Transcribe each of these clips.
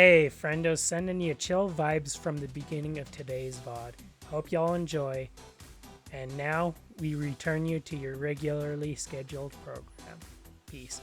Hey, friendos, sending you chill vibes from the beginning of today's VOD. Hope y'all enjoy. And now we return you to your regularly scheduled program. Peace.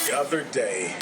The other day.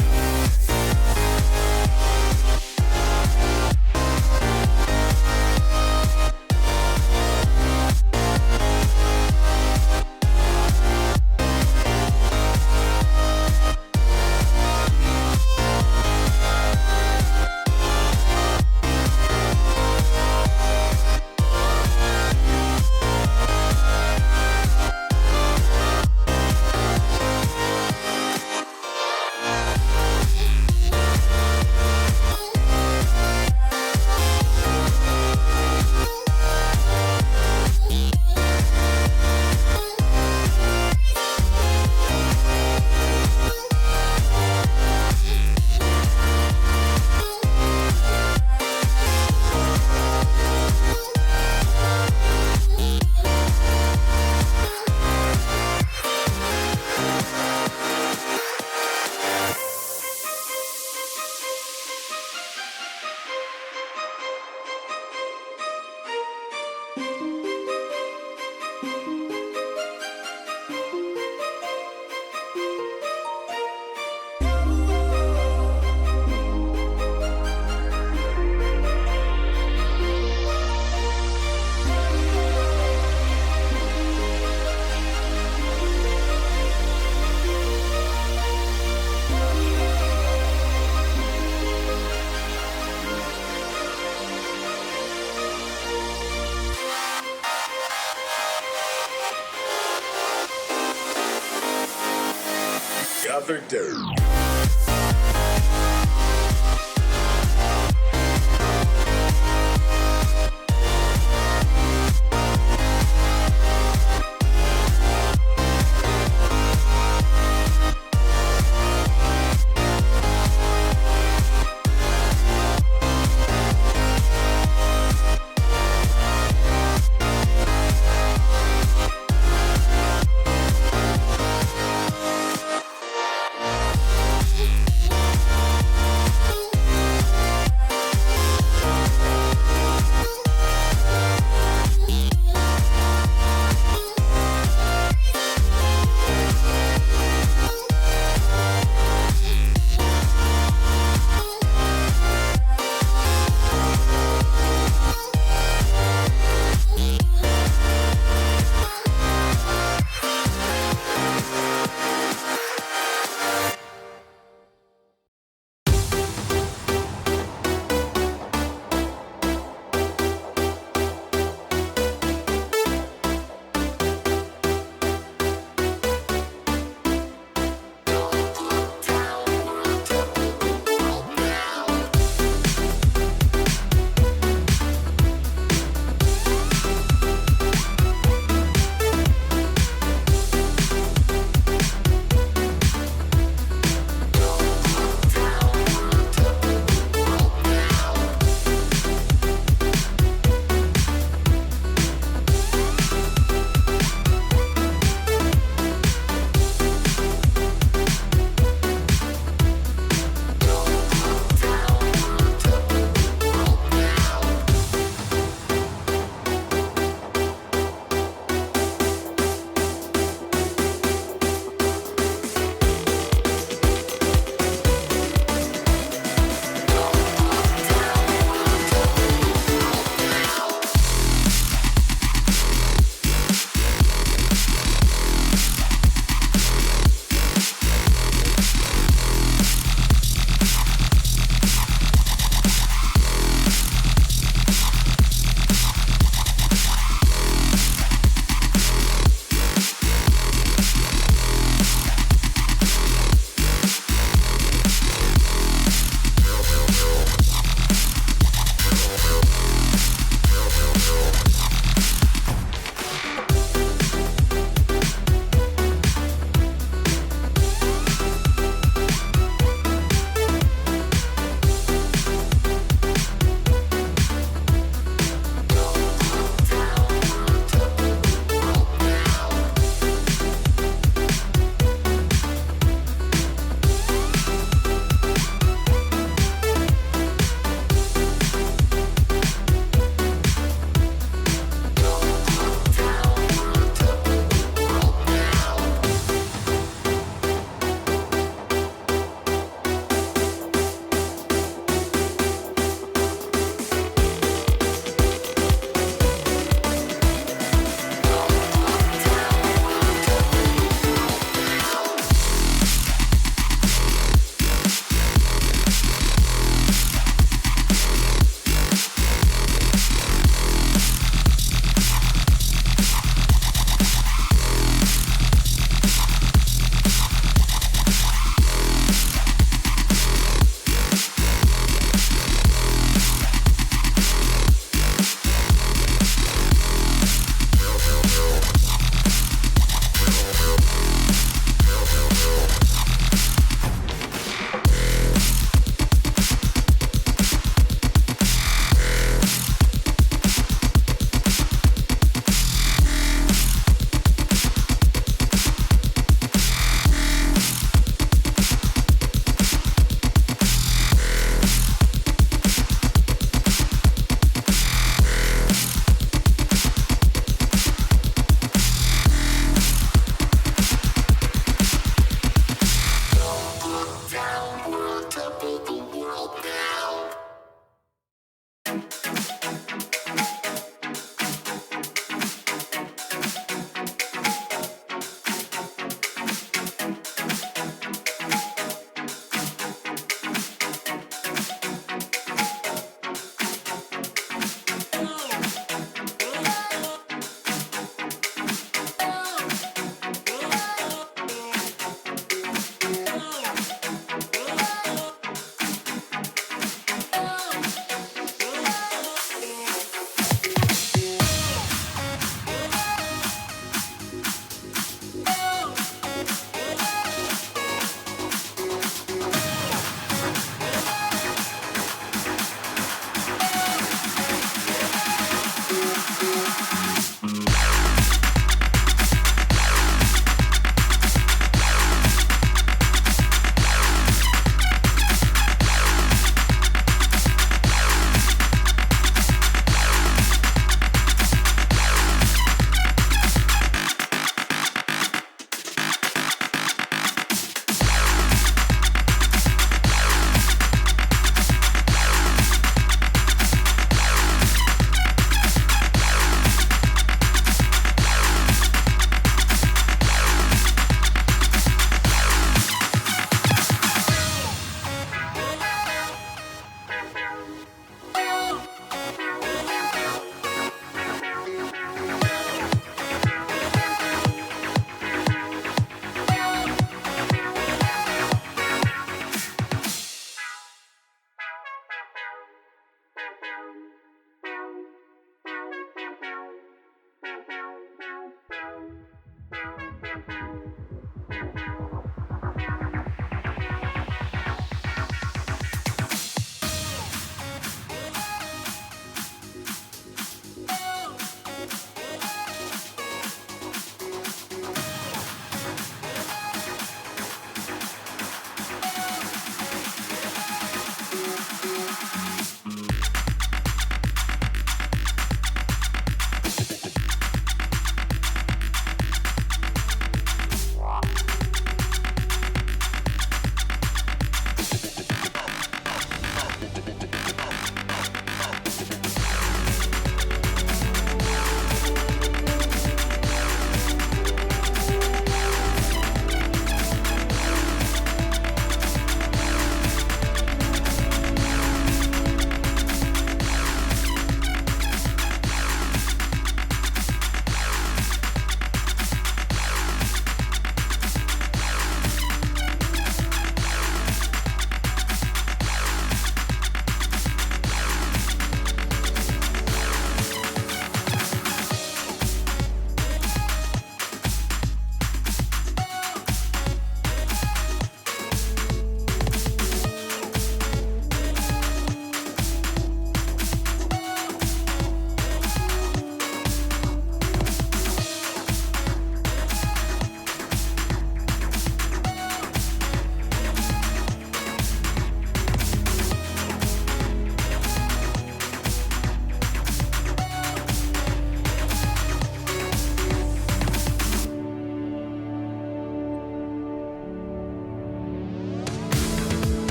The other day.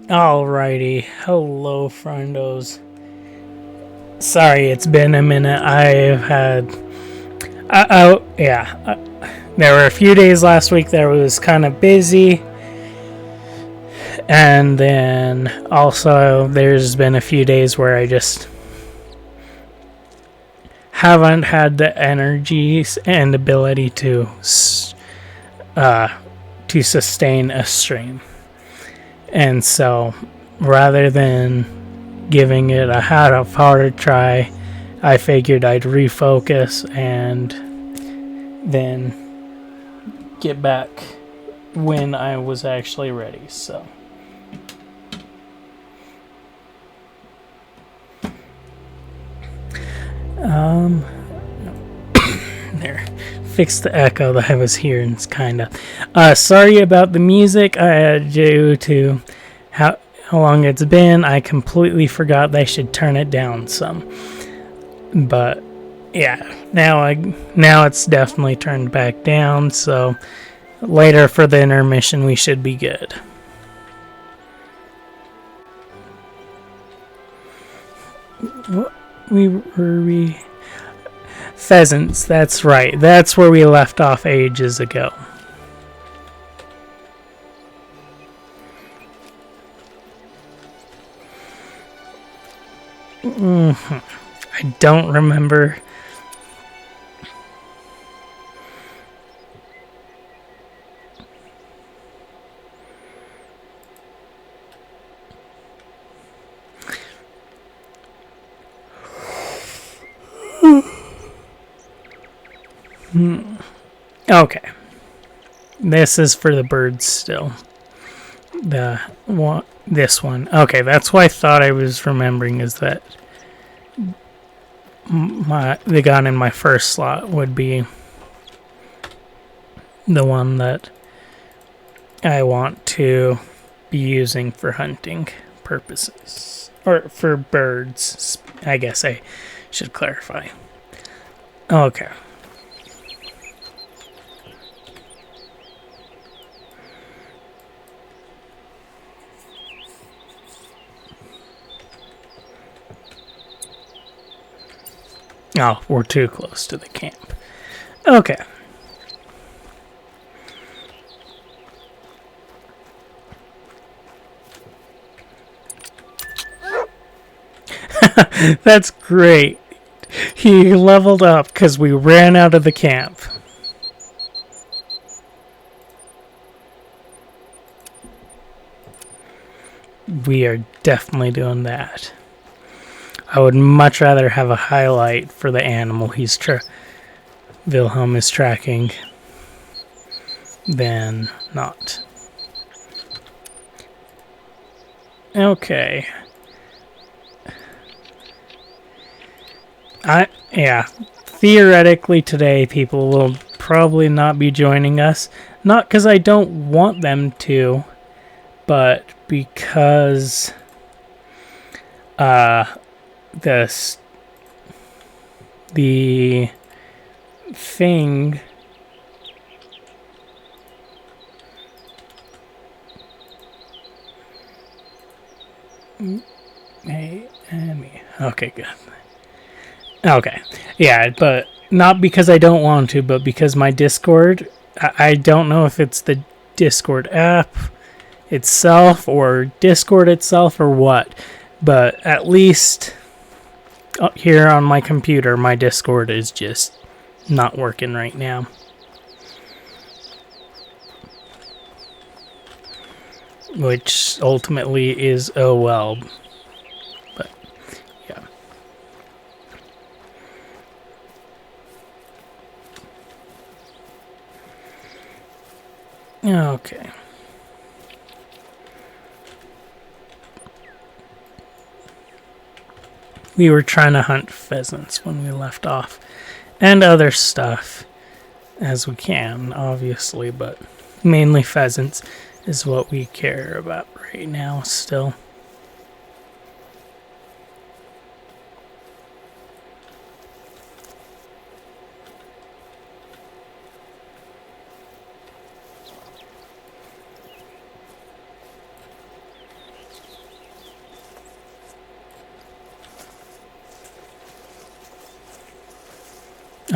Alrighty, hello friendos. Sorry, it's been a minute. There were a few days last week that was kind of busy, and then also there's been a few days where I just haven't had the energies and ability to sustain a stream. And so, rather than giving it a harder try, I figured I'd refocus and then get back when I was actually ready. So, there. Fix the echo that I was hearing. It's kind of sorry about the music. Due to how long it's been, I completely forgot they should turn it down some. But yeah, now it's definitely turned back down. So later for the intermission, we should be good. What were we? Pheasants, that's right. That's where we left off ages ago. I don't remember. Okay. This is for the birds still. This one. Okay, that's what I thought I was remembering, is that the gun in my first slot would be the one that I want to be using for hunting purposes. Or for birds, I guess I should clarify. Okay. Oh, we're too close to the camp. Okay. That's great. He leveled up because we ran out of the camp. we are definitely doing that. I would much rather have a highlight for the animal Wilhelm is tracking than not. Okay. Yeah. Theoretically today people will probably not be joining us. Not because I don't want them to, but because the thing okay, good. Okay. Yeah, but not because I don't want to, but because my Discord, I don't know if it's the Discord app itself or Discord itself or what, but at least here on my computer, my Discord is just not working right now. Which ultimately is oh well. But yeah. Okay. We were trying to hunt pheasants when we left off. And other stuff. As we can, obviously, but mainly pheasants is what we care about right now still.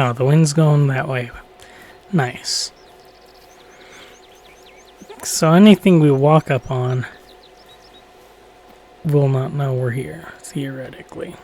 Oh, the wind's going that way. Nice. So anything we walk up on will not know we're here, theoretically.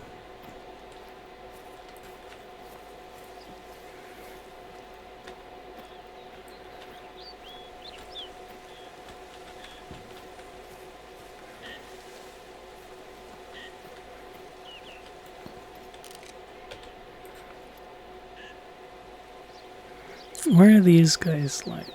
Where are these guys like?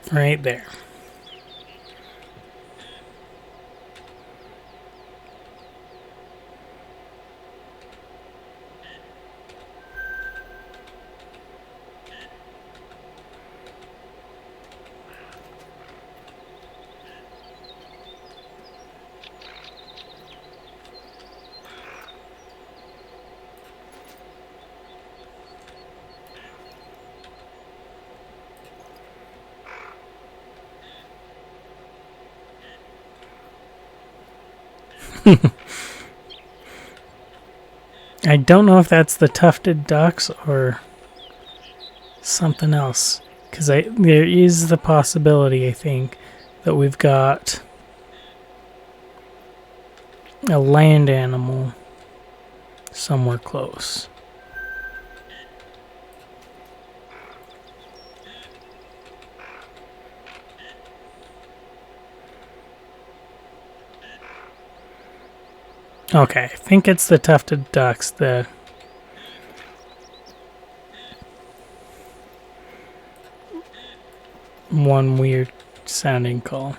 Right there. I don't know if that's the tufted ducks or something else. Because there is the possibility, I think, that we've got a land animal somewhere close. Okay, I think it's the tufted ducks, the one weird sounding call.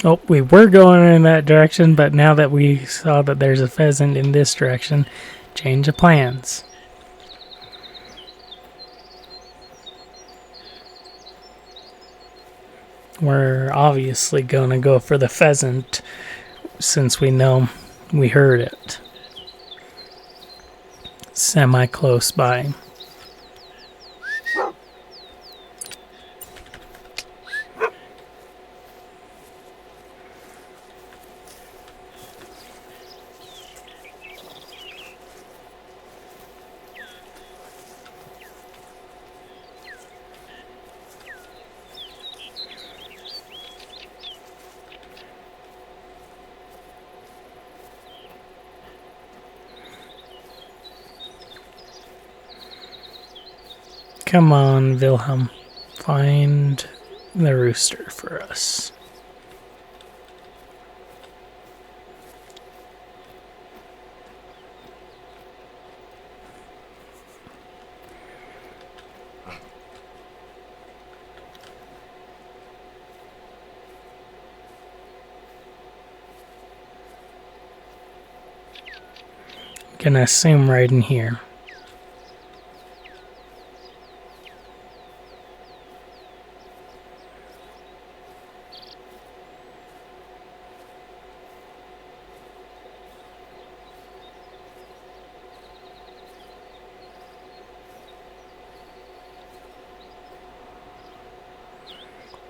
Oh, we were going in that direction, but now that we saw that there's a pheasant in this direction, change of plans. We're obviously going to go for the pheasant since we know we heard it. Semi close by. Come on, Wilhelm. Find the rooster for us. Gonna assume right in here.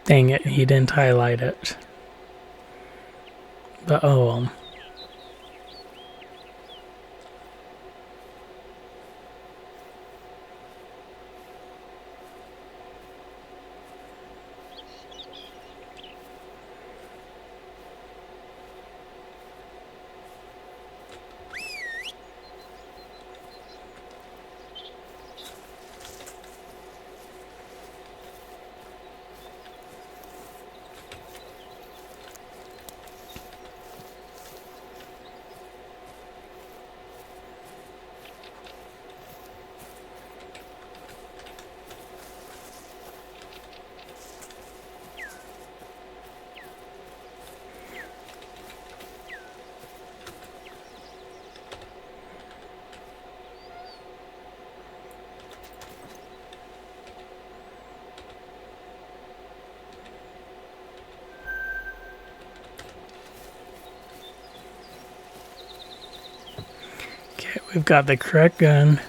Dang it, he didn't highlight it. But oh well. Okay, we've got the correct gun.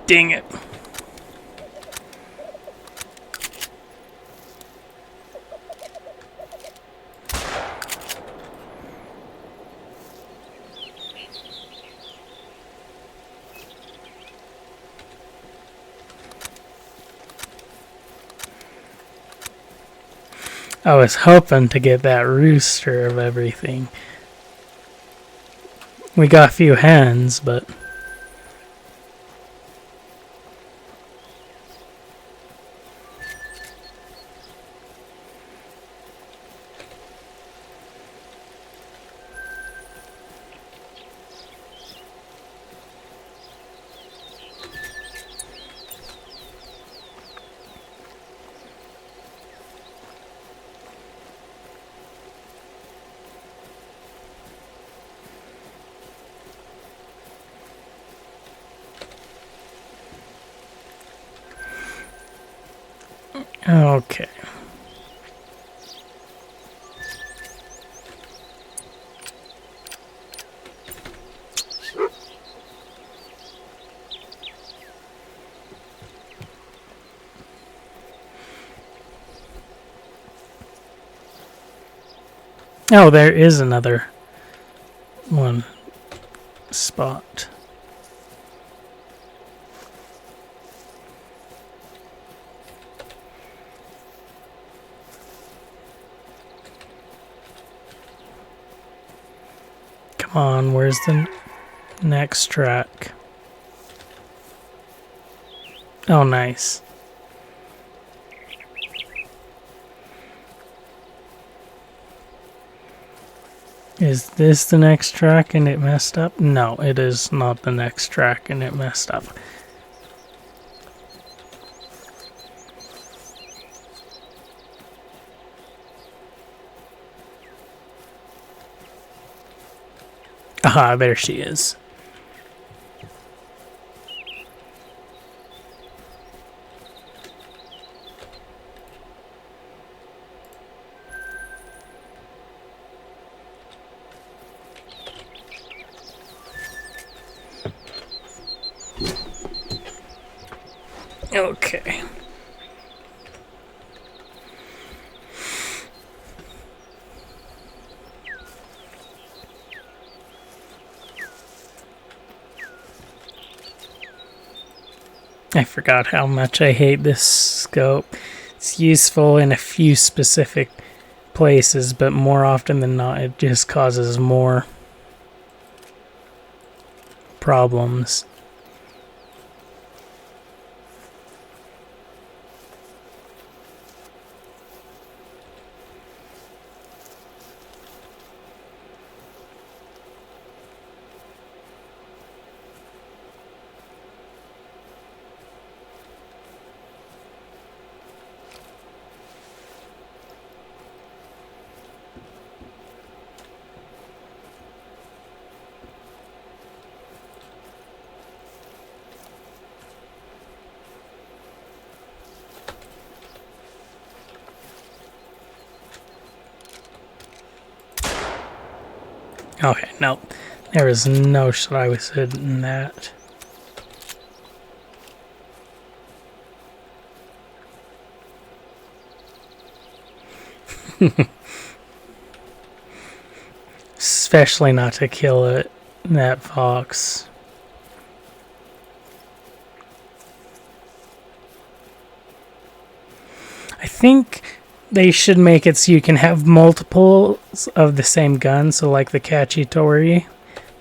Dang it. I was hoping to get that rooster of everything. We got a few hens, but... Okay. Oh, there is another one spot. on, where's the next track? Oh, nice. Is this the next track and it messed up? No, it is not the next track and it messed up. Aha, there she is. Okay. I forgot how much I hate this scope. It's useful in a few specific places, but more often than not, it just causes more problems. Okay, no. There was no shot I was hitting that. Especially not to kill it, that fox. I think they should make it so you can have multiples of the same gun, so like the Cacciatore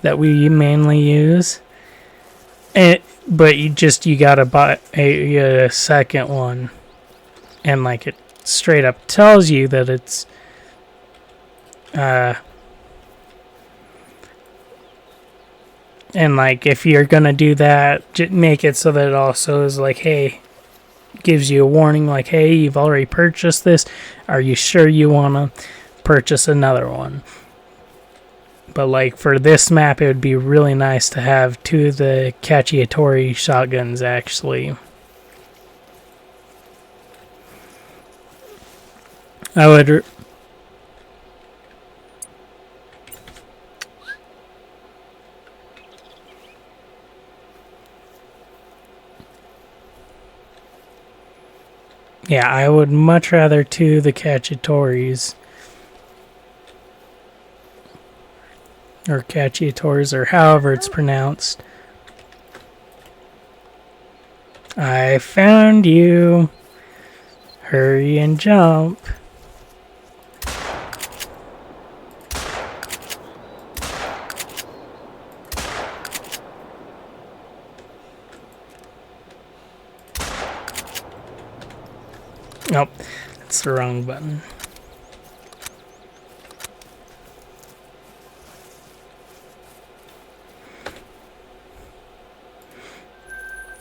that we mainly use. But you gotta buy a second one, and like it straight up tells you that it's and like if you're gonna do that, make it so that it also is like, hey, gives you a warning like, hey, you've already purchased this. Are you sure you want to purchase another one? But like for this map, it would be really nice to have two of the Cacciatore shotguns actually. I would... Yeah, I would much rather two of the Cacciatores. Or Cacciatores, or however it's pronounced. I found you. Hurry and jump. Nope, that's the wrong button.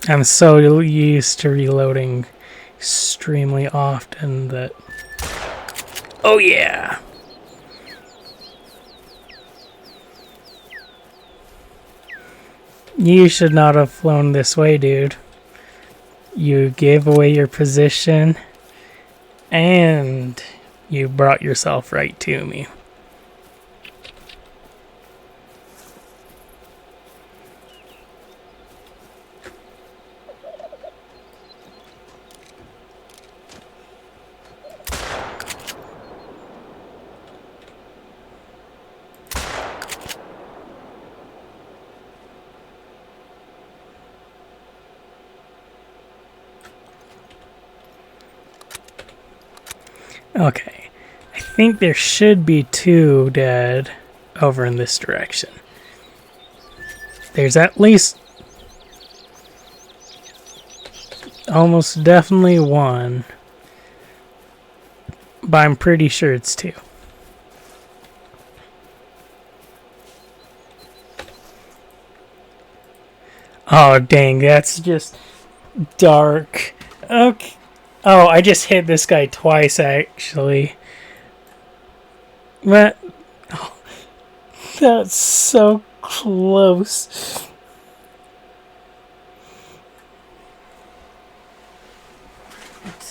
I'm so used to reloading extremely often that... Oh yeah! You should not have flown this way, dude. You gave away your position, and you brought yourself right to me. Okay, I think there should be two dead over in this direction. There's at least almost definitely one, but I'm pretty sure it's two. Oh, dang, that's just dark. Okay. Oh, I just hit this guy twice, actually. But, oh, that's so close.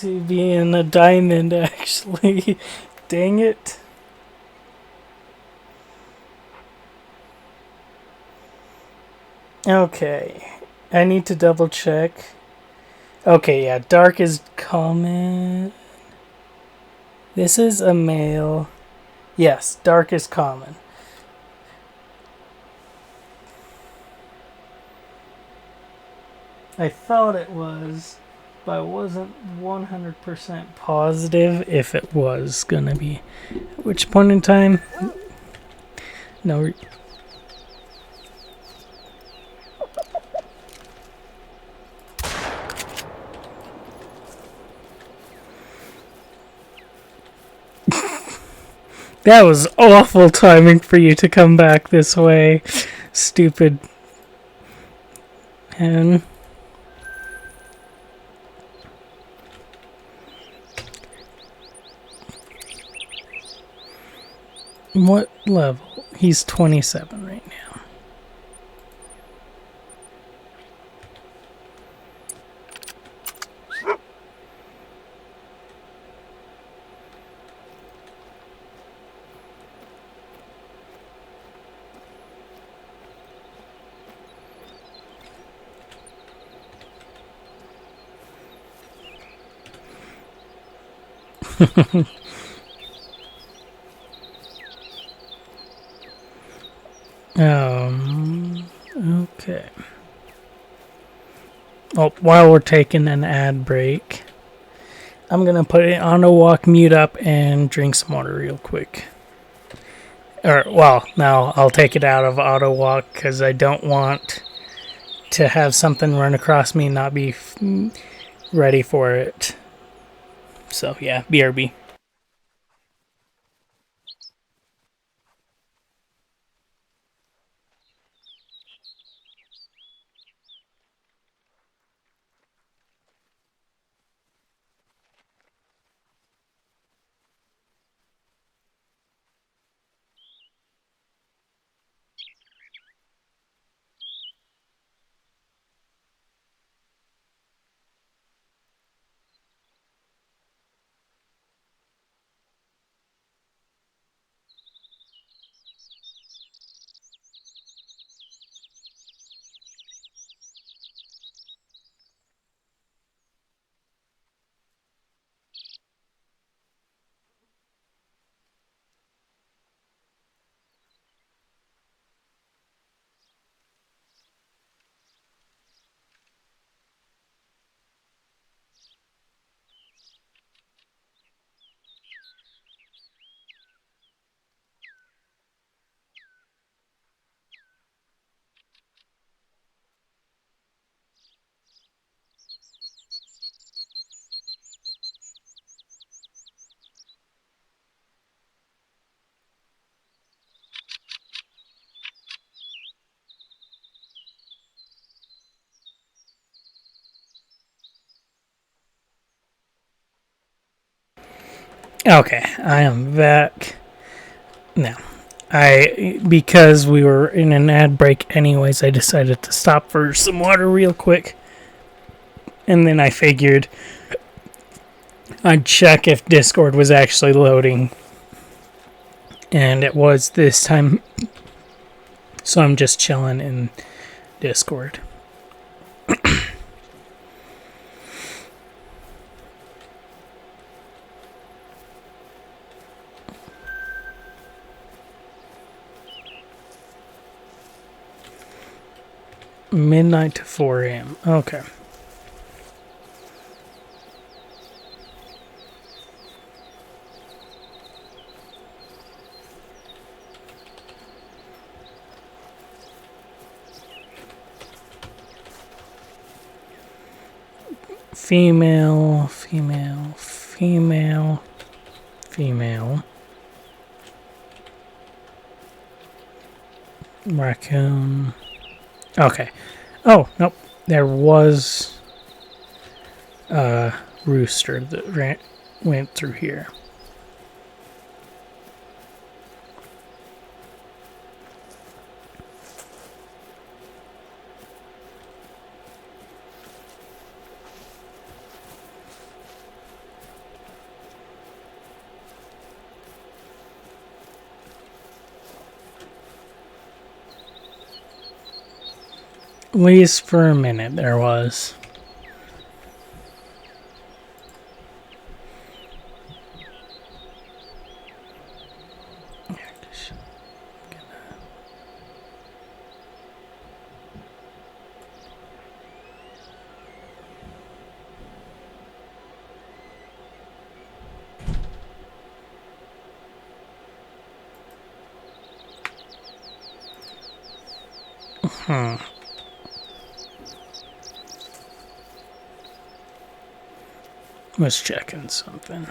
To being a diamond, actually. Dang it. Okay. I need to double check. Okay, yeah, dark is common. This is a male. Yes, dark is common. I thought it was, but I wasn't 100% positive if it was gonna be. At which point in time? No. That was awful timing for you to come back this way. Stupid hen. What level? He's 27 right now. Okay. Oh, while we're taking an ad break, I'm gonna put it on a walk mute up and drink some water real quick. Or, well, now I'll take it out of auto walk because I don't want to have something run across me and not be ready for it. So, yeah, BRB. Okay, I am back. Now, because we were in an ad break anyways, I decided to stop for some water real quick. And then I figured I'd check if Discord was actually loading. And it was this time. So I'm just chilling in Discord. Midnight to 4 a.m. Okay. female, female, female, female. Raccoon. Okay. Oh, nope. There was a rooster that went through here. At least for a minute there was. Was checking something.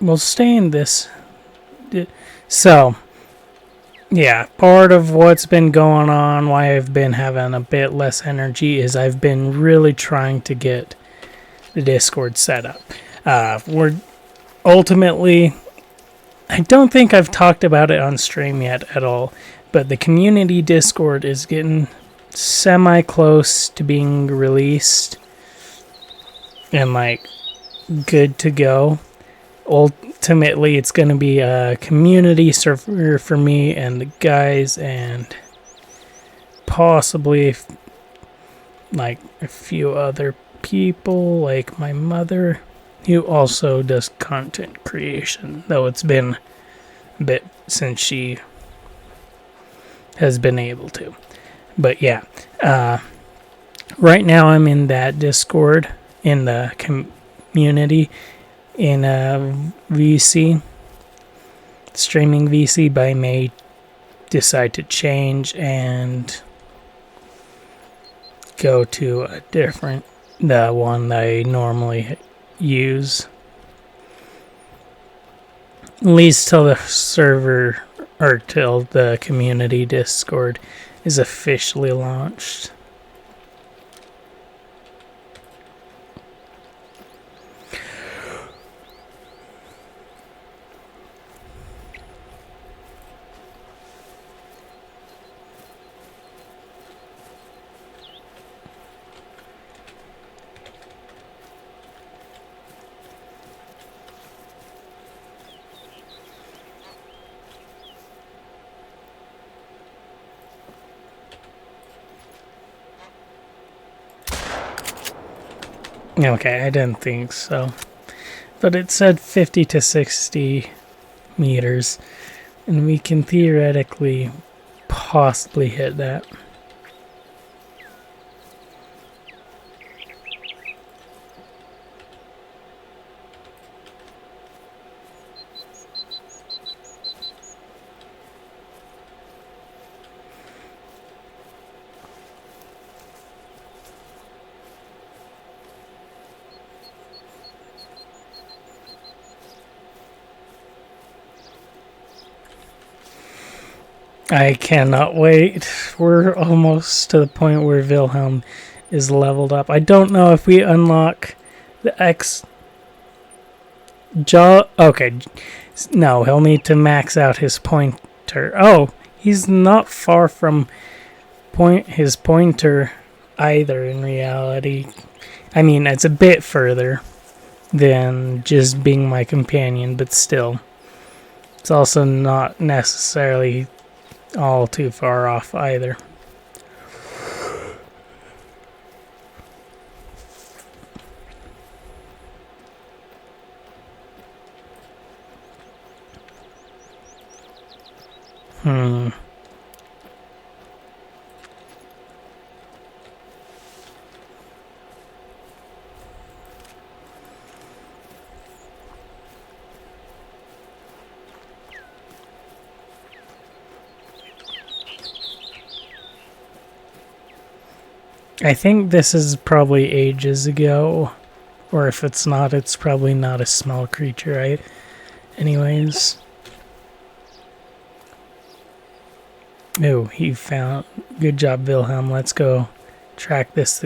We'll stay in this. So, yeah, part of what's been going on, why I've been having a bit less energy, is I've been really trying to get the Discord set up. We're ultimately, I don't think I've talked about it on stream yet at all, but the community Discord is getting semi-close to being released and, like, good to go. Ultimately, it's going to be a community server for me and the guys, and possibly, like, a few other people, like my mother, who also does content creation, though it's been a bit since she has been able to. But yeah, right now I'm in that Discord, in the community, in VC, streaming VC, but I may decide to change and go to a different, the one that I normally use. At least till the server, or till the community Discord is officially launched. Okay, I didn't think so. But it said 50 to 60 meters, and we can theoretically possibly hit that. I cannot wait. We're almost to the point where Wilhelm is leveled up. I don't know if we unlock the X jaw. Okay, no, he'll need to max out his pointer. Oh, he's not far from his pointer either in reality. I mean, it's a bit further than just being my companion, but still. It's also not necessarily all too far off either. I think this is probably ages ago. Or if it's not, it's probably not a small creature, right? Anyways. Oh, he found... Good job, Wilhelm. Let's go track this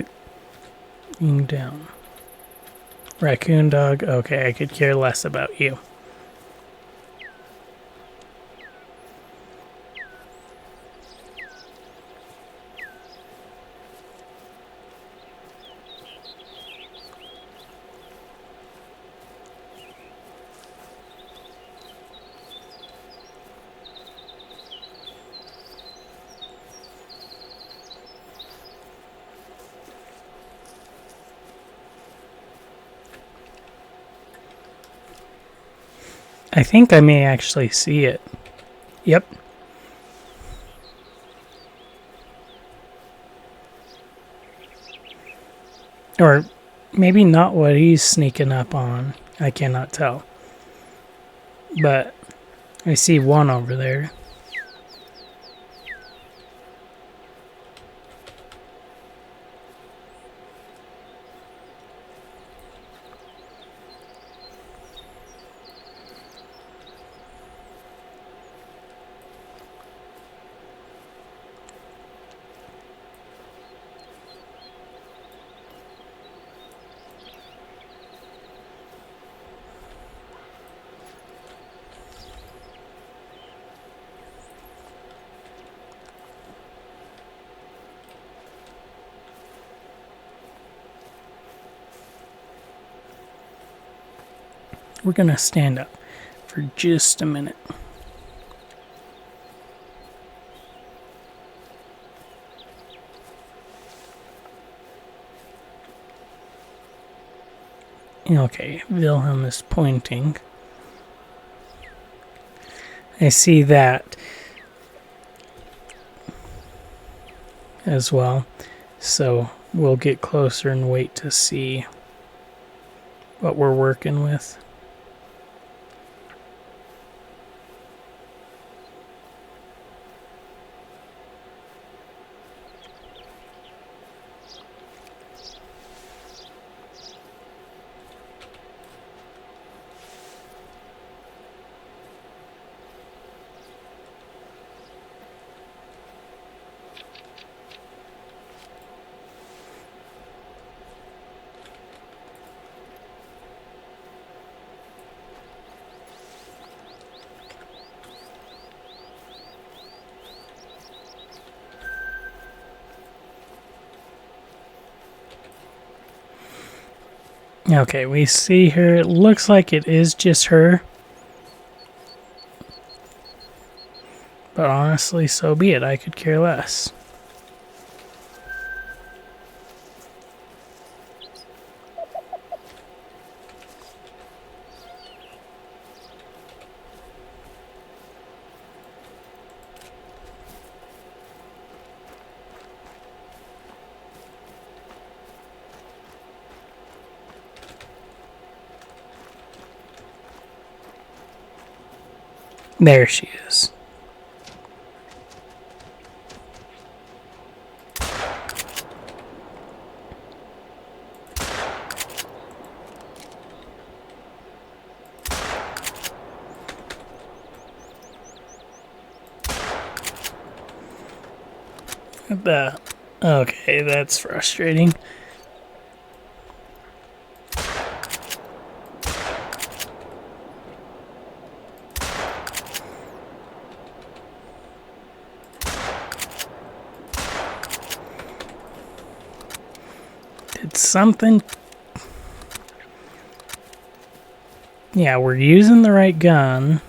thing down. Raccoon dog. Okay, I could care less about you. I think I may actually see it. Yep. Or maybe not what he's sneaking up on. I cannot tell. But I see one over there. We're going to stand up for just a minute. Okay, Wilhelm is pointing. I see that as well. So we'll get closer and wait to see what we're working with. Okay, we see her. It looks like it is just her. But honestly, so be it. I could care less. There she is. That. Okay, that's frustrating. Did something... Yeah, we're using the right gun.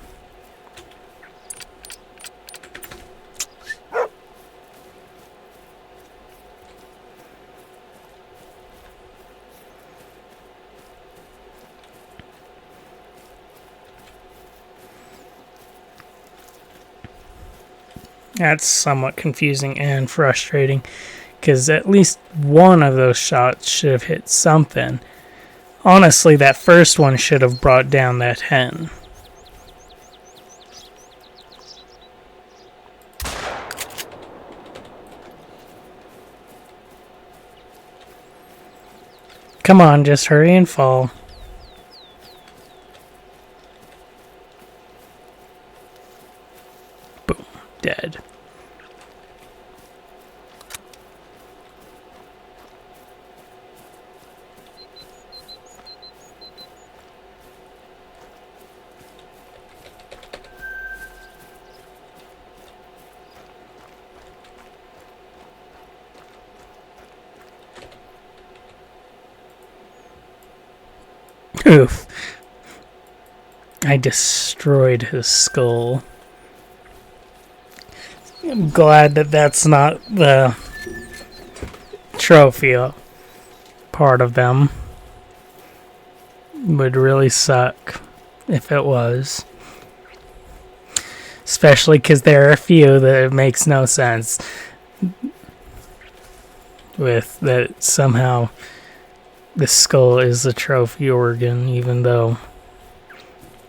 That's somewhat confusing and frustrating, because at least one of those shots should have hit something. Honestly, that first one should have brought down that hen. Come on, just hurry and fall. Boom. Dead. Oof. I destroyed his skull. I'm glad that that's not the trophy part of them. Would really suck if it was. Especially because there are a few that it makes no sense. With that somehow the skull is the trophy organ, even though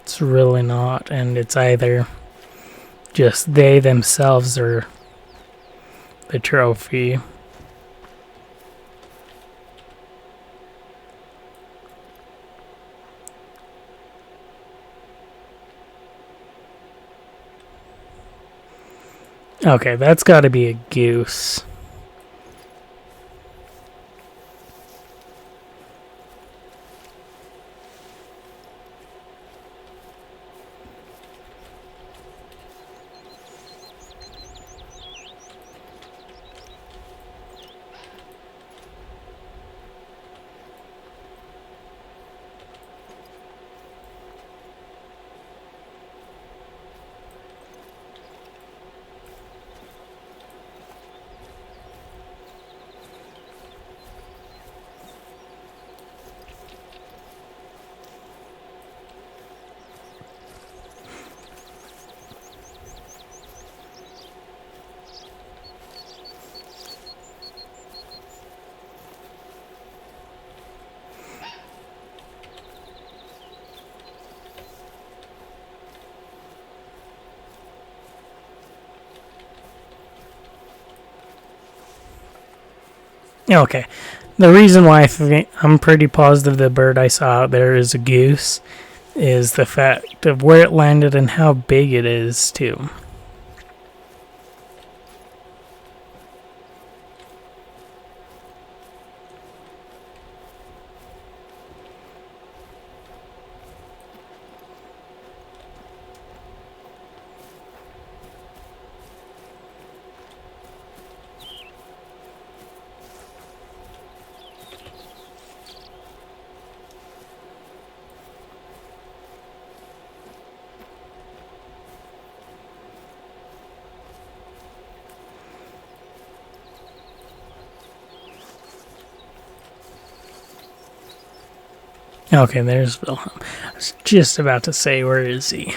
it's really not, and it's either just they themselves are the trophy. Okay, that's got to be a goose. Okay, the reason why I'm pretty positive the bird I saw out there is a goose is the fact of where it landed and how big it is, too. Okay, there's Wilhelm. I was just about to say, where is he?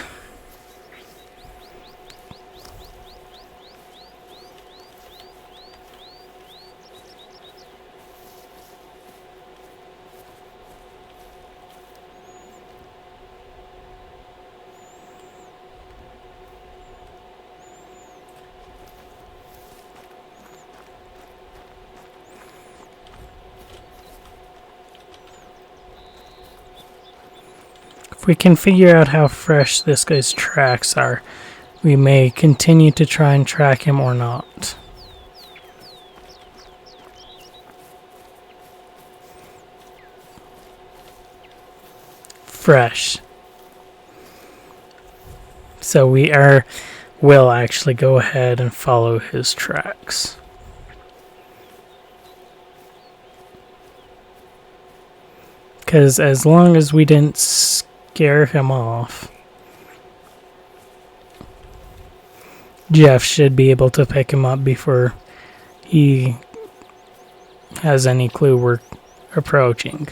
If we can figure out how fresh this guy's tracks are, we may continue to try and track him or not. Fresh. So will actually go ahead and follow his tracks. Because as long as we didn't scare him off, Jeff should be able to pick him up before he has any clue we're approaching.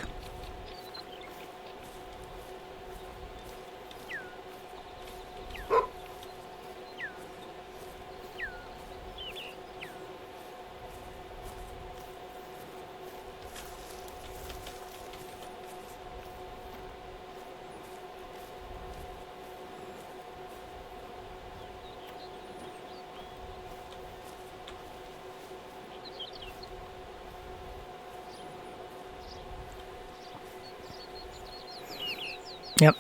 Yep.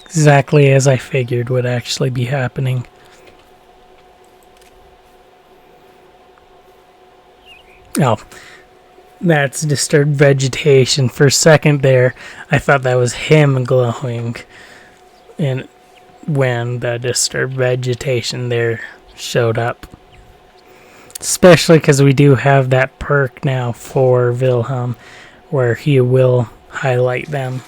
Exactly as I figured would actually be happening. Oh, that's disturbed vegetation. For a second there, I thought that was him glowing. And when the disturbed vegetation there showed up. Especially because we do have that perk now for Wilhelm where he will highlight them.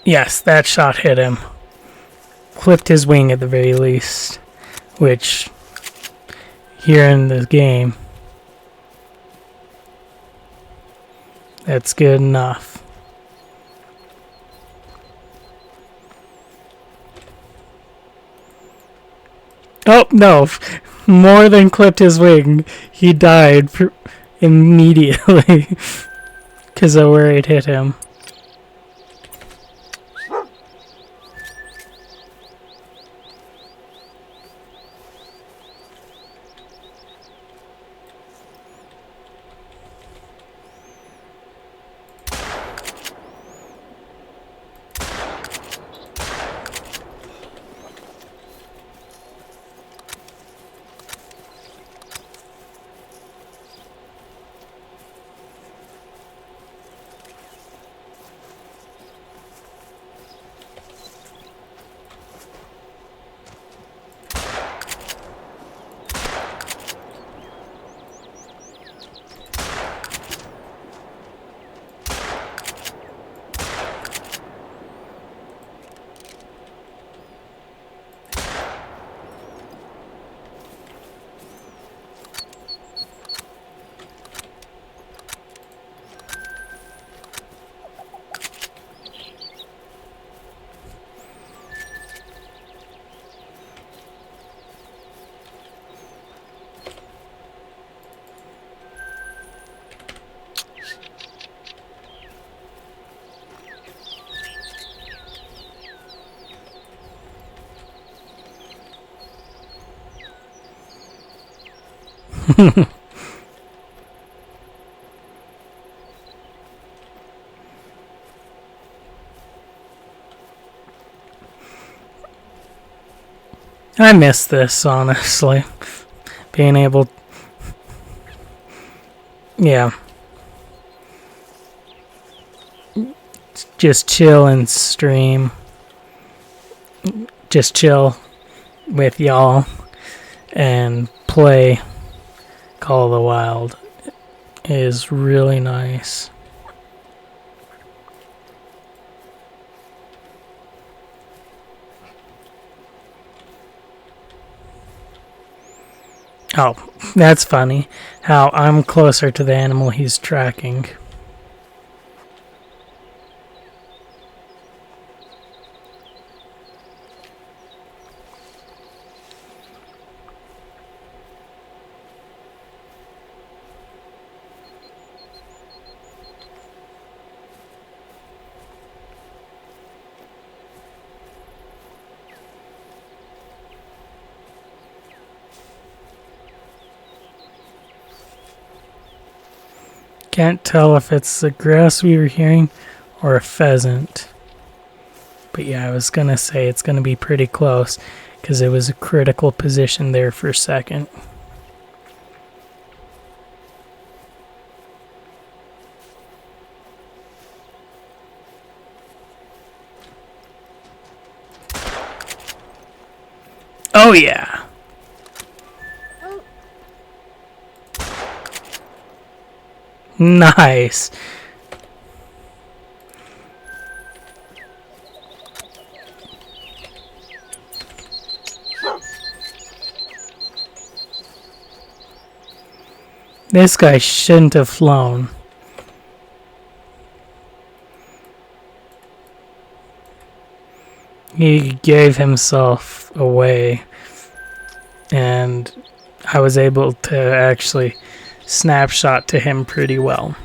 Yes, that shot hit him. Clipped his wing at the very least. Which, here in the game, that's good enough. Oh, no. More than clipped his wing. He died immediately. Because of where it hit him. I miss this, honestly. Being able... Yeah. Just chill and stream. Just chill with y'all and play Call of the Wild is really nice. Oh, that's funny. How I'm closer to the animal he's tracking. Can't tell if it's the grouse we were hearing or a pheasant. But yeah, I was going to say it's going to be pretty close because it was a critical position there for a second. Nice. This guy shouldn't have flown. He gave himself away, and I was able to actually snapshot to him pretty well.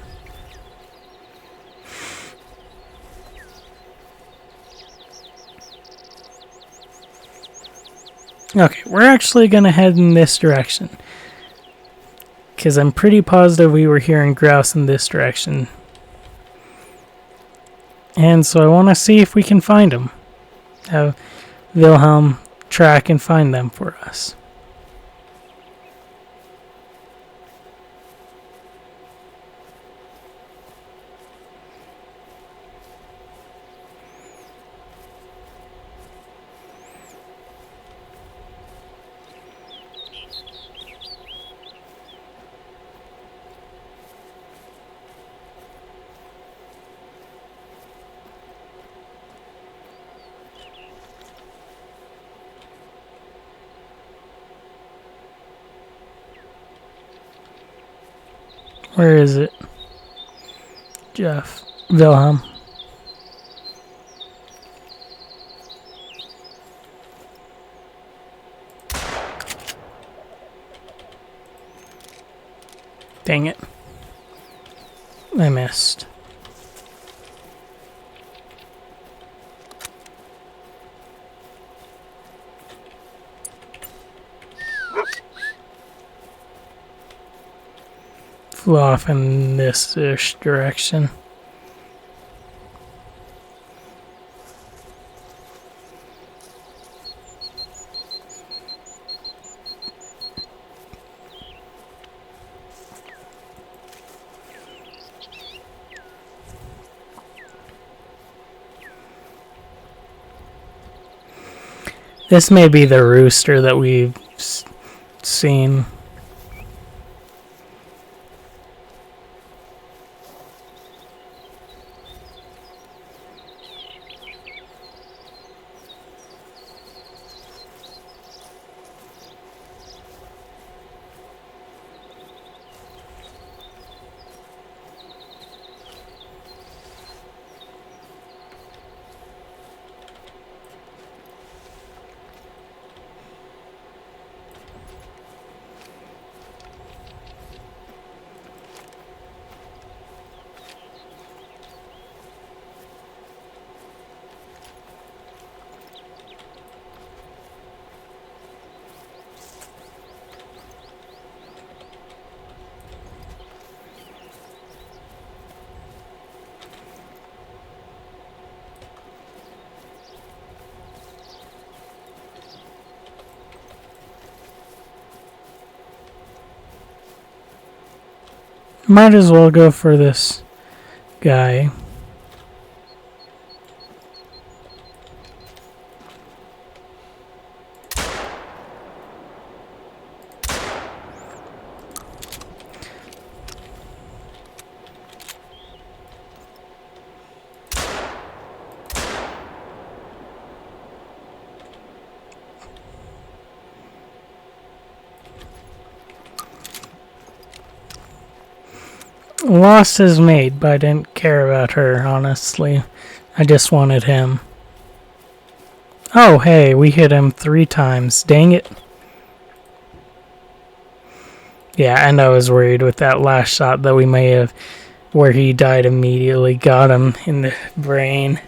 Okay, we're actually going to head in this direction, because I'm pretty positive we were hearing grouse in this direction. And so I want to see if we can find them. Have Wilhelm track and find them for us. Where is it? Jeff. Wilhelm. Dang it. I missed. Flew off in this-ish direction. This may be the rooster that we've seen. Might as well go for this guy. Lost his mate, but I didn't care about her, honestly. I just wanted him. Oh, hey, we hit him 3 times. Dang it. Yeah, and I was worried with that last shot that we may have, where he died immediately, got him in the brain.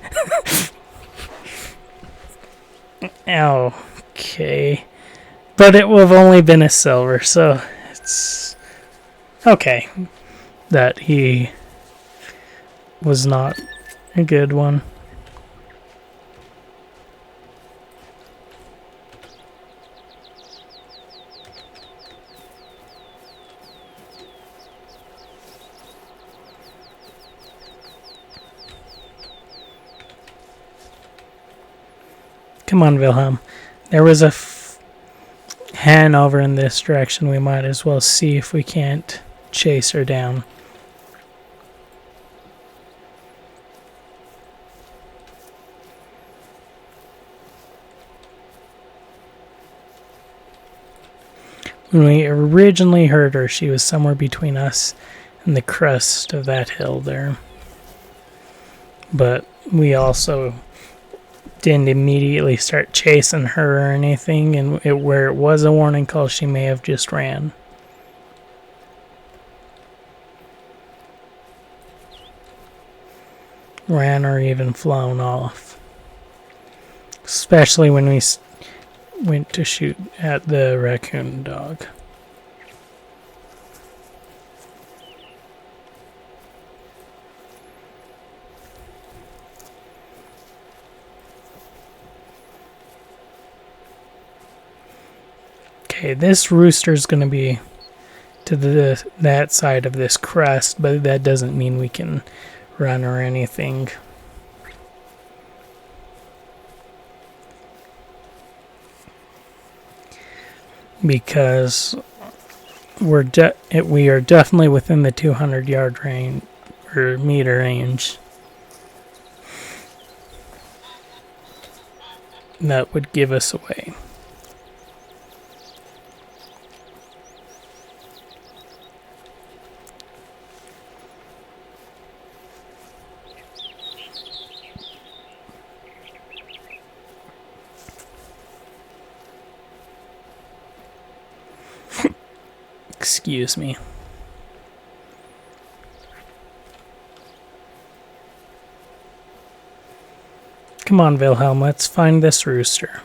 Okay. But it would have only been a silver, so it's okay that he was not a good one. Come on, Wilhelm. There was a hen over in this direction. We might as well see if we can't chase her down. When we originally heard her, she was somewhere between us and the crest of that hill there. But we also didn't immediately start chasing her or anything, and where it was a warning call, she may have just ran. Ran or even flown off. Especially when we went to shoot at the raccoon dog. Okay, this rooster's going to be to that side of this crest, but that doesn't mean we can run or anything. Because we are definitely within the 200-yard range or meter range. That would give us away. Excuse me. Come on, Wilhelm, let's find this rooster.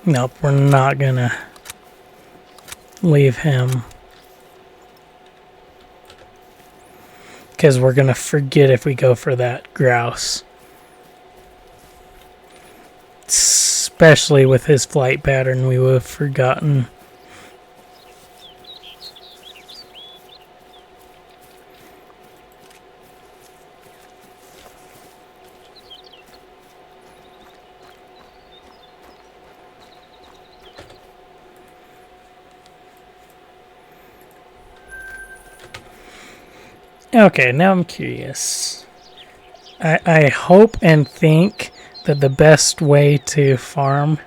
Nope, we're not gonna leave him. Because we're gonna forget if we go for that grouse. Especially with his flight pattern, we would have forgotten. Okay, now I'm curious. I hope and think that the best way to farm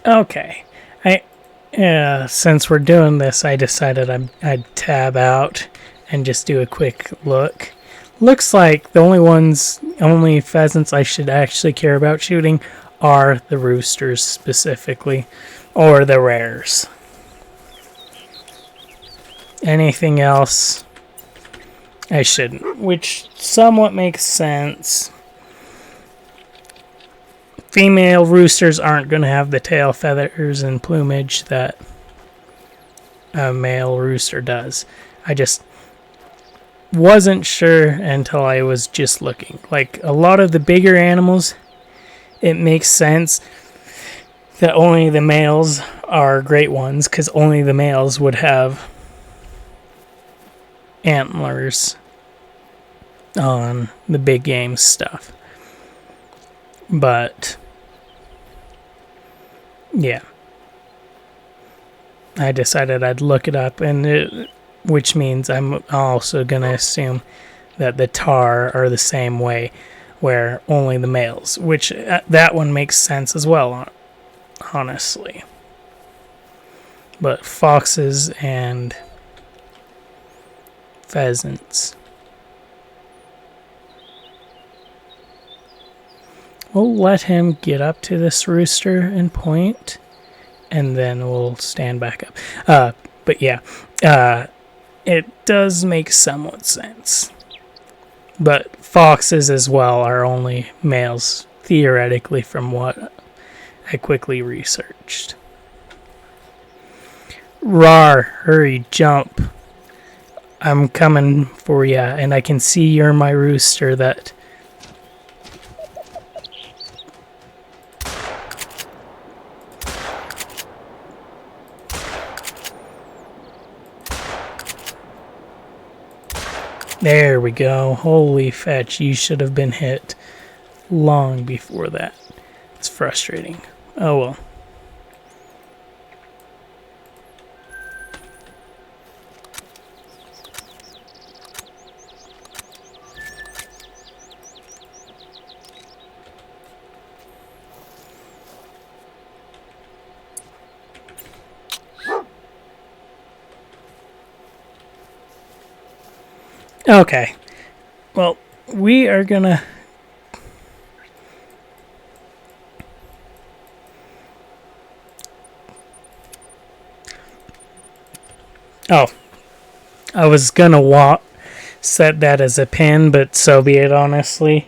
Okay. Since we're doing this, I decided I'd tab out and just do a quick look. Looks like the only pheasants I should actually care about shooting are the roosters specifically, or the rares. Anything else, I shouldn't, which somewhat makes sense. Female roosters aren't going to have the tail feathers and plumage that a male rooster does. I just wasn't sure until I was just looking. Like a lot of the bigger animals, it makes sense that only the males are great ones because only the males would have antlers on the big game stuff. But yeah, I decided I'd look it up, which means I'm also going to assume that the tar are the same way, where only the males, which that one makes sense as well, honestly. But foxes and pheasants. We'll let him get up to this rooster and point, and then we'll stand back up. But yeah, it does make somewhat sense. But foxes as well are only males, theoretically, from what I quickly researched. Rawr, hurry, jump. I'm coming for ya, and I can see you're my rooster that... There we go. Holy fetch, you should have been hit long before that. It's frustrating. Oh well. Okay. Well, we are gonna... Oh. I was gonna set that as a pin, but so be it, honestly.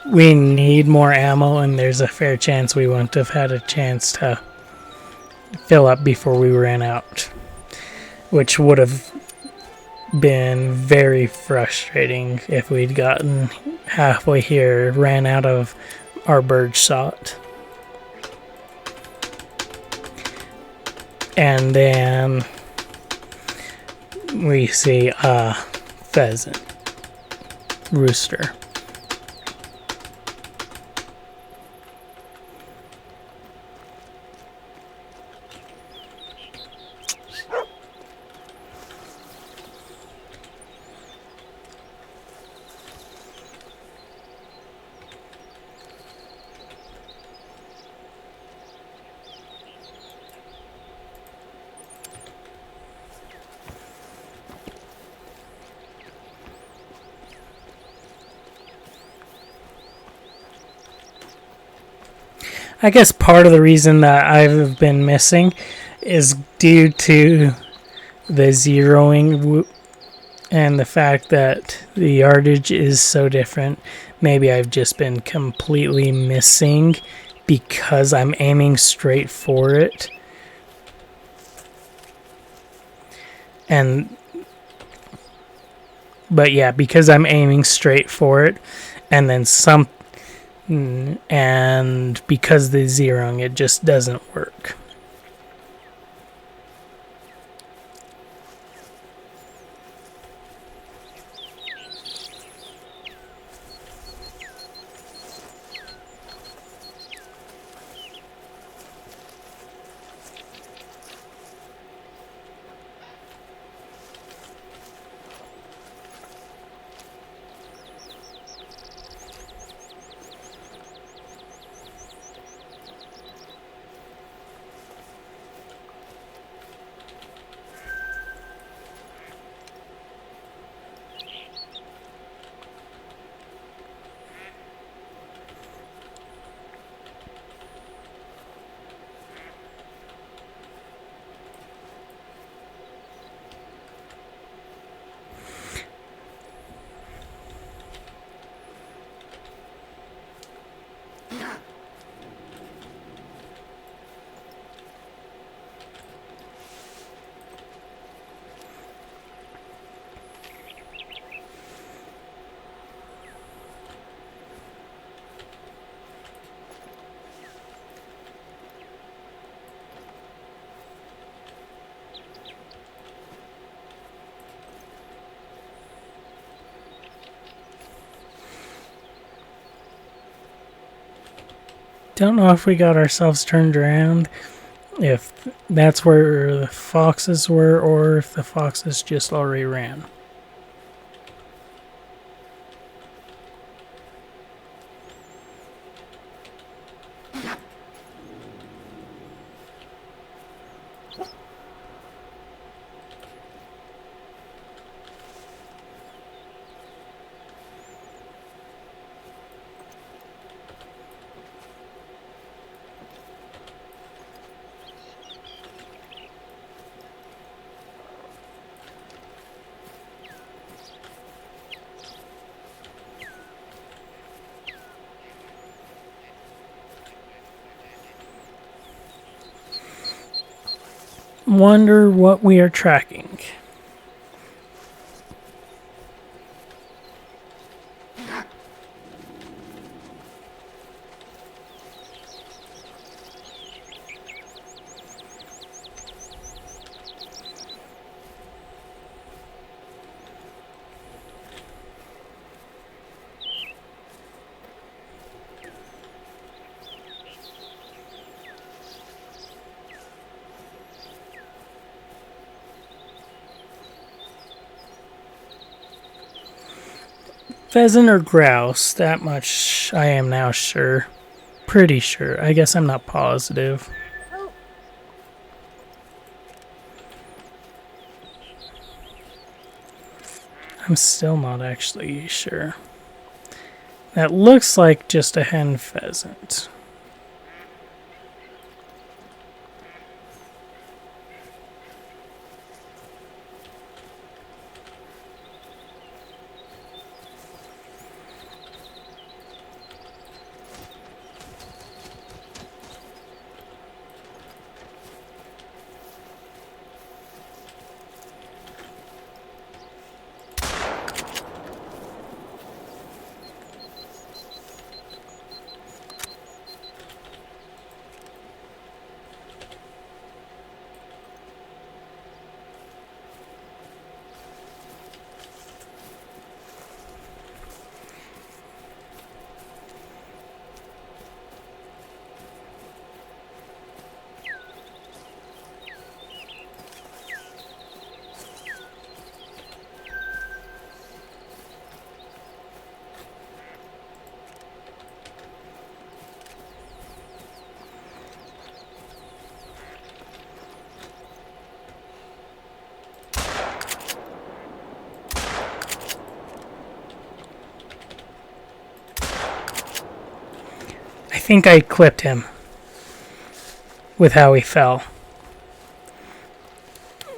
We need more ammo, and there's a fair chance we wouldn't have had a chance to fill up before we ran out, which would have been very frustrating if we'd gotten halfway here, ran out of our bird shot, and then we see a pheasant rooster. I guess part of the reason that I've been missing is due to the zeroing and the fact that the yardage is so different. Maybe I've just been completely missing because I'm aiming straight for it. But yeah, because I'm aiming straight for it, and then and because the zeroing, it just doesn't work. Don't know if we got ourselves turned around, if that's where the foxes were, or if the foxes just already ran. Wonder what we are tracking. Pheasant or grouse, that much I am now sure. Pretty sure. I guess I'm not positive. I'm still not actually sure. That looks like just a hen pheasant. I think I clipped him with how he fell.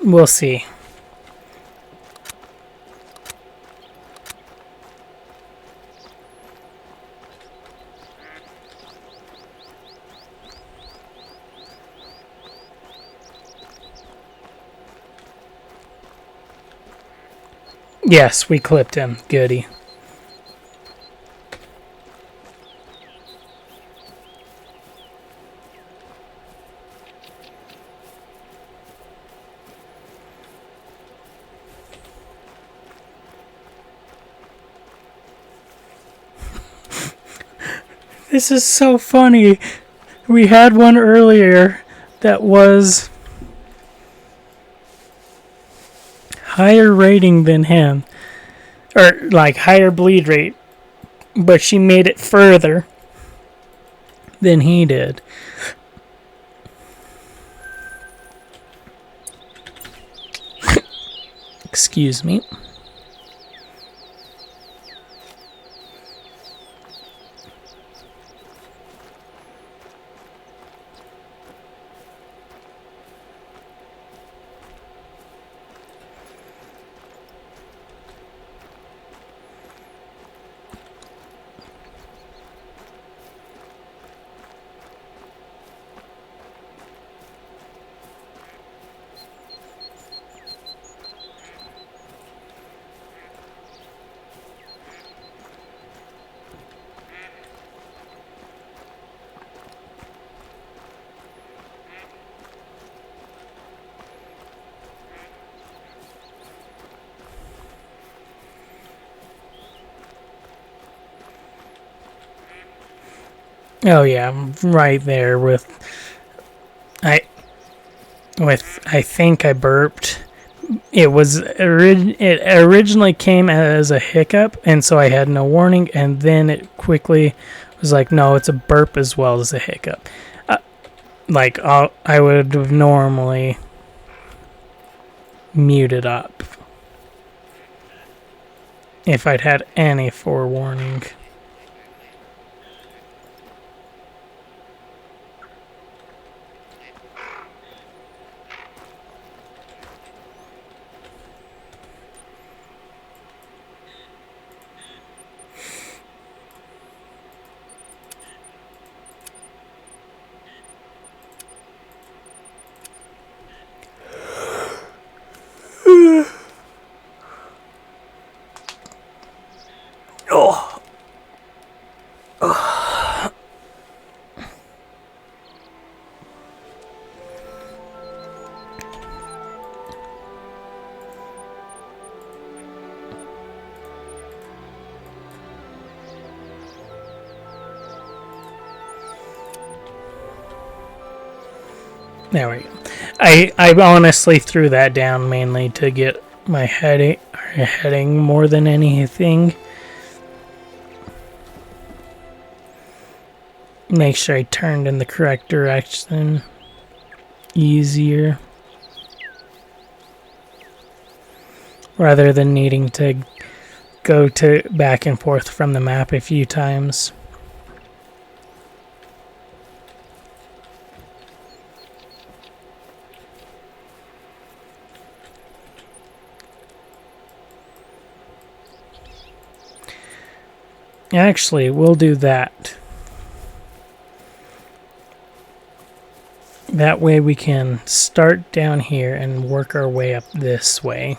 We'll see. Yes, we clipped him. Goody. This is so funny. We had one earlier that was higher rating than him. Or, like, higher bleed rate. But she made it further than he did. Excuse me. Oh yeah, I'm right there with I think I burped. It originally came as a hiccup, and so I had no warning, and then it quickly was like, no, it's a burp as well as a hiccup. I would have normally muted up if I'd had any forewarning. Oh. There we go. I honestly threw that down mainly to get my heading more than anything. Make sure I turned in the correct direction. Easier. Rather than needing to go back and forth from the map a few times. Actually, we'll do that. That way we can start down here and work our way up this way.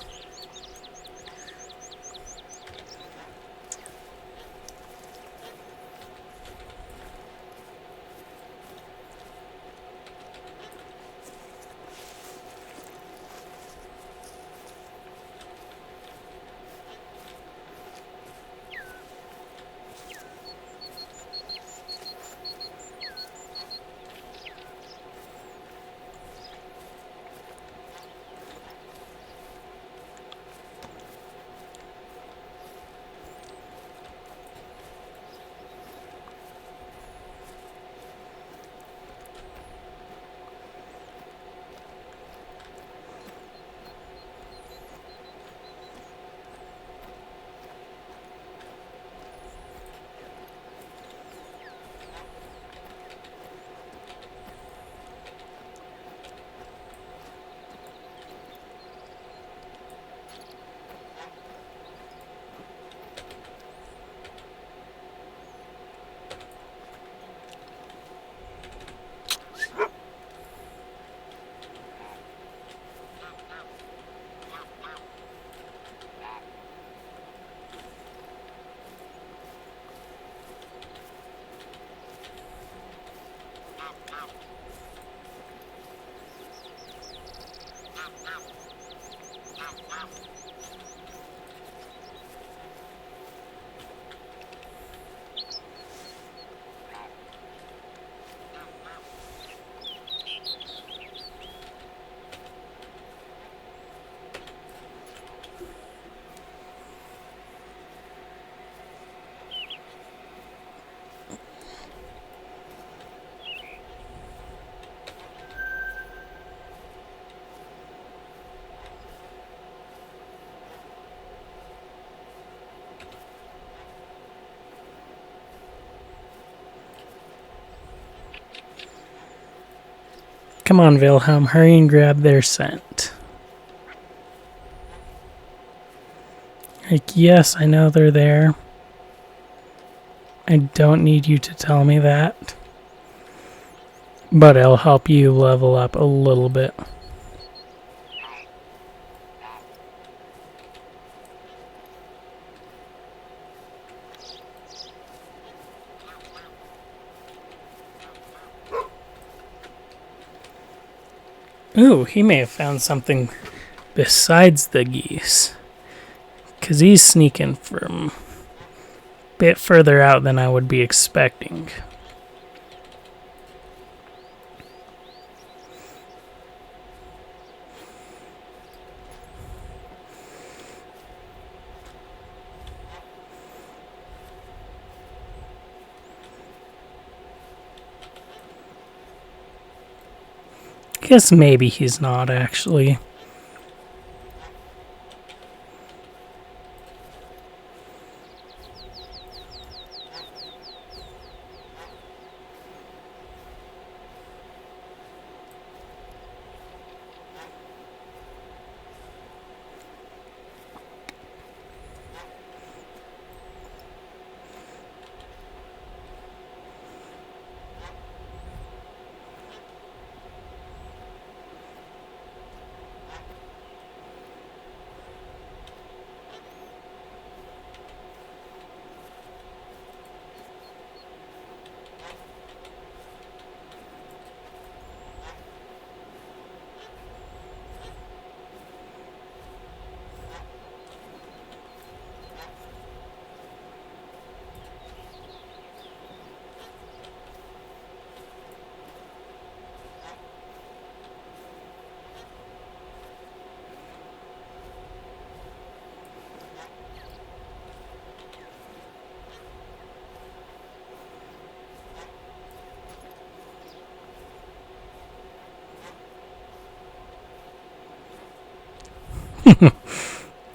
Come on, Wilhelm, hurry and grab their scent. Like, yes, I know they're there. I don't need you to tell me that. But it'll help you level up a little bit. Ooh, he may have found something besides the geese. Because he's sneaking from a bit further out than I would be expecting. Guess maybe he's not actually.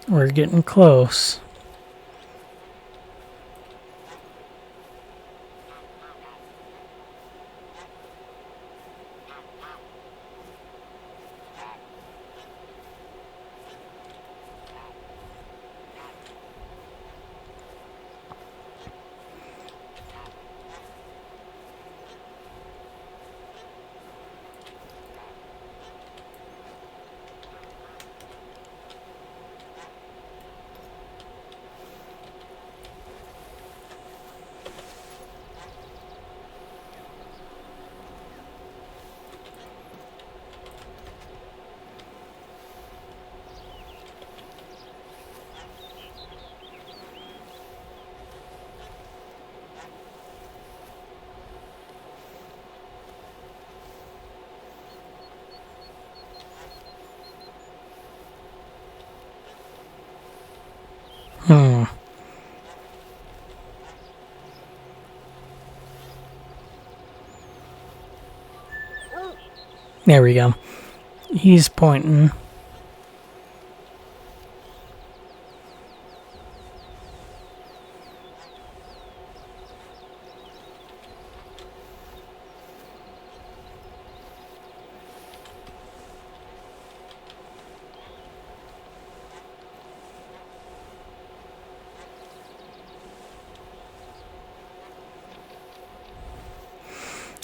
We're getting close. There we go. He's pointing.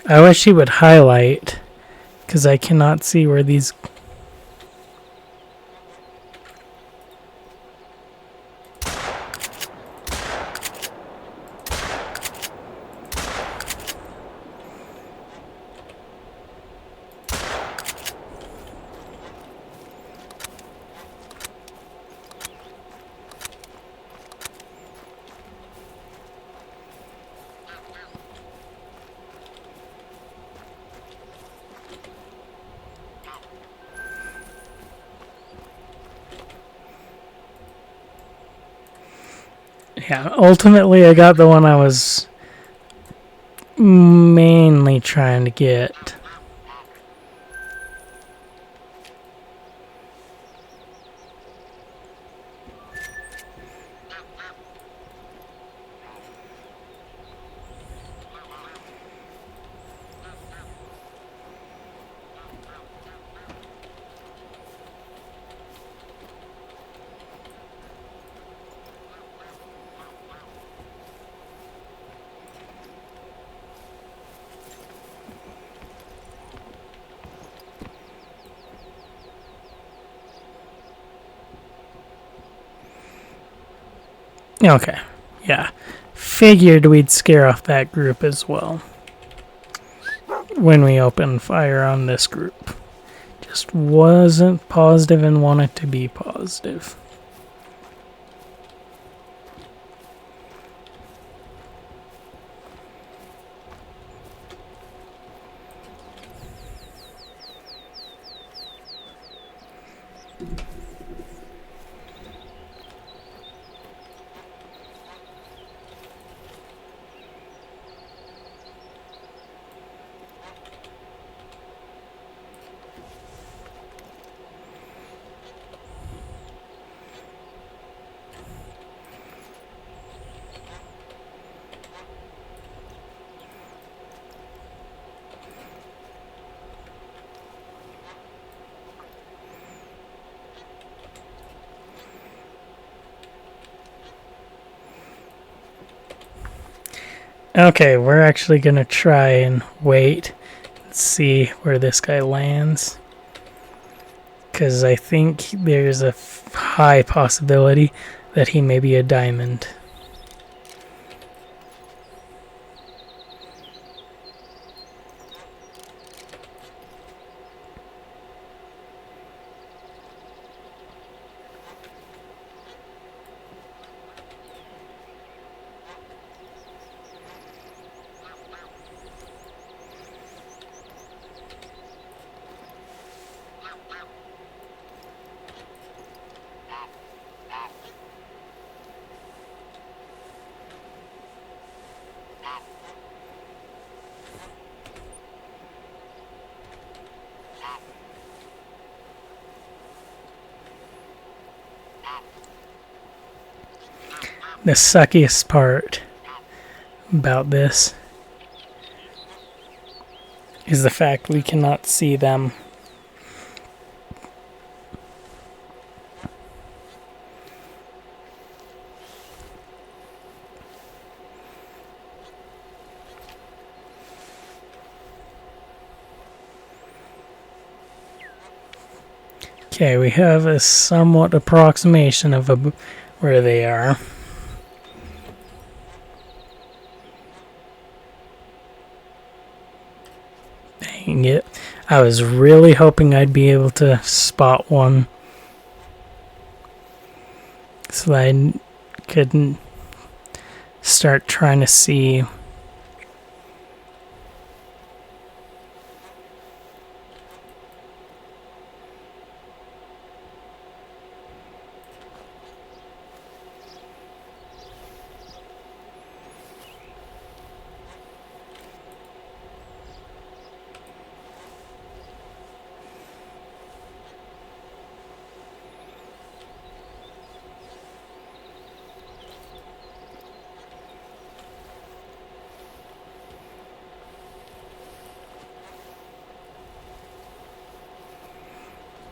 I wish he would highlight, because I cannot see where these... Yeah, ultimately I got the one I was mainly trying to get. Okay, yeah. Figured we'd scare off that group as well when we open fire on this group. Just wasn't positive and wanted to be positive. Okay, we're actually gonna try and wait and see where this guy lands. Because I think there's a high possibility that he may be a diamond. The suckiest part about this is the fact we cannot see them. Okay, we have a somewhat approximation of where they are. Dang it. I was really hoping I'd be able to spot one so that I couldn't start trying to see.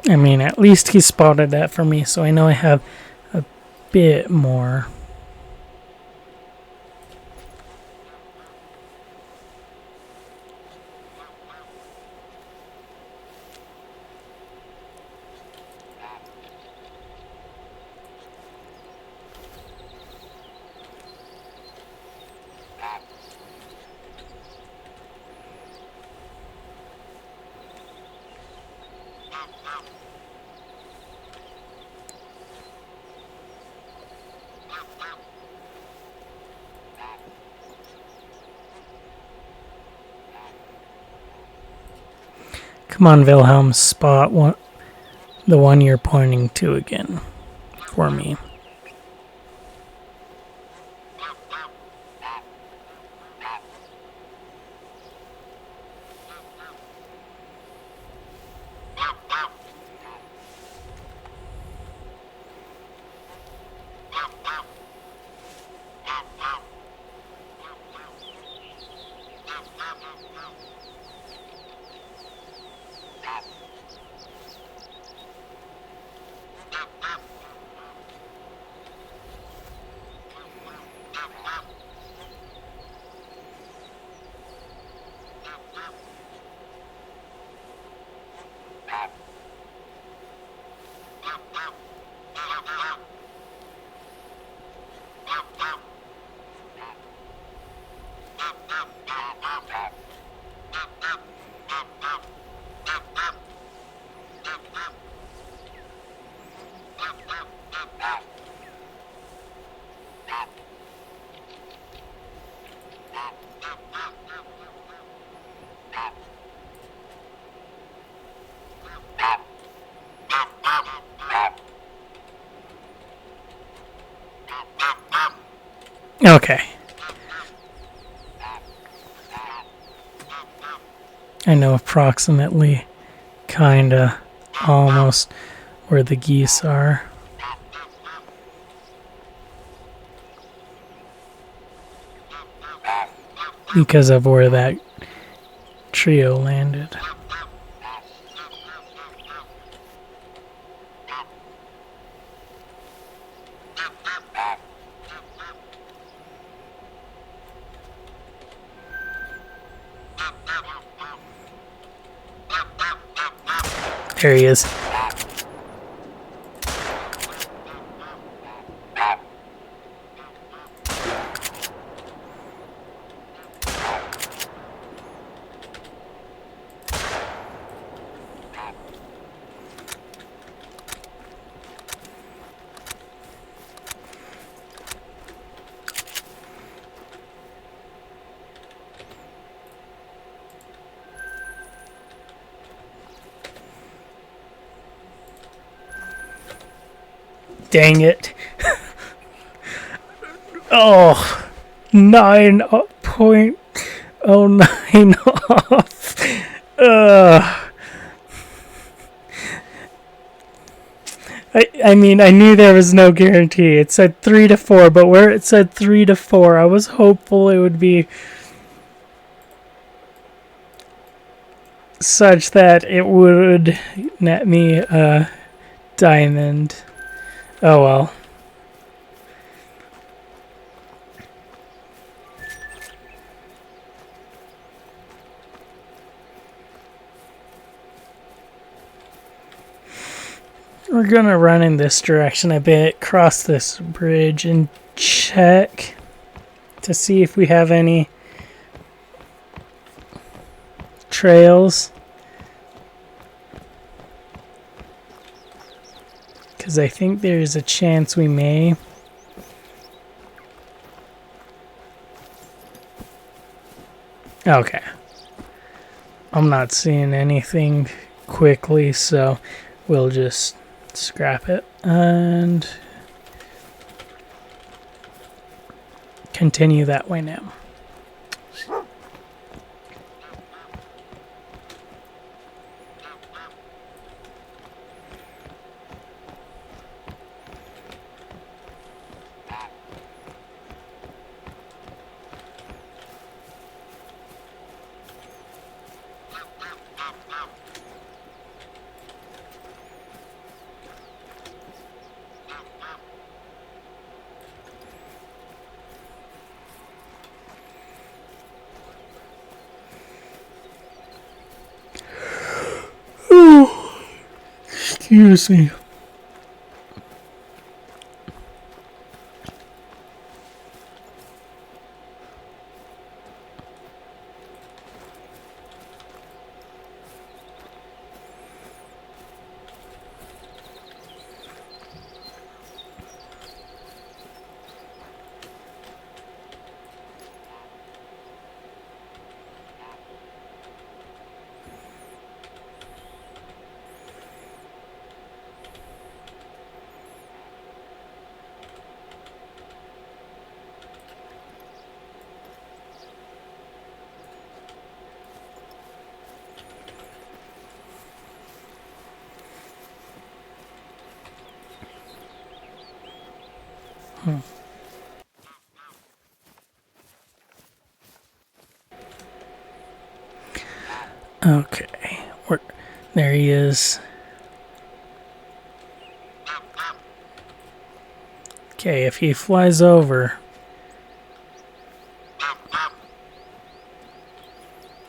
I mean, at least he spotted that for me, so I know I have a bit more. Come on, Wilhelm, spot the one you're pointing to again for me. Okay. I know approximately, kinda, almost where the geese are. Because of where that trio landed. There he is. Dang it. Oh, 9.09 off. I mean, I knew there was no guarantee. It said 3 to 4, but where it said 3 to 4, I was hopeful it would be such that it would net me a diamond. Oh well. We're gonna run in this direction a bit, cross this bridge, and check to see if we have any trails. Because I think there's a chance we may. Okay. I'm not seeing anything quickly, so we'll just scrap it and continue that way now. Excuse me. Okay, there he is. Okay, if he flies over.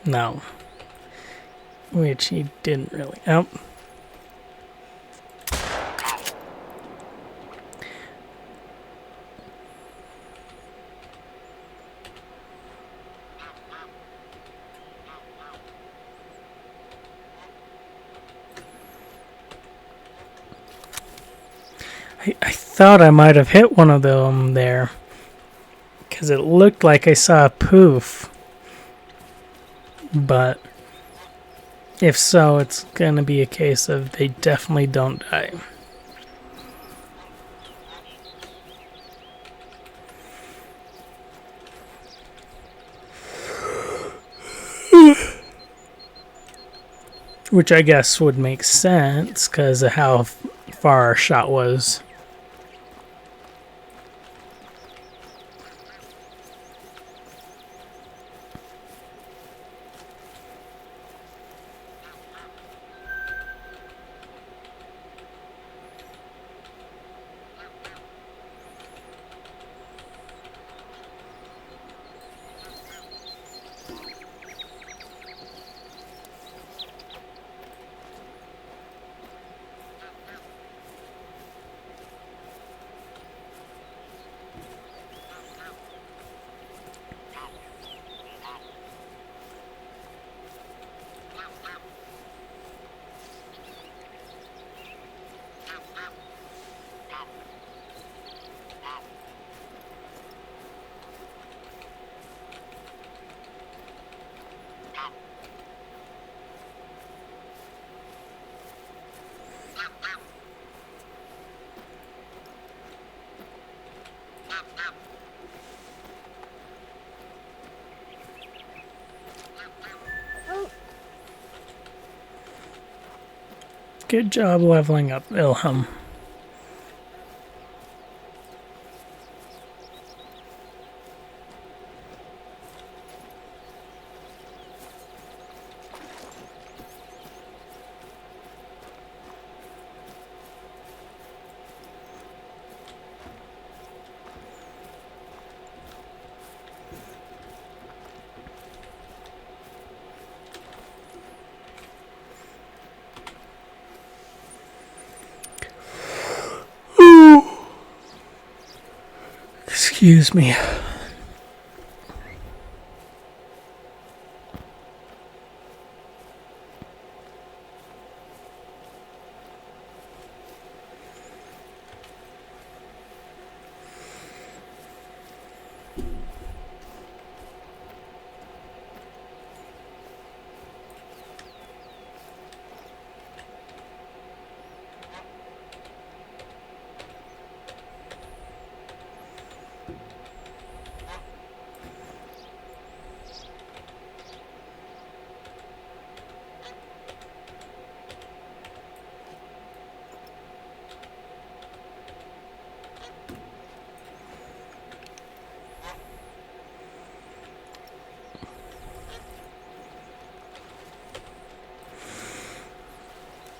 No. Which he didn't really. Oh. I thought I might have hit one of them there. Because it looked like I saw a poof. But if so, it's going to be a case of they definitely don't die. Which I guess would make sense because of how far our shot was. Good job leveling up, Wilhelm. Excuse me.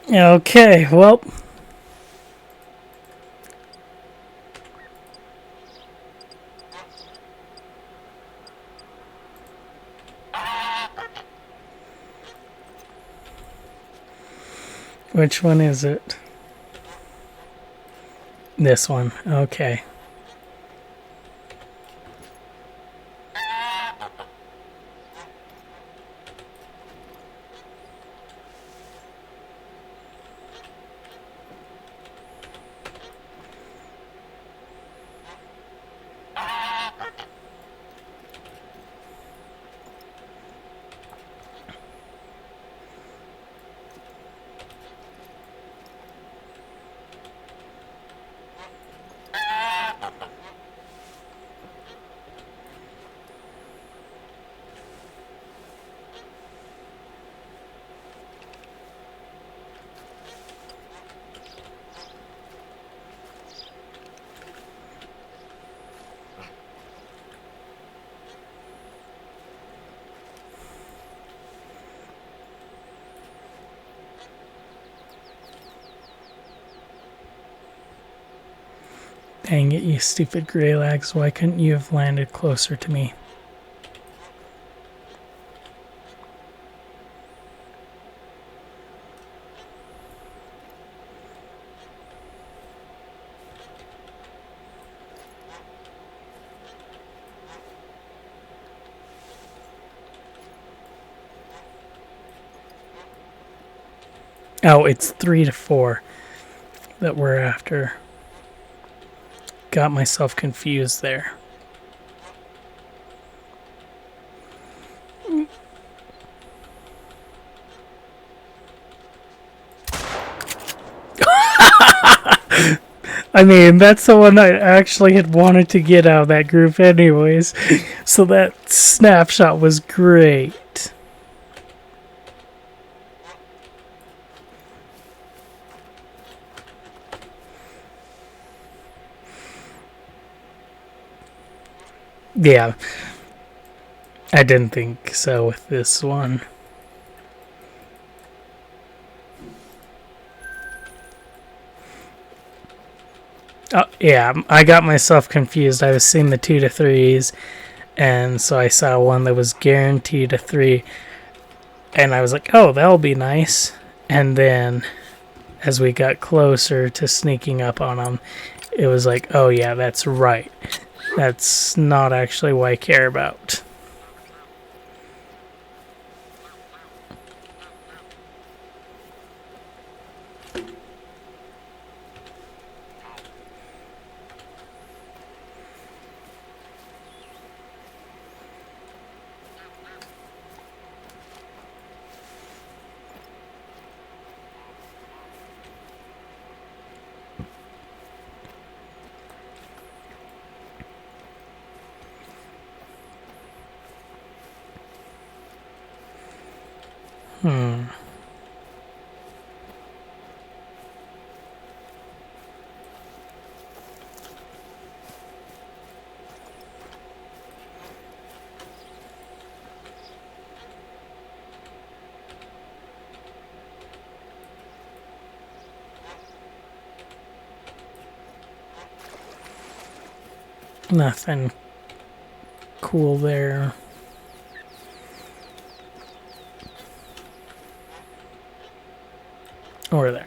Okay, well. Which one is it? This one. Okay. Dang it, you stupid greylags. Why couldn't you have landed closer to me? Oh, it's 3 to 4 that we're after. Got myself confused there. I mean, that's the one I actually had wanted to get out of that group anyways. So that snapshot was great. Yeah. I didn't think so with this one. Oh, yeah, I got myself confused. I was seeing the 2 to 3s, and so I saw one that was guaranteed a 3, and I was like, oh, that'll be nice. And then as we got closer to sneaking up on them, it was like, oh yeah, that's right. That's not actually what I care about. Nothing cool there. Or there.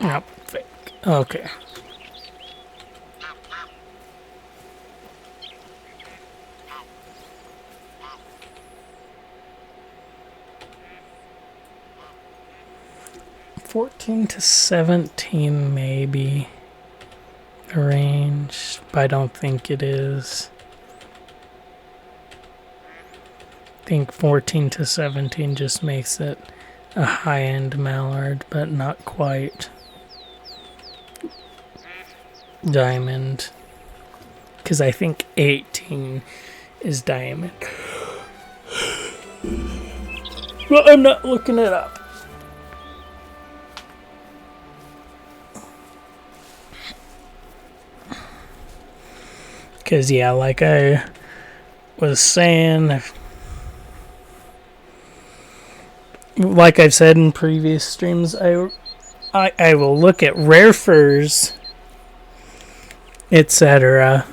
Nope, fake. Okay. $14 to $17 maybe the range, but I don't think it is. I think 14 to 17 just makes it a high-end mallard, but not quite diamond. Because I think 18 is diamond. Well, I'm not looking it up. Because, yeah, like I was saying, like I've said in previous streams, I will look at rare furs, etc.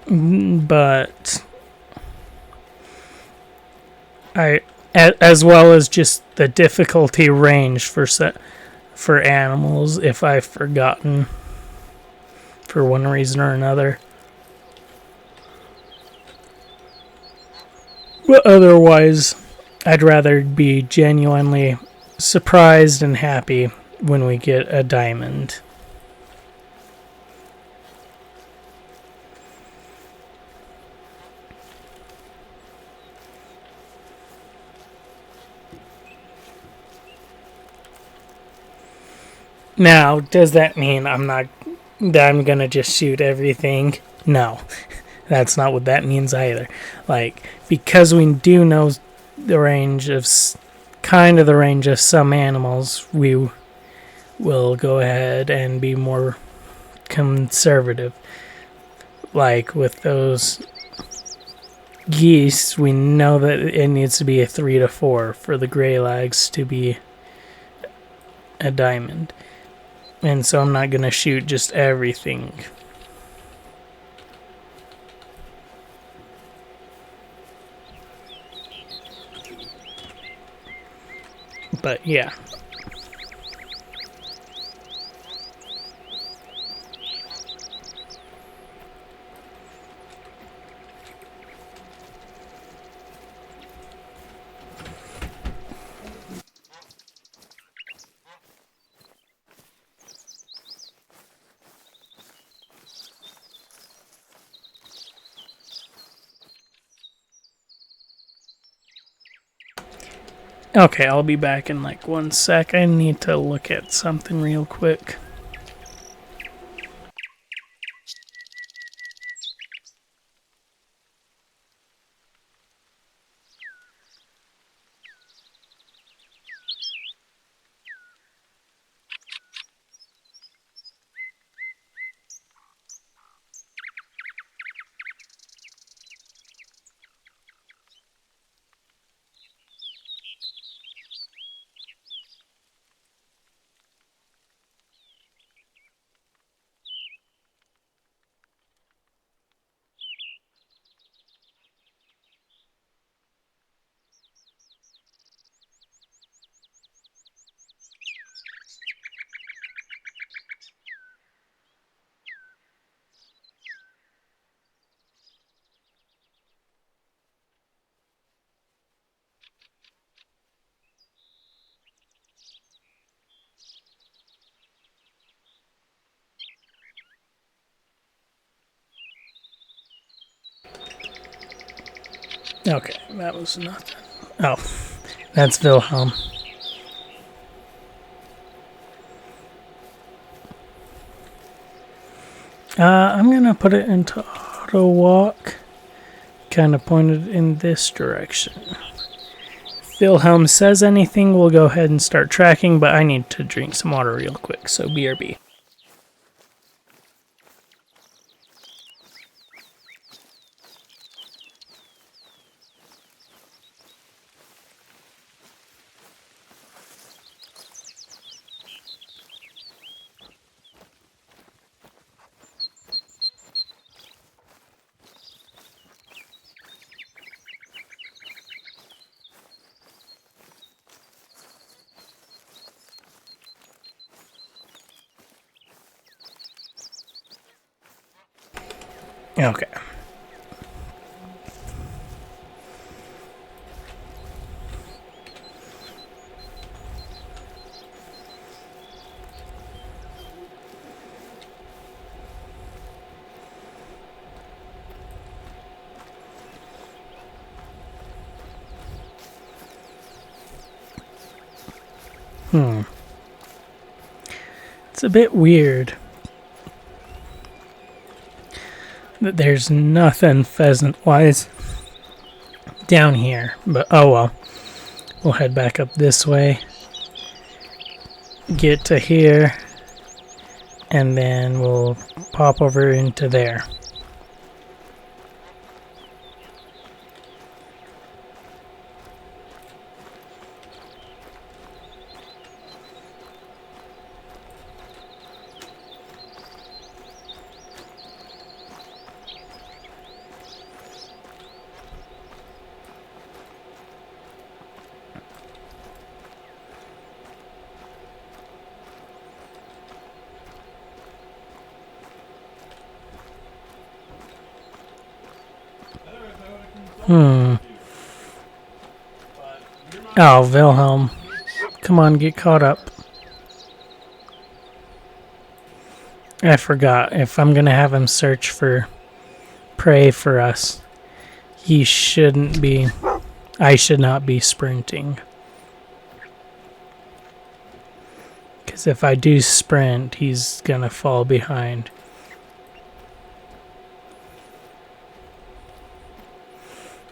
But as well as just the difficulty range for animals, if I've forgotten for one reason or another. But otherwise, I'd rather be genuinely surprised and happy when we get a diamond. Now, does that mean I'm gonna just shoot everything? No. That's not what that means either. Like, because we do know the range of some animals, we will go ahead and be more conservative. Like with those geese, we know that it needs to be a 3 to 4 for the gray lags to be a diamond. And so I'm not going to shoot just everything. But yeah. Okay, I'll be back in like 1 sec. I need to look at something real quick. Okay, that was nothing. Oh, that's Wilhelm. I'm gonna put it into auto walk, kind of pointed in this direction. If Wilhelm says anything, we'll go ahead and start tracking, but I need to drink some water real quick, so BRB. Okay. It's a bit weird that there's nothing pheasant-wise down here, but oh well. We'll head back up this way, get to here, and then we'll pop over into there. Oh, Wilhelm. Come on, get caught up. I forgot. If I'm going to have him search for prey for us, he shouldn't be... I should not be sprinting. Because if I do sprint, he's going to fall behind.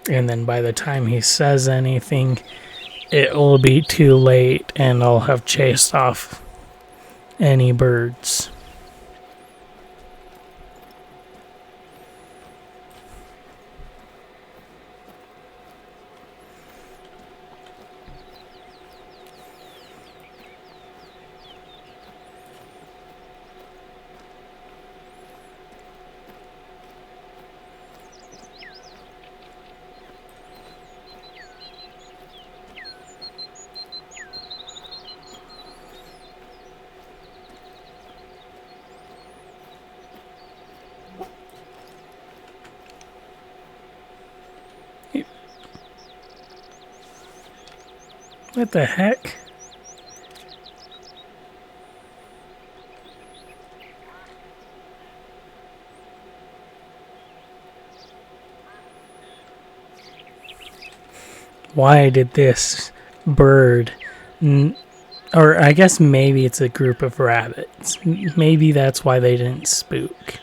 And then by the time he says anything, it will be too late and I'll have chased off any birds. What the heck? Why did this bird, or I guess maybe it's a group of rabbits. Maybe that's why they didn't spook.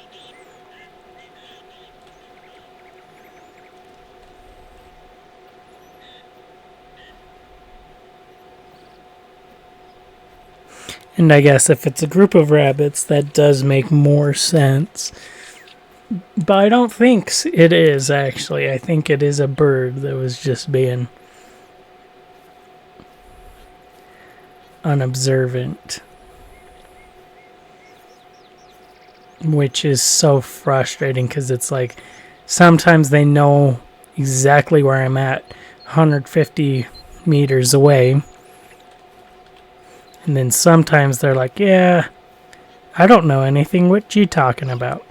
And I guess if it's a group of rabbits, that does make more sense. But I don't think it is, actually. I think it is a bird that was just being unobservant. Which is so frustrating because it's like sometimes they know exactly where I'm at 150 meters away. And then sometimes they're like, yeah, I don't know anything. What you talking about?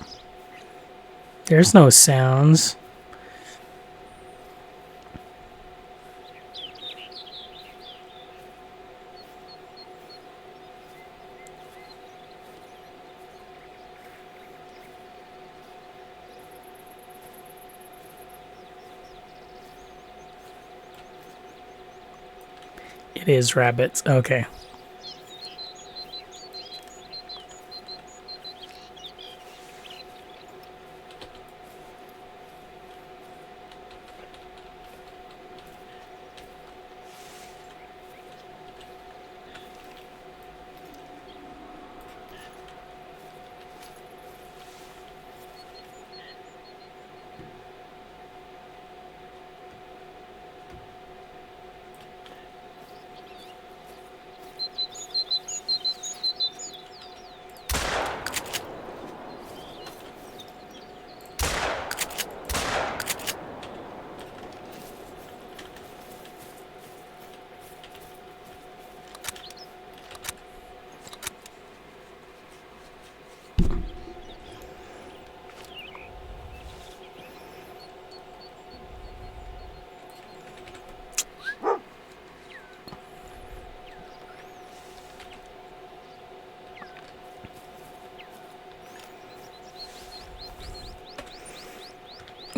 There's no sounds. It is rabbits. Okay.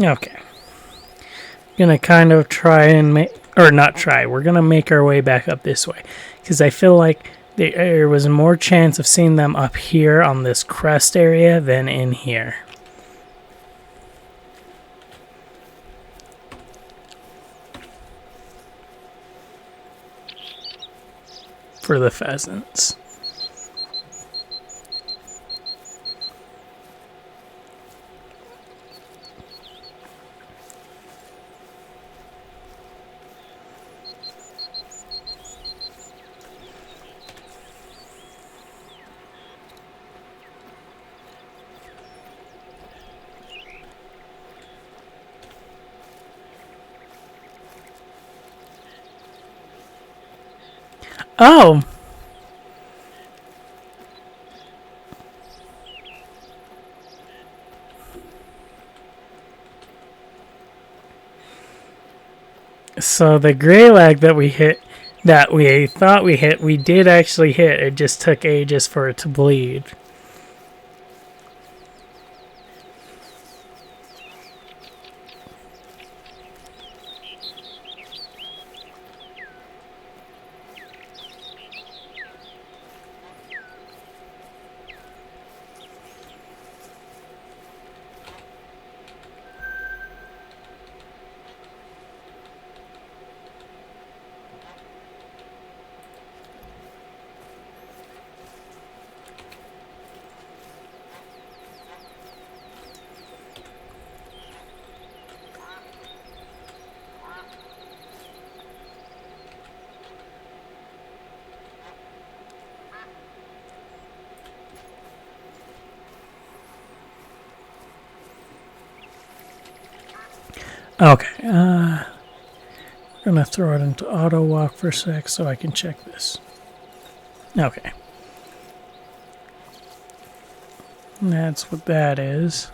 Okay. Gonna kind of try and make, or not try, we're gonna make our way back up this way. Because I feel like there was more chance of seeing them up here on this crest area than in here. For the pheasants. Oh! So the gray lag that we hit, that we thought we hit, we did actually hit. It just took ages for it to bleed. Okay, I'm gonna throw it into auto walk for a sec so I can check this. Okay. And that's what that is.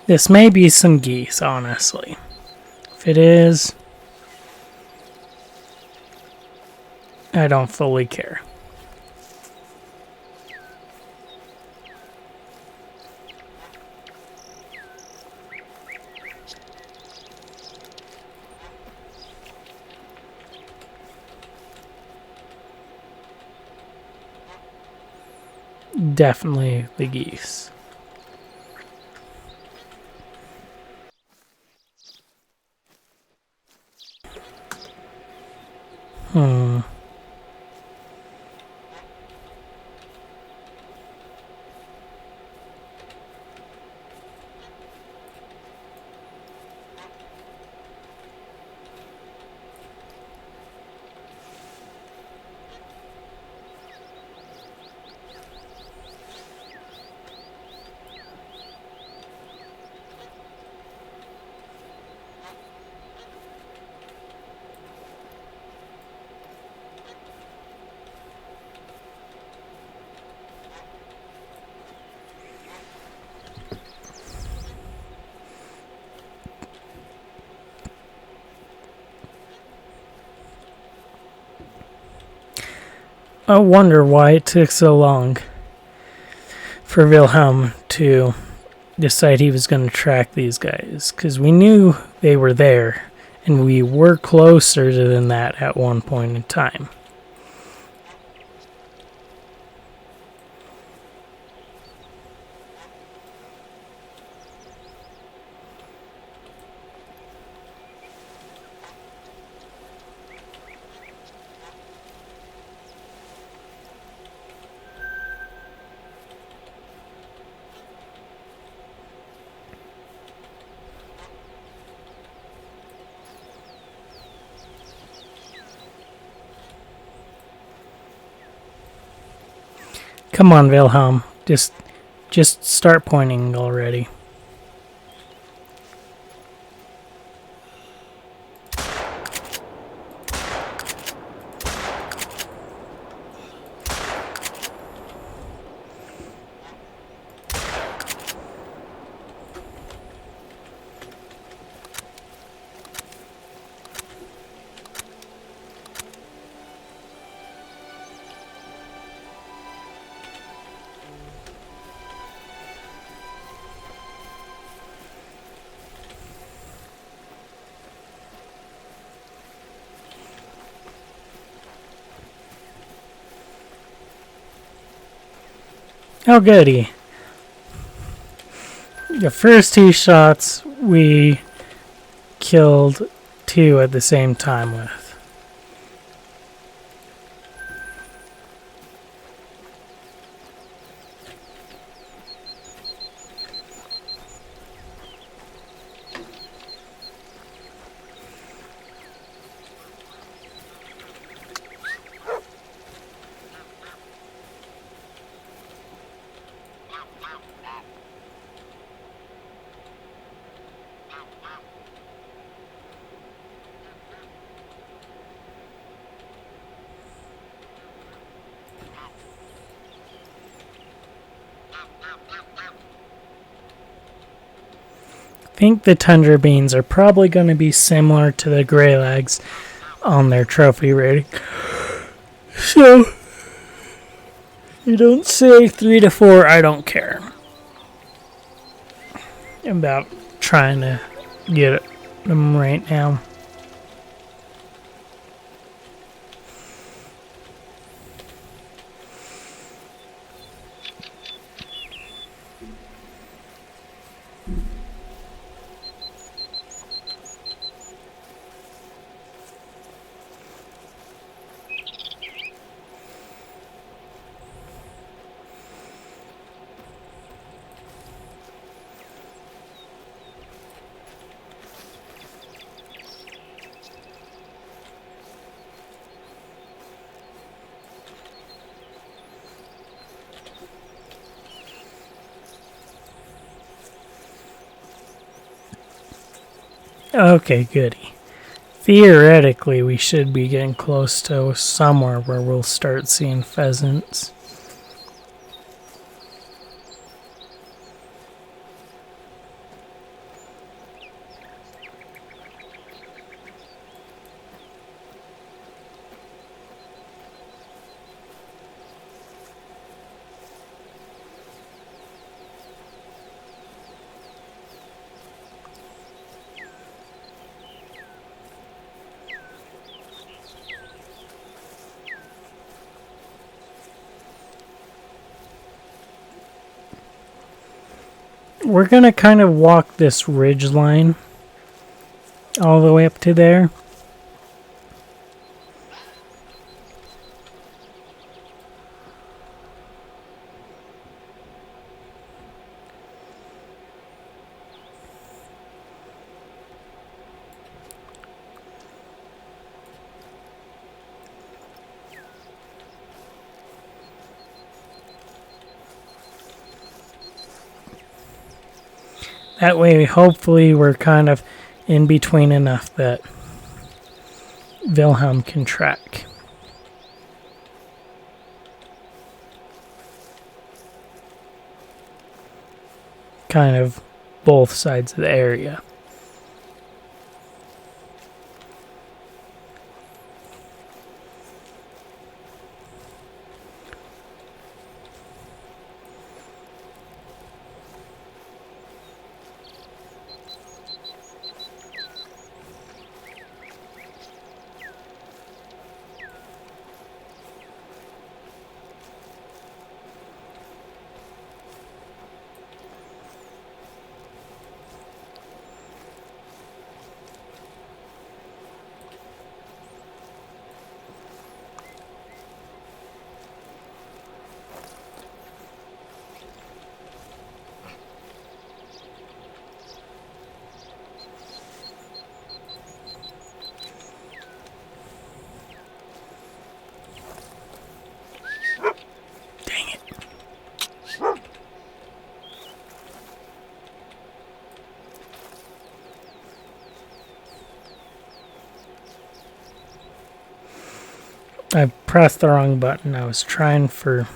This may be some geese, honestly. If it is, I don't fully care. Definitely the geese. I wonder why it took so long for Wilhelm to decide he was going to track these guys. Because we knew they were there, and we were closer than that at one point in time. Come on, Wilhelm. Just start pointing already. Oh, goody. The first two shots we killed two at the same time with. I think the Tundra Beans are probably going to be similar to the Greylags on their trophy rating. So, you don't say 3 to 4, I don't care about trying to get them right now. Okay, goody. Theoretically, we should be getting close to somewhere where we'll start seeing pheasants. We're going to kind of walk this ridge line all the way up to there. That way, hopefully, we're kind of in between enough that Wilhelm can track. Kind of both sides of the area. I pressed the wrong button. I was trying for...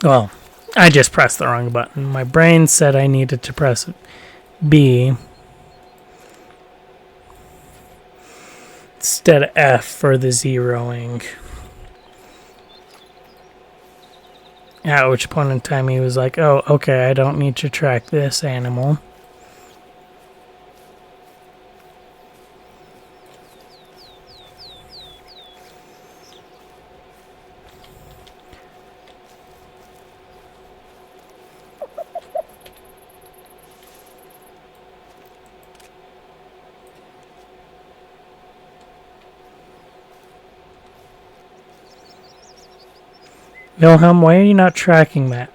Well, I just pressed the wrong button. My brain said I needed to press B instead of F for the zeroing. At which point in time he was like, oh, okay, I don't need to track this animal. Wilhelm, why are you not tracking that?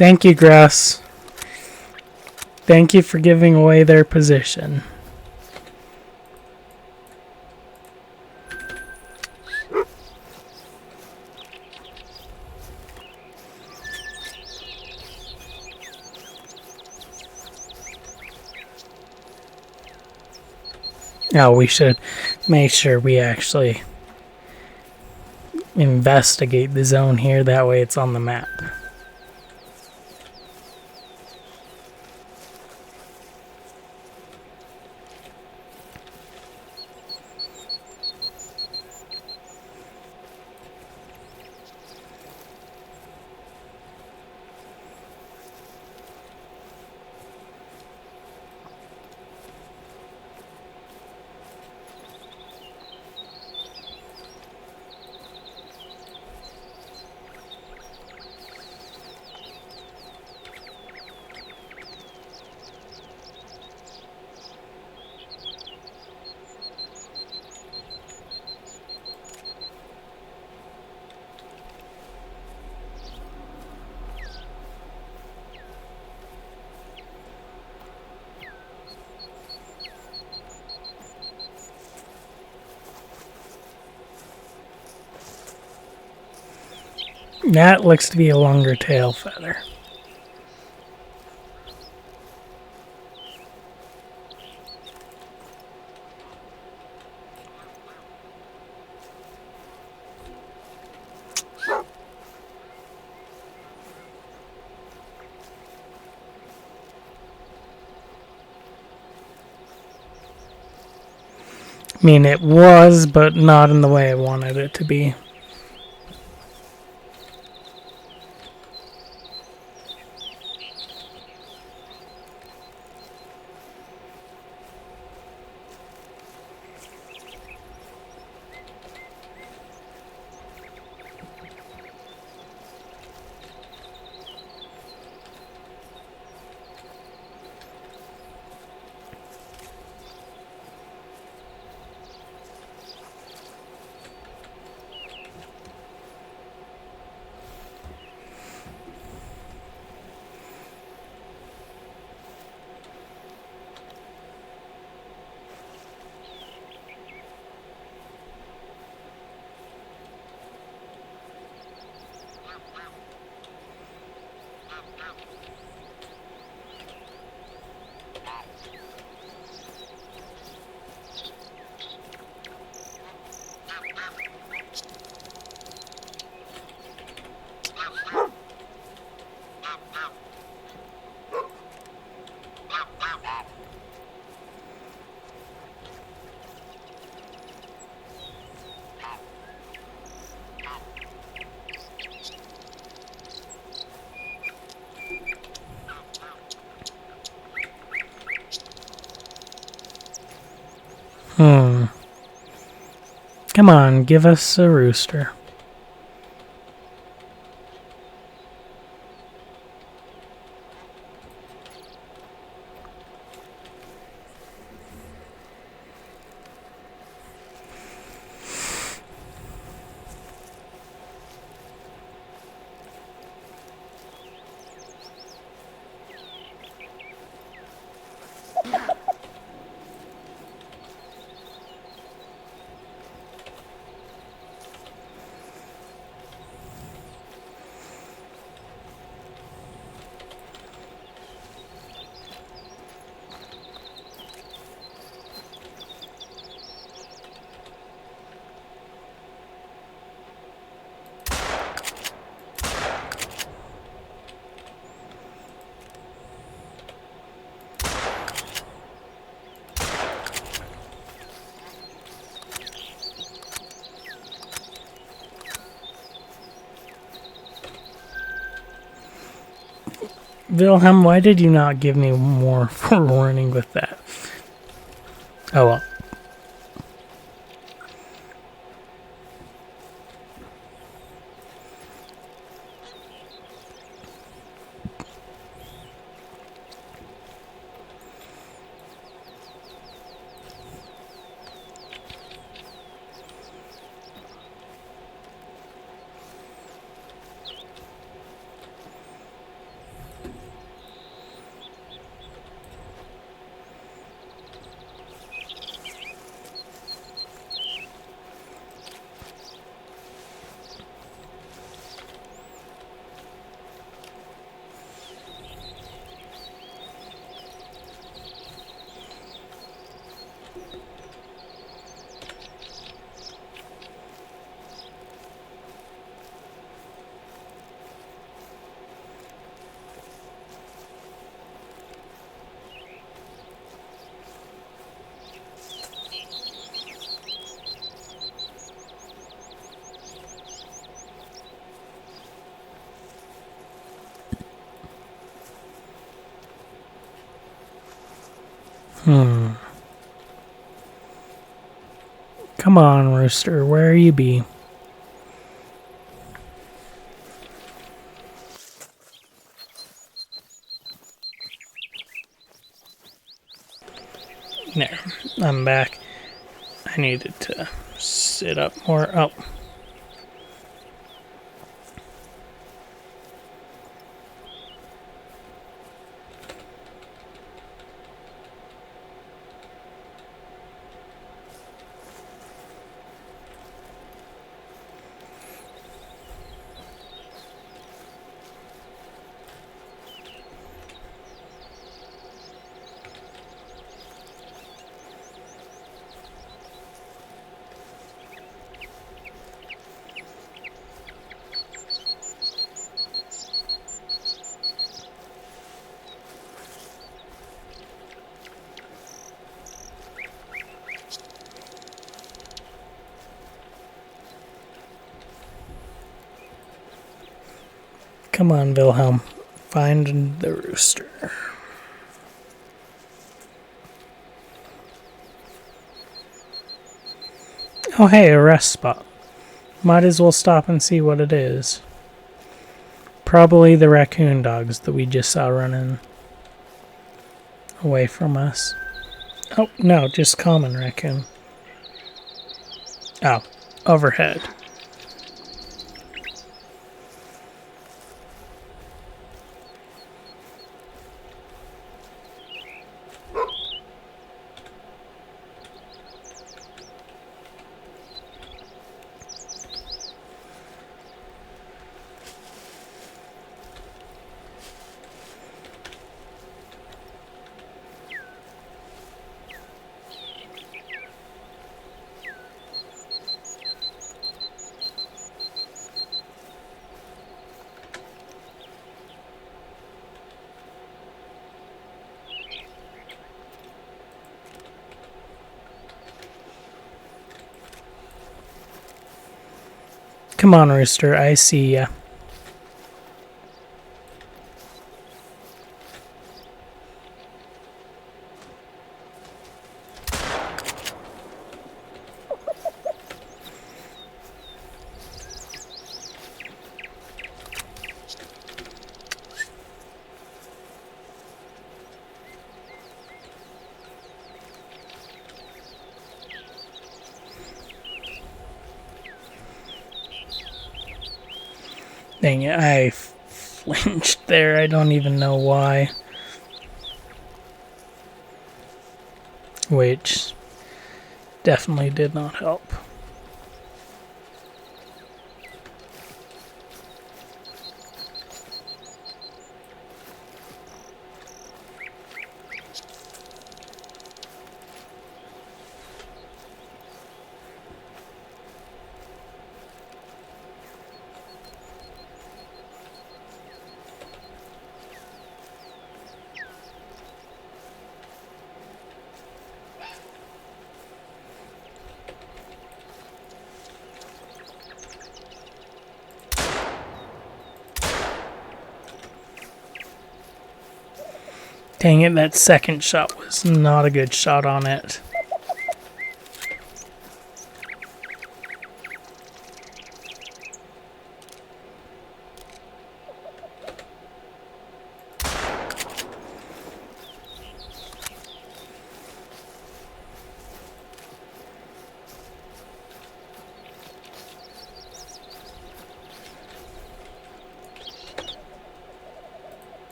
Thank you, Grass. Thank you for giving away their position. Now we should make sure we actually investigate the zone here. That way it's on the map. That looks to be a longer tail feather. I mean, it was, but not in the way I wanted it to be. Come on, give us a rooster. Wilhelm, why did you not give me more forewarning with that? Oh well. Come on, rooster, where you be? There, I'm back. I needed to sit up more. Oh. Come on, Wilhelm. Find the rooster. Oh hey, a rest spot. Might as well stop and see what it is. Probably the raccoon dogs that we just saw running away from us. Oh, no, just common raccoon. Oh, overhead. Come on, rooster, I see ya. Dang it, I flinched there. I don't even know why. Which definitely did not help. Dang it, that second shot was not a good shot on it.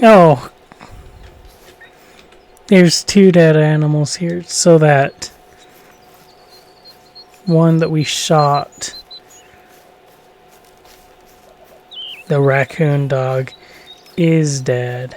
Oh, there's 2 dead animals here, so that one that we shot, the raccoon dog, is dead.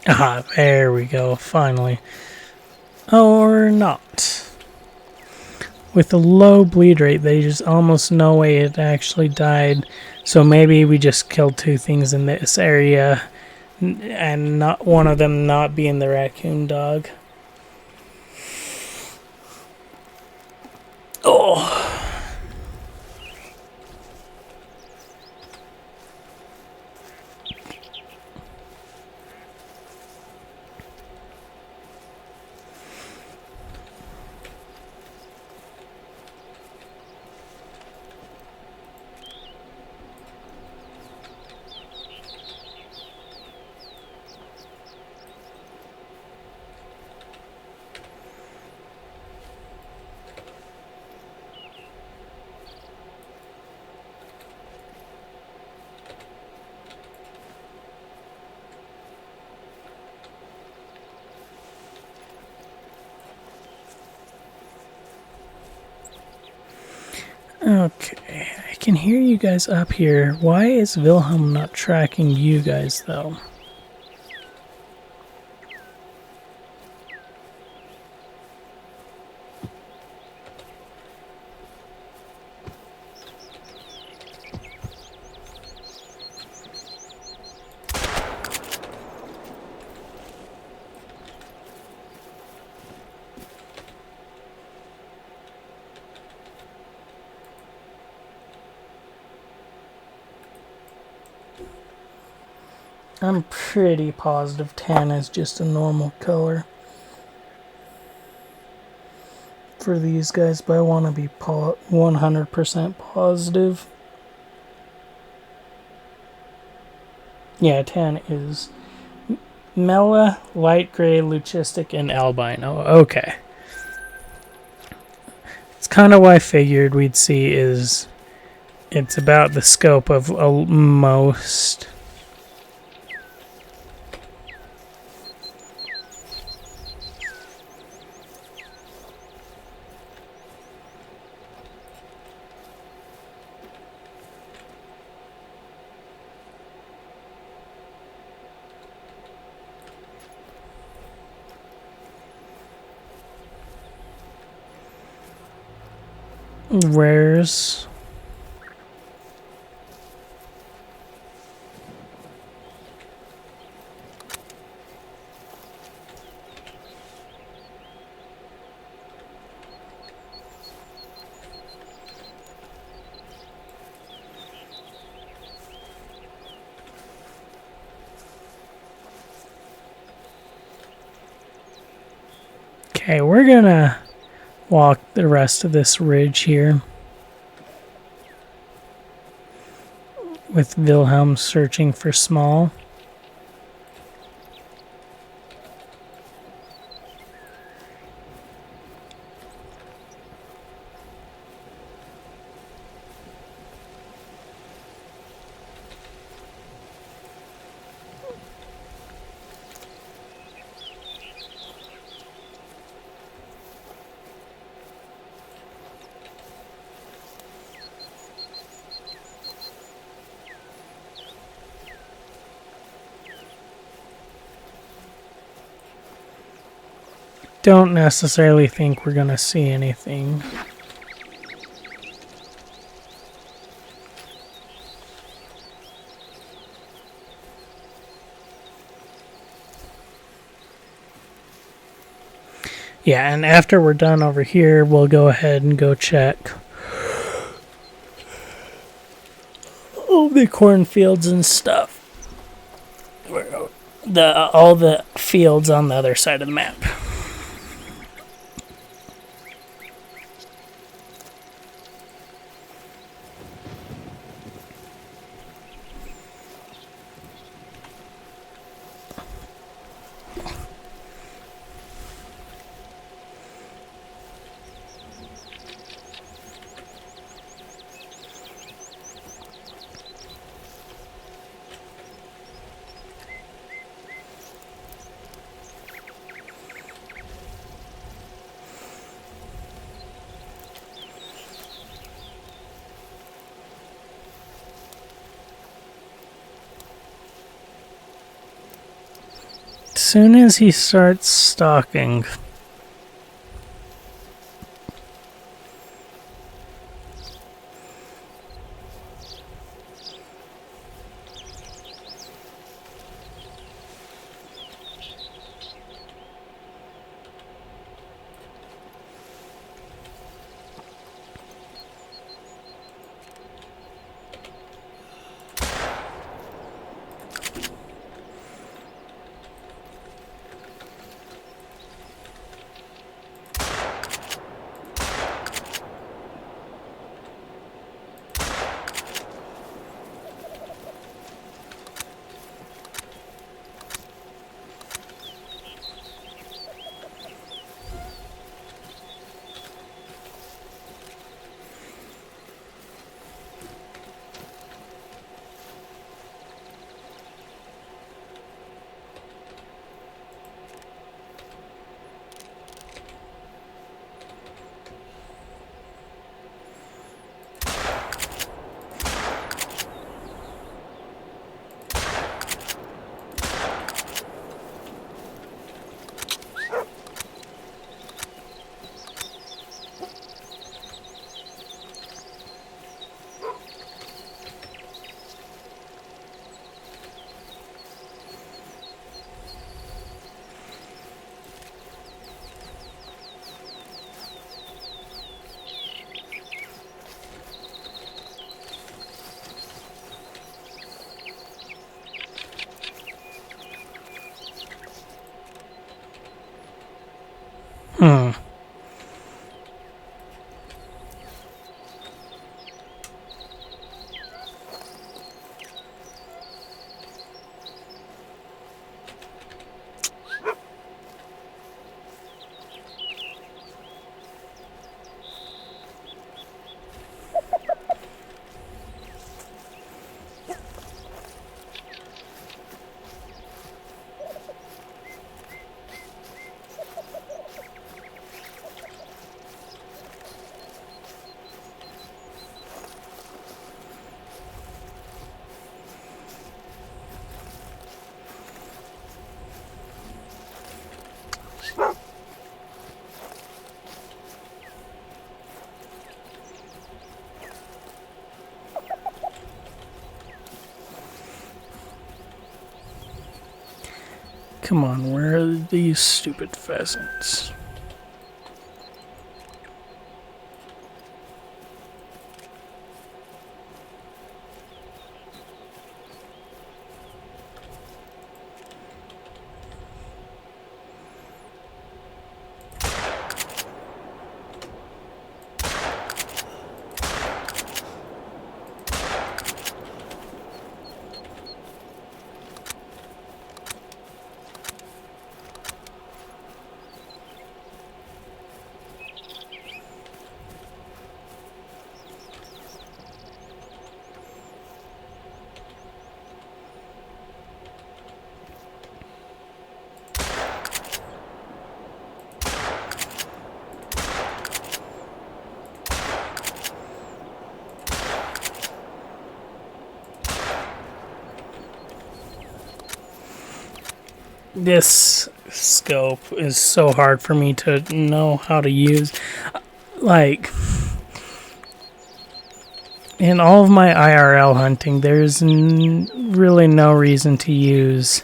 Ah, there we go, finally. Or not. With a low bleed rate, there's almost no way it actually died. So maybe we just killed 2 things in this area, and not one of them not being the raccoon dog. Oh. Okay, I can hear you guys up here. Why is Wilhelm not tracking you guys, though? I'm pretty positive tan is just a normal color for these guys, but I want to be 100% positive. Yeah, tan is Mela, light gray, leucistic, and albino. Okay. It's kind of what I figured we'd see is it's about the scope of most. Rares. Okay, we're gonna walk the rest of this ridge here with Wilhelm searching for small. Don't necessarily think we're gonna see anything. Yeah, and after we're done over here, we'll go ahead and go check all the cornfields and stuff. All the fields on the other side of the map. As soon as he starts stalking, Hmm. Come on, where are these stupid pheasants? This scope is so hard for me to know how to use. Like, in all of my IRL hunting, there's really no reason to use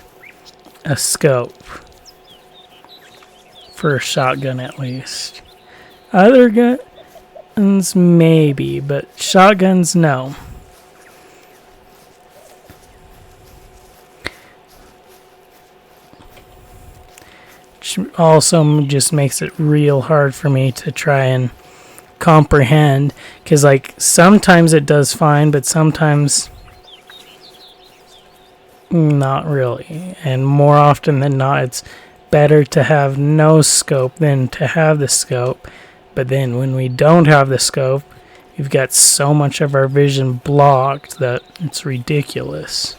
a scope. For a shotgun, at least. Other guns, maybe, but shotguns, no. Which also just makes it real hard for me to try and comprehend, because like sometimes it does fine, but sometimes not really, and more often than not it's better to have no scope than to have the scope. But then when we don't have the scope, we've got so much of our vision blocked that it's ridiculous.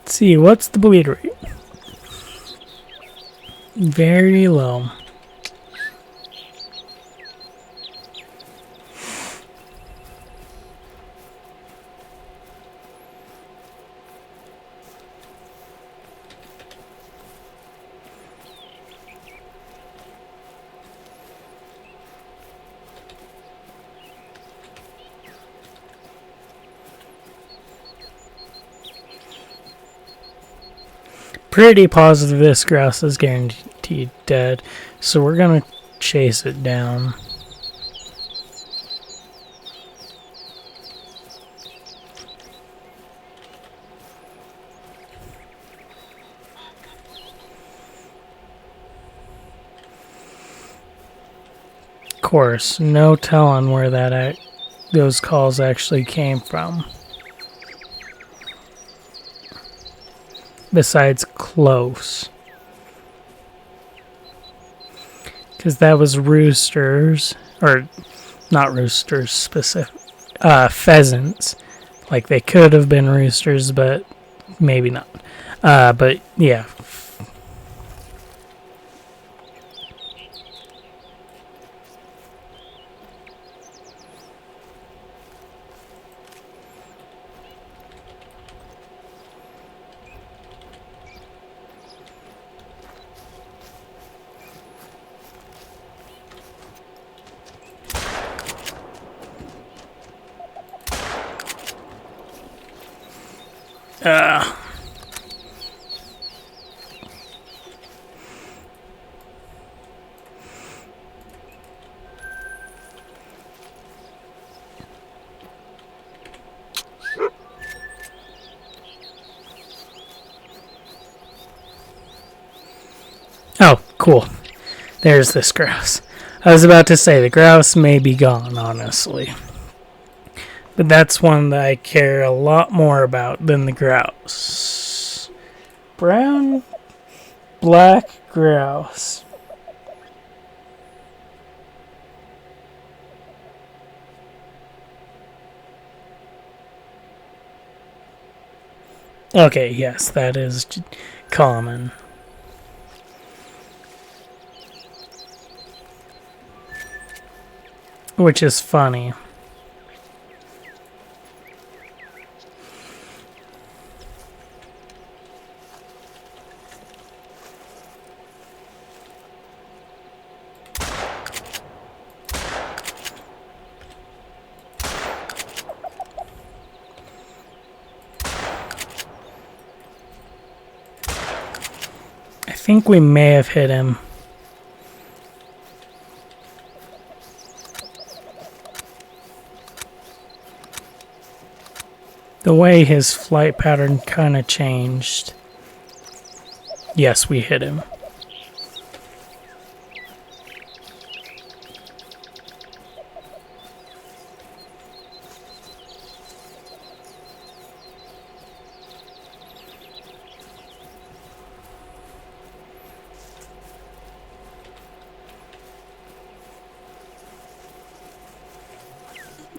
Let's see, what's the bleed rate? Very low. Pretty positive this grass is guaranteed dead, so we're gonna chase it down. course, no telling where those calls actually came from. Besides close. Because that was roosters, or not roosters specific, pheasants. Like they could have been roosters, but maybe not. But yeah. Oh, cool. There's this grouse. I was about to say the grouse may be gone, honestly. But that's one that I care a lot more about than the grouse. Brown, black grouse. Okay, yes, that is common. Which is funny. I think we may have hit him. The way his flight pattern kind of changed. Yes, we hit him.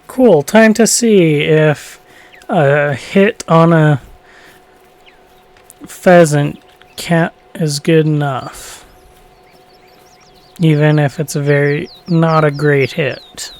Cool, time to see if a hit on a pheasant is good enough. Even if it's not a great hit.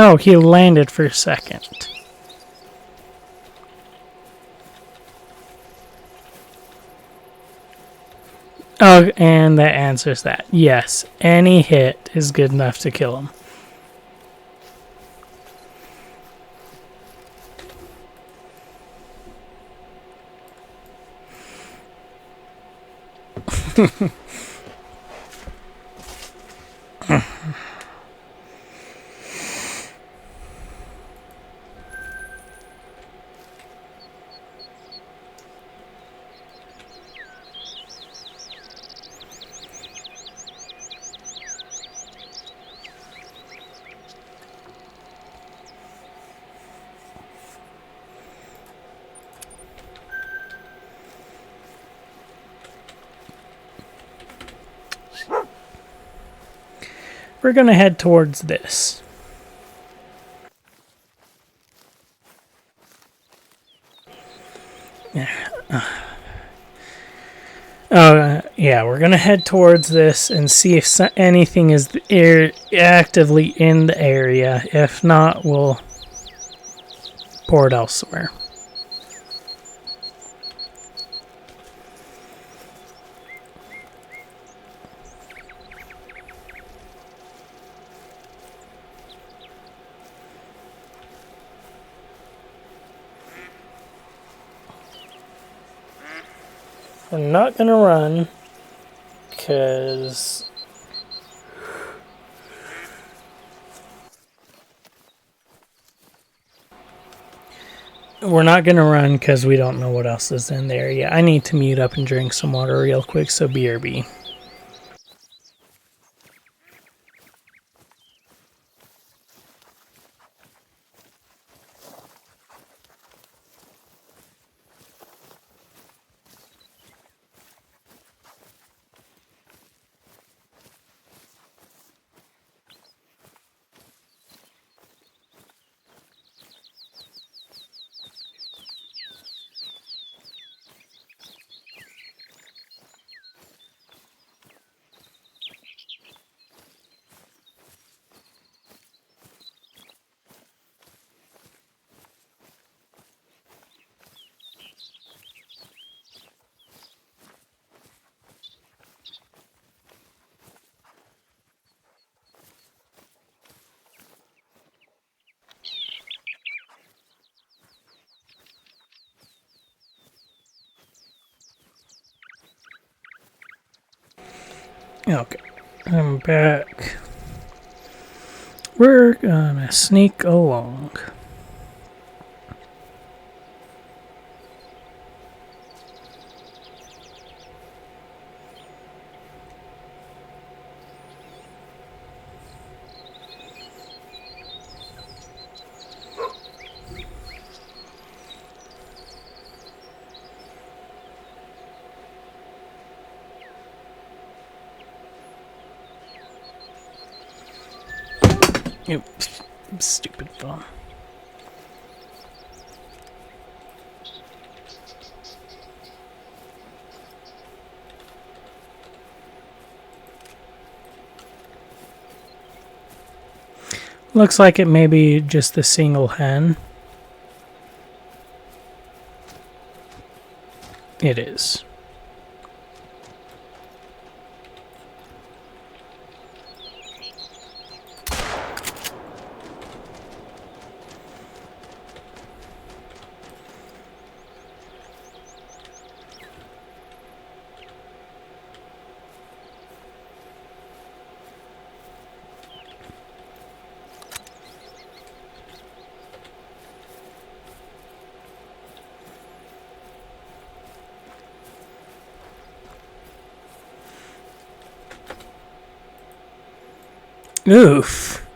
Oh, he landed for a second. Oh, and that answers that. Yes, any hit is good enough to kill him. We're going to head towards this. Yeah, we're going to head towards this and see if anything is actively in the area. If not, we'll port elsewhere. We're not going to run because we don't know what else is in there. Yeah, I need to mute up and drink some water real quick, so BRB. Okay, I'm back. We're gonna sneak along. Oops, stupid phone. Looks like it may be just the single hen. It is. Oof.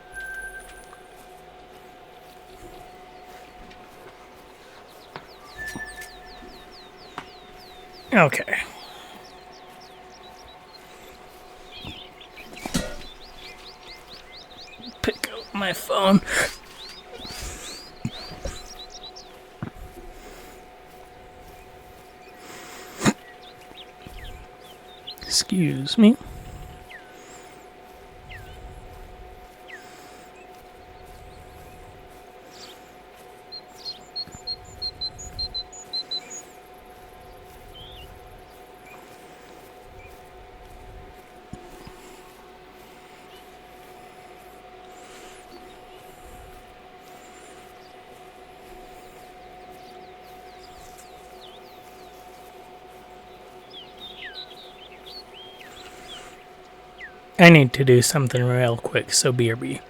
Okay. Pick up my phone. Excuse me. I need to do something real quick, so BRB.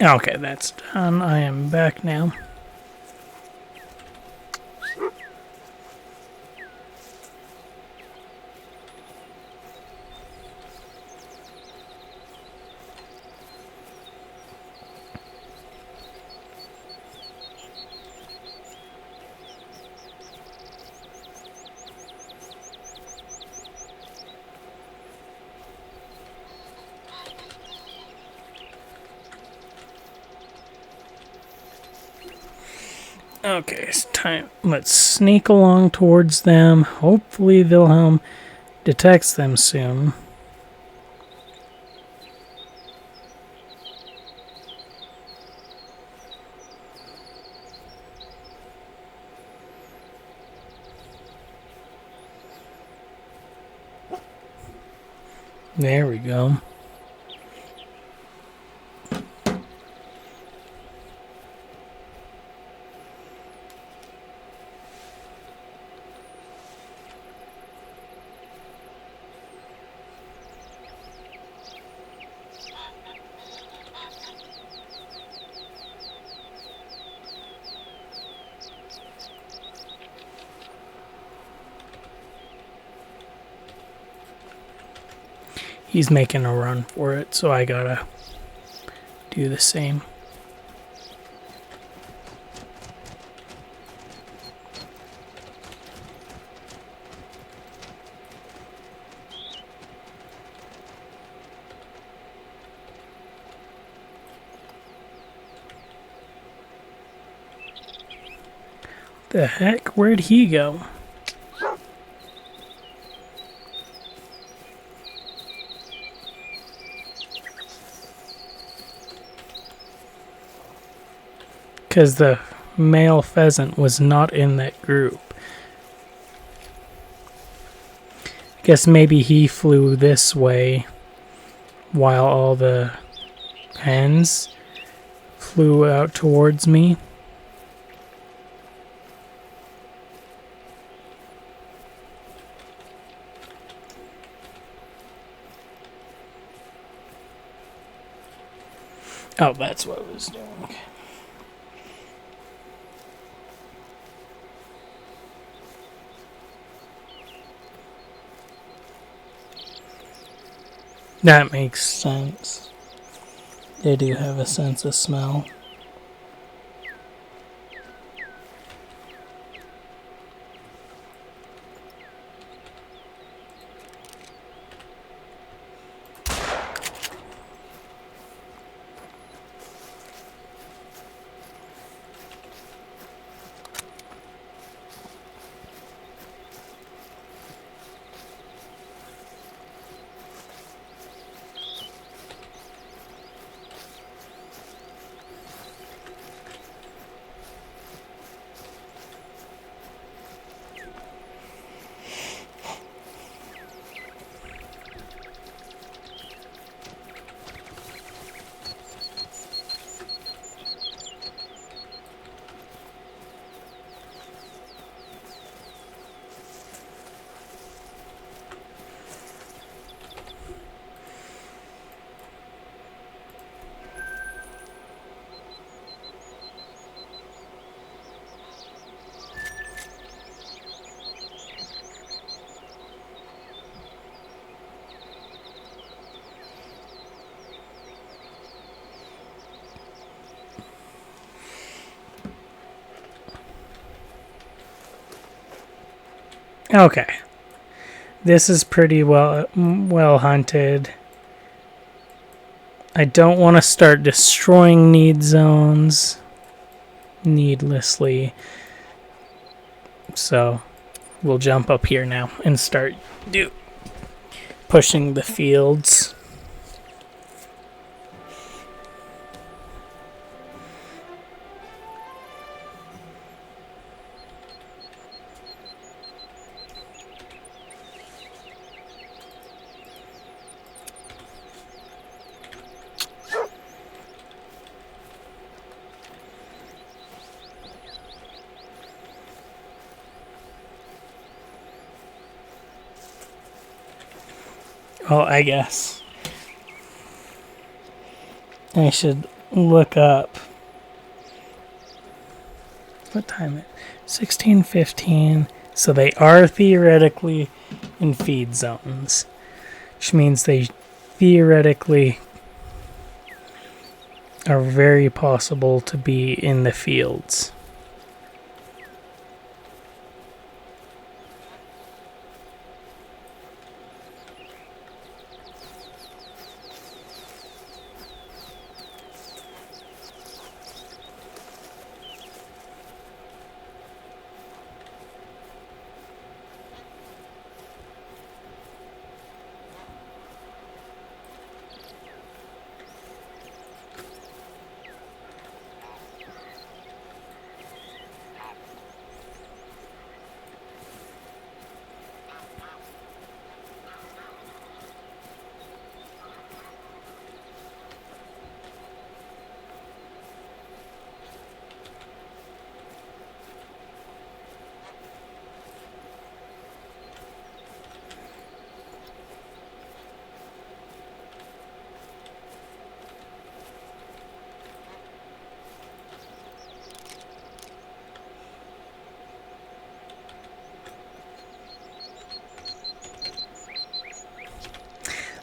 Okay, that's done. I am back now. Okay, it's time. Let's sneak along towards them. Hopefully Wilhelm detects them soon. There we go. He's making a run for it, so I gotta do the same. The heck? Where'd he go? Because the male pheasant was not in that group. Guess maybe he flew this way while all the hens flew out towards me. Oh, that's what I was doing. That makes sense. They do have a sense of smell. Okay. This is pretty well hunted. I don't want to start destroying need zones needlessly. So we'll jump up here now and start pushing the fields. Well, I guess I should look up what time it 16:15, so they are theoretically in feed zones, which means they theoretically are very possible to be in the fields.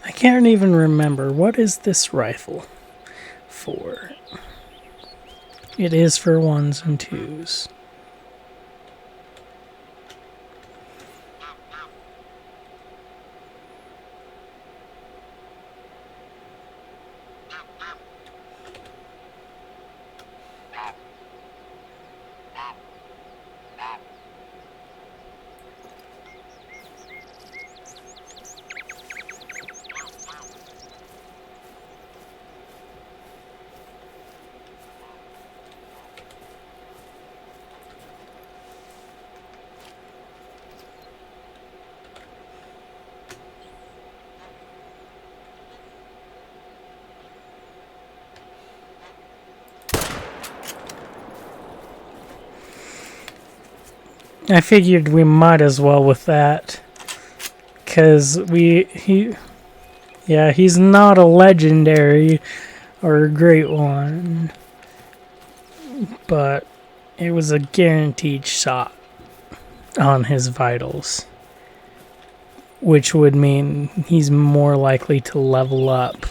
I can't even remember. What is this rifle for? It is for 1s and 2s. I figured we might as well with that, cause he's not a legendary or a great one, but it was a guaranteed shot on his vitals, which would mean he's more likely to level up.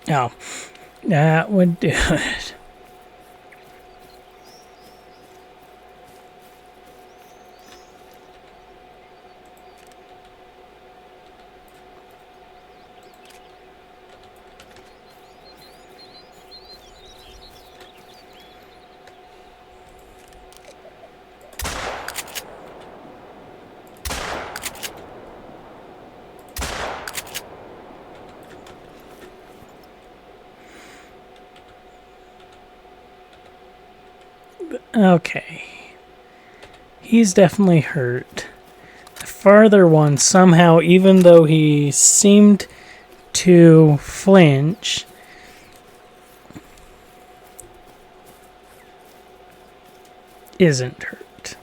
Oh, that would do it. Okay. He's definitely hurt. The farther one, somehow, even though he seemed to flinch, isn't hurt.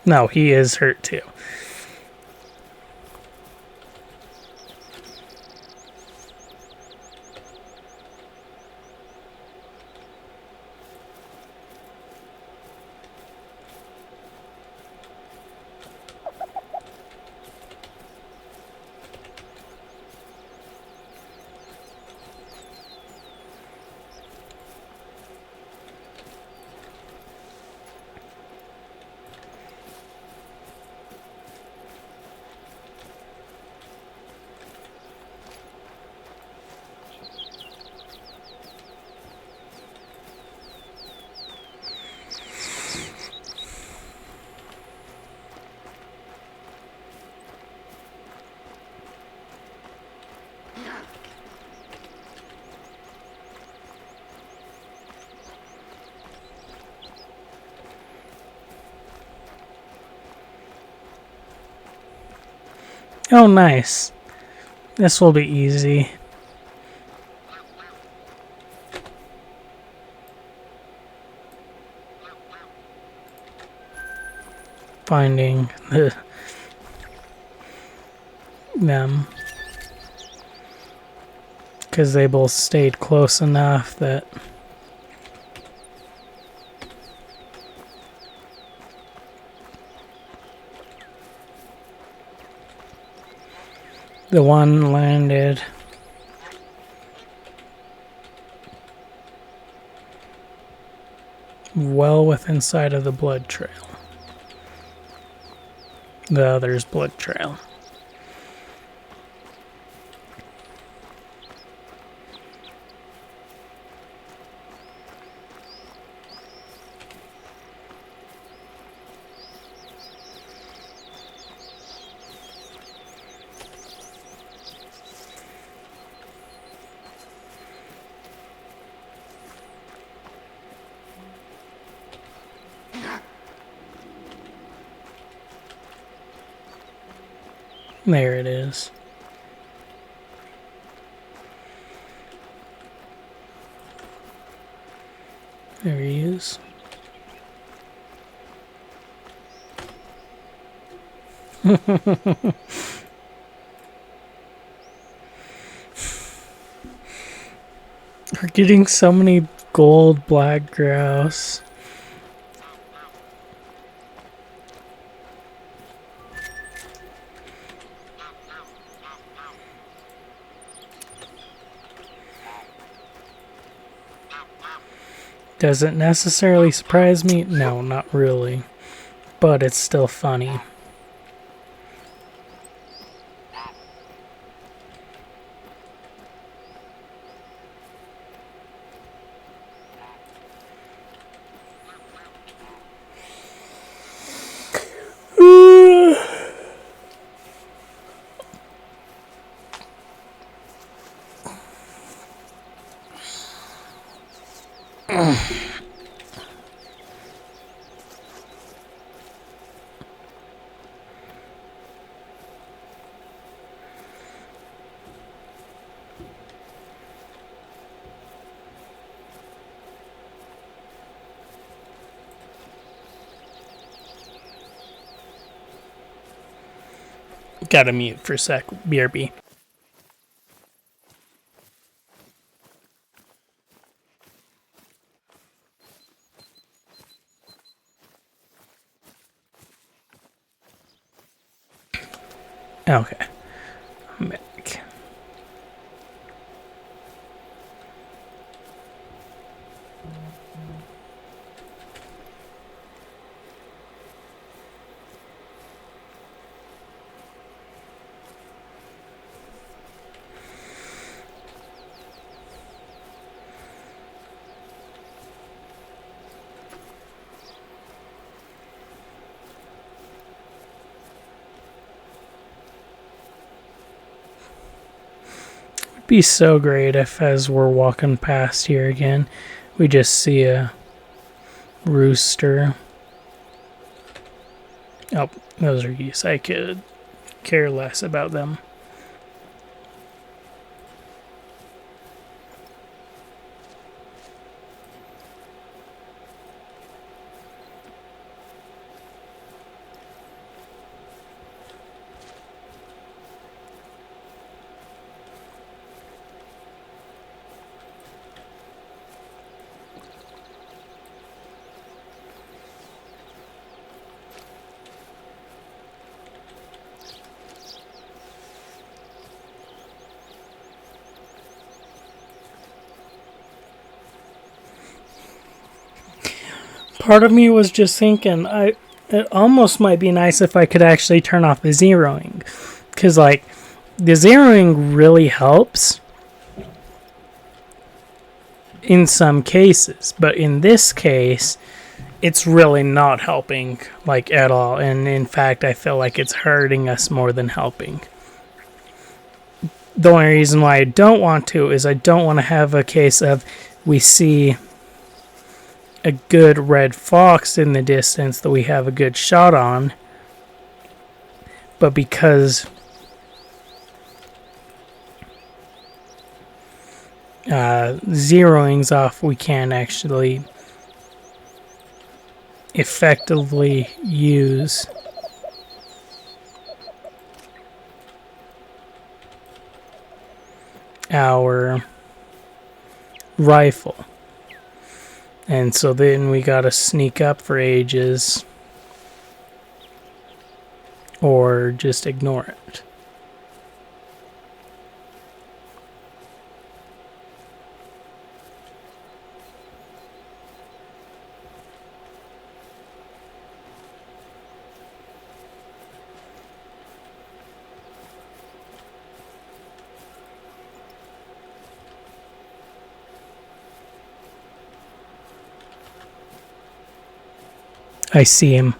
No, he is hurt too. Oh, nice. This will be easy. Finding them. Because they both stayed close enough that... The one landed well within sight of the blood trail. The other's blood trail. There it is. There he is. We're getting so many gold black grouse. Does it necessarily surprise me? No, not really. But it's still funny. Gotta mute for a sec, BRB. Okay. I'm back. Be so great if, as we're walking past here again, we just see a rooster. Oh, those are geese. I could care less about them. Part of me was just thinking, it almost might be nice if I could actually turn off the zeroing. Because, like, the zeroing really helps in some cases. But in this case, it's really not helping, like, at all. And in fact, I feel like it's hurting us more than helping. The only reason why I don't want to is I don't want to have a case of we see a good red fox in the distance that we have a good shot on, but because zeroing's off, we can't actually effectively use our rifle. And so then we gotta sneak up for ages or just ignore it. I see him.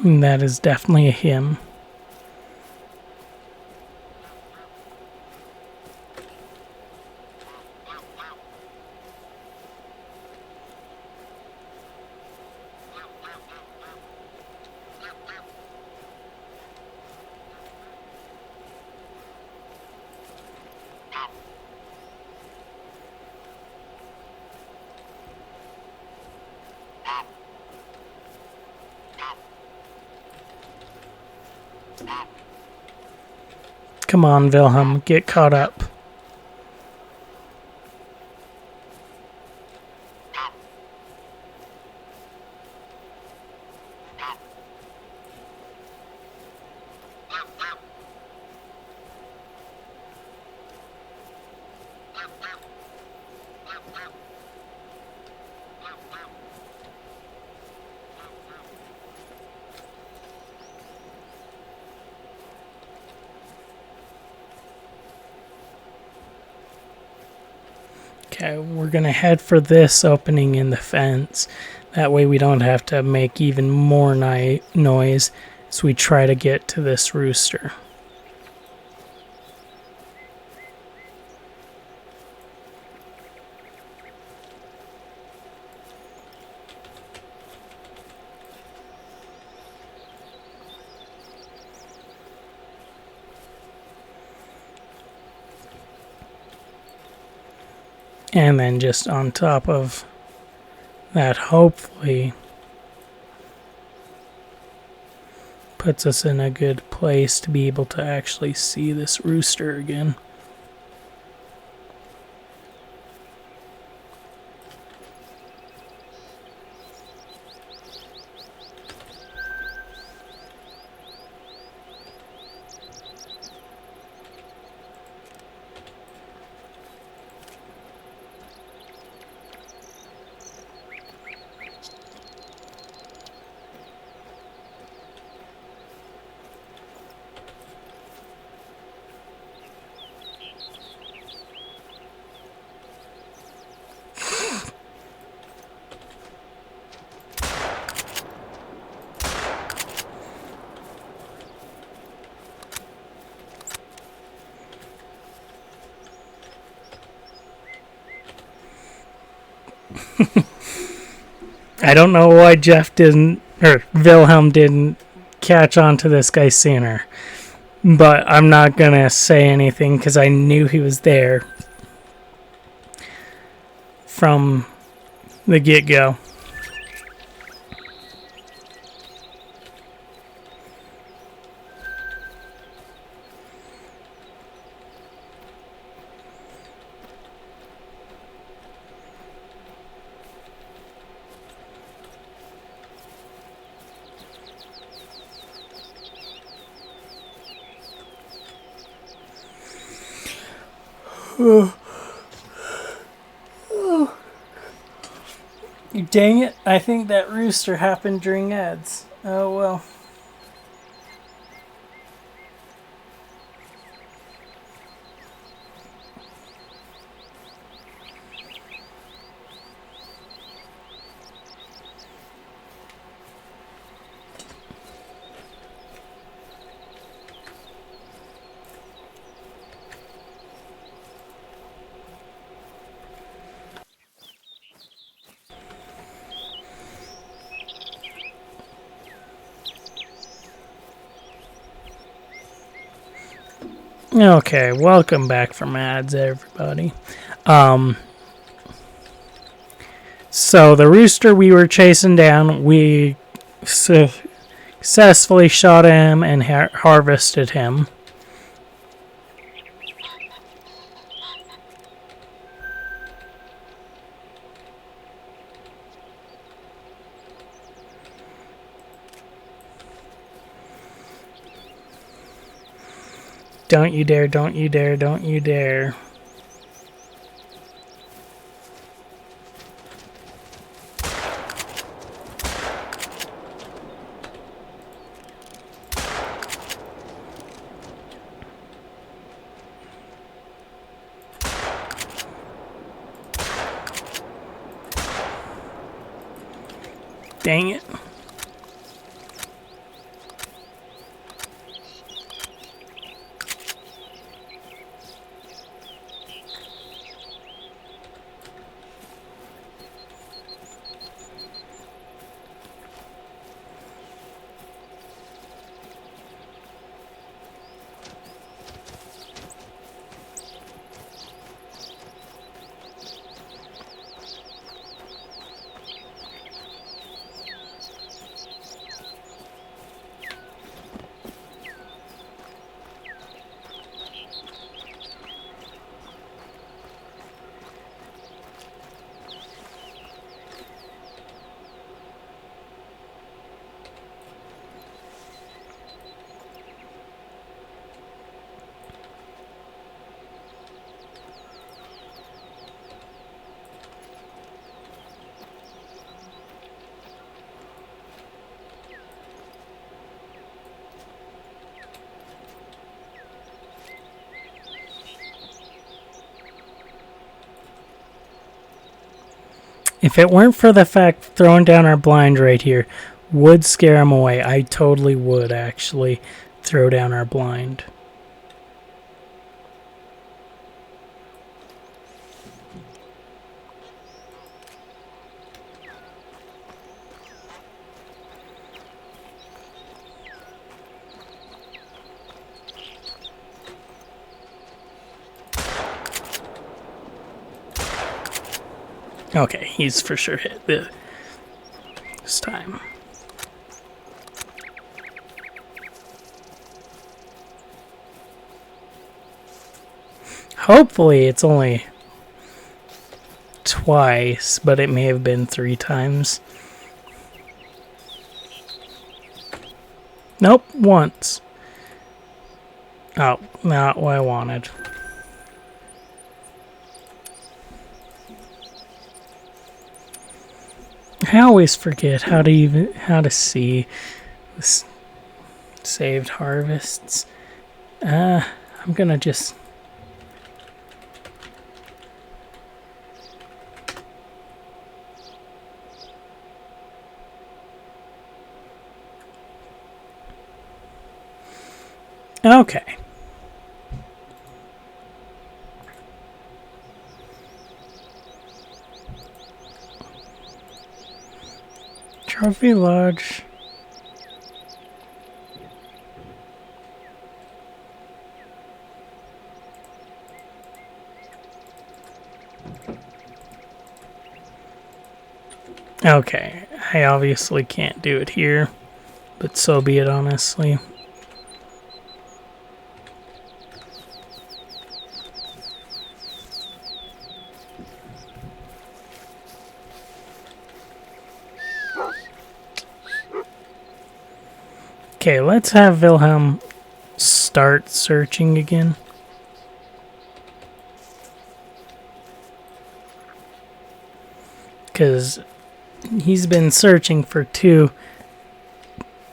And that is definitely a him. Come on, Wilhelm, get caught up. Okay, we're gonna head for this opening in the fence. That way we don't have to make even more noise as we try to get to this rooster. And then just on top of that, hopefully puts us in a good place to be able to actually see this rooster again. I don't know why Jeff didn't, or Wilhelm didn't catch on to this guy sooner. But I'm not going to say anything because I knew he was there from the get-go. Dang it, I think that rooster happened during ads. Oh well. Okay, welcome back from ads, everybody. So the rooster we were chasing down, we successfully shot him and harvested him. Don't you dare, don't you dare, don't you dare. Dang it. If it weren't for the fact throwing down our blind right here would scare him away, I totally would actually throw down our blind. Okay, he's for sure hit this time. Hopefully it's only twice, but it may have been 3 times. Nope, once. Oh, not what I wanted. I always forget how to see this saved harvests. I'm gonna just okay. Trophy Lodge. Okay, I obviously can't do it here, but so be it, honestly. Okay, let's have Wilhelm start searching again. Because he's been searching for 2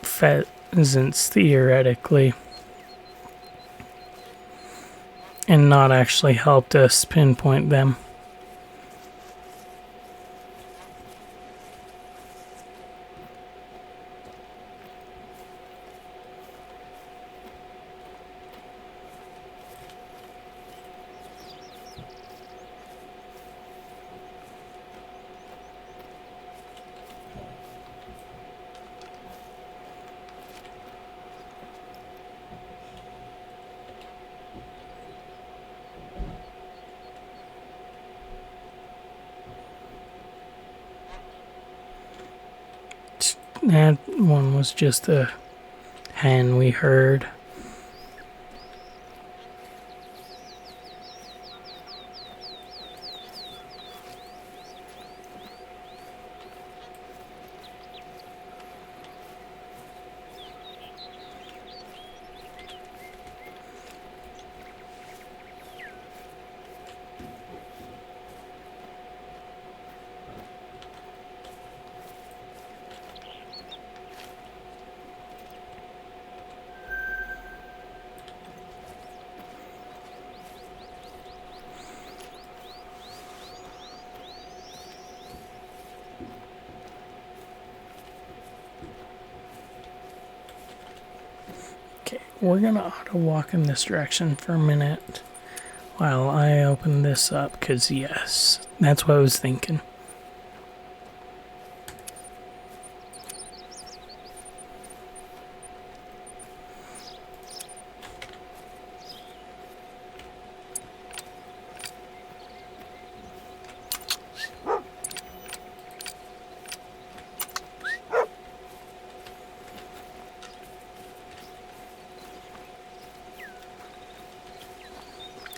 pheasants, theoretically, and not actually helped us pinpoint them. That one was just a hen we heard. Okay, we're gonna auto walk in this direction for a minute while I open this up, because yes, that's what I was thinking.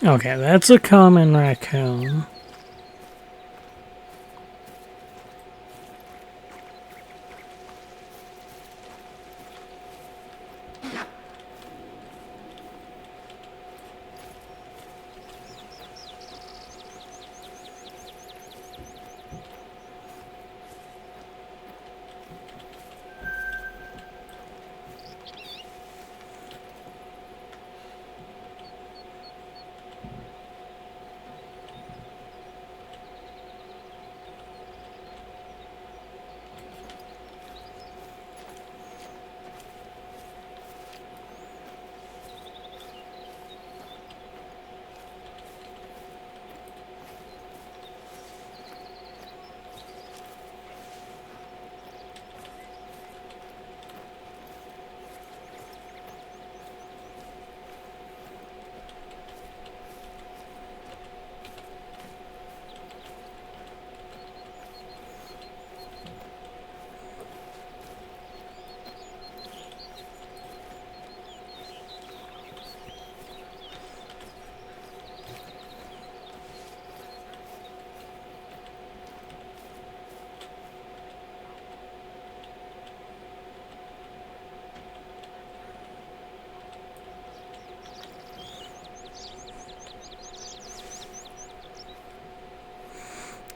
Okay, that's a common raccoon.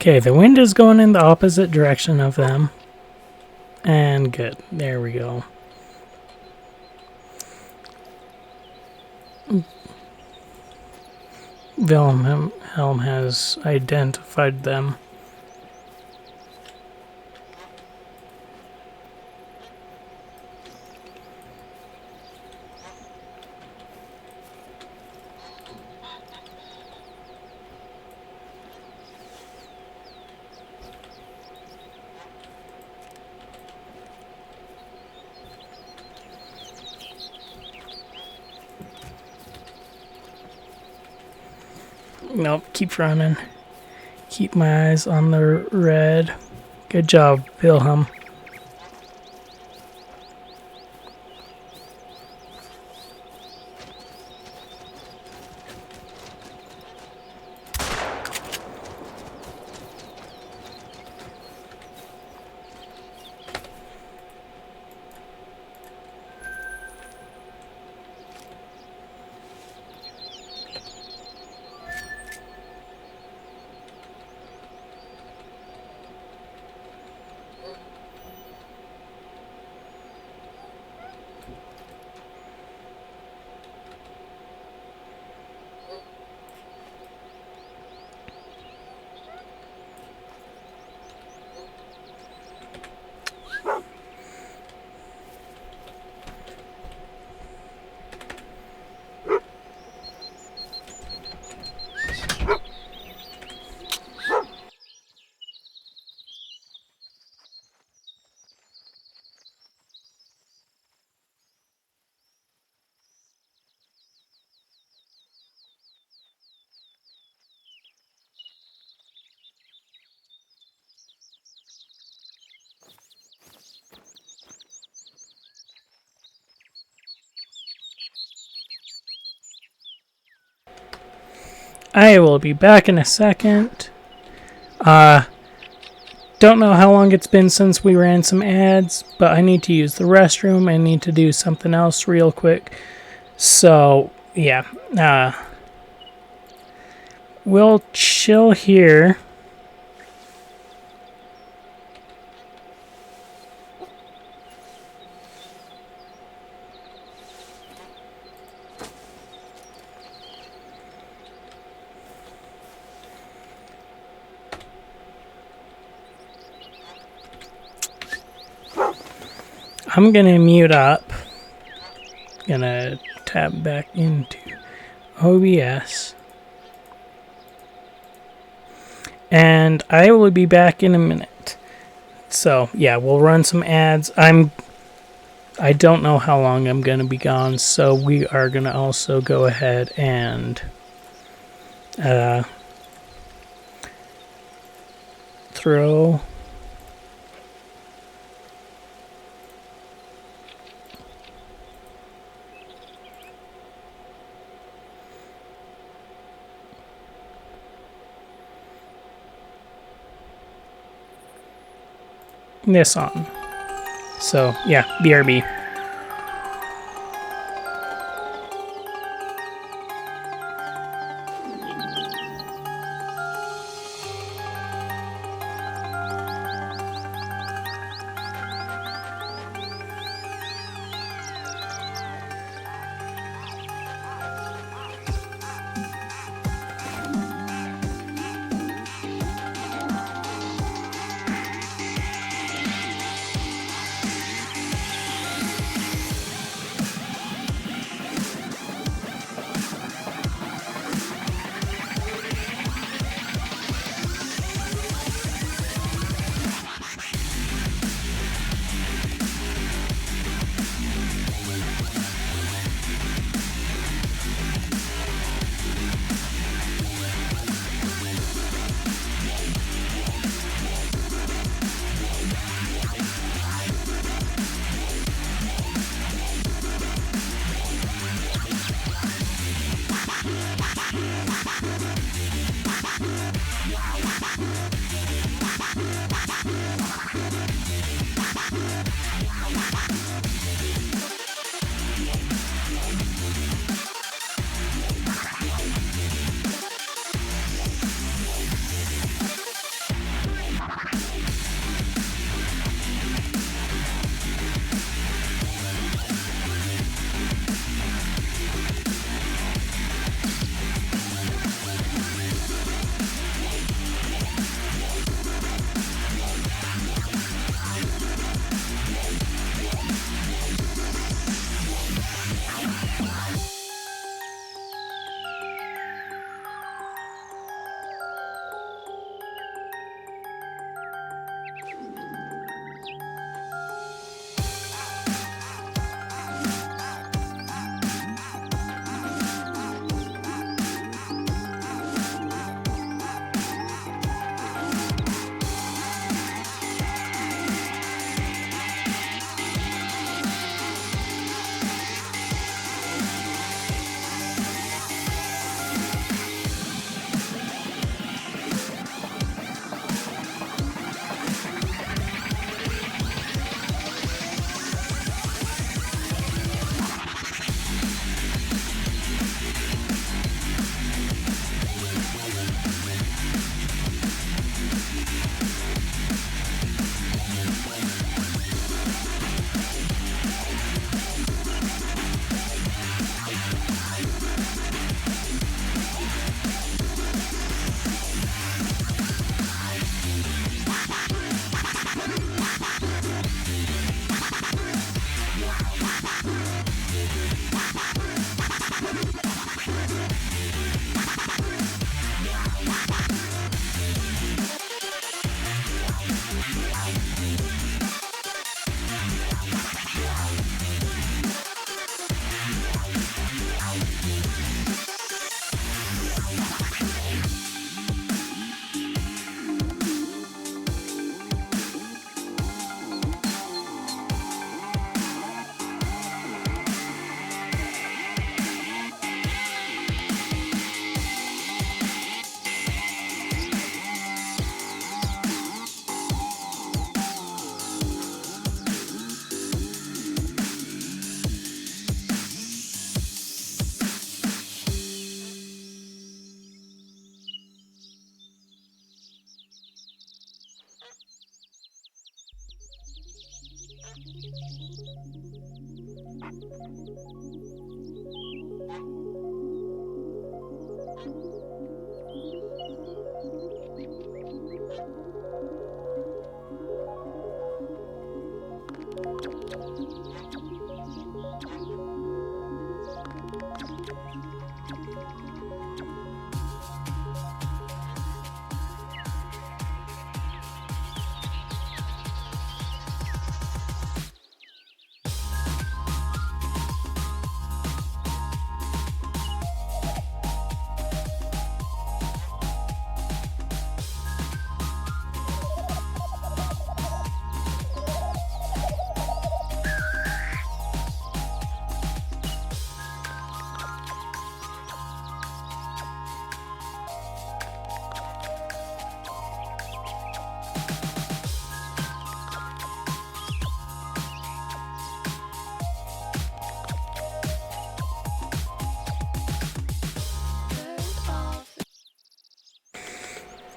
Okay, the wind is going in the opposite direction of them. And good. There we go. Wilhelm has identified them. Nope, keep running. Keep my eyes on the red. Good job, Wilhelm. I will be back in a second. Don't know how long it's been since we ran some ads, but I need to use the restroom. I need to do something else real quick. So, yeah. We'll chill here. I'm gonna mute up. Gonna tab back into OBS. And I will be back in a minute. So, yeah, we'll run some ads. I don't know how long I'm gonna be gone, so we are gonna also go ahead and throw this on. So, yeah, BRB.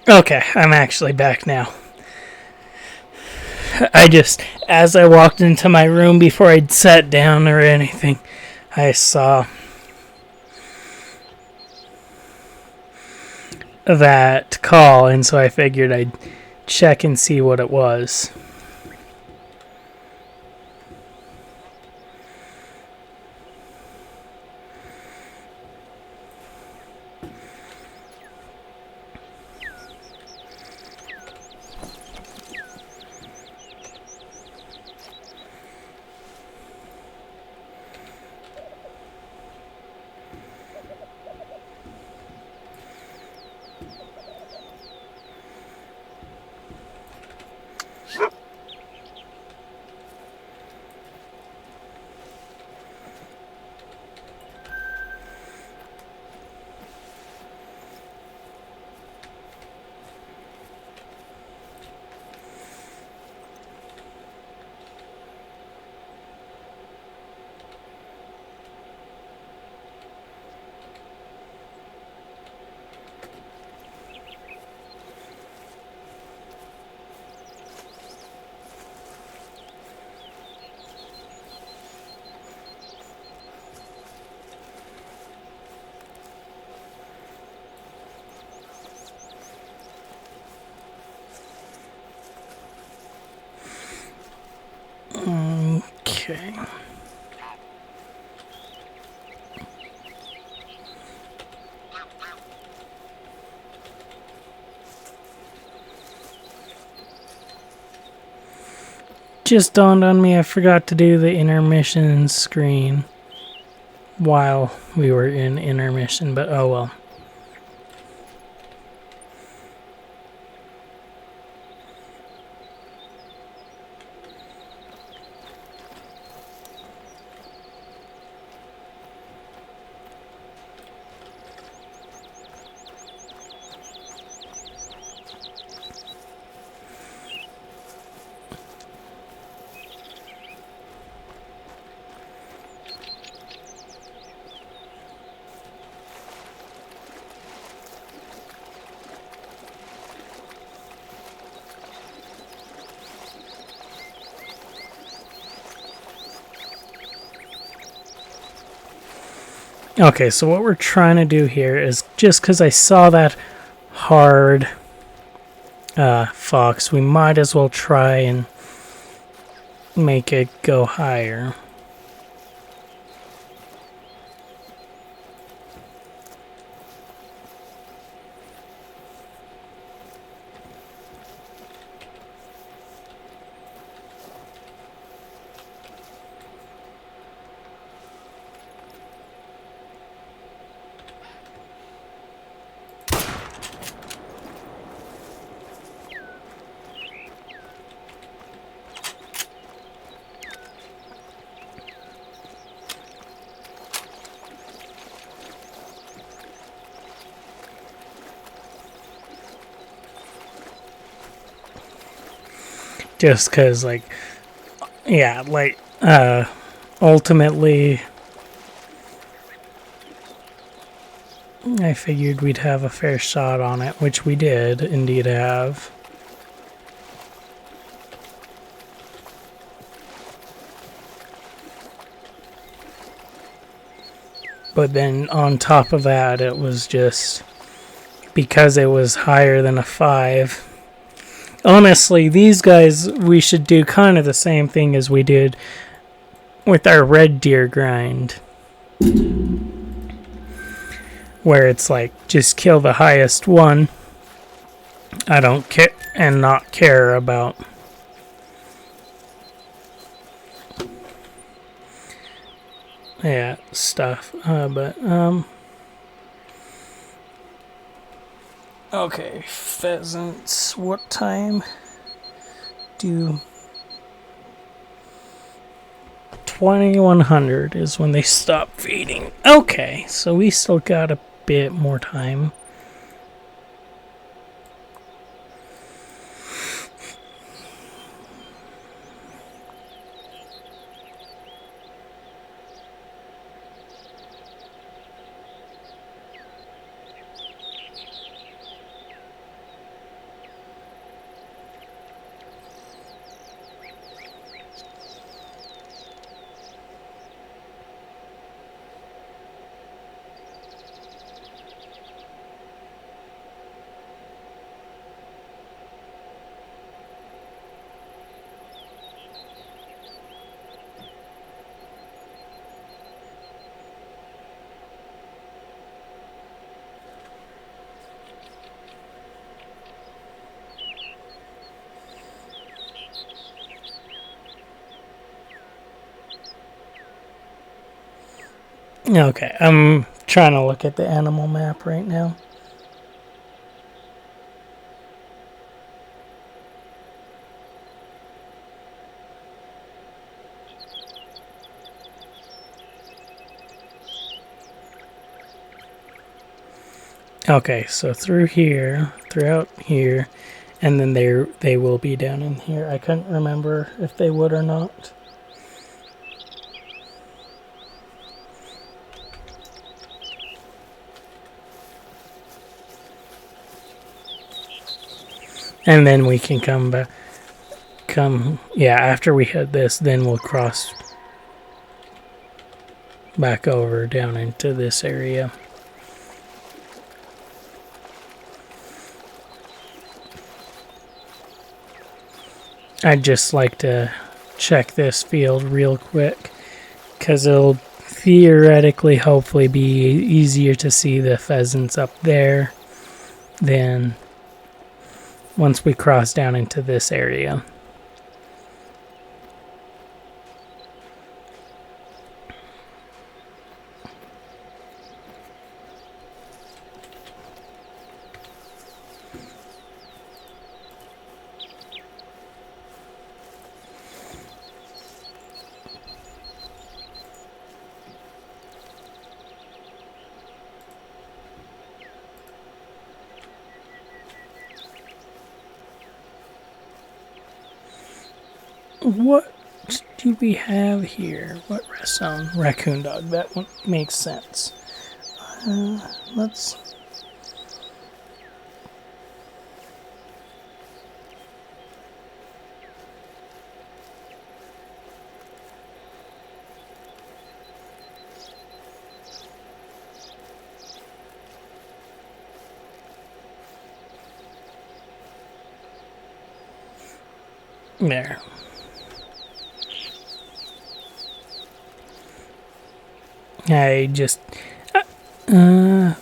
Okay, I'm actually back now. As I walked into my room before I'd sat down or anything, I saw that call, and so I figured I'd check and see what it was. Okay. Just dawned on me I forgot to do the intermission screen while we were in intermission, but oh well. Okay, so what we're trying to do here is, just because I saw that hard fox, we might as well try and make it go higher. just because, like, yeah, like, ultimately, I figured we'd have a fair shot on it, which we did indeed have. But then on top of that, it was just because it was higher than a 5. Honestly, these guys, we should do kind of the same thing as we did with our red deer grind. Where it's like, just kill the highest one. I don't care and not care about stuff. Okay, pheasants. What time do 2100 is when they stop feeding. Okay, so we still got a bit more time. Okay, I'm trying to look at the animal map right now. Okay, so throughout here, and then they will be down in here. I couldn't remember if they would or not. And then we can come back. After we hit this, then we'll cross back over down into this area. I'd just like to check this field real quick, because it'll theoretically hopefully be easier to see the pheasants up there than once we cross down into this area. What do we have here? What rest zone? Raccoon dog. That one makes sense. Let's... There.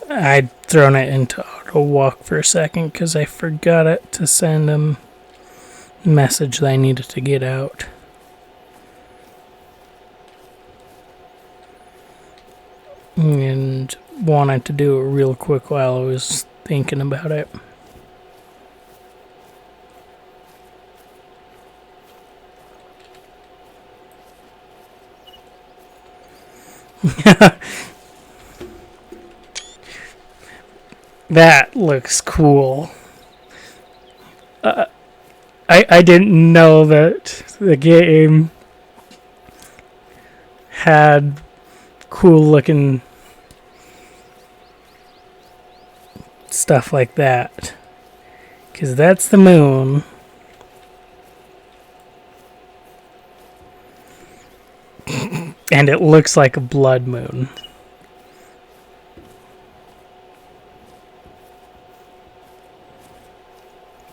I'd thrown it into auto walk for a second because I forgot it to send them a message that I needed to get out. And wanted to do it real quick while I was thinking about it. That looks cool. I didn't know that the game had cool looking stuff like that. Because that's the moon. And it looks like a blood moon.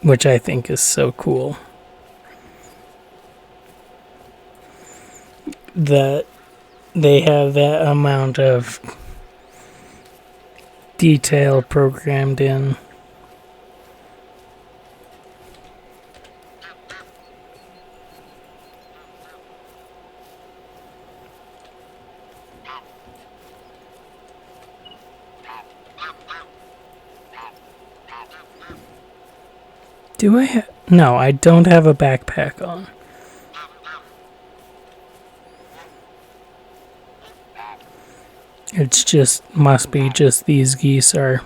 Which I think is so cool. That they have that amount of detail programmed in. Do I have... No, I don't have a backpack on. It's just... Must be just these geese are...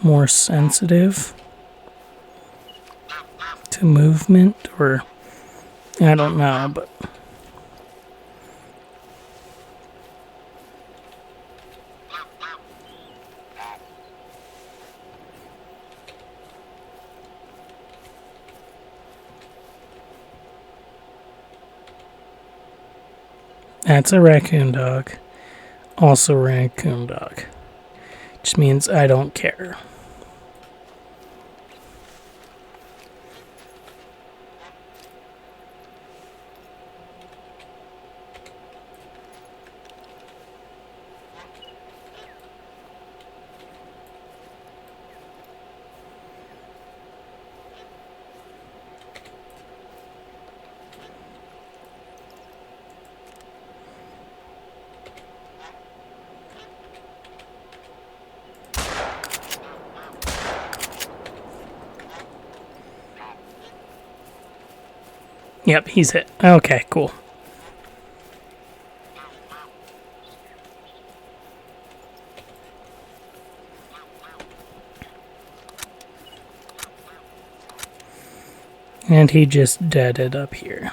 more sensitive to movement, or... I don't know, but... That's a raccoon dog. Also raccoon dog. Which means I don't care. Yep, he's hit. Okay, cool. And he just deaded up here.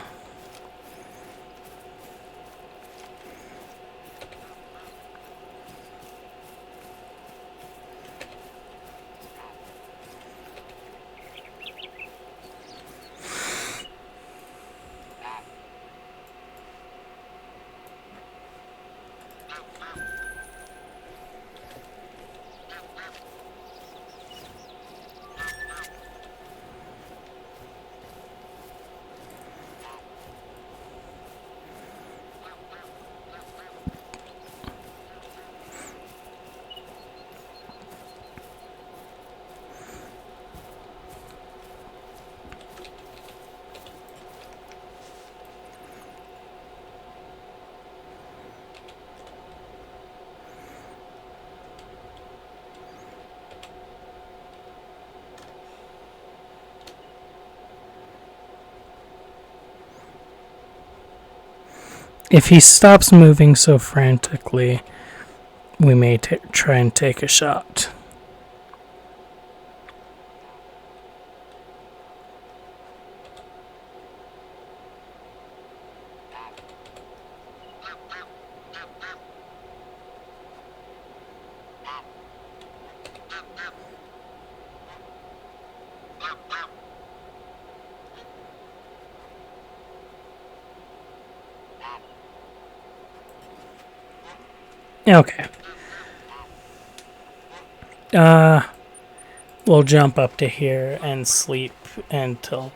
If he stops moving so frantically, we may try and take a shot. Okay. We'll jump up to here and sleep until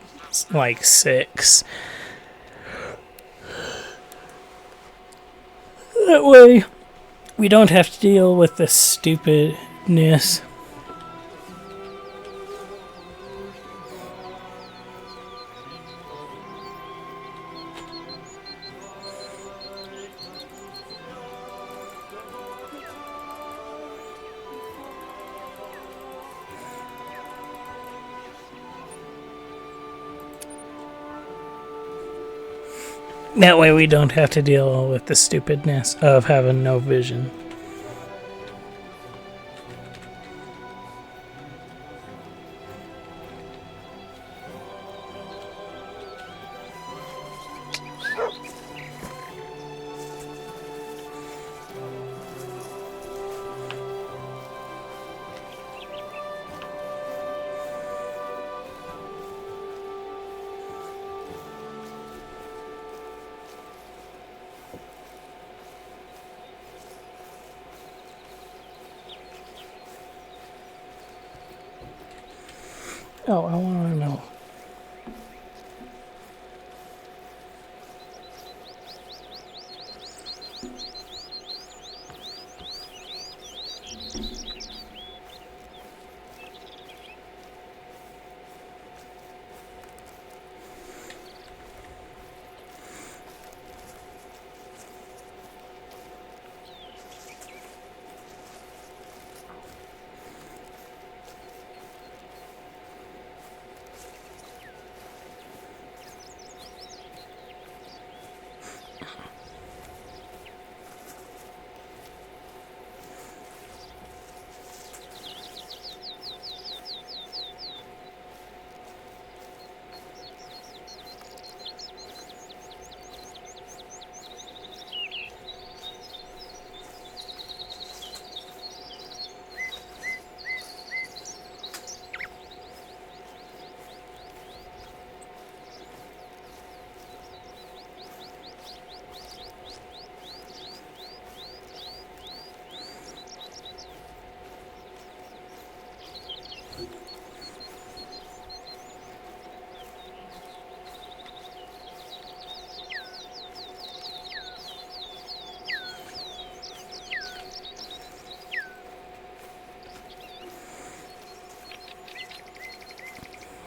like 6. That way, we don't have to deal with this stupidness. That way we don't have to deal with the stupidness of having no vision. Oh, I want to know.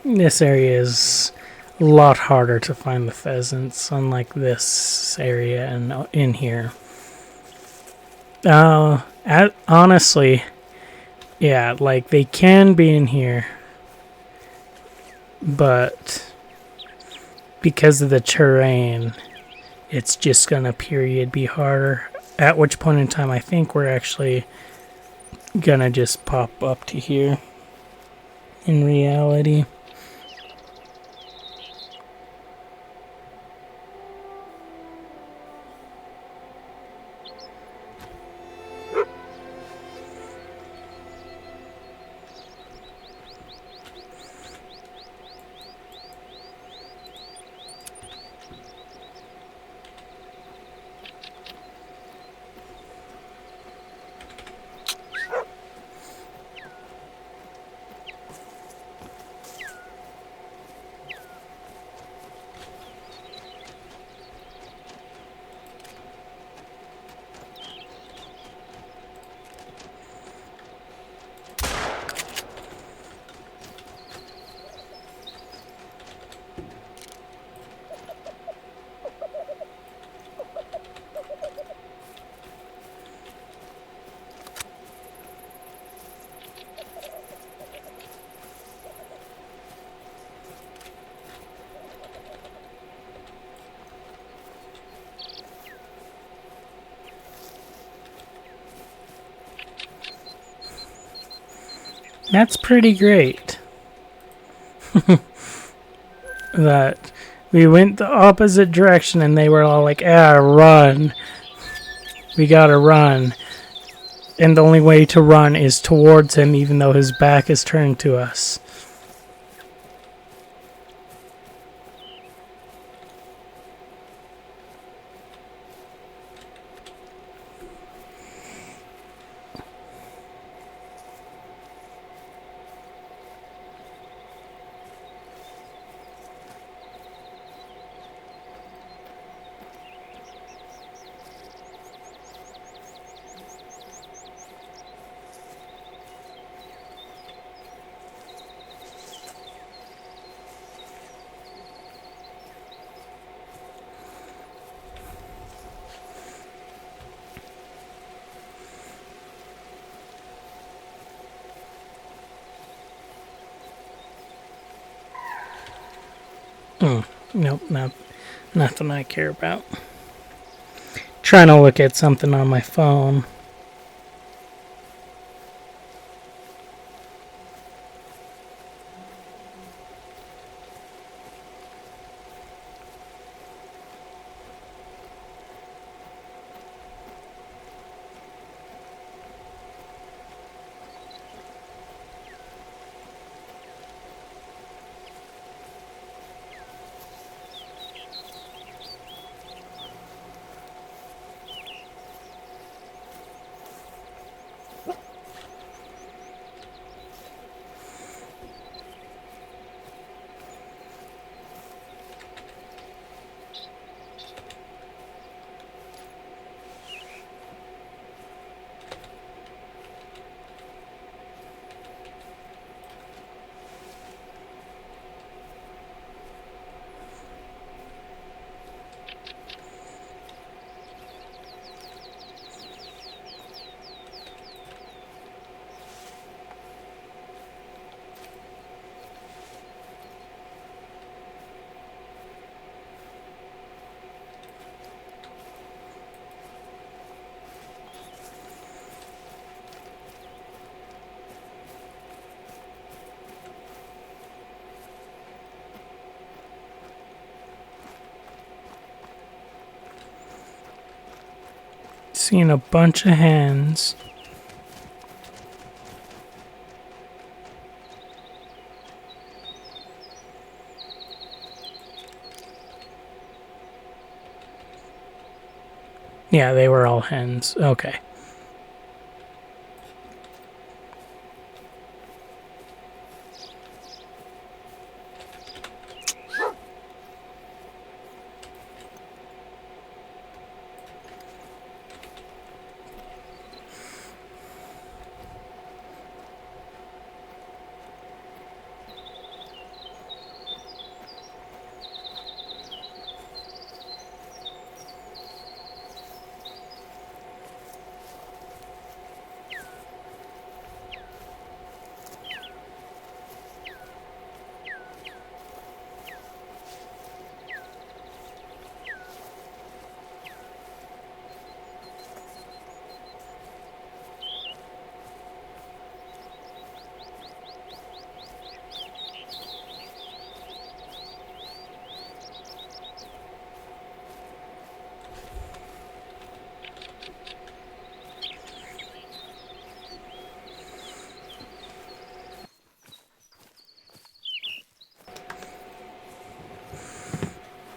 This area is a lot harder to find the pheasants, unlike this area and in here. Honestly, yeah, like they can be in here, but because of the terrain, it's just gonna be harder. At which point in time, I think we're actually gonna just pop up to here in reality. That's pretty great. That we went the opposite direction and they were all like, run. We gotta run. And the only way to run is towards him, even though his back is turned to us. Nope, not. Nothing I care about. Trying to look at something on my phone. Seeing a bunch of hens. Yeah, they were all hens. Okay.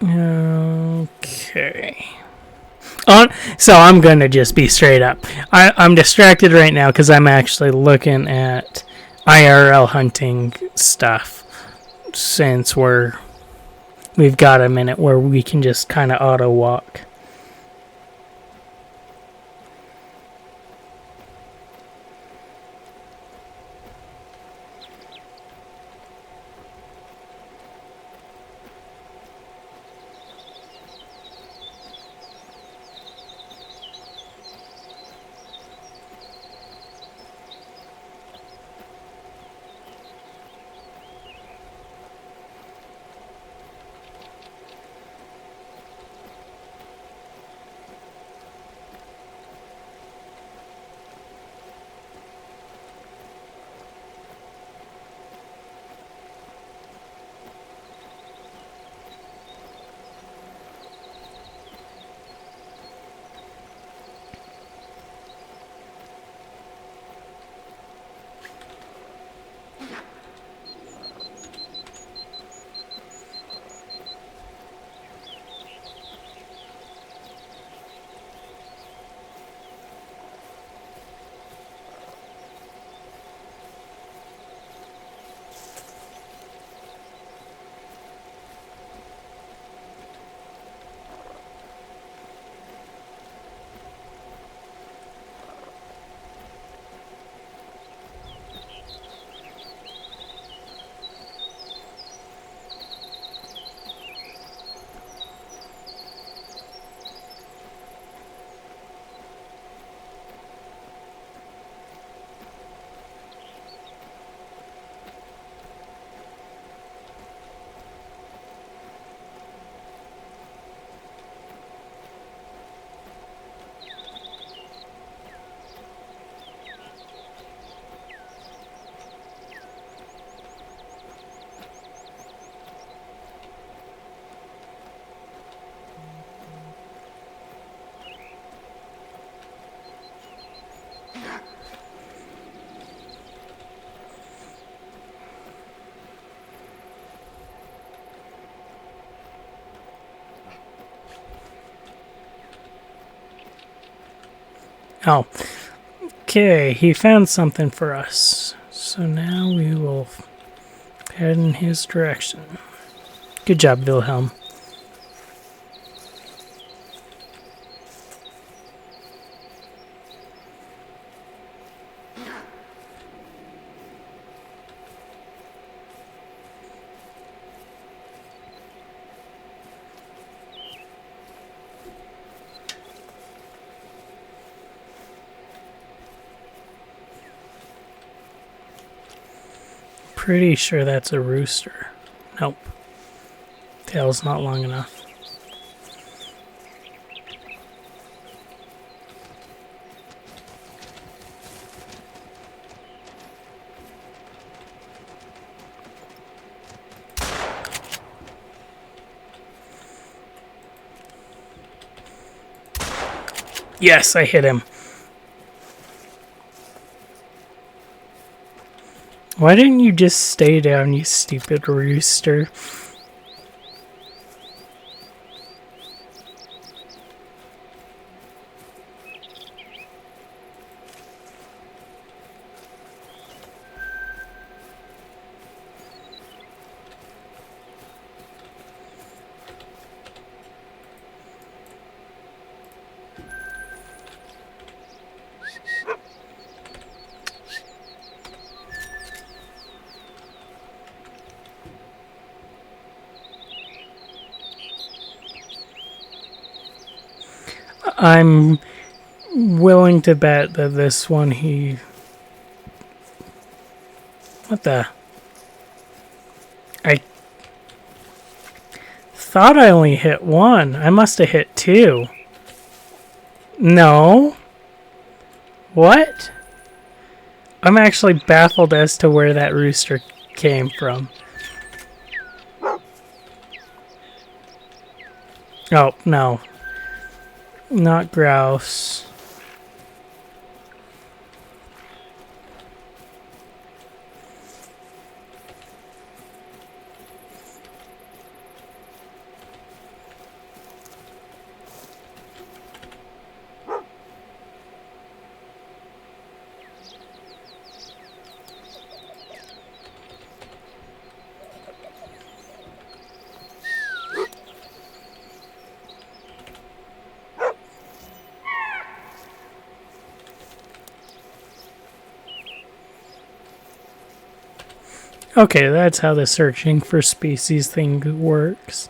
Okay. So I'm gonna just be straight up. I'm distracted right now because I'm actually looking at IRL hunting stuff. Since we've got a minute where we can just kind of auto walk. Oh, okay. He found something for us. So now we will head in his direction. Good job, Wilhelm. Pretty sure that's a rooster. Nope. Tail's not long enough. Yes, I hit him. Why didn't you just stay down, you stupid rooster? I'm willing to bet that this one What the? I thought I only hit one. I must have hit two. No. What? I'm actually baffled as to where that rooster came from. Oh, no. Not grouse. Okay, that's how the searching for species thing works.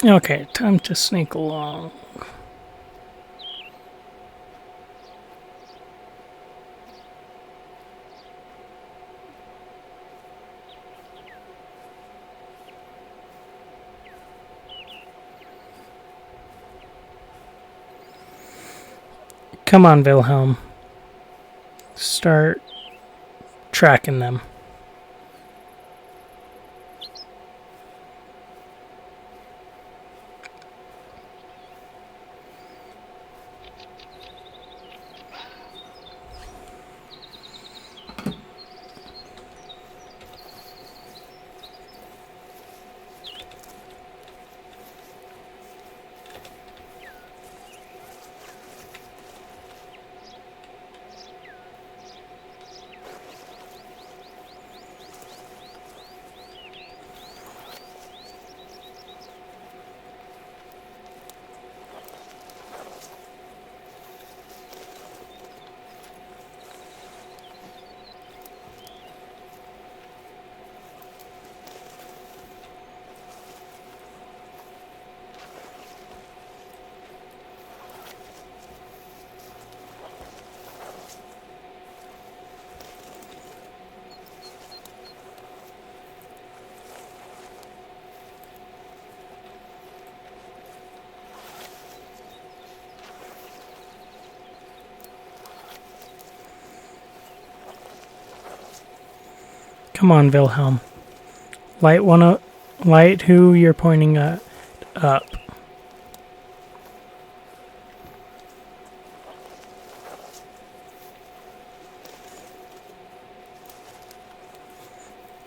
Okay, time to sneak along. Come on, Wilhelm. Start tracking them. Come on, Wilhelm. Light who you're pointing at up.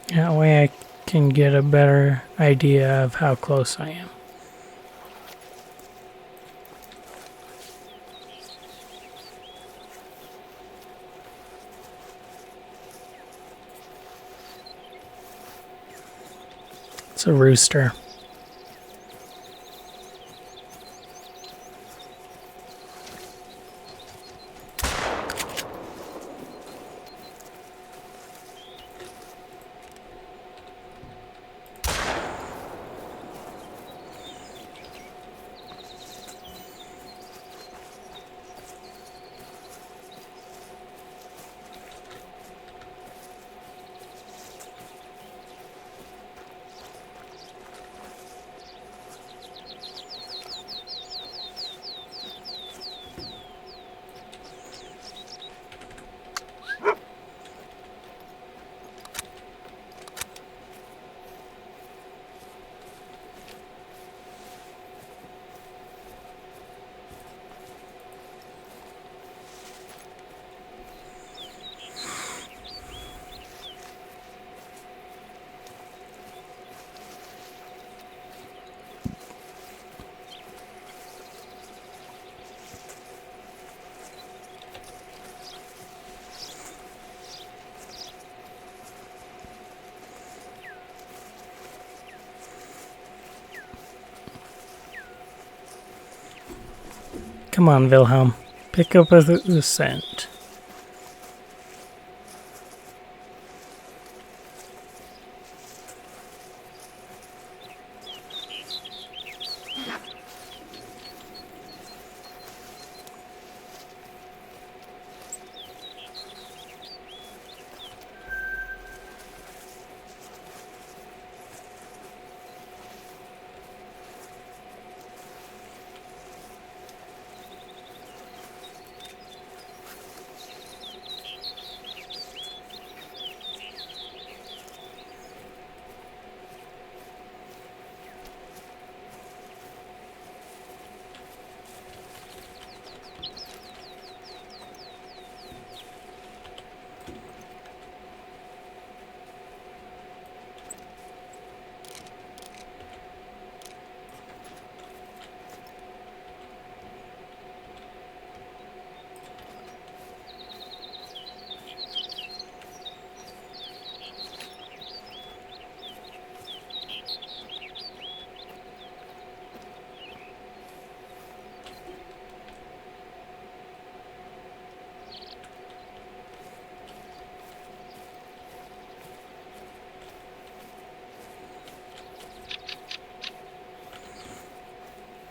That way I can get a better idea of how close I am. It's a rooster. Come on, Wilhelm. Pick up the scent.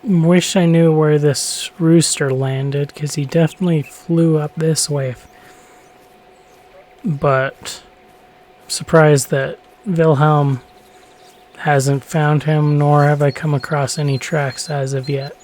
wish I knew where this rooster landed, because he definitely flew up this way. But I'm surprised that Wilhelm hasn't found him, nor have I come across any tracks as of yet.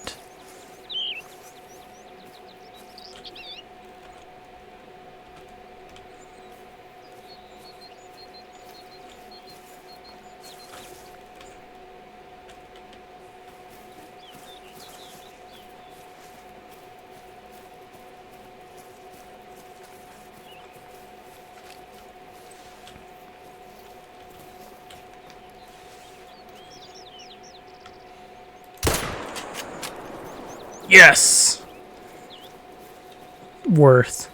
Yes! Worth.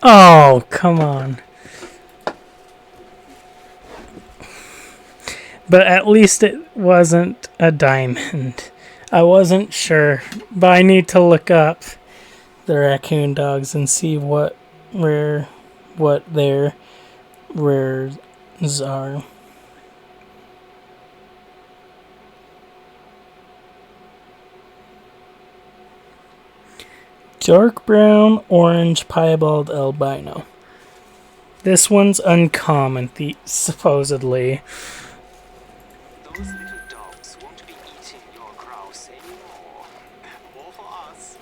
Oh, come on. But at least it wasn't a diamond. I wasn't sure, but I need to look up the raccoon dogs and see what their rares are. Dark brown, orange, piebald albino. This one's uncommon, supposedly. Those little dogs won't be eating your grouse anymore. More for us.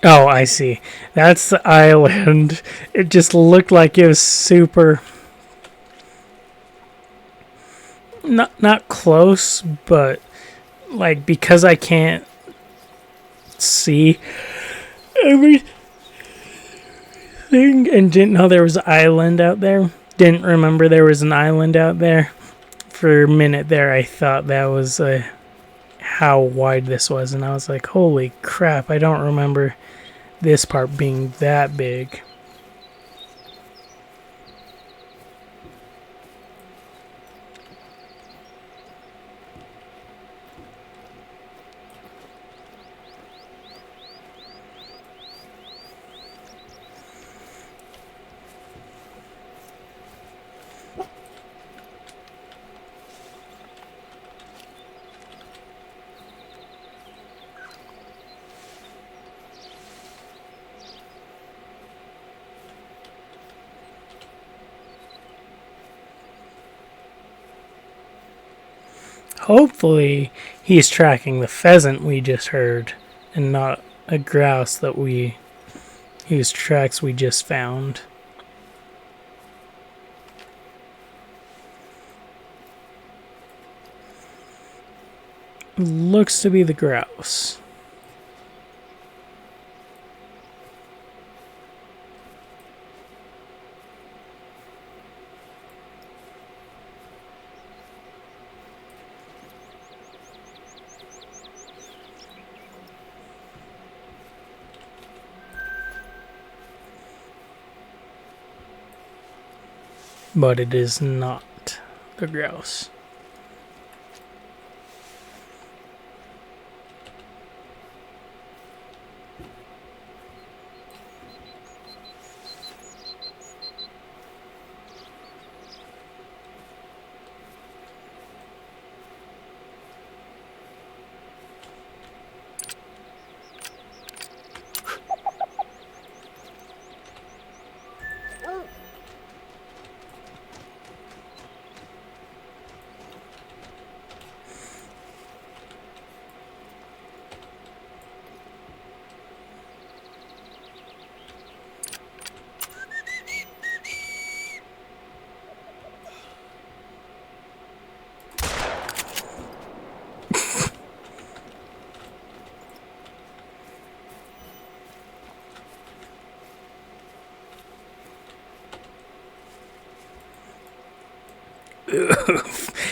Oh, I see. That's the island. It just looked like it was super... Not close, but like because I can't see everything and didn't know there was an island out there. Didn't remember there was an island out there. For a minute there, I thought that was how wide this was, and I was like, holy crap, I don't remember this part being that big. Hopefully, he's tracking the pheasant we just heard, and not a grouse whose tracks we just found. Looks to be the grouse. But it is not. the grouse.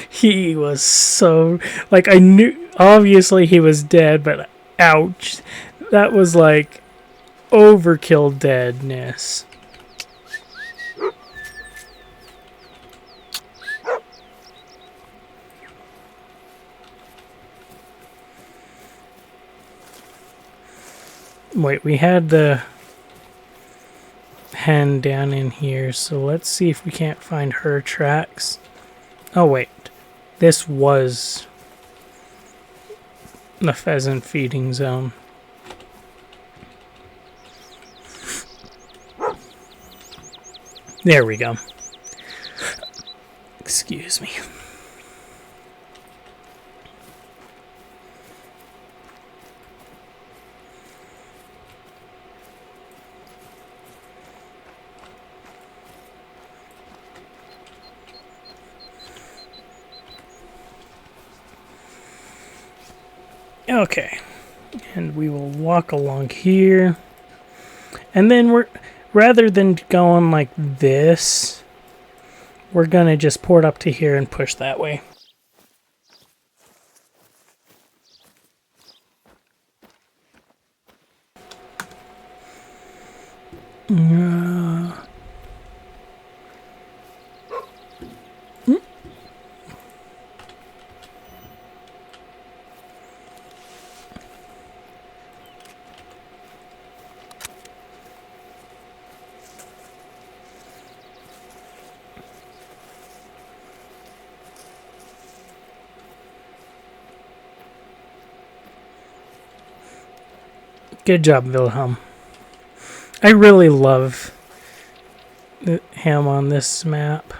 He was so, like, I knew obviously he was dead, but ouch, that was like overkill deadness. Wait, we had the hen down in here, so let's see if we can't find her tracks. Oh wait, this was the pheasant feeding zone. There we go. Excuse me. Okay, and we will walk along here, and then rather than going like this, we're gonna just port up to here and push that way. Good job, Wilhelm. I really love him on this map.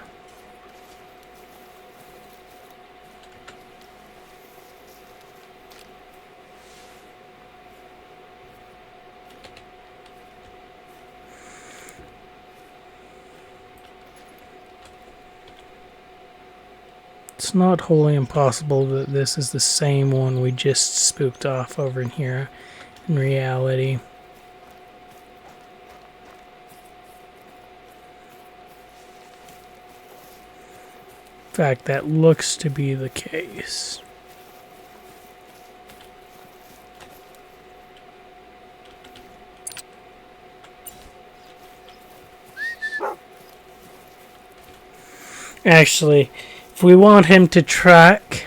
It's not wholly impossible that this is the same one we just spooked off over in here in reality. In fact, that looks to be the case. Actually, if we want him to track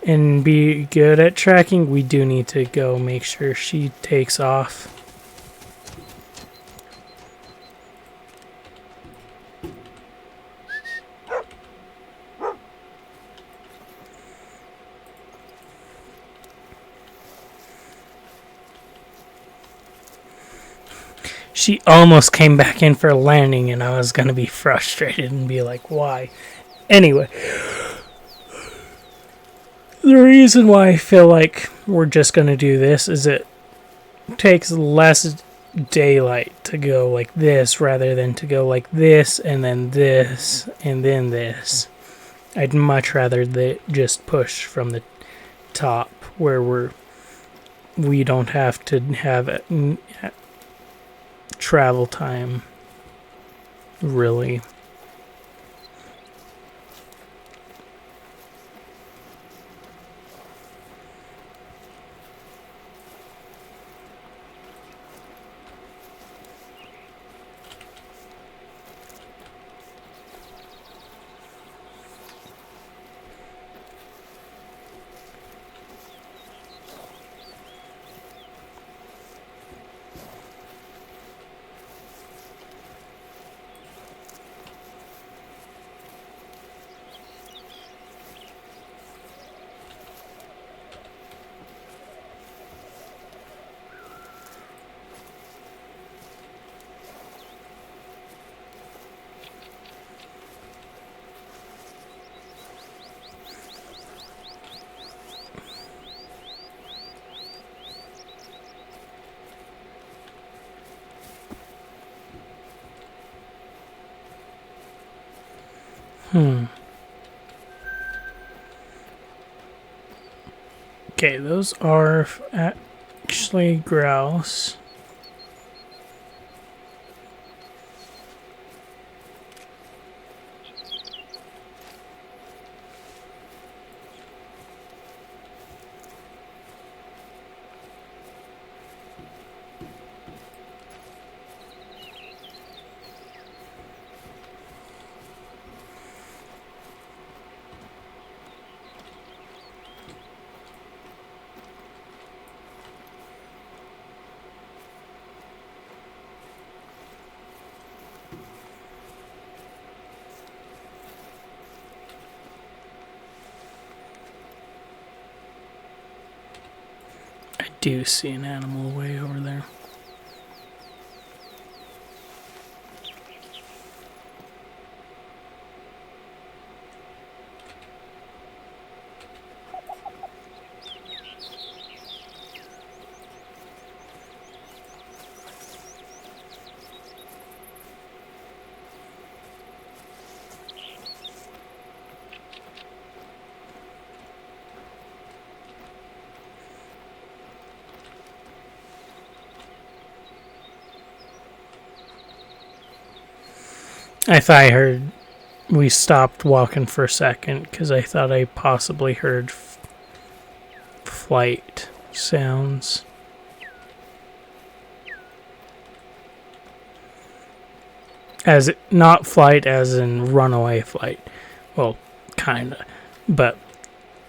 and be good at tracking, we do need to go make sure she takes off. She almost came back in for a landing, and I was going to be frustrated and be like, why? Anyway, the reason why I feel like we're just going to do this is it takes less daylight to go like this rather than to go like this and then this and then this. I'd much rather just push from the top where we don't have to have travel time, really. Okay, those are actually grouse. I do see an animal way over there. I thought I heard. We stopped walking for a second because I thought I possibly heard flight sounds. Not flight as in runaway flight. Well, kinda. But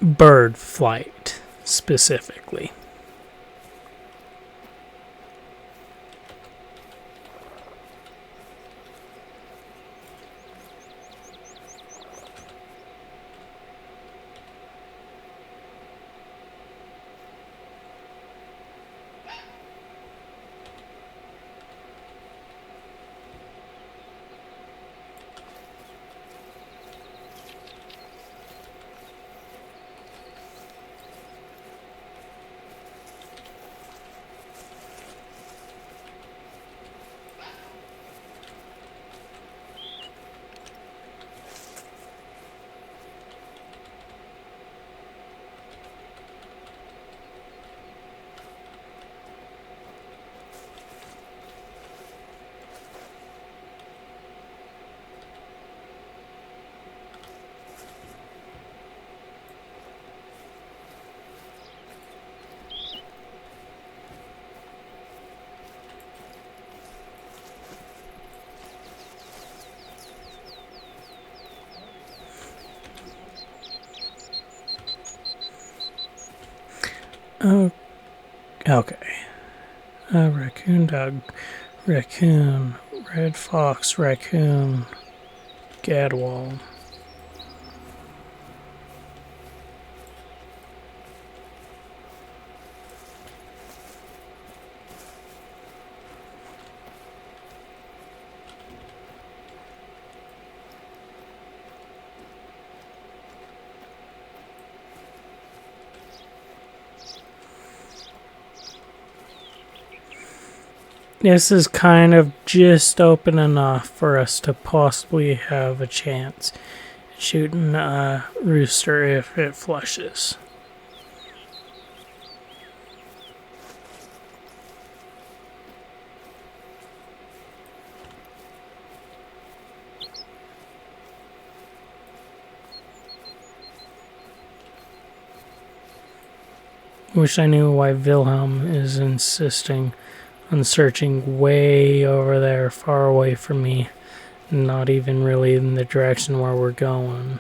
bird flight specifically. Oh, okay. Raccoon, dog, raccoon, red fox, raccoon, gadwall. This is kind of just open enough for us to possibly have a chance at shooting a rooster if it flushes. Wish I knew why Wilhelm is insisting on searching way over there, far away from me, not even really in the direction where we're going.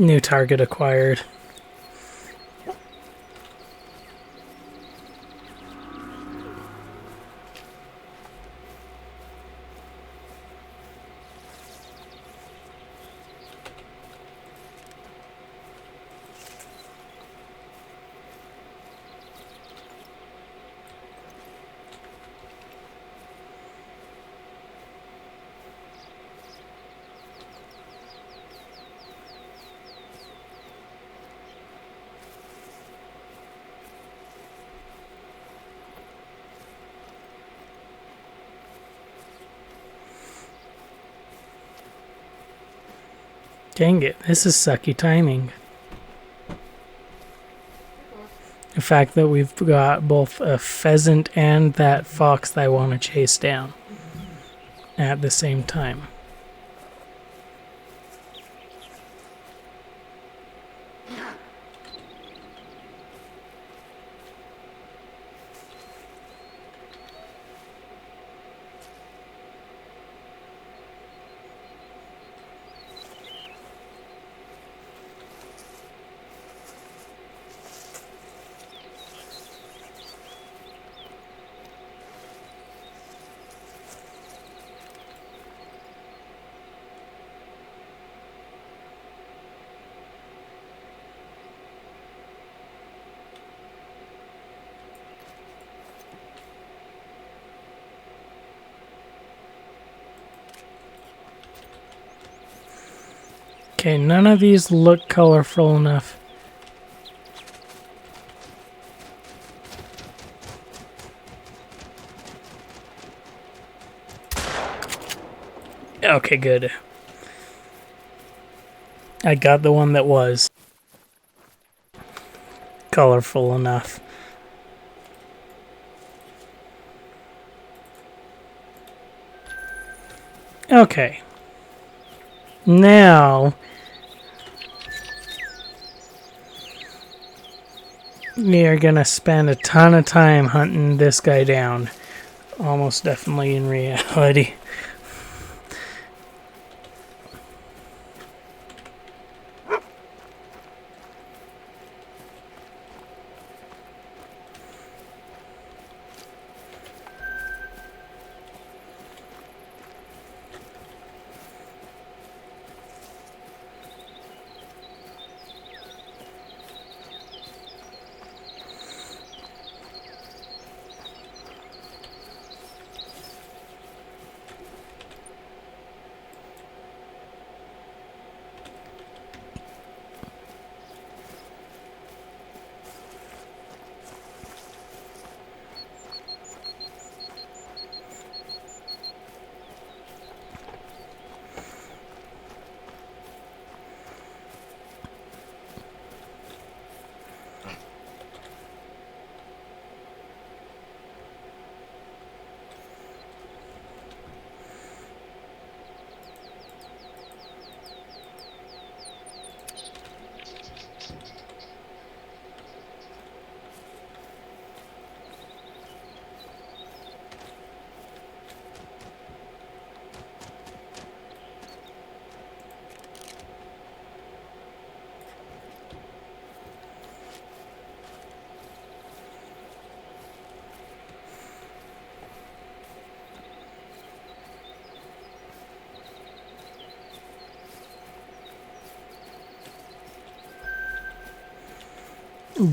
New target acquired. Dang it, this is sucky timing. The fact that we've got both a pheasant and that fox that I want to chase down at the same time. Okay, none of these look colorful enough. Okay, good. I got the one that was colorful enough. Okay. Now we are gonna spend a ton of time hunting this guy down. Almost definitely in reality.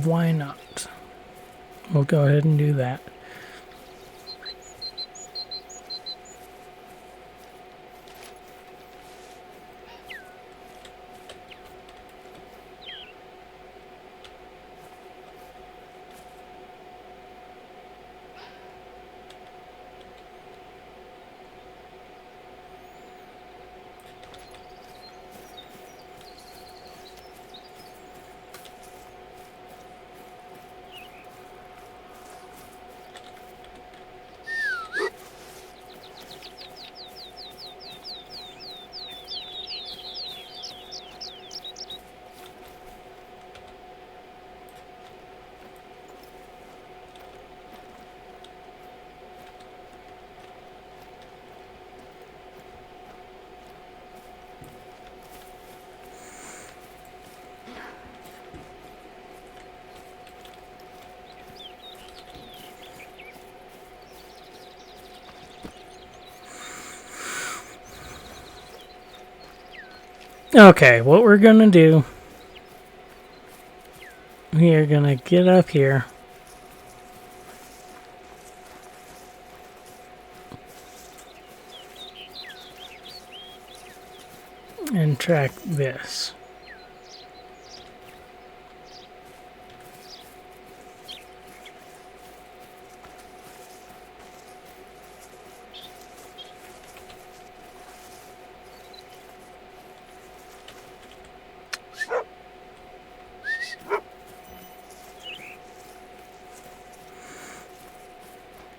Why not? We'll go ahead and do that. Okay, what we're gonna do, we are gonna get up here. And track this.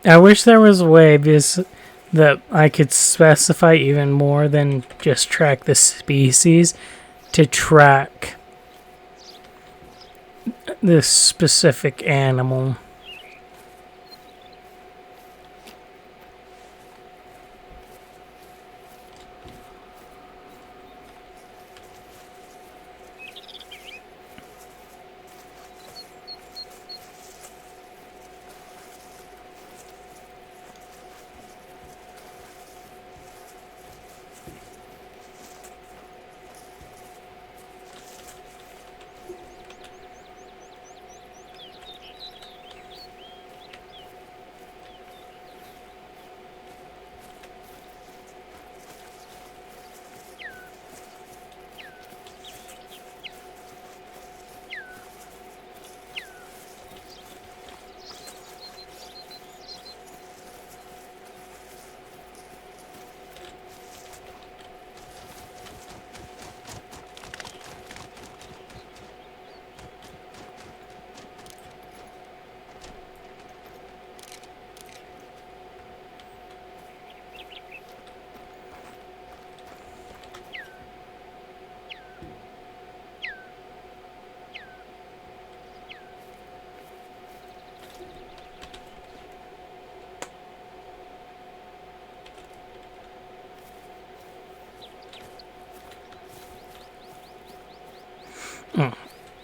I wish there was a way that I could specify even more than just track the species to track this specific animal.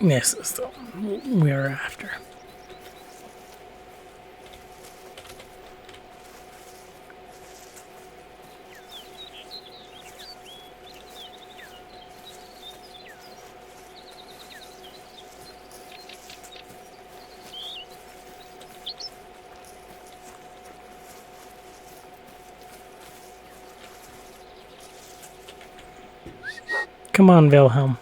This is the one we're after. Come on, Wilhelm.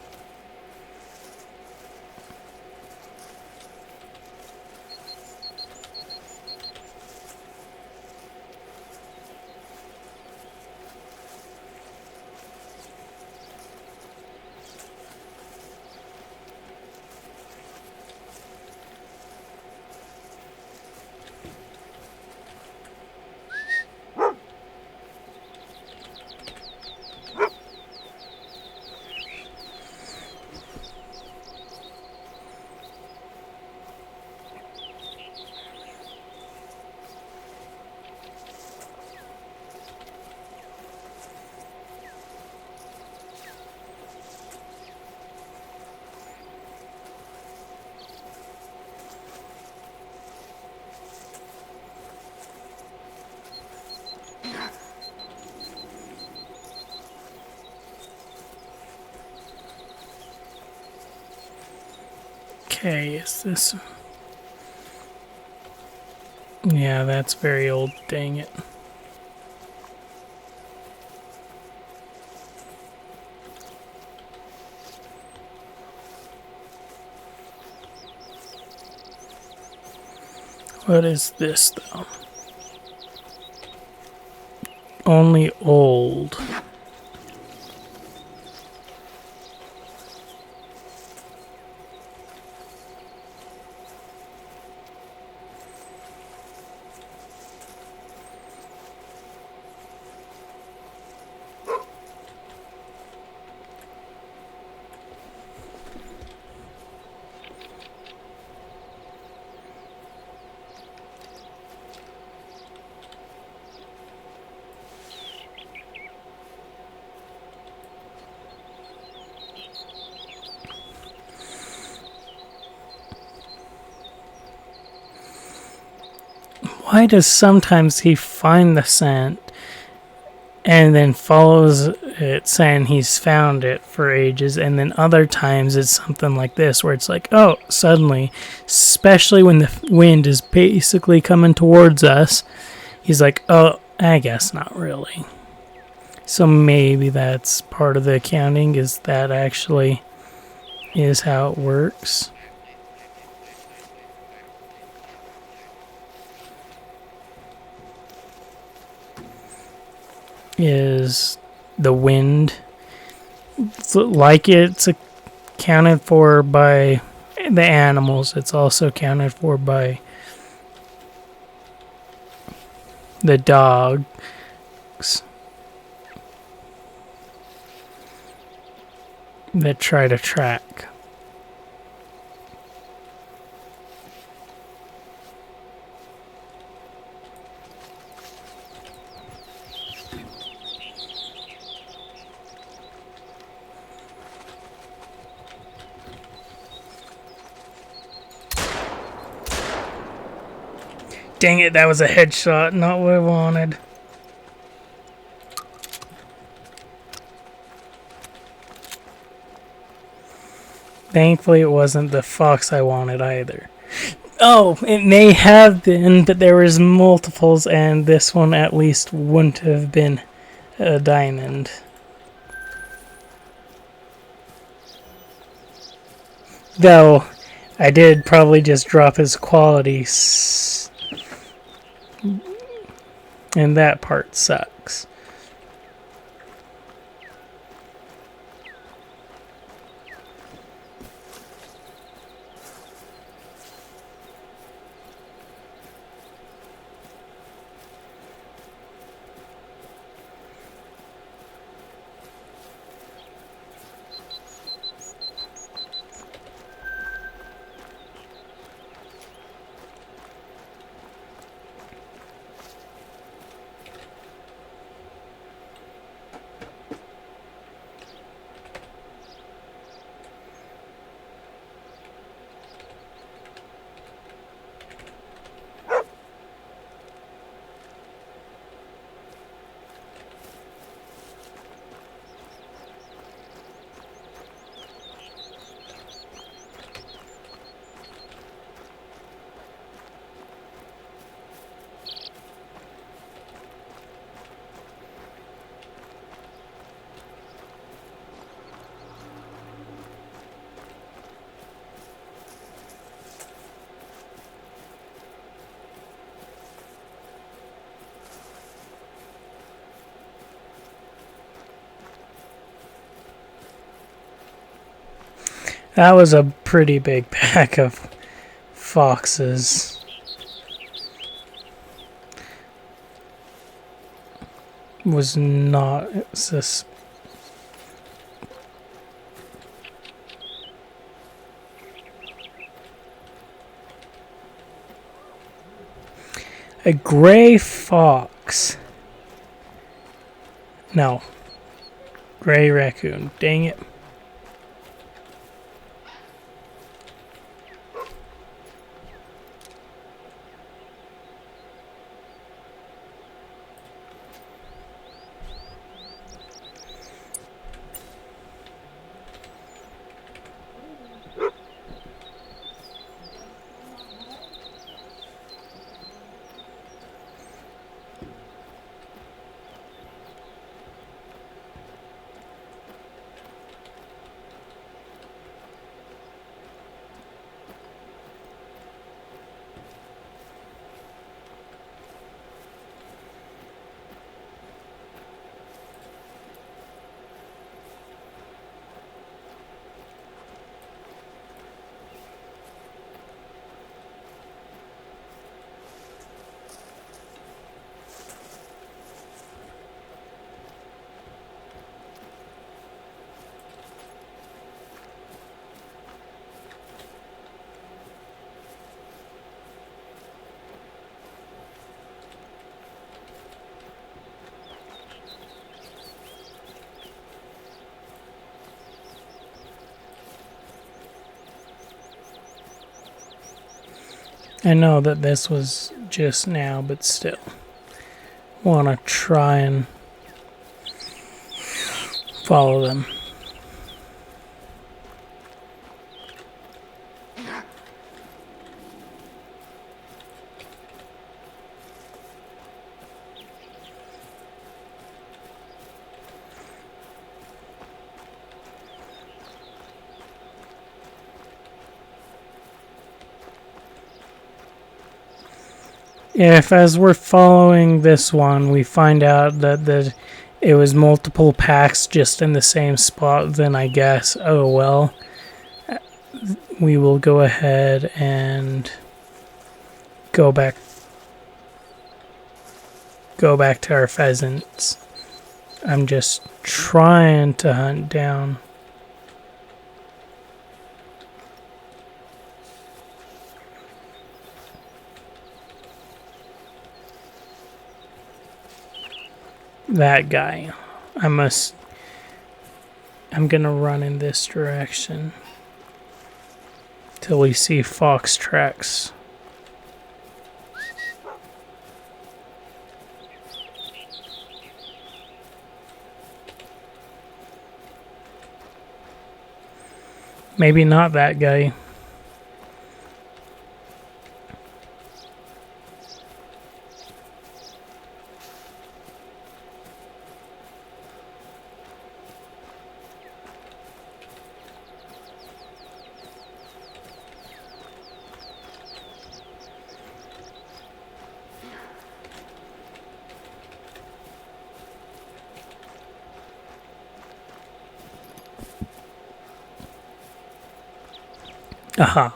Okay, is this... Yeah, that's very old, dang it. What is this, though? Only old. Why does sometimes he find the scent and then follows it's saying he's found it for ages, and then other times it's something like this where it's like, oh, suddenly, especially when the wind is basically coming towards us, he's like, oh, I guess not really. So maybe that's part of the accounting, is that actually is how it works. Is the wind like it's accounted for by the animals, it's also accounted for by the dogs. That try to track. Dang it, that was a headshot, not what I wanted. Thankfully, it wasn't the fox I wanted either. Oh, it may have been, but there was multiples, and this one at least wouldn't have been a diamond. Though, I did probably just drop his qualities, and that part sucks. That was a pretty big pack of foxes. Was not a gray fox. No. Gray raccoon. Dang it. I know that this was just now, but still. Want to try and follow them. If as we're following this one, we find out that it was multiple packs just in the same spot, then I guess, oh well. We will go ahead and go back to our pheasants. I'm just trying to hunt down that guy. I'm gonna run in this direction till we see fox tracks. Maybe not that guy. Aha.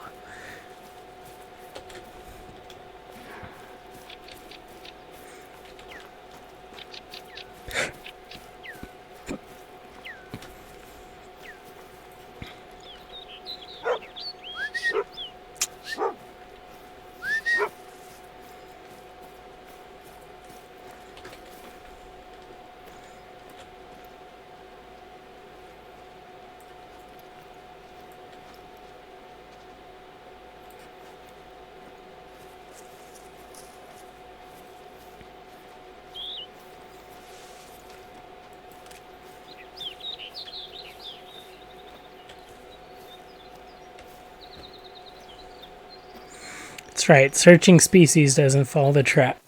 That's right, searching species doesn't follow the trap.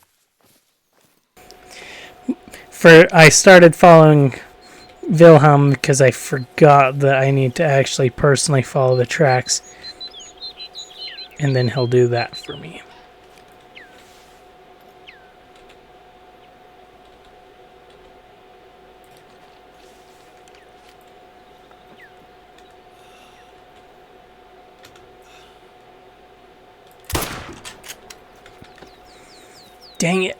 I started following Wilhelm because I forgot that I need to actually personally follow the tracks, and then he'll do that for me. Dang it.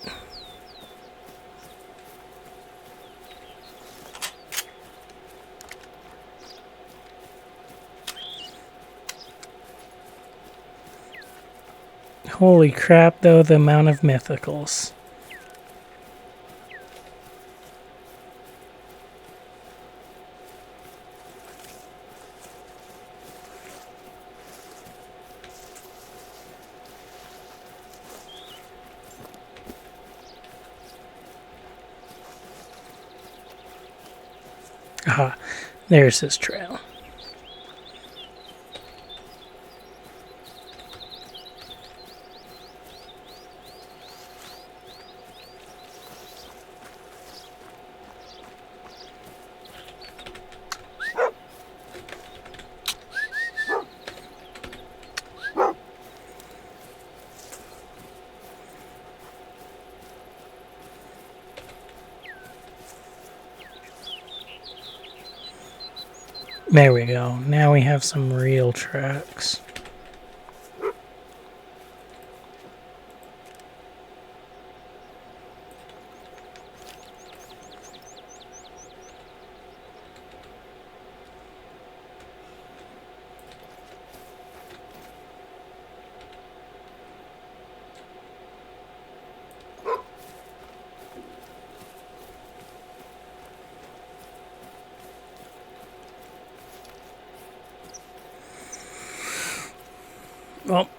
Holy crap, though, the amount of mythicals. Aha, there's his trail. There we go. Now we have some real tracks. Well,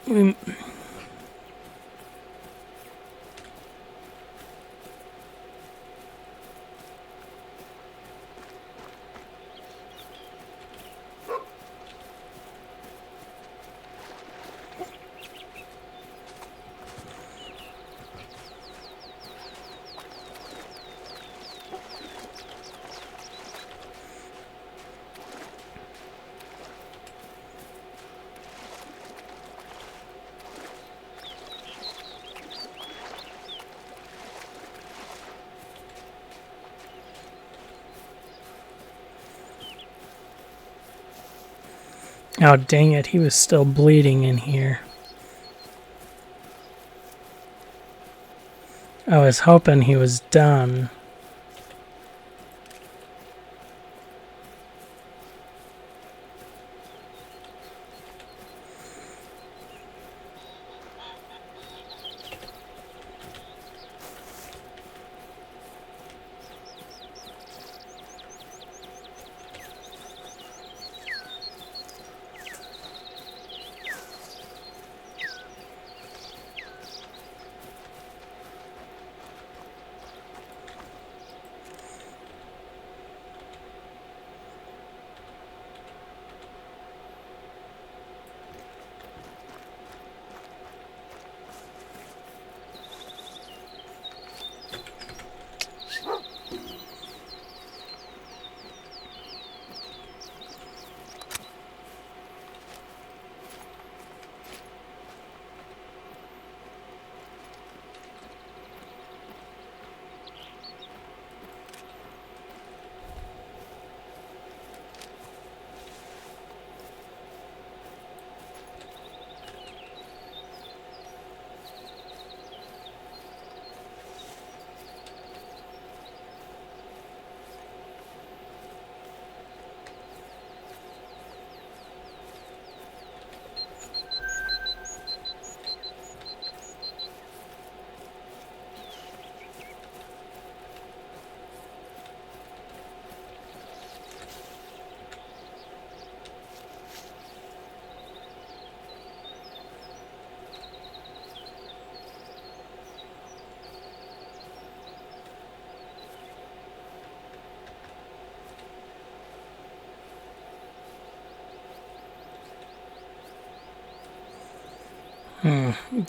Oh, dang it. He was still bleeding in here. I was hoping he was done.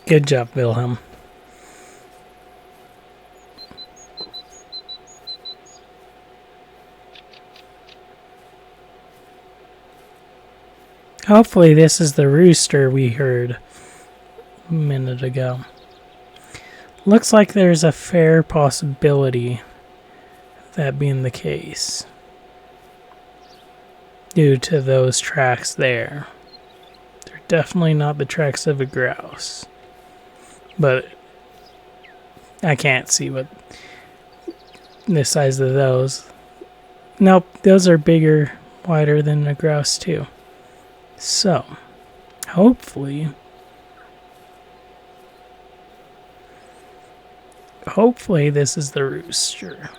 Good job, Wilhelm. Hopefully this is the rooster we heard a minute ago. Looks like there's a fair possibility of that being the case, due to those tracks there. They're definitely not the tracks of a grouse, but I can't see what the size of those. Nope, those are bigger, wider than a grouse too. So, hopefully this is the rooster.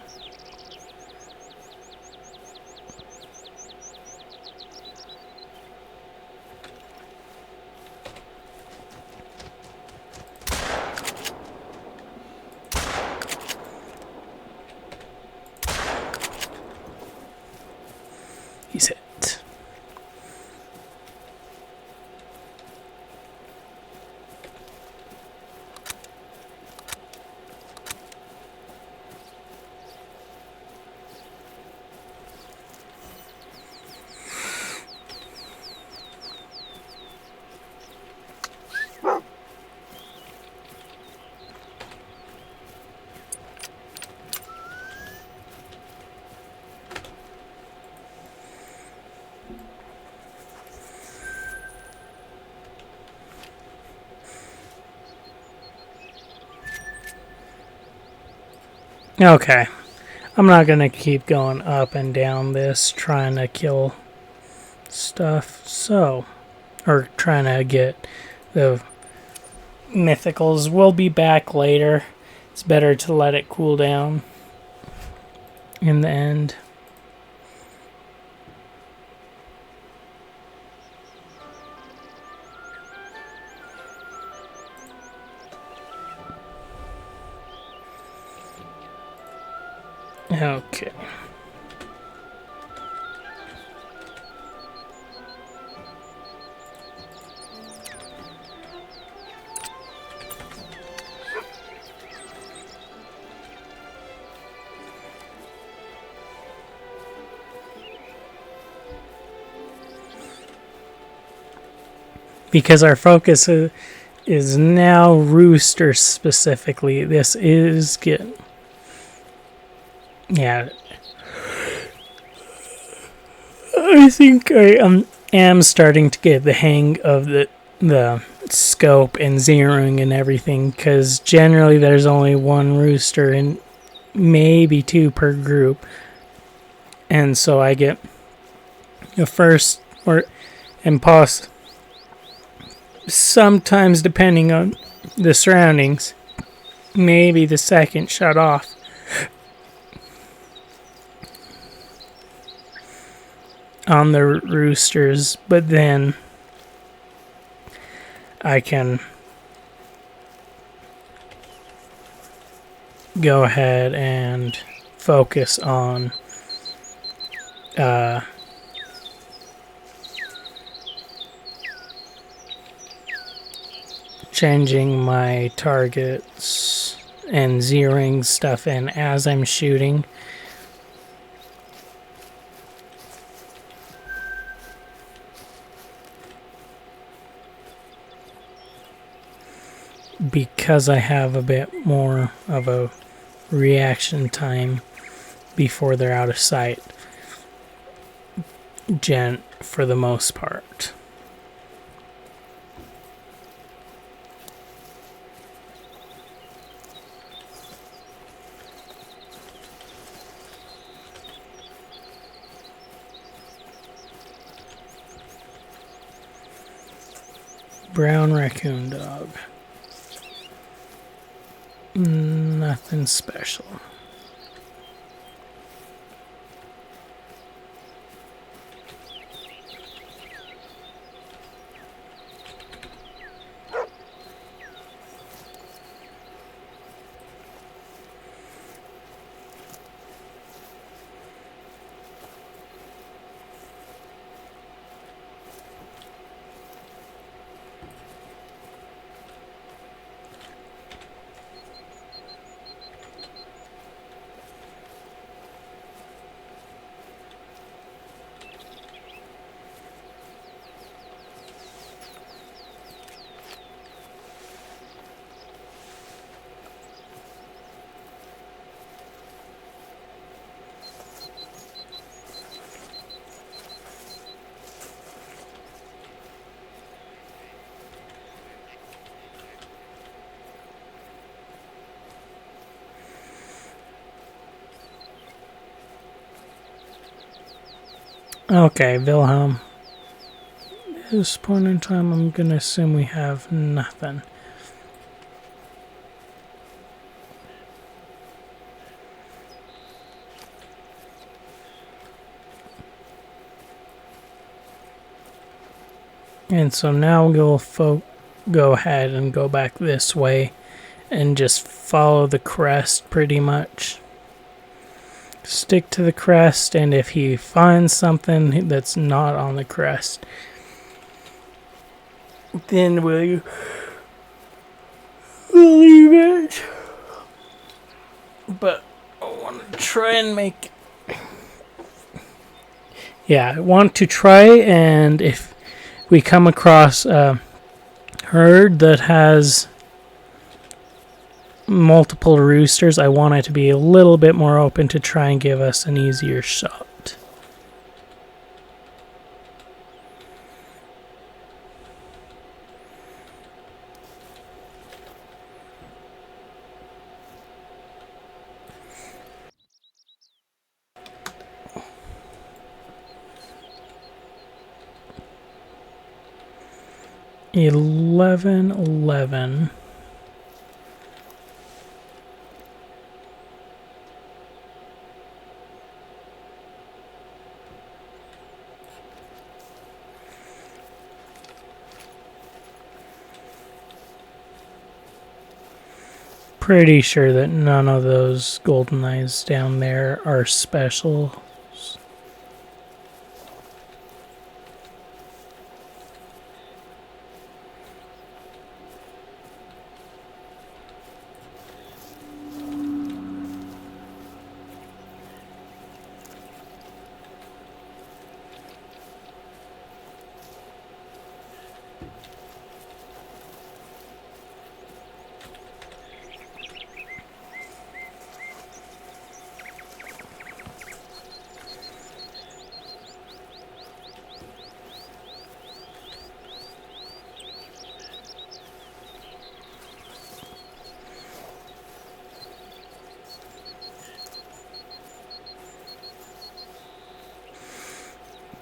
He's hit. Okay, I'm not gonna keep going up and down this trying to kill stuff, or trying to get the mythicals. We'll be back later. It's better to let it cool down in the end. Okay. Because our focus is now rooster specifically. This is good. Yeah. I think am starting to get the hang of the scope and zeroing and everything, because generally there's only one rooster and maybe two per group, and so I get the first or and pause sometimes, depending on the surroundings, maybe the second shut off. On the roosters, but then I can go ahead and focus on changing my targets and zeroing stuff in as I'm shooting. Because I have a bit more of a reaction time before they're out of sight, for the most part. Brown raccoon dog. Nothing special. Okay, Wilhelm. At this point in time, I'm gonna assume we have nothing. And so now we'll go ahead and go back this way and just follow the crest pretty much. Stick to the crest, and if he finds something that's not on the crest, then we'll leave it. But I want to try and make... Yeah, I want to try, and if we come across a herd that has multiple roosters, I want it to be a little bit more open to try and give us an easier shot. $11. Pretty sure that none of those golden eyes down there are specials.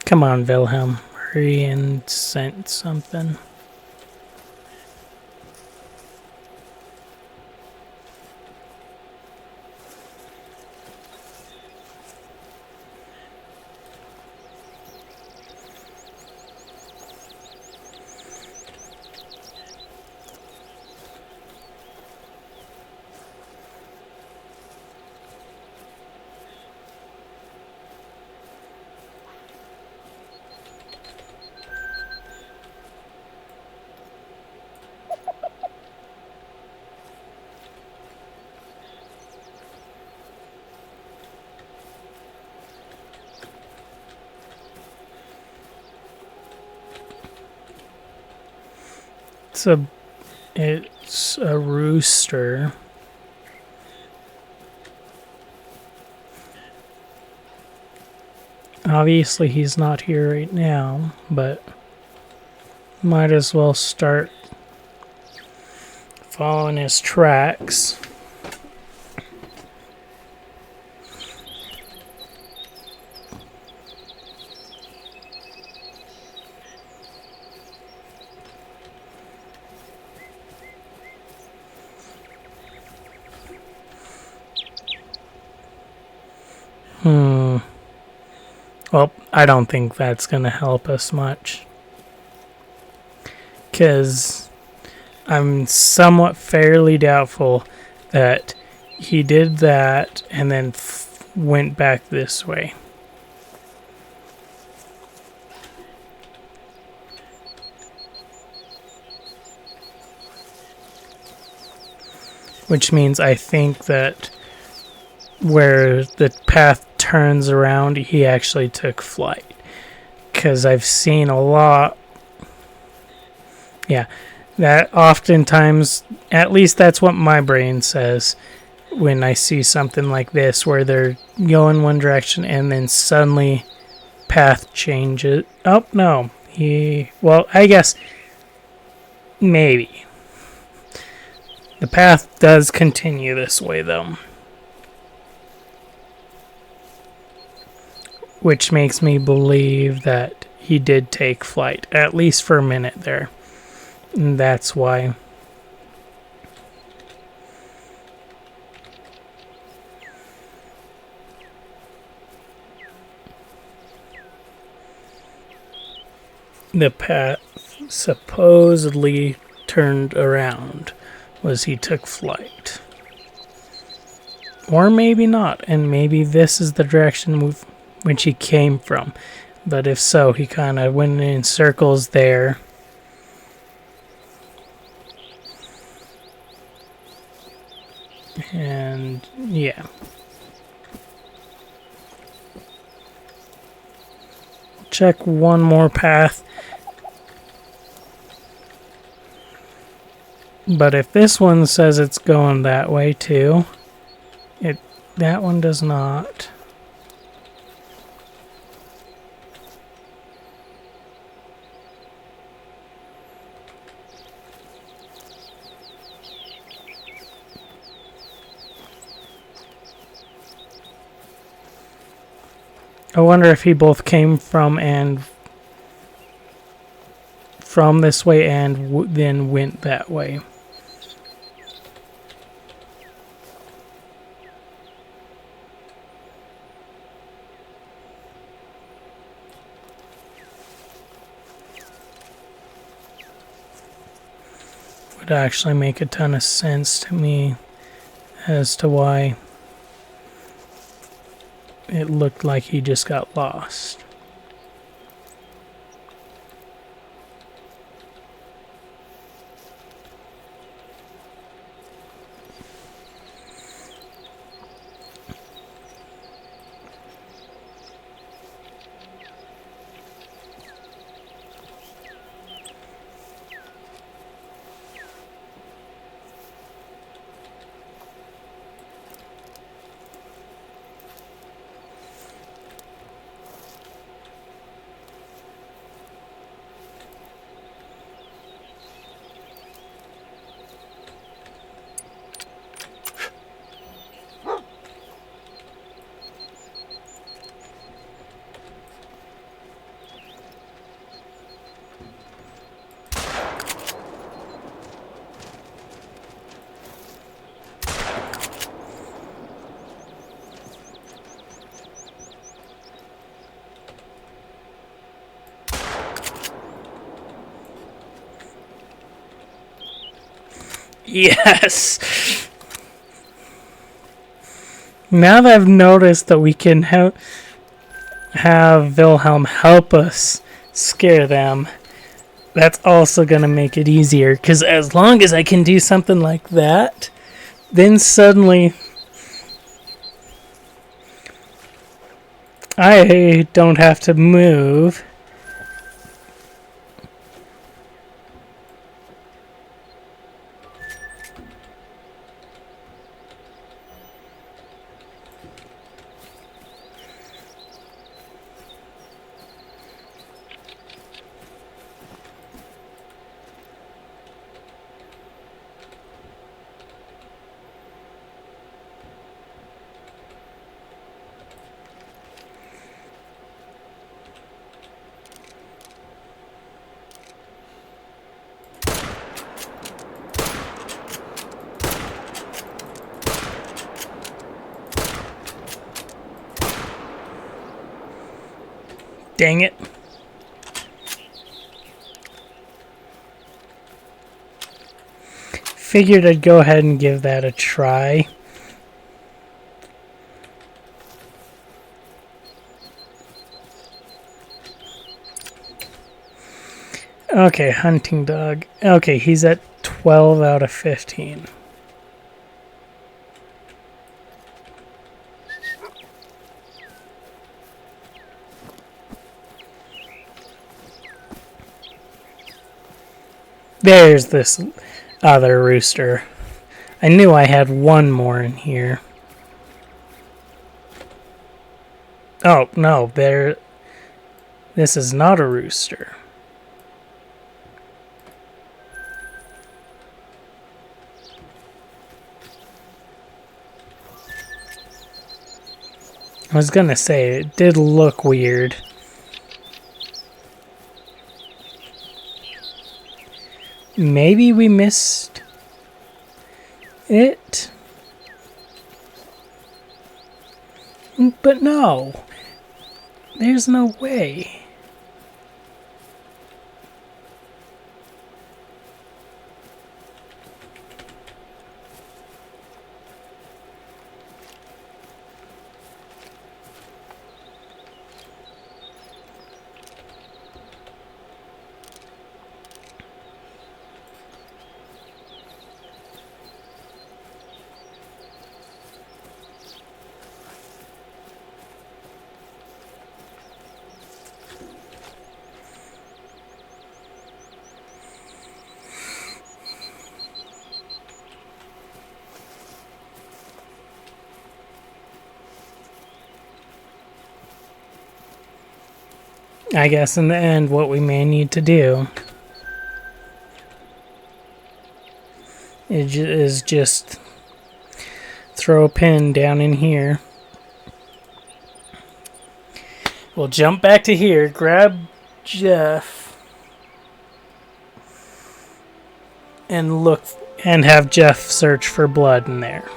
Come on, Wilhelm. Hurry and send something. It's a rooster. Obviously he's not here right now, but might as well start following his tracks. Well, I don't think that's going to help us much. Because I'm somewhat fairly doubtful that he did that and then went back this way. Which means I think that where the path turns around, he actually took flight. Because I've seen a lot. Yeah, that oftentimes, at least that's what my brain says when I see something like this, where they're going one direction and then suddenly path changes. Oh, no. Well, I guess maybe. The path does continue this way, though. Which makes me believe that he did take flight, at least for a minute there. And that's why. The path supposedly turned around was he took flight. Or maybe not, and maybe this is the direction which he came from. But if so, he kind of went in circles there. And yeah. Check one more path. But if this one says it's going that way too, that one does not. I wonder if he both came from this way and then went that way. Would actually make a ton of sense to me as to why it looked like he just got lost. Yes. Now that I've noticed that we can have Wilhelm help us scare them, that's also going to make it easier. Because as long as I can do something like that, then suddenly I don't have to move. Dang it. Figured I'd go ahead and give that a try. Okay, hunting dog. Okay, he's at 12 out of 15. There's this other rooster. I knew I had one more in here. Oh, no, this is not a rooster. I was gonna say, it did look weird. Maybe we missed it? But no. There's no way. I guess in the end, what we may need to do is just throw a pin down in here. We'll jump back to here, grab Jeff, and look and have Jeff search for blood in there.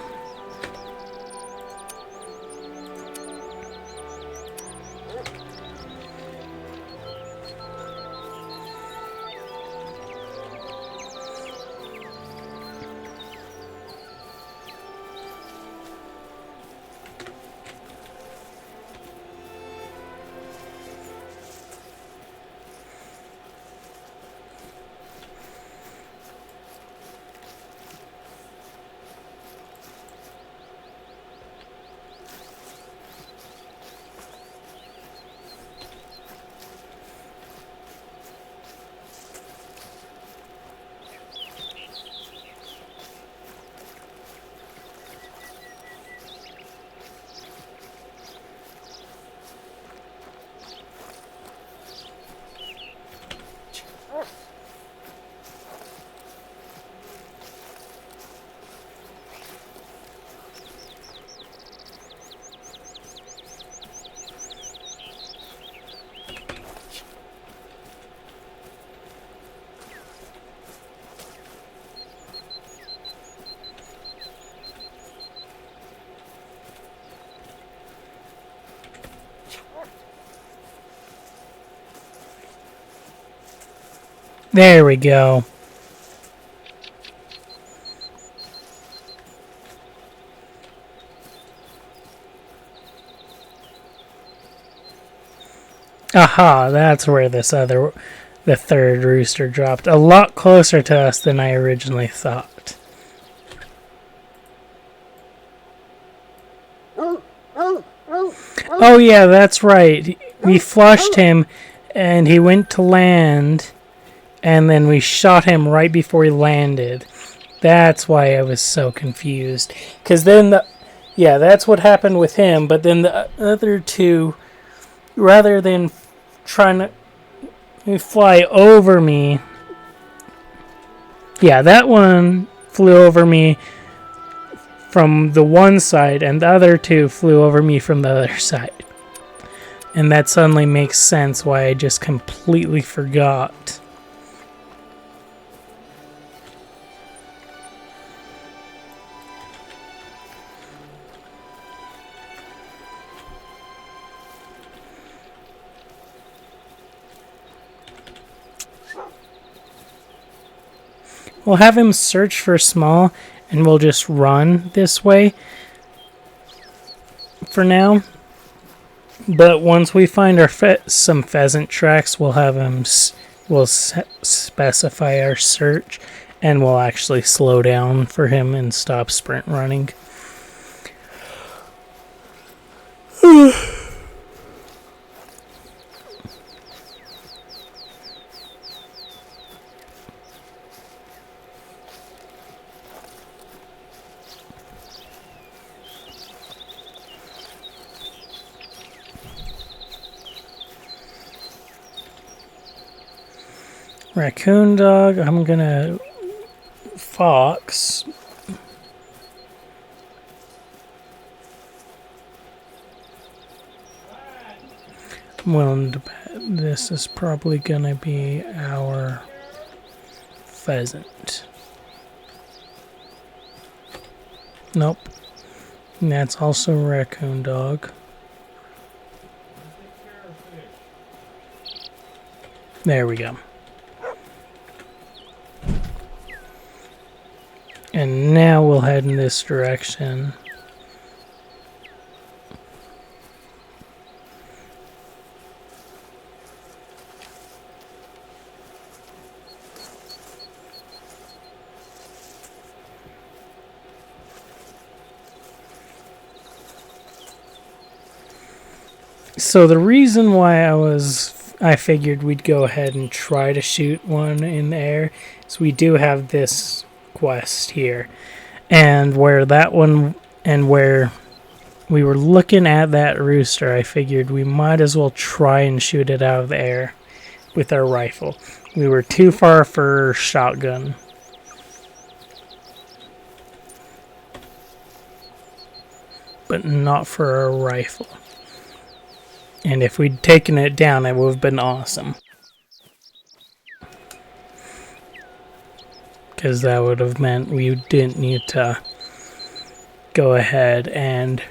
There we go. Aha, that's where the third rooster dropped. A lot closer to us than I originally thought. Oh yeah, that's right. We flushed him and he went to land and then we shot him right before he landed. That's why I was so confused. Because then that's what happened with him, but then the other two, rather than trying to fly over me, yeah, that one flew over me from the one side, and the other two flew over me from the other side. And that suddenly makes sense why I just completely forgot. We'll have him search for small, and we'll just run this way for now. But once we find our some pheasant tracks, we'll have him. We'll specify our search, and we'll actually slow down for him and stop sprint running. Raccoon dog, I'm gonna fox. I'm willing to bet this is probably gonna be our pheasant. Nope. And that's also raccoon dog. There we go. And now we'll head in this direction. So the reason why I figured we'd go ahead and try to shoot one in the air is we do have this quest here, and where we were looking at that rooster, I figured we might as well try and shoot it out of the air with our rifle. We were too far for shotgun. But not for a rifle. And if we'd taken it down, it would have been awesome. Because that would have meant we didn't need to go ahead and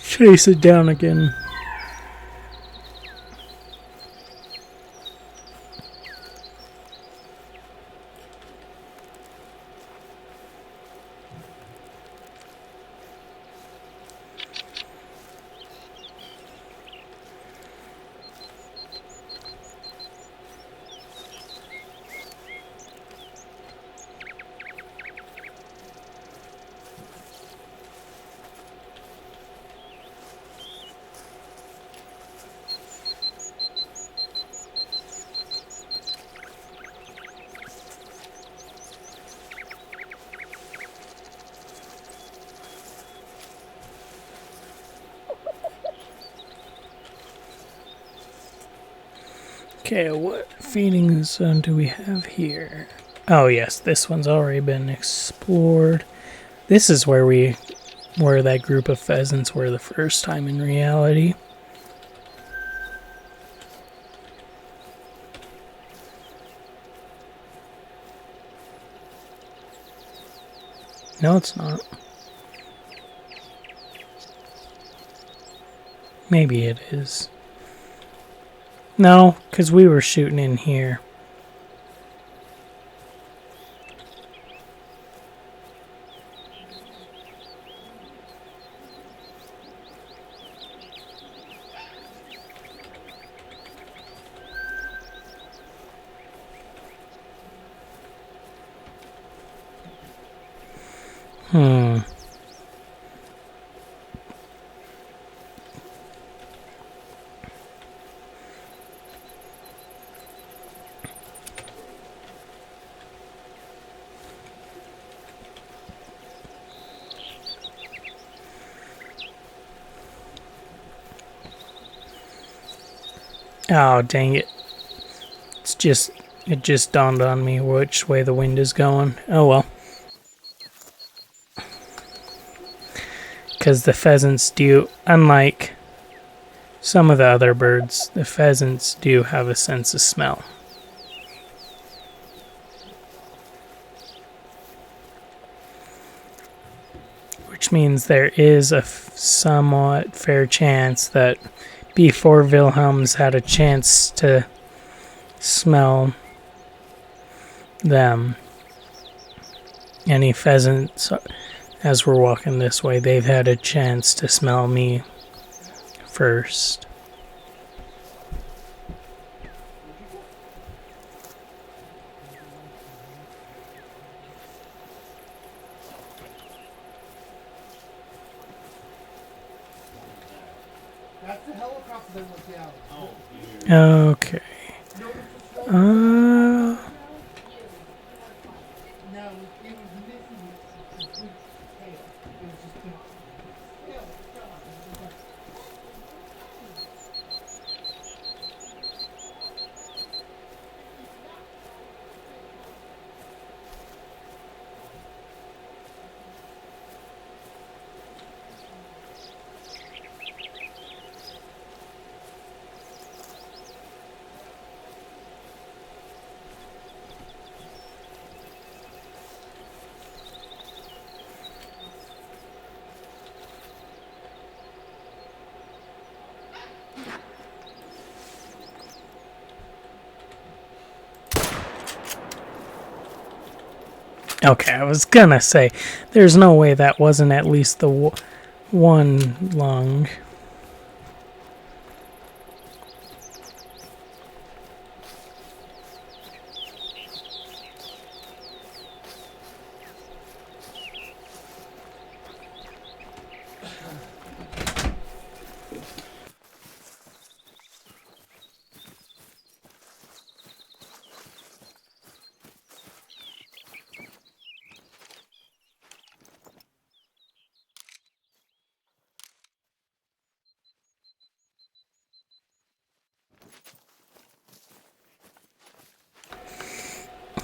chase it down again. Okay, what feeding zone do we have here? Oh yes, this one's already been explored. This is where that group of pheasants were the first time in reality. No, it's not. Maybe it is. No, because we were shooting in here. Hmm. Oh, dang it. It just dawned on me which way the wind is going. Oh well. Because the pheasants do, unlike some of the other birds, the pheasants do have a sense of smell. Which means there is a somewhat fair chance that before Wilhelm's had a chance to smell them, any pheasants, as we're walking this way, they've had a chance to smell me first. That's the helicopter that went down. Okay. No, it was missing its complete tail. It was just tail. Okay, I was gonna say, there's no way that wasn't at least the one lung.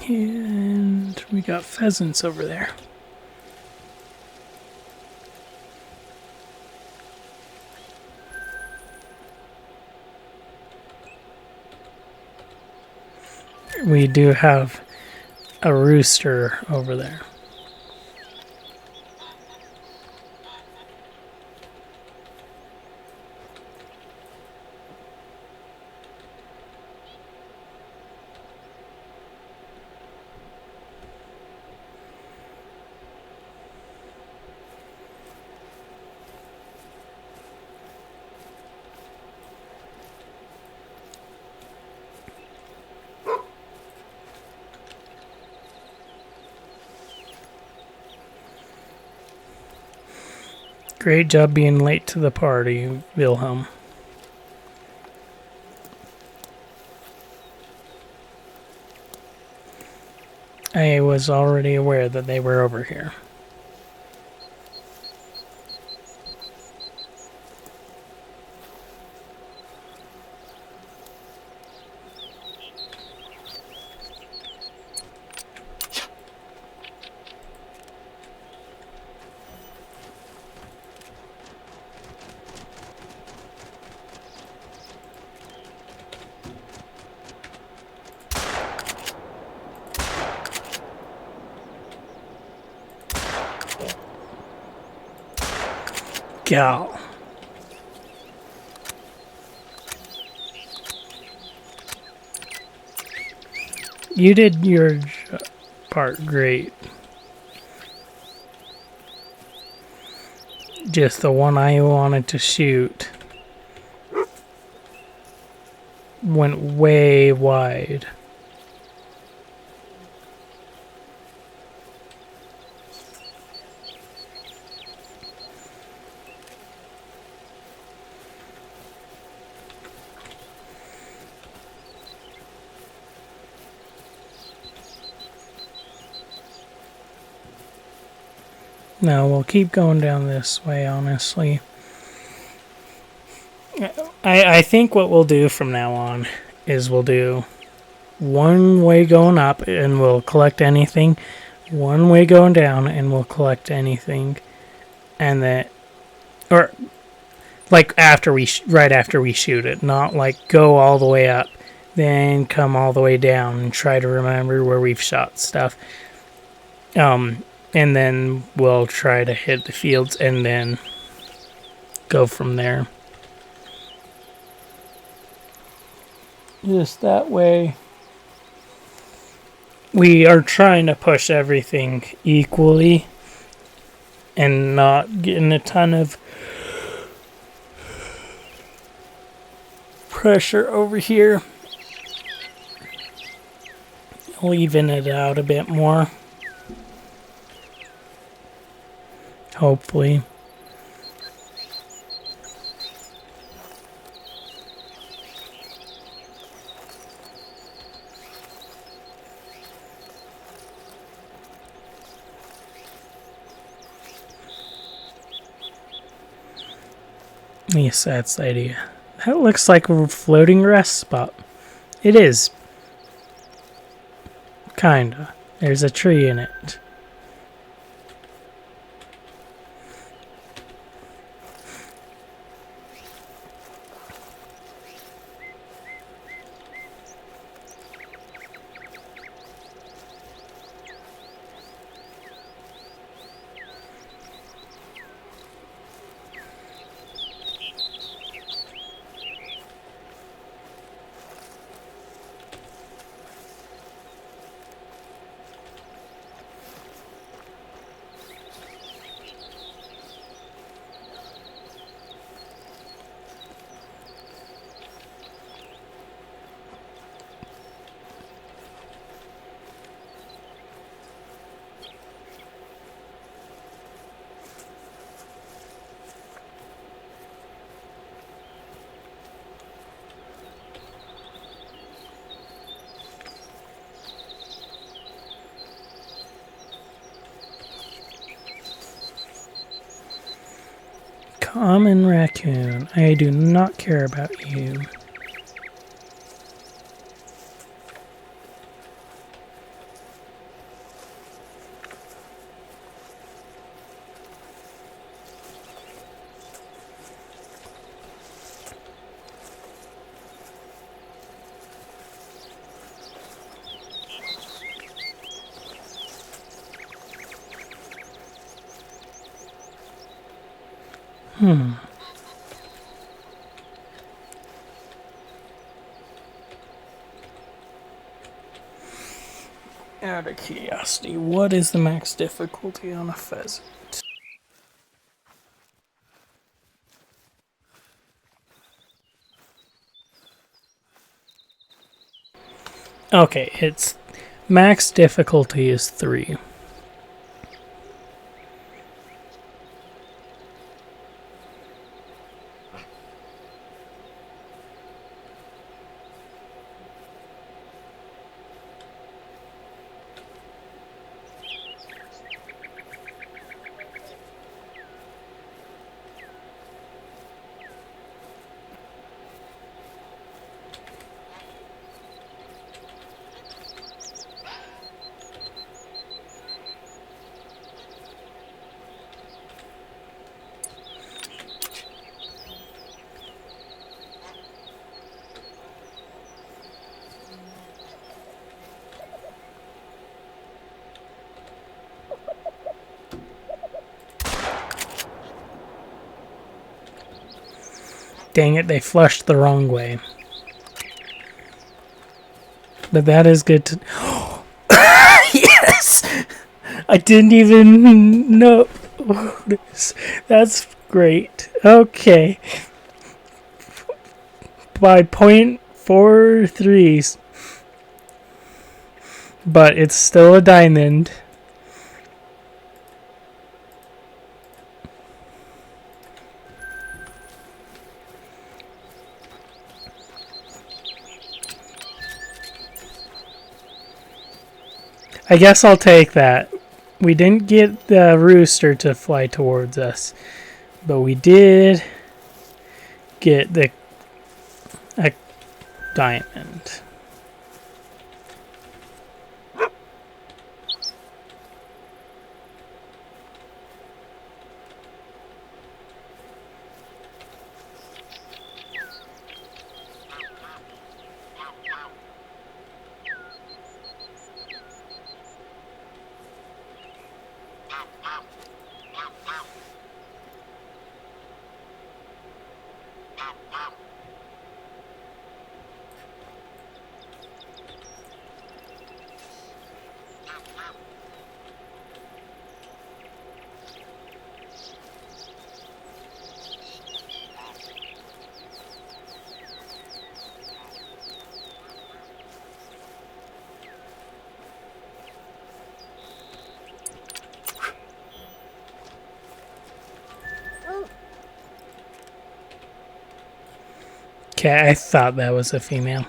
And we got pheasants over there. We do have a rooster over there. Great job being late to the party, Wilhelm. I was already aware that they were over here. Gal. You did your part great. Just the one I wanted to shoot went way wide. No, we'll keep going down this way, honestly. I think what we'll do from now on is we'll do one way going up and we'll collect anything, one way going down and we'll collect anything, and then, or like right after we shoot it, not like go all the way up, then come all the way down and try to remember where we've shot stuff. And then we'll try to hit the fields and then go from there. Just that way. We are trying to push everything equally and not getting a ton of pressure over here. I'll even it out a bit more. Hopefully. Yes, that's the idea. That looks like a floating rest spot. It is. Kinda. There's a tree in it. Common raccoon. I do not care about you. Out of curiosity, what is the max difficulty on a pheasant? Okay, its max difficulty is 3. Dang it, they flushed the wrong way. But that is good to... Yes! I didn't even notice. That's great. Okay. By 0.43. But it's still a diamond. I guess I'll take that. we didn't get the rooster to fly towards us, but we did get the a diamond. Okay, I thought that was a female.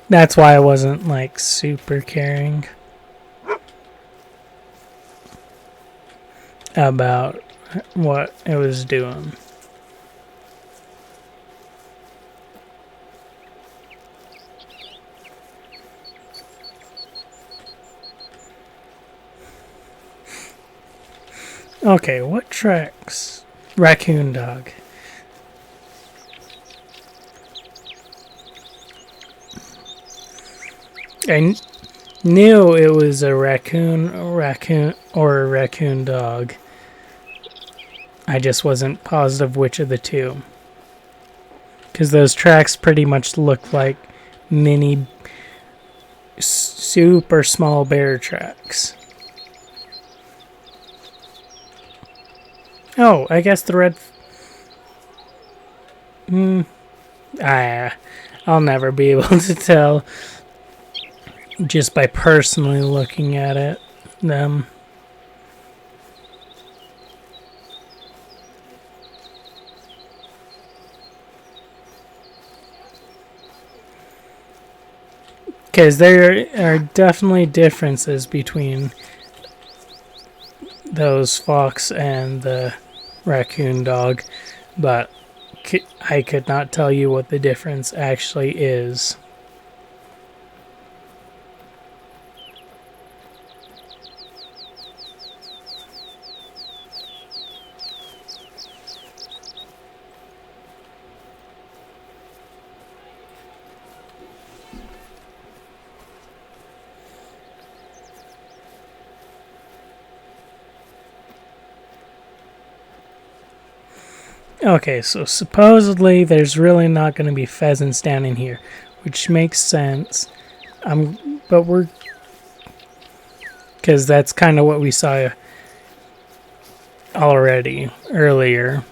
That's why I wasn't like super caring about what it was doing. Okay, what tracks? Raccoon dog. Knew it was a raccoon, or a raccoon dog. I just wasn't positive which of the two. Because those tracks pretty much look like mini, super small bear tracks. Oh, I guess the red... I'll never be able to tell just by personally looking at it. Because there are definitely differences between those fox and the raccoon dog, but I could not tell you what the difference actually is. Okay, so supposedly there's really not going to be pheasants down in here, which makes sense. But we're... Because that's kind of what we saw already, earlier.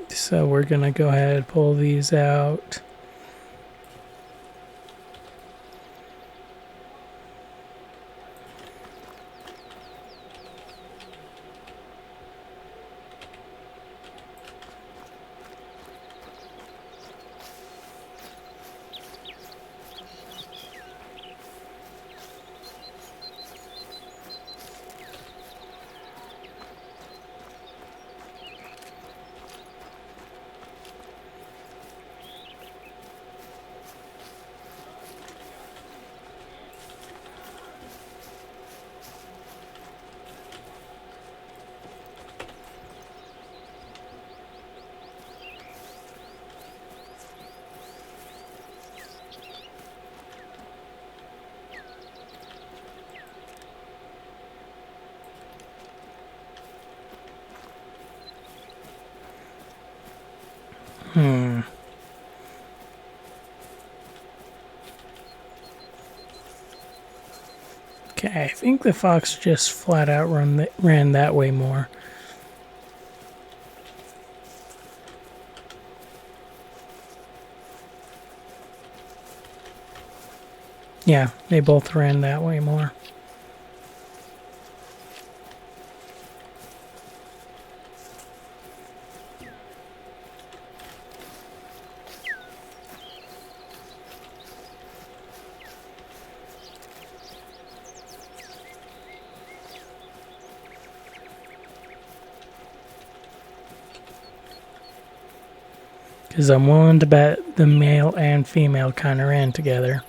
So we're going to go ahead and pull these out. Okay, I think the fox just flat out ran that way more. Yeah, they both ran that way more. Because I'm willing to bet the male and female kind of ran together.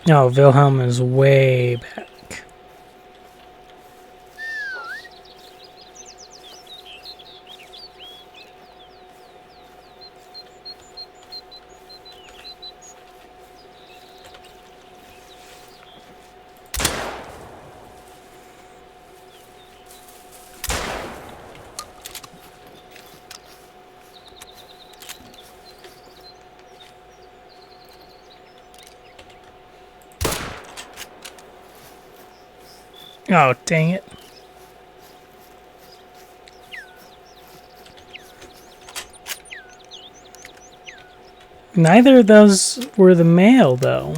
No, Wilhelm is way back. Oh, dang it. Neither of those were the male, though.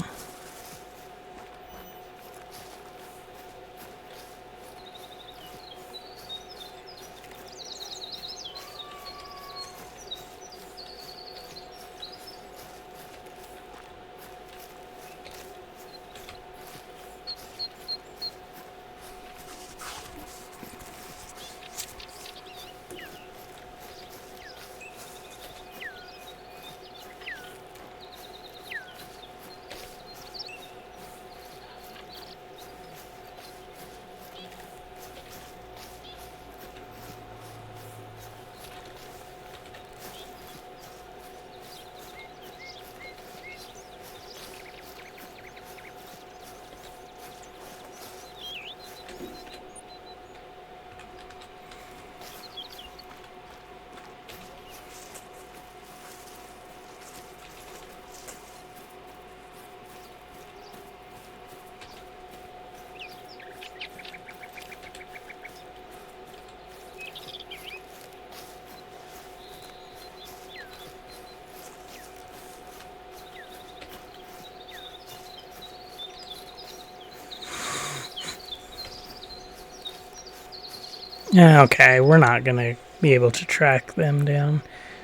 Okay, we're not going to be able to track them down.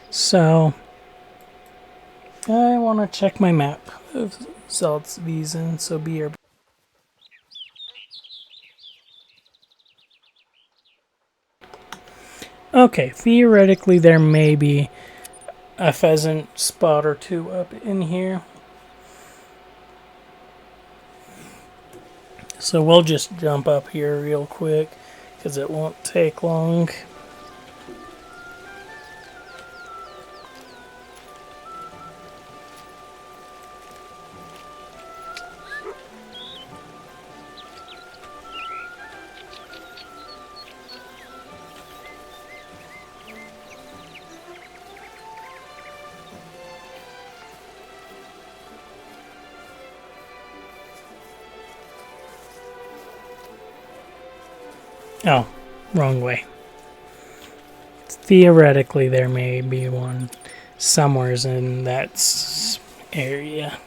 So, I want to check my map of Salzwiesen, so be our... Okay, theoretically there may be a pheasant spot or two up in here. So we'll just jump up here real quick, because it won't take long. Oh, wrong way. Theoretically, there may be one somewheres in that area.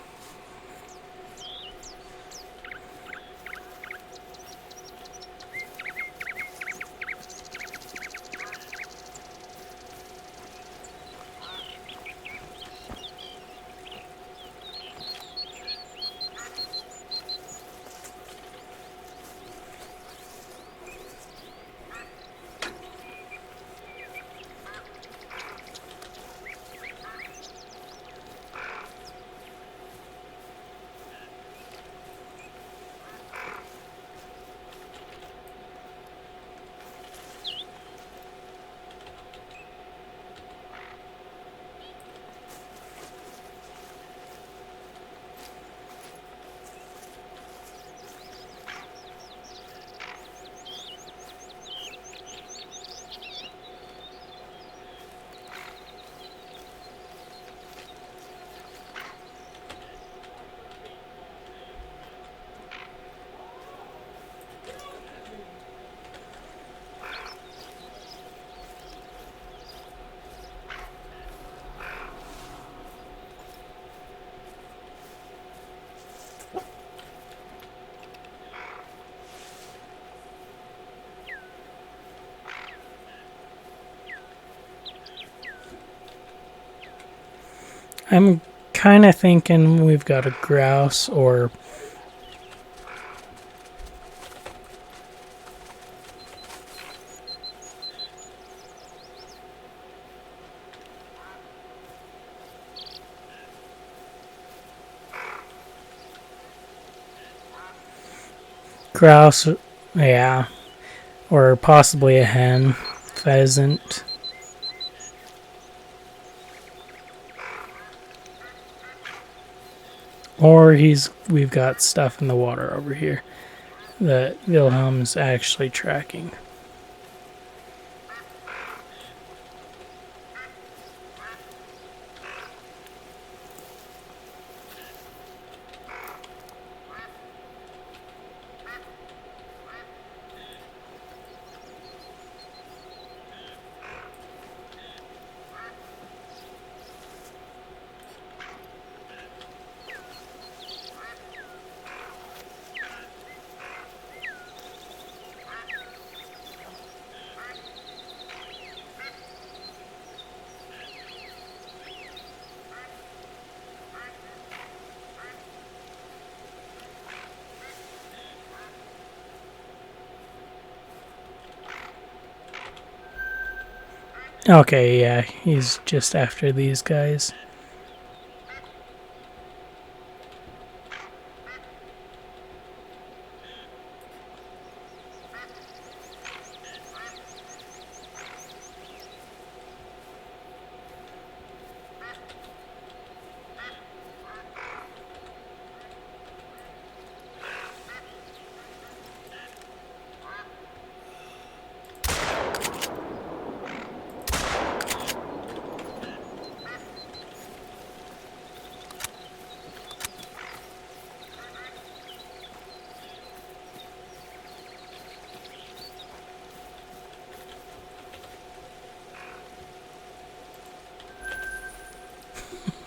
I'm kind of thinking we've got a grouse or grouse, yeah, or possibly a hen, pheasant. Or we've got stuff in the water over here that Wilhelm's actually tracking. Okay, yeah, he's just after these guys.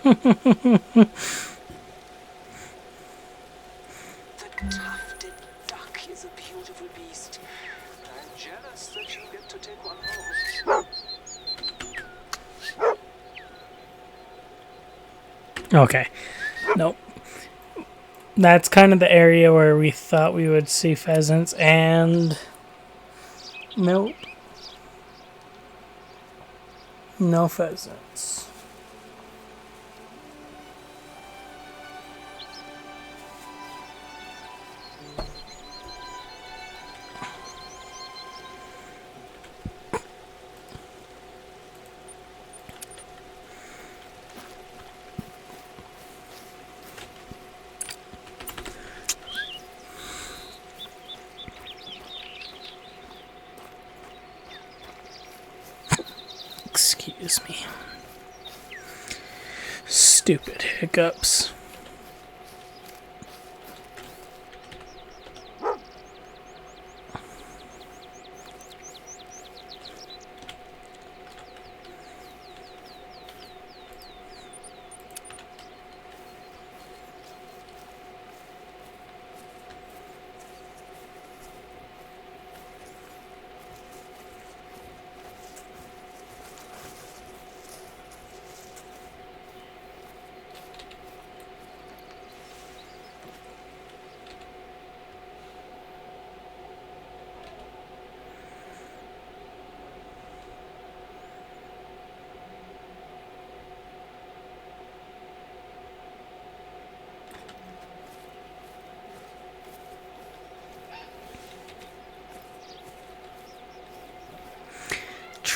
The tufted duck is a beautiful beast. I'm jealous that you get to take one home. Okay, nope. That's kind of the area where we thought we would see pheasants, and nope. No pheasants. Excuse me. Stupid hiccups.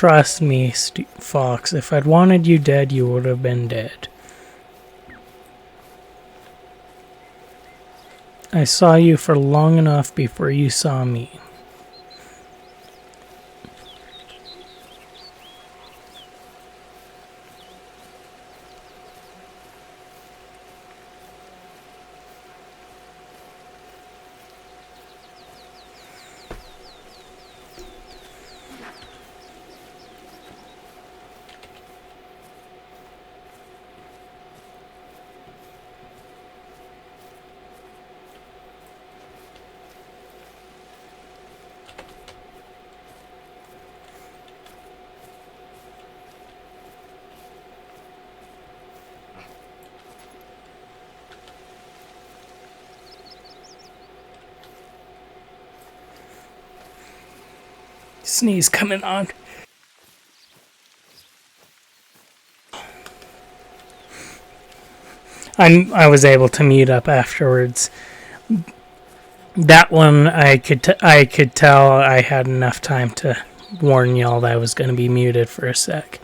Trust me, Fox, if I'd wanted you dead, you would have been dead. I saw you for long enough before you saw me. Sneeze coming on. I was able to mute up afterwards. That one I could tell I had enough time to warn y'all that I was going to be muted for a sec.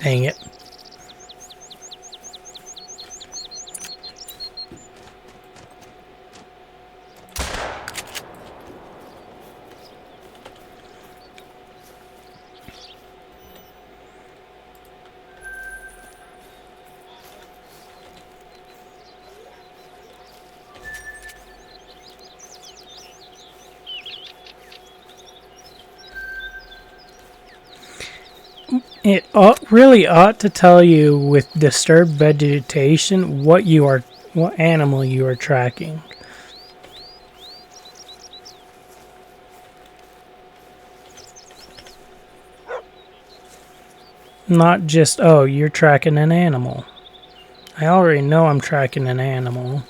Dang it. It really ought to tell you with disturbed vegetation what animal you are tracking. Not just, oh, you're tracking an animal. I already know I'm tracking an animal.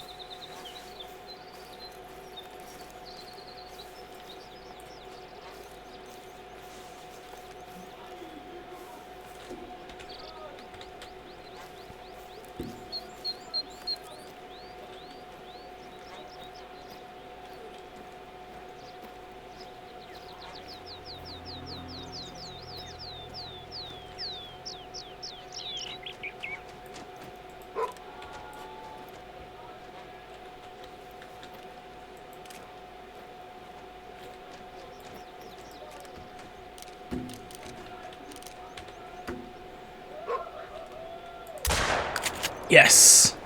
Yes.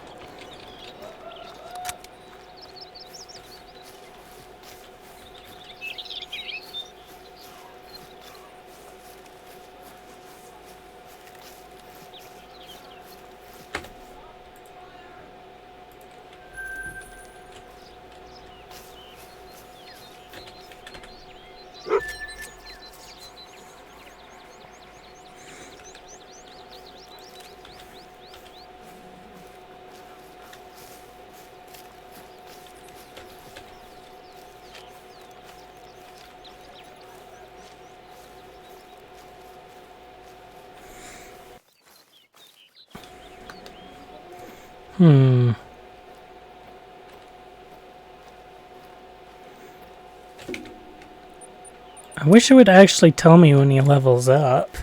I wish it would actually tell me when he levels up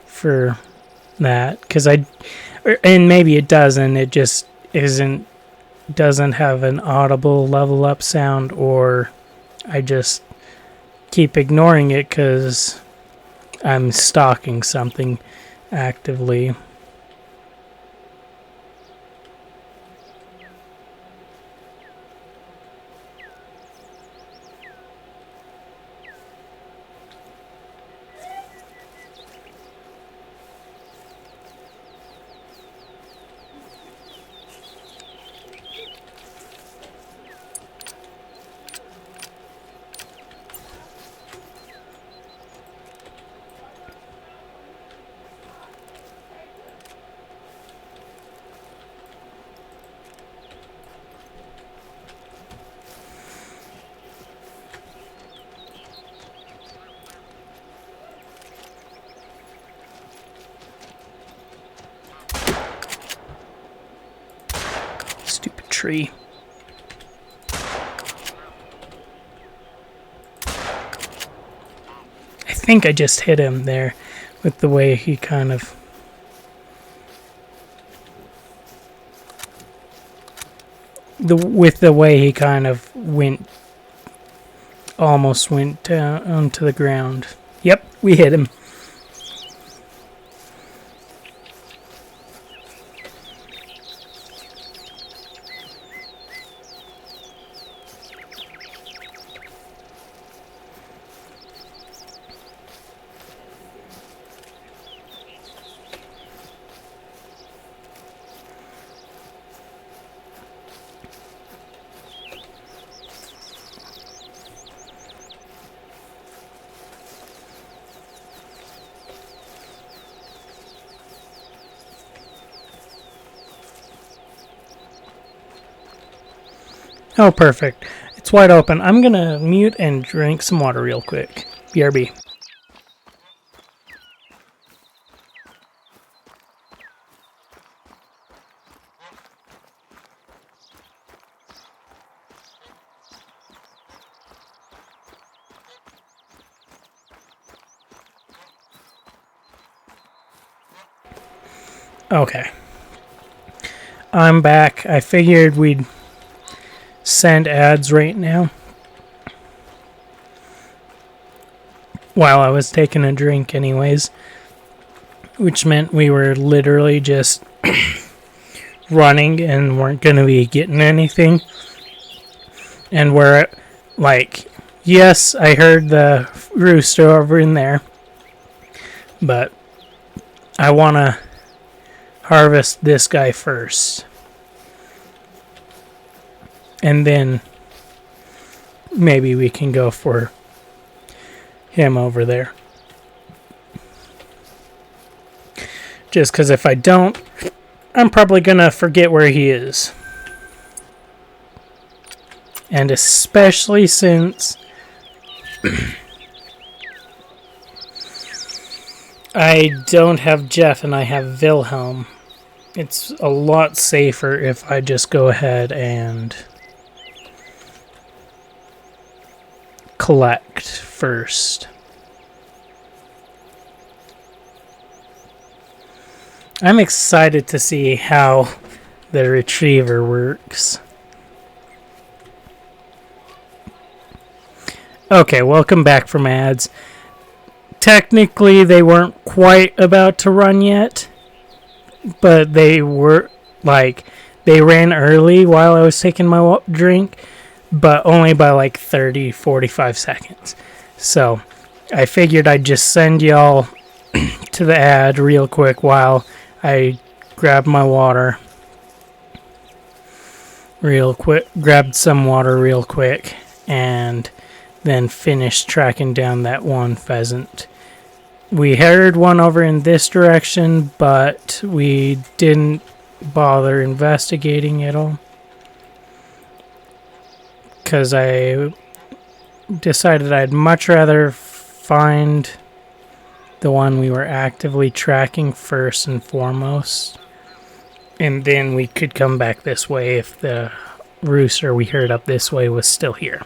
for that, because and maybe it doesn't, it just doesn't have an audible level up sound, or I just keep ignoring it because I'm stalking something actively. tree. I think I just hit him there with the way he kind of... with the way he kind of went... almost went down onto the ground. Yep, we hit him. Oh, perfect. It's wide open. I'm going to mute and drink some water real quick. BRB. Okay. I'm back. I figured we'd send ads right now while I was taking a drink anyways, which meant we were literally just running and weren't going to be getting anything. And we're like, yes, I heard the rooster over in there, but I want to harvest this guy first. And then maybe we can go for him over there. Just because if I don't, I'm probably going to forget where he is. And especially since I don't have Jeff and I have Wilhelm, it's a lot safer if I just go ahead and collect first. I'm excited to see how the retriever works. Okay, welcome back from ads. Technically, they weren't quite about to run yet, but they were, like, they ran early while I was taking my drink, but only by like 30, 45 seconds. So I figured I'd just send y'all to the ad real quick while I grabbed my water real quick, grabbed some water real quick, and then finished tracking down that one pheasant. We heard one over in this direction, but we didn't bother investigating it all, because I decided I'd much rather find the one we were actively tracking first and foremost, and then we could come back this way if the rooster we heard up this way was still here.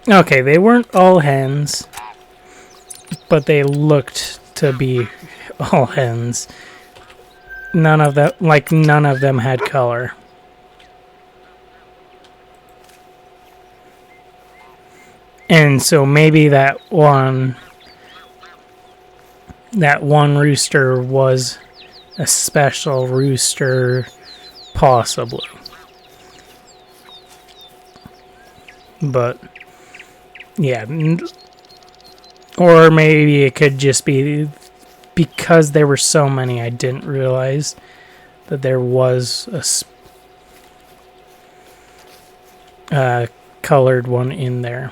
Okay, they weren't all hens, but they looked to be all hens. None of them had color. And so maybe that one rooster was a special rooster, possibly. But yeah, or maybe it could just be because there were so many I didn't realize that there was a colored one in there.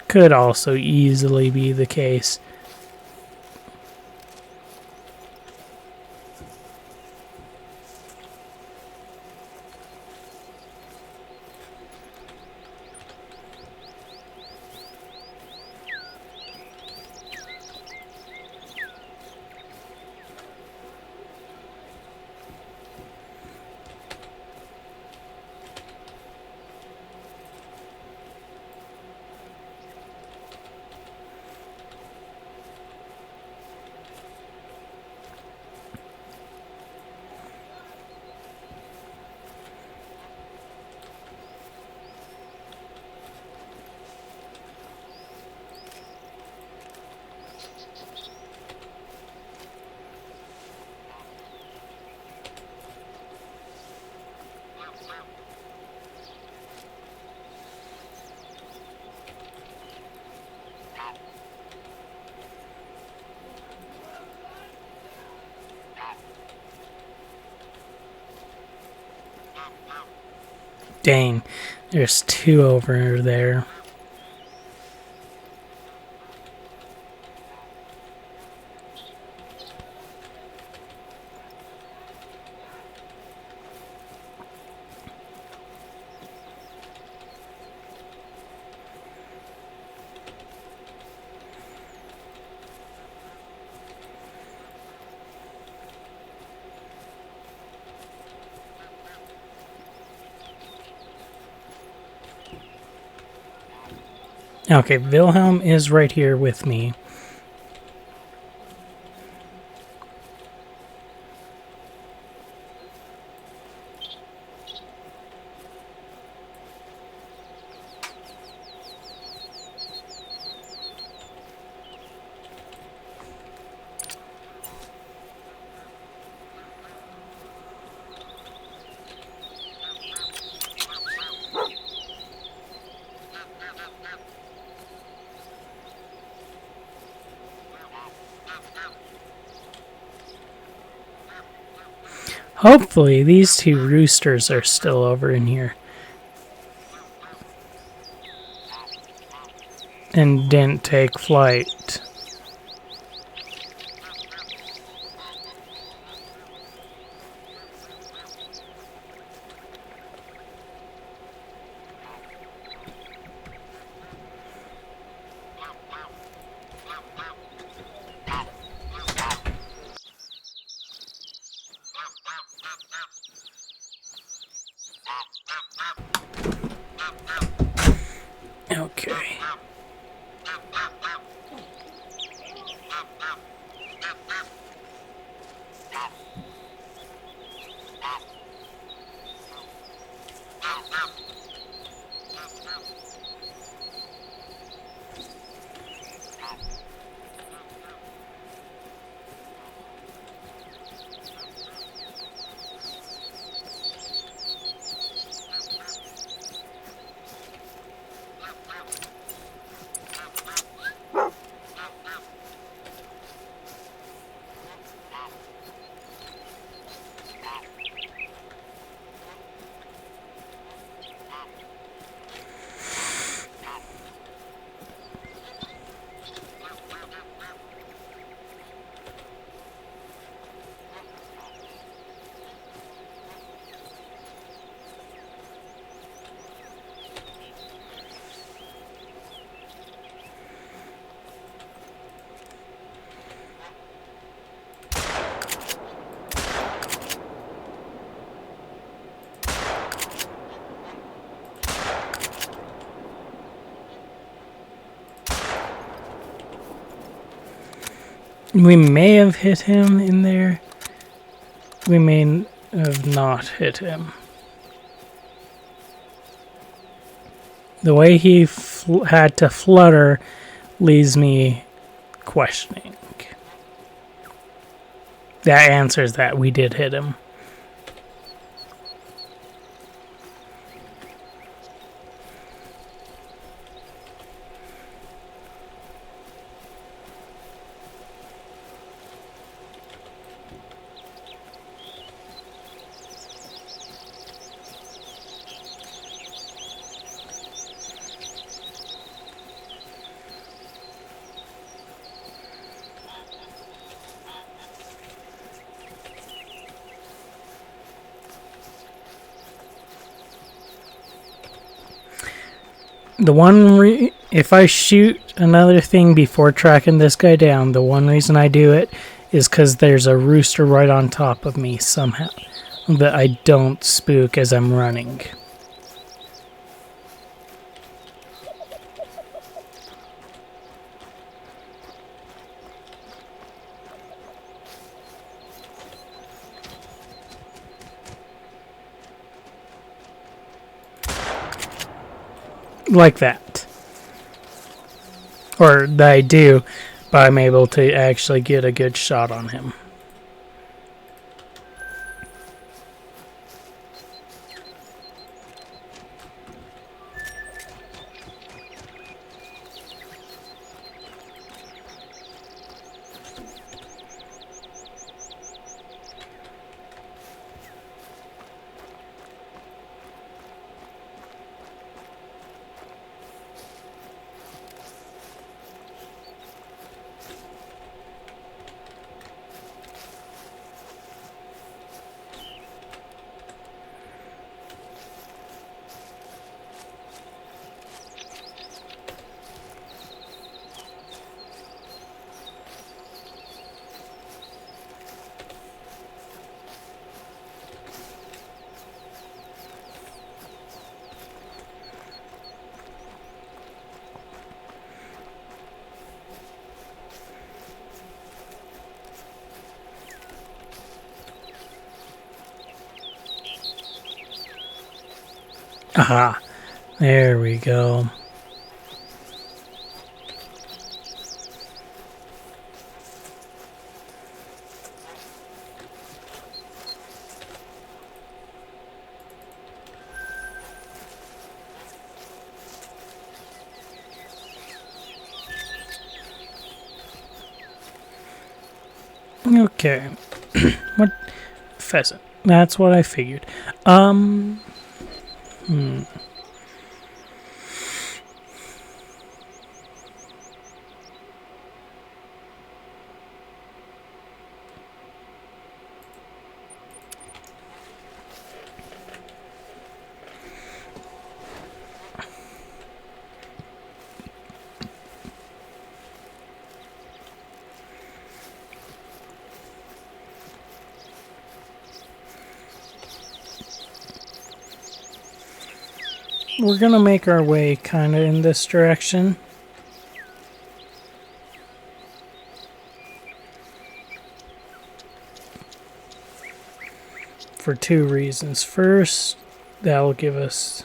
Could also easily be the case. Dang, there's two over there. Okay, Wilhelm is right here with me. Hopefully, these two roosters are still over in here. And didn't take flight. Okay. We may have hit him in there. We may have not hit him. The way he had to flutter leaves me questioning. That answers that we did hit him. If I shoot another thing before tracking this guy down, the one reason I do it is because there's a rooster right on top of me somehow that I don't spook as I'm running. Like that. Or that I do, but I'm able to actually get a good shot on him. Aha, there we go. Okay. What? Pheasant. That's what I figured. We're gonna make our way kind of in this direction. For two reasons. First, that'll give us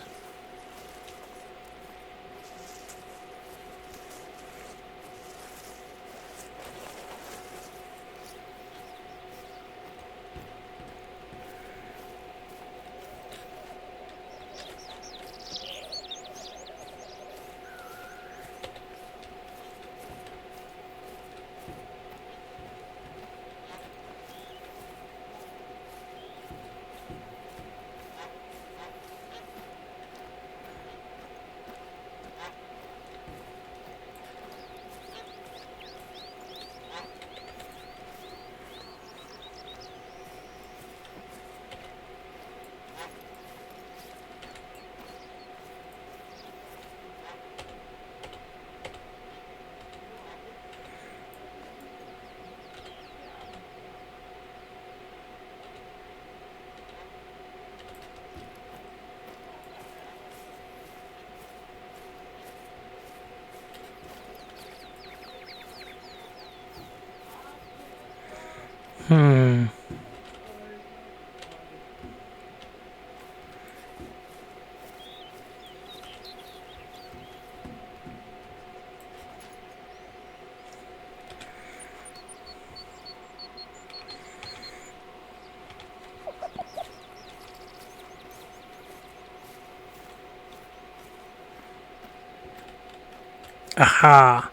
aha.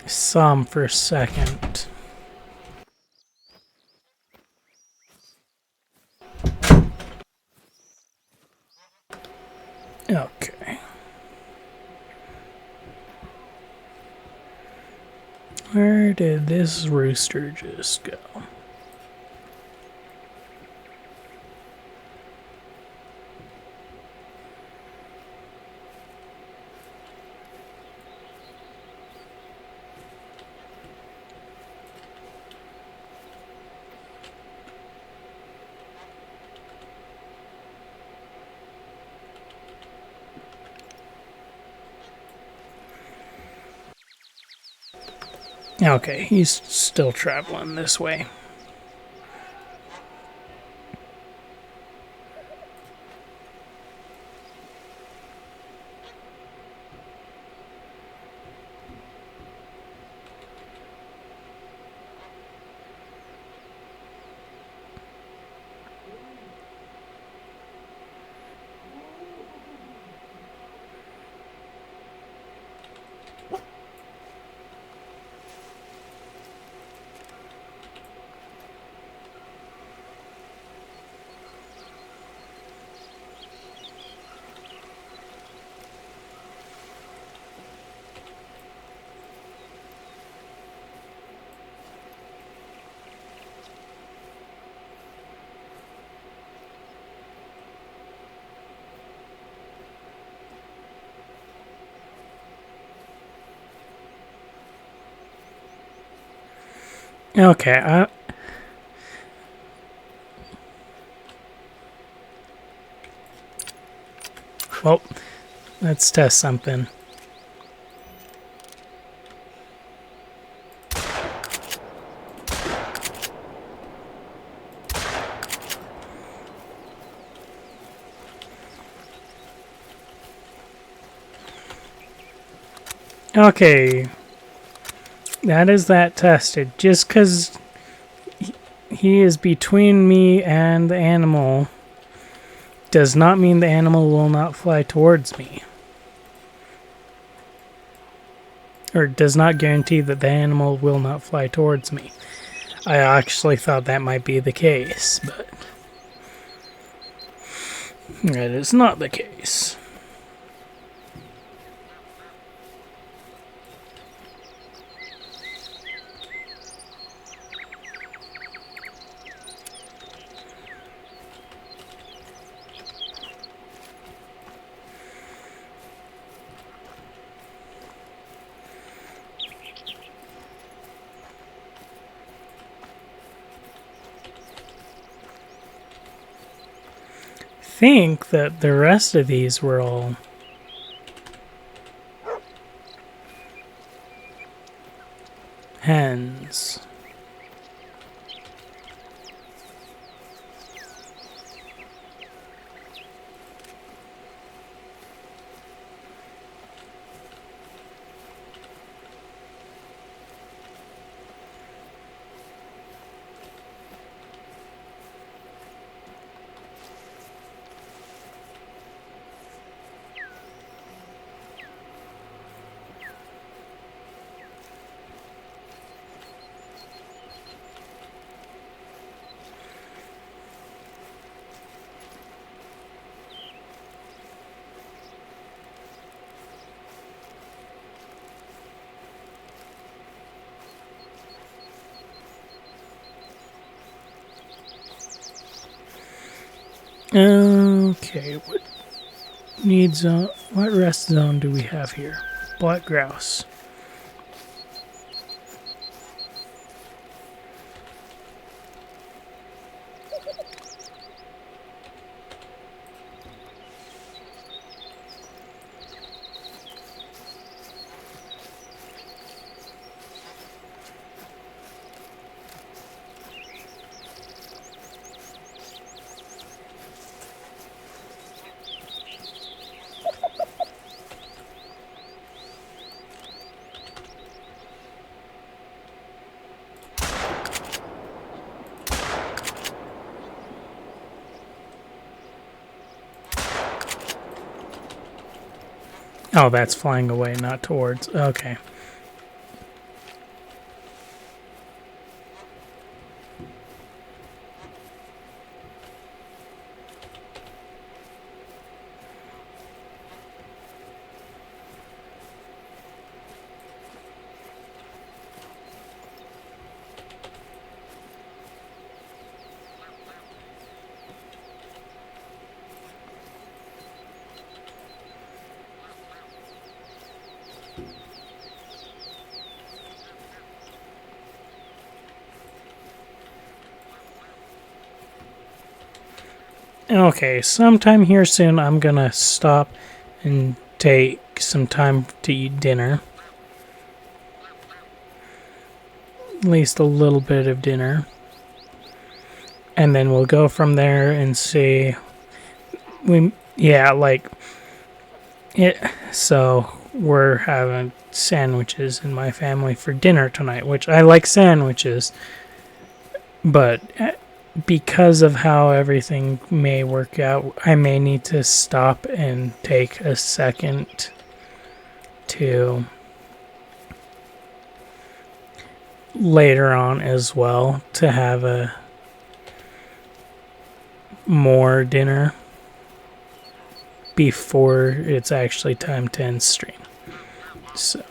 Saw him for a second. Okay. did this rooster just go? Okay, he's still traveling this way. Okay, well, let's test something. Okay, that is that tested. Just because he is between me and the animal does not mean the animal will not fly towards me. Or does not guarantee that the animal will not fly towards me. I actually thought that might be the case, but that is not the case. Think that the rest of these were all hens. Okay, what rest zone do we have here? Black grouse. Oh, that's flying away, not towards. Okay. Okay, sometime here soon I'm gonna stop and take some time to eat dinner. At least a little bit of dinner. And then we'll go from there and see. So we're having sandwiches in my family for dinner tonight, which I like sandwiches, but because of how everything may work out, I may need to stop and take a second to later on as well to have a more dinner before it's actually time to end stream. So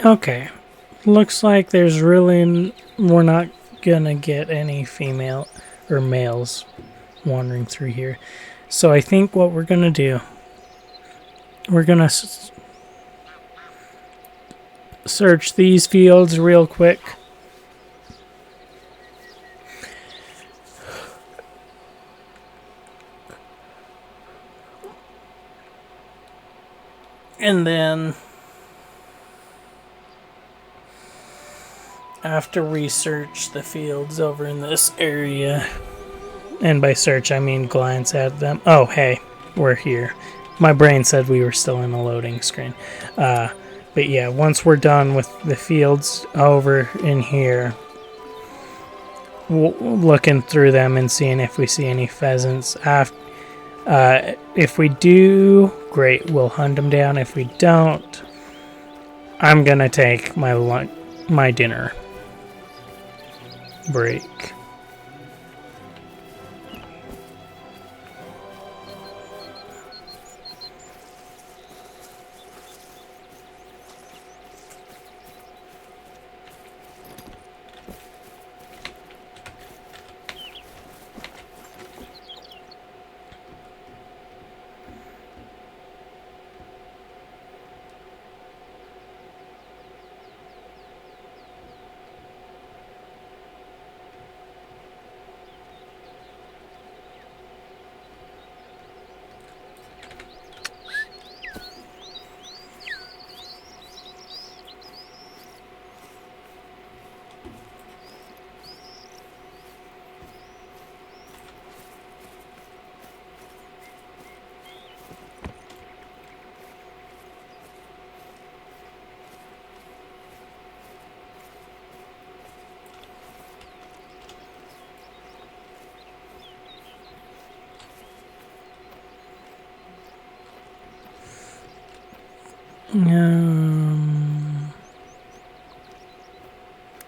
okay, looks like we're not gonna get any female or males wandering through here. So I think what we're gonna do, we're gonna search these fields real quick. And then after we search the fields over in this area, and by search I mean glance at them. Oh, hey, we're here. My brain said we were still in a loading screen. But yeah, once we're done with the fields over in here, looking through them and seeing if we see any pheasants. If we do, great, we'll hunt them down. If we don't, I'm gonna take my dinner break.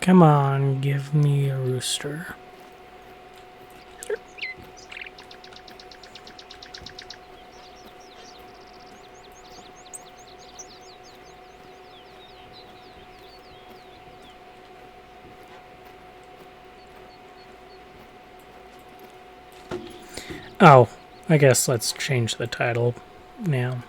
Come on, give me a rooster. Oh, I guess let's change the title now.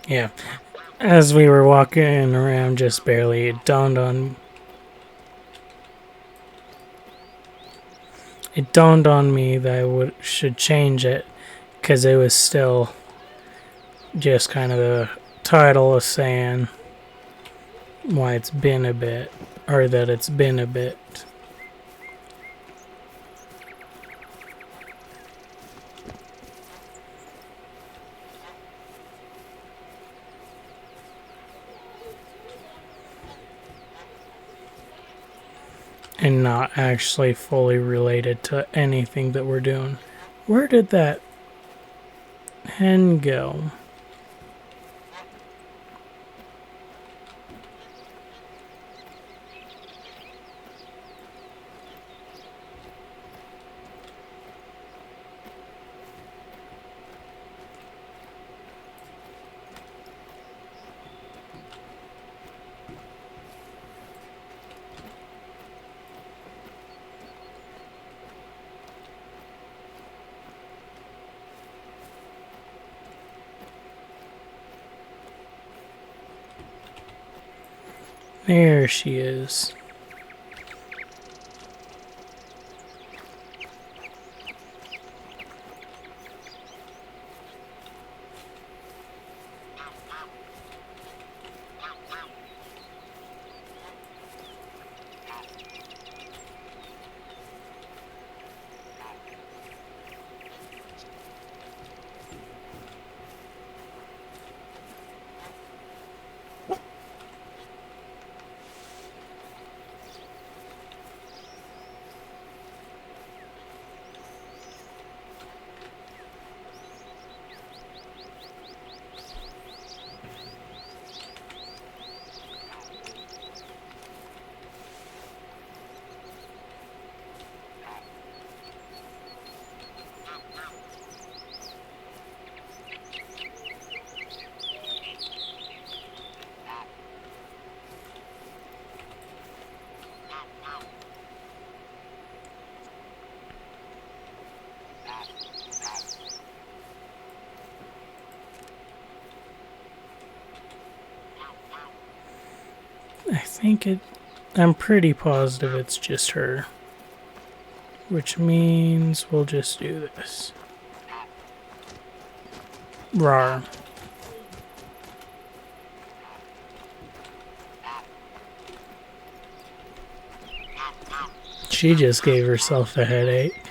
Yeah. As we were walking around just barely, it dawned on me that I should change it because it was still just kind of the title of saying why it's been a bit, or that it's been a bit. And not actually fully related to anything that we're doing. Where did that hen go? There she is. I'm pretty positive it's just her. Which means we'll just do this. Rawr. She just gave herself a headache.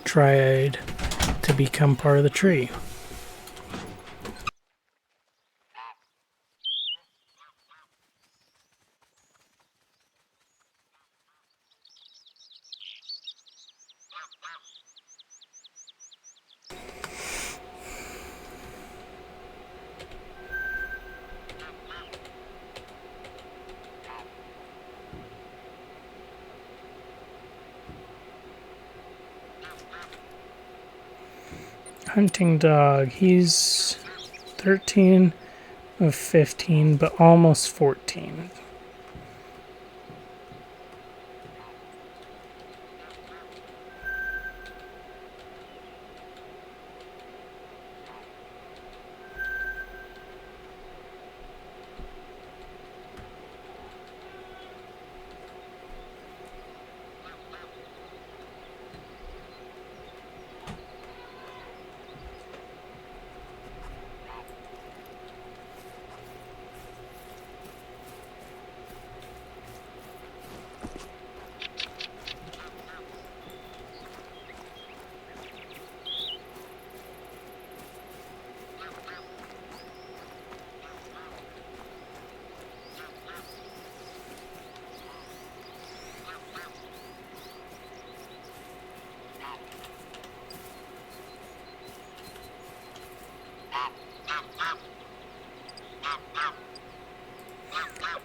Tried to become part of the tree. Hunting dog. He's 13 of 15, but almost 14.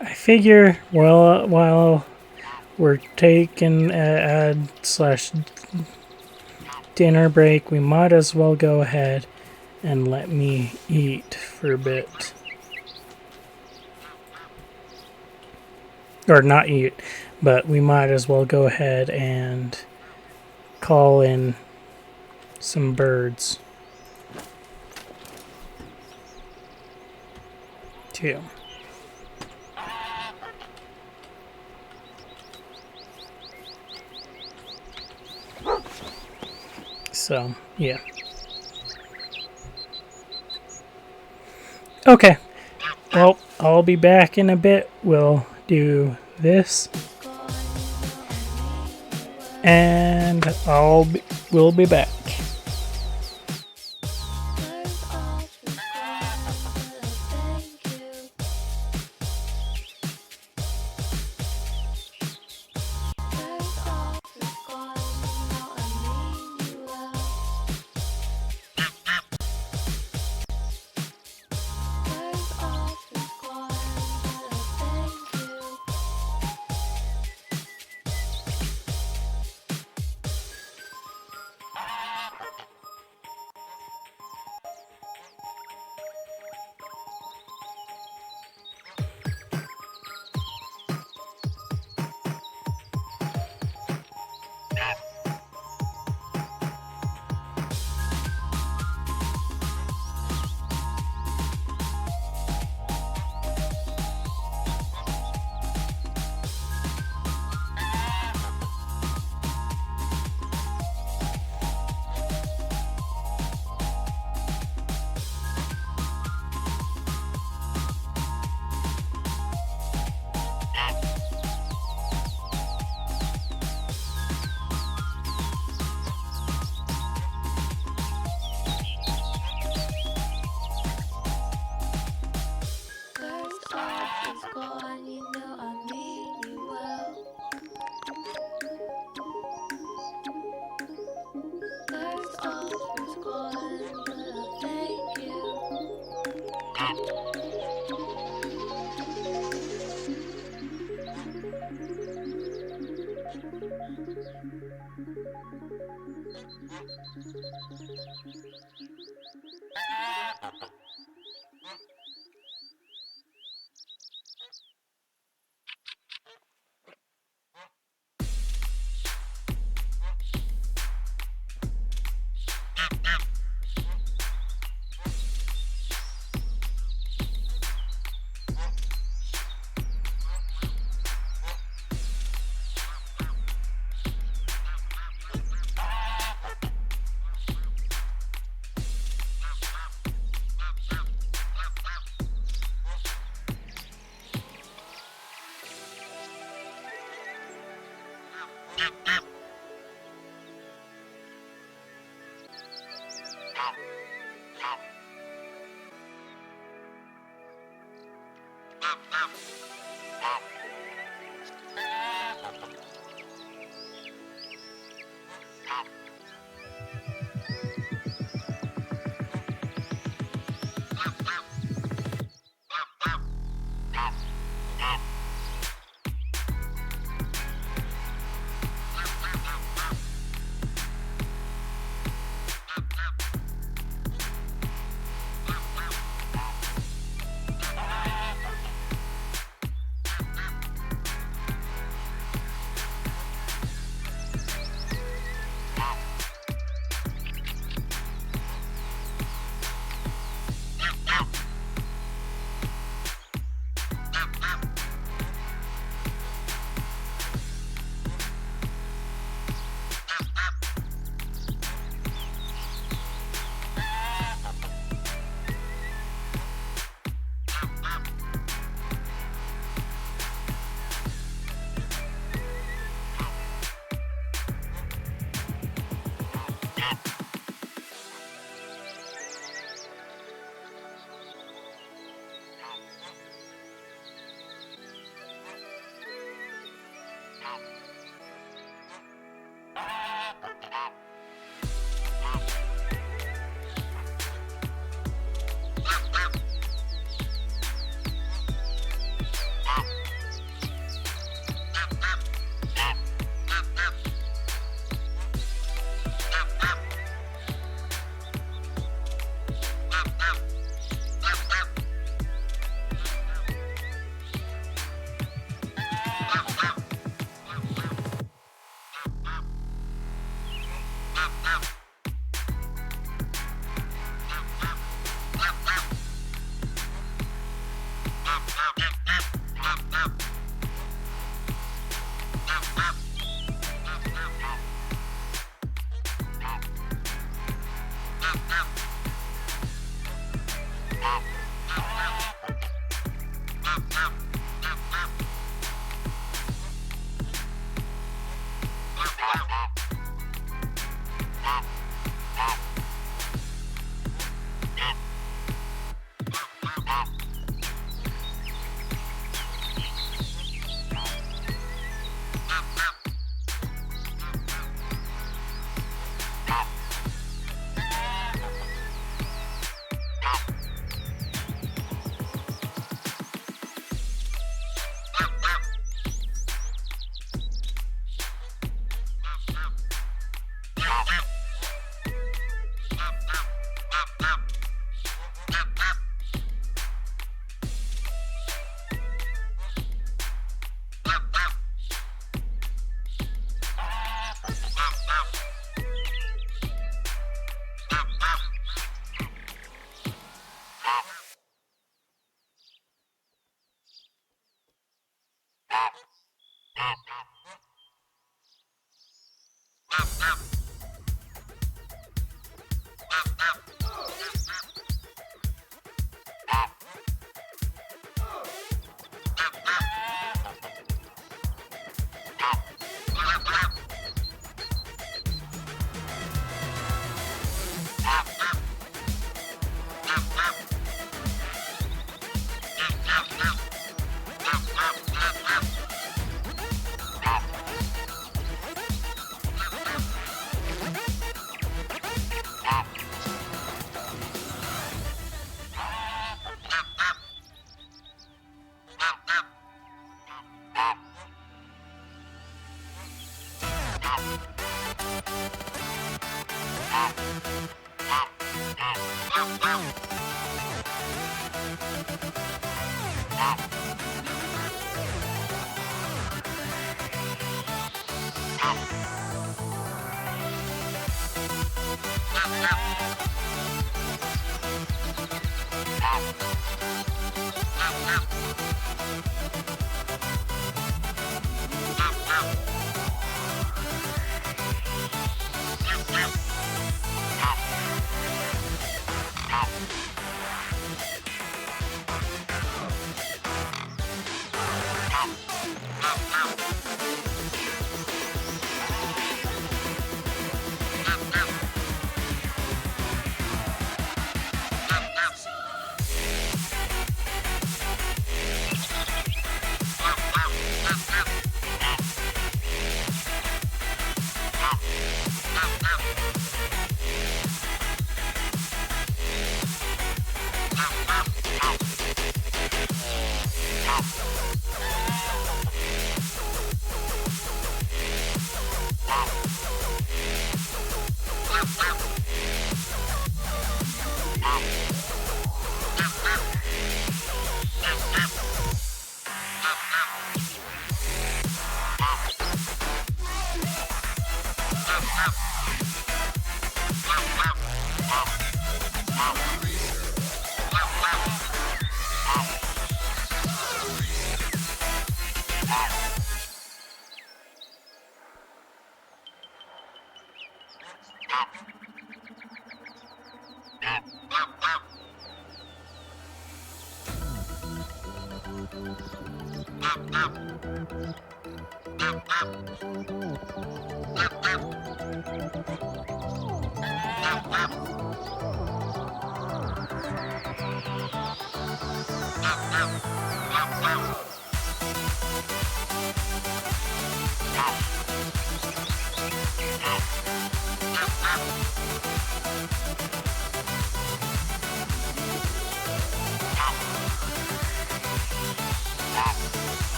I figure, well, while we're taking a slash dinner break, we might as well go ahead and let me eat for a bit. Or not eat, but we might as well go ahead and call in some birds too. So, yeah. Okay. Well, I'll be back in a bit. We'll do this. And we'll be back.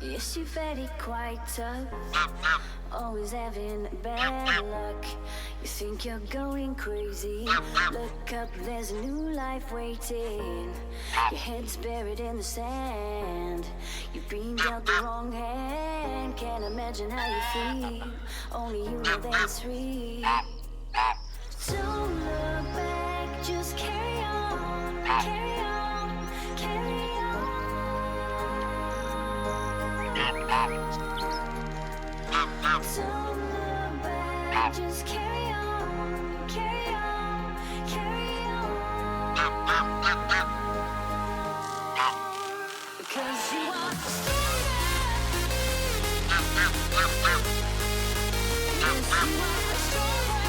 Yes, you're very quite tough. Always having bad luck. You think you're going crazy. Look up, there's a new life waiting. Your head's buried in the sand. You've been dealt the wrong hand. Can't imagine how you feel. Only you know that it's real. Don't look back, just carry on, carry on, carry on. Don't look back, just carry on, carry on, carry on. Because you are stronger. Yes, you are stronger.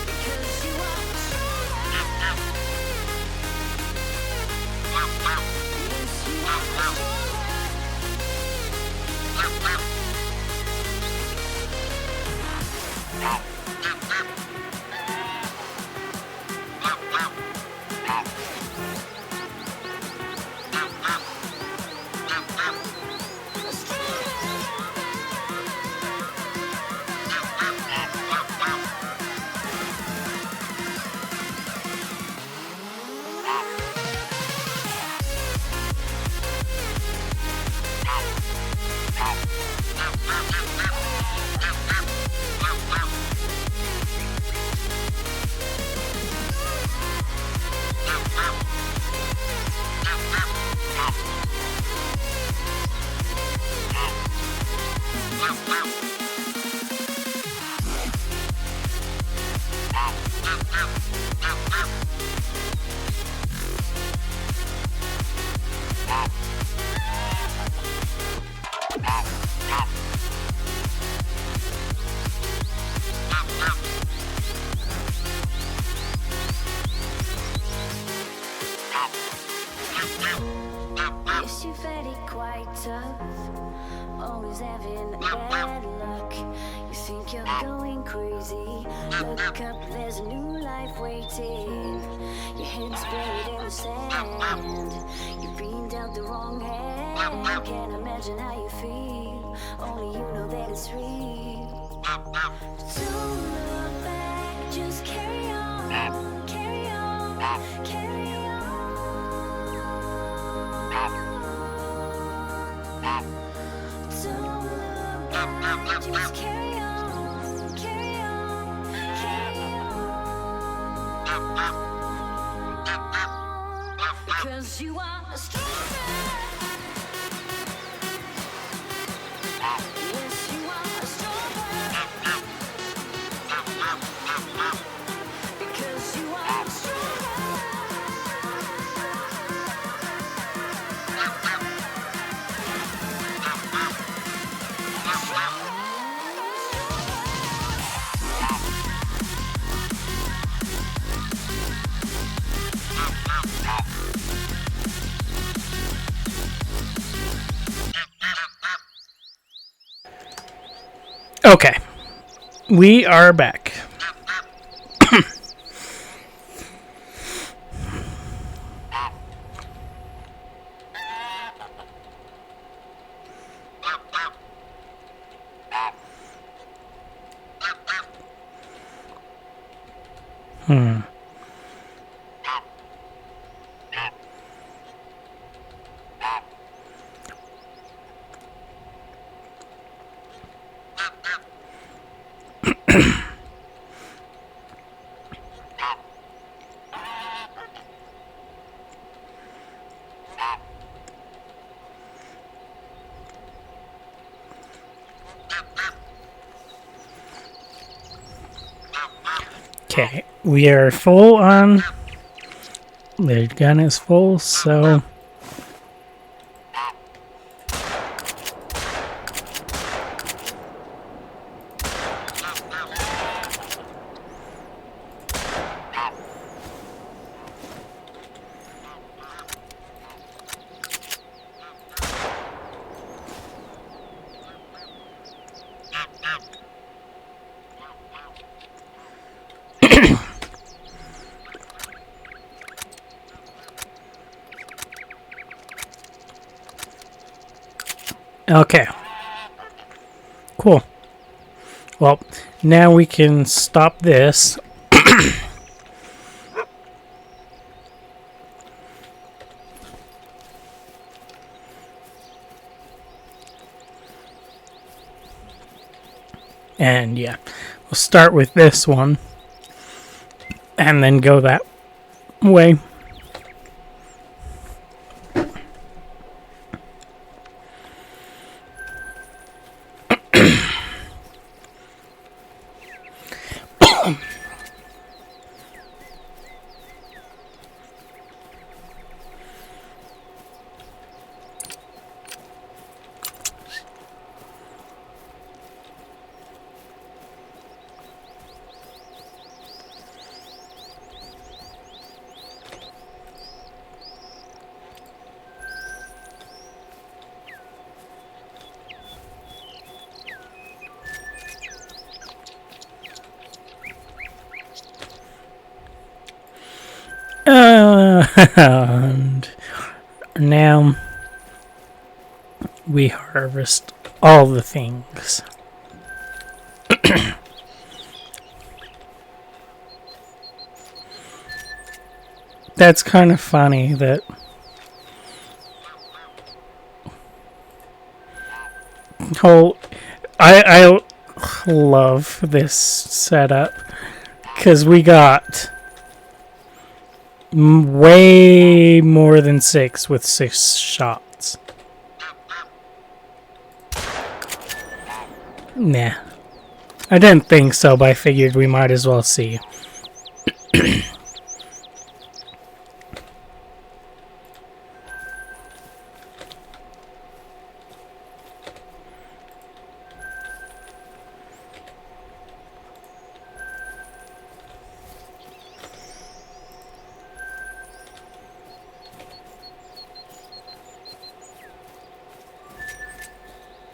Because you are stronger. Yes, you are stronger. Yes, you're very quite tough. Always having bad luck. You think you're going crazy. Look up, there's a new life waiting. Your head's buried in the sand. You've been dealt the wrong hand. Can't imagine how you feel. Only you know that it's real. Don't look back, just carry on, carry on, carry on. Don't look back, just carry on, carry on, carry on. Because you are stronger. Yes, you are stronger. Because you are stronger. Okay, we are back. Okay, we are full on. The gun is full, so. Okay. Cool. Well, now we can stop this. And yeah, we'll start with this one and then go that way. And now we harvest all the things. That's kind of funny that I love this setup because we got way more than 6 with 6 shots. Nah. I didn't think so, but I figured we might as well see.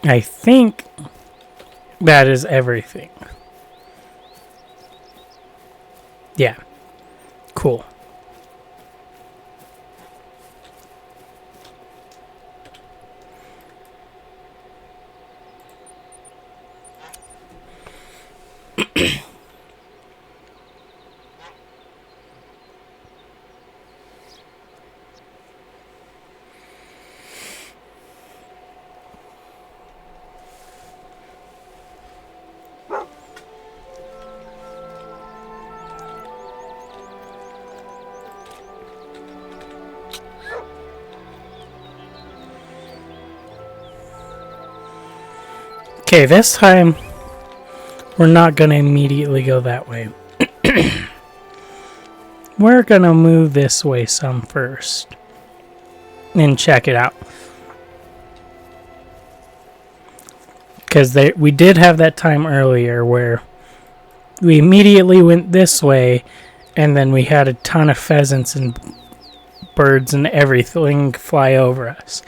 I think that is everything. Yeah. Cool. Okay, this time we're not going to immediately go that way. We're going to move this way some first and check it out. Because we did have that time earlier where we immediately went this way and then we had a ton of pheasants and birds and everything fly over us.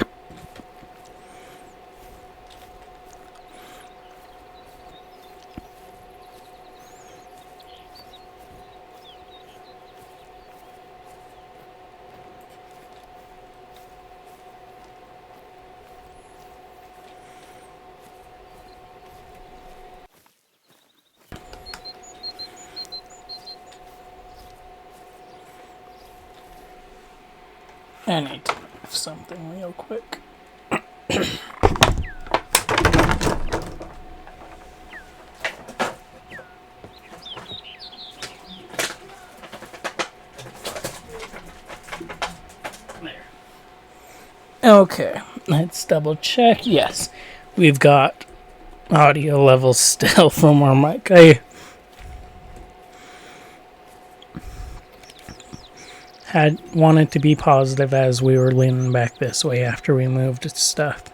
I need to move something real quick. There. Okay, let's double check. Yes, we've got audio levels still from our mic. I had wanted to be positive as we were leaning back this way after we moved stuff.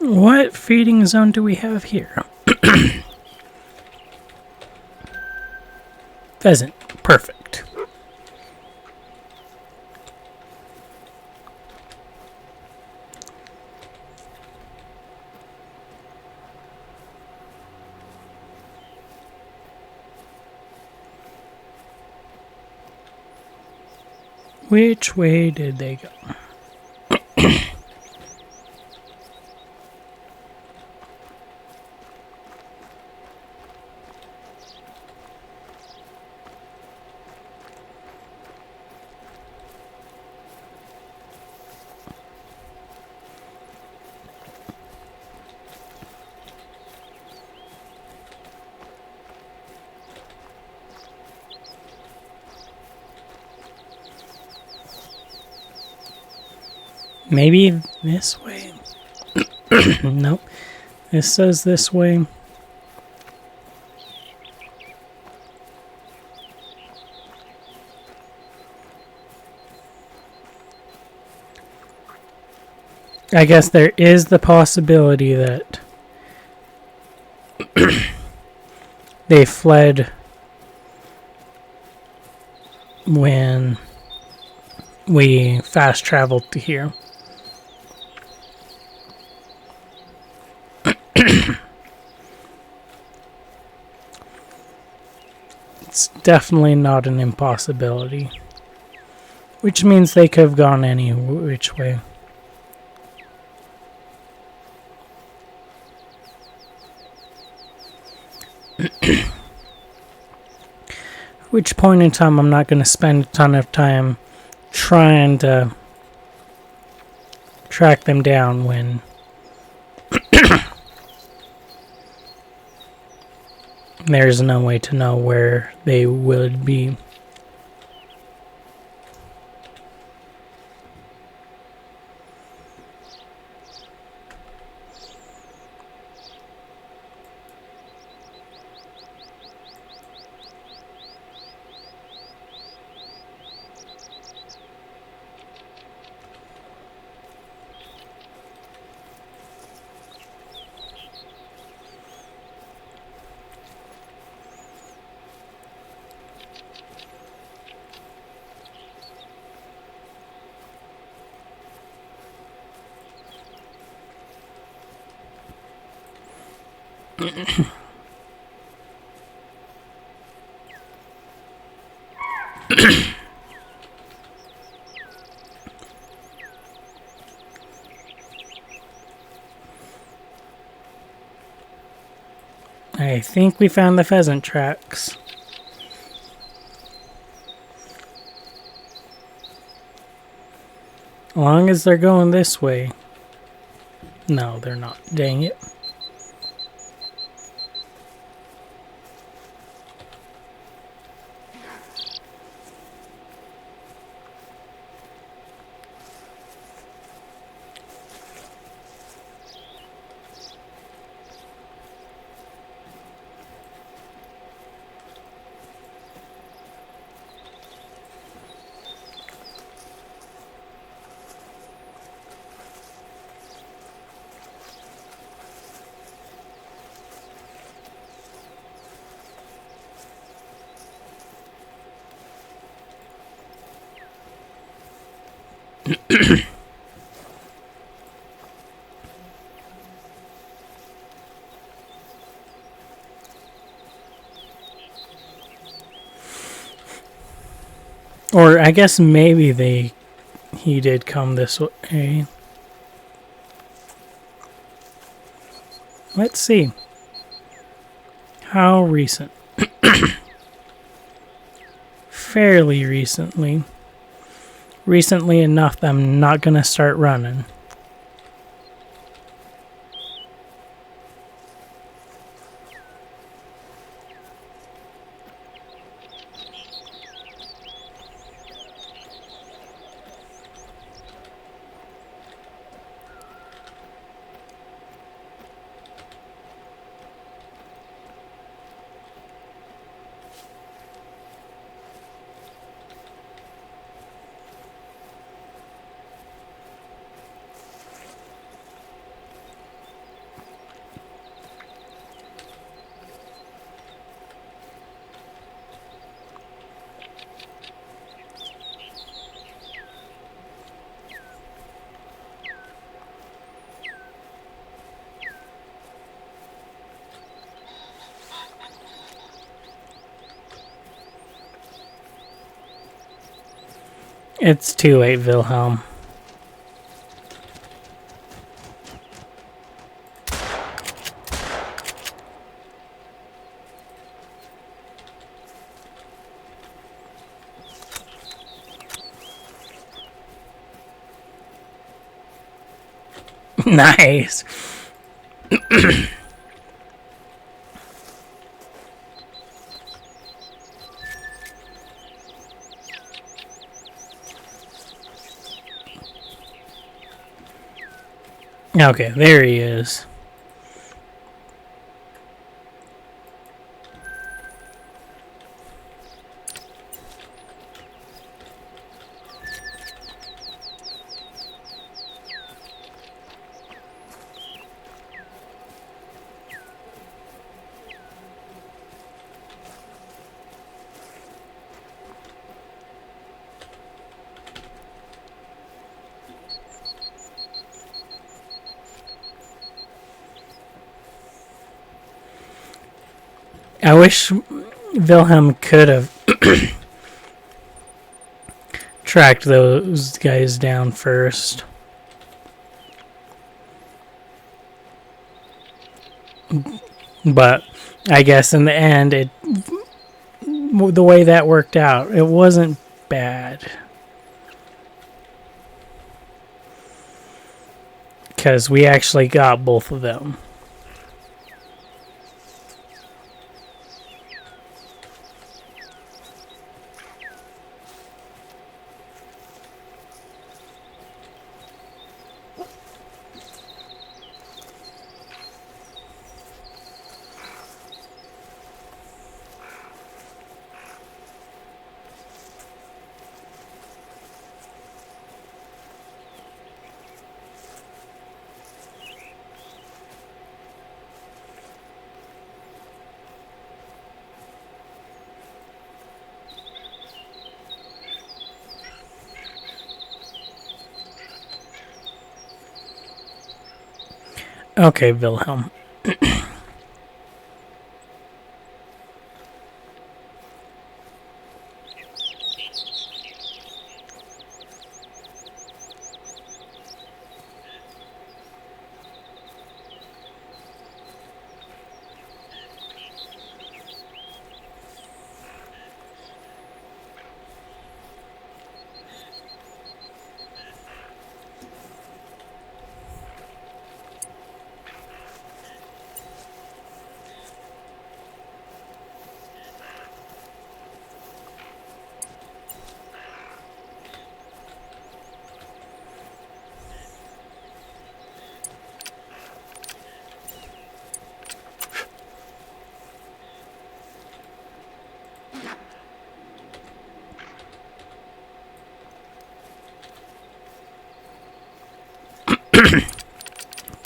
What feeding zone do we have here? Pheasant. Perfect. Which way did they go? Maybe this way? Nope. This says this way. I guess there is the possibility that they fled when we fast traveled to here. It's definitely not an impossibility. Which means they could have gone any which way. Which point in time I'm not going to spend a ton of time trying to track them down when there's no way to know where they would be. I think we found the pheasant tracks. As long as they're going this way. No, they're not. Dang it. Or I guess maybe he did come this way. Let's see. How recent? Fairly recently. Recently enough that I'm not going to start running. It's too late, Wilhelm. Nice. Okay, there he is. I wish Wilhelm could have tracked those guys down first. But I guess in the end, the way that worked out, it wasn't bad. Because we actually got both of them. Okay, Wilhelm.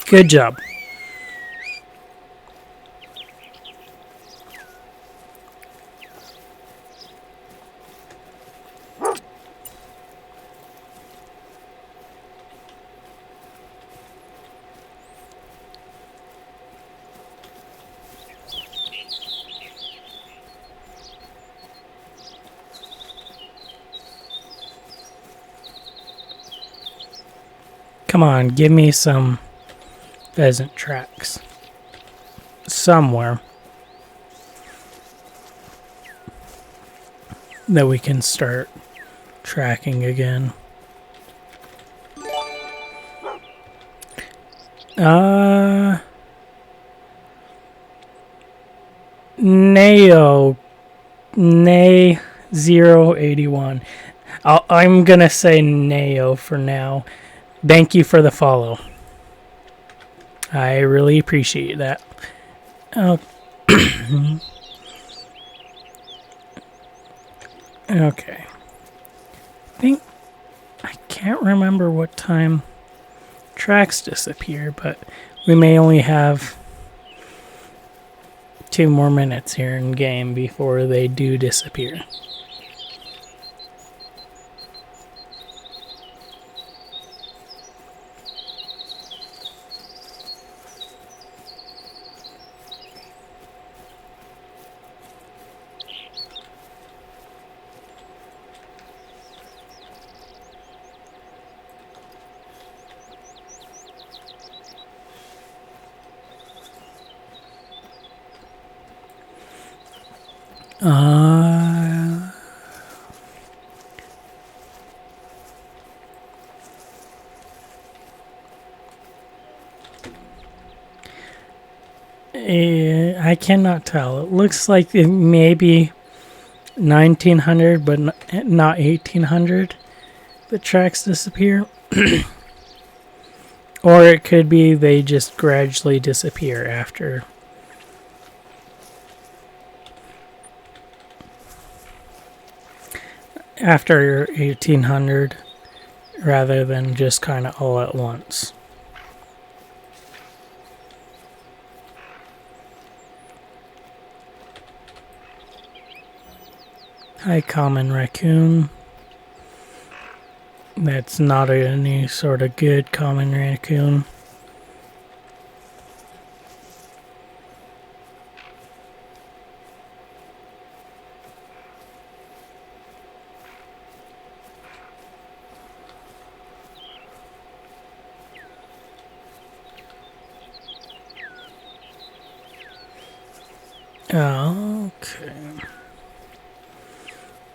Good job. Come on, give me some pheasant tracks. Somewhere. That we can start tracking again. Nay 081. I'm gonna say Nao for now. Thank you for the follow. I really appreciate that. Okay. I can't remember what time tracks disappear, but we may only have 2 more minutes here in game before they do disappear. Uh, I cannot tell. It looks like it may be 1900, but not 1800. The tracks disappear. Or it could be they just gradually disappear after 1800 rather than just kind of all at once. Hi, common raccoon. That's not any sort of good common raccoon. Okay.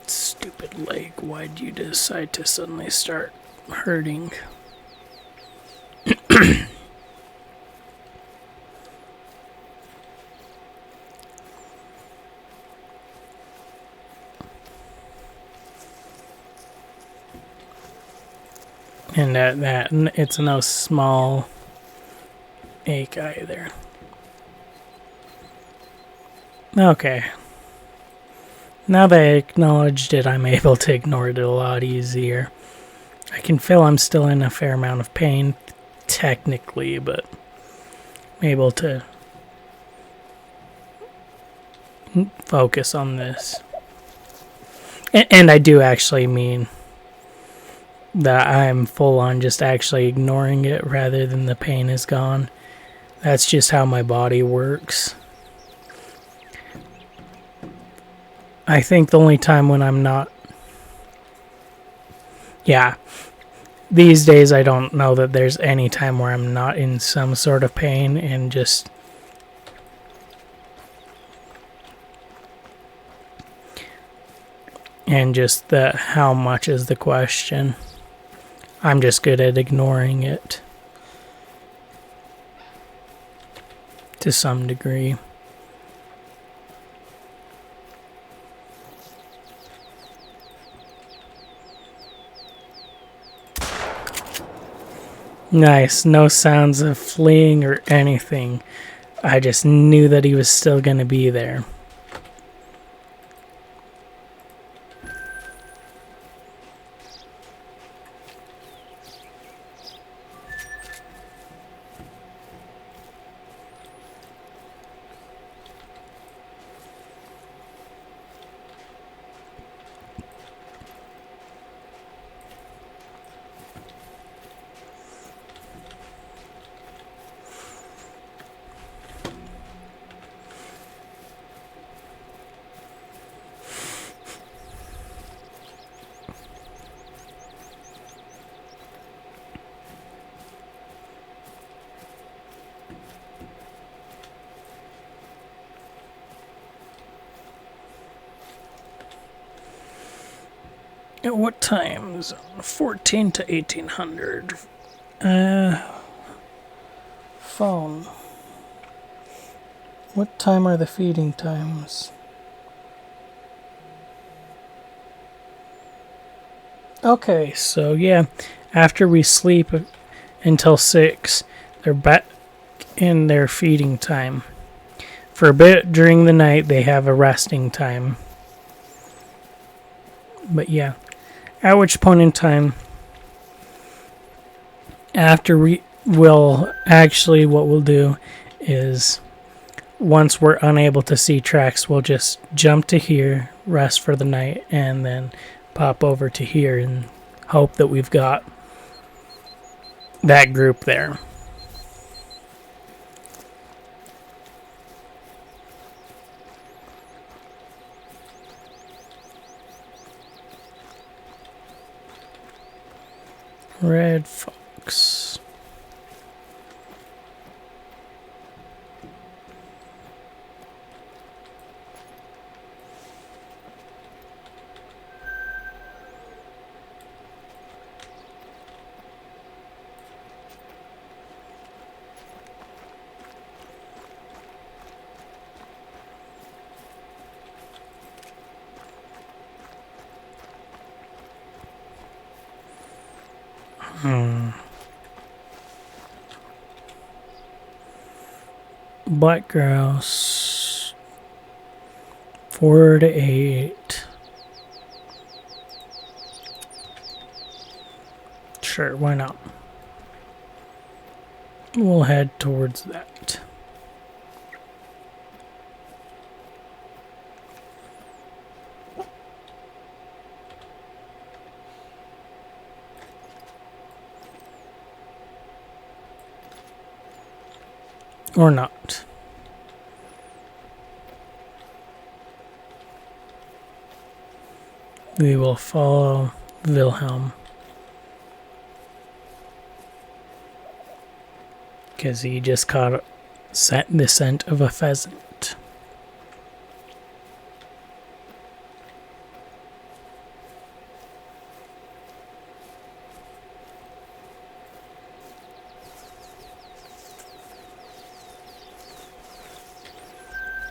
Stupid leg, why'd you decide to suddenly start hurting? And that it's no small ache either. Okay. Now that I acknowledged it, I'm able to ignore it a lot easier. I can feel I'm still in a fair amount of pain, technically, but I'm able to focus on this. And I do actually mean that I'm full on just actually ignoring it rather than the pain is gone. That's just how my body works. I think the only time when I'm not... Yeah. These days I don't know that there's any time where I'm not in some sort of pain and just... And just the how much is the question. I'm just good at ignoring it. To some degree. Nice, no sounds of fleeing or anything. I just knew that he was still going to be there. At what times? 14 to 1800. Phone. What time are the feeding times? Okay, so yeah, after we sleep until 6, they're back in their feeding time. For a bit during the night, they have a resting time. But yeah, at which point in time, after we will actually, what we'll do is, once we're unable to see tracks, we'll just jump to here, rest for the night, and then pop over to here and hope that we've got that group there. Red fox. Black grouse. 4 to 8. Sure, why not? We'll head towards that. Or not. We will follow Wilhelm. Because he just caught the scent of a pheasant.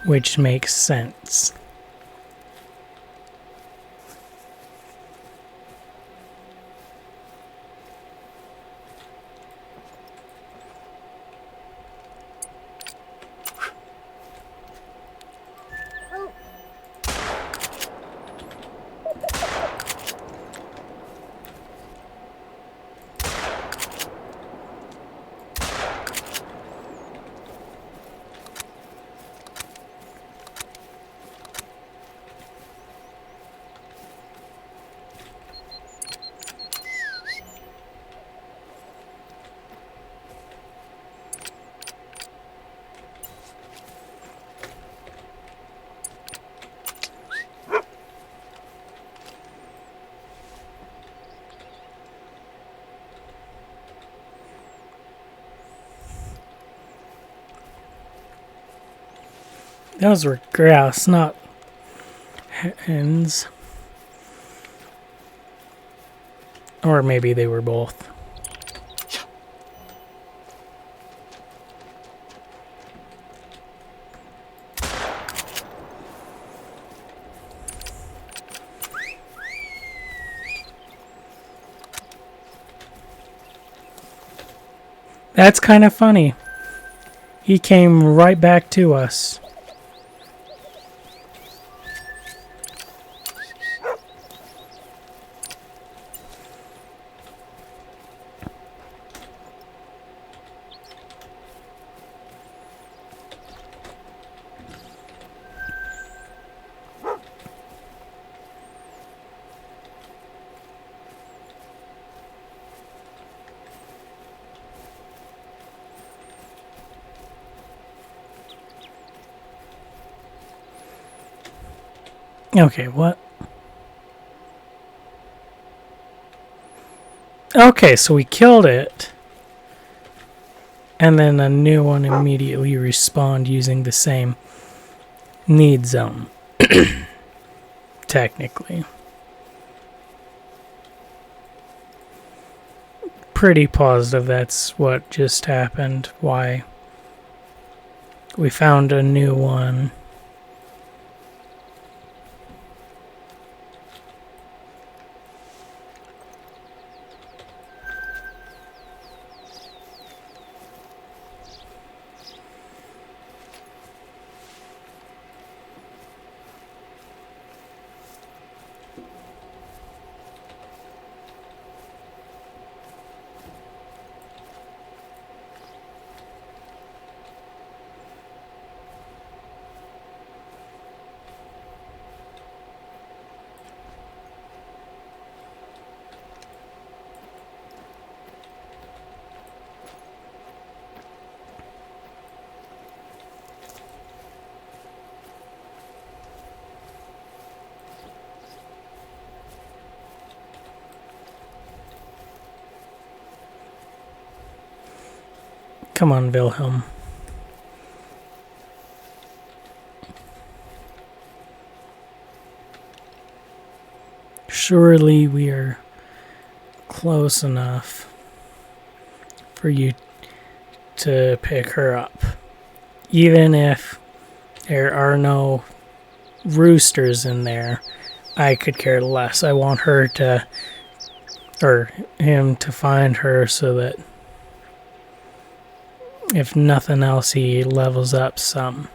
Which makes sense. Those were grouse, not hens. Or maybe they were both. That's kind of funny. He came right back to us. Okay, what? Okay, so we killed it. And then a new one immediately respawned using the same need zone. Technically. Pretty positive that's what just happened. Why? We found a new one. Come on, Wilhelm. Surely we are close enough for you to pick her up. Even if there are no roosters in there, I could care less. I want her to or him to find her so that if nothing else he levels up some.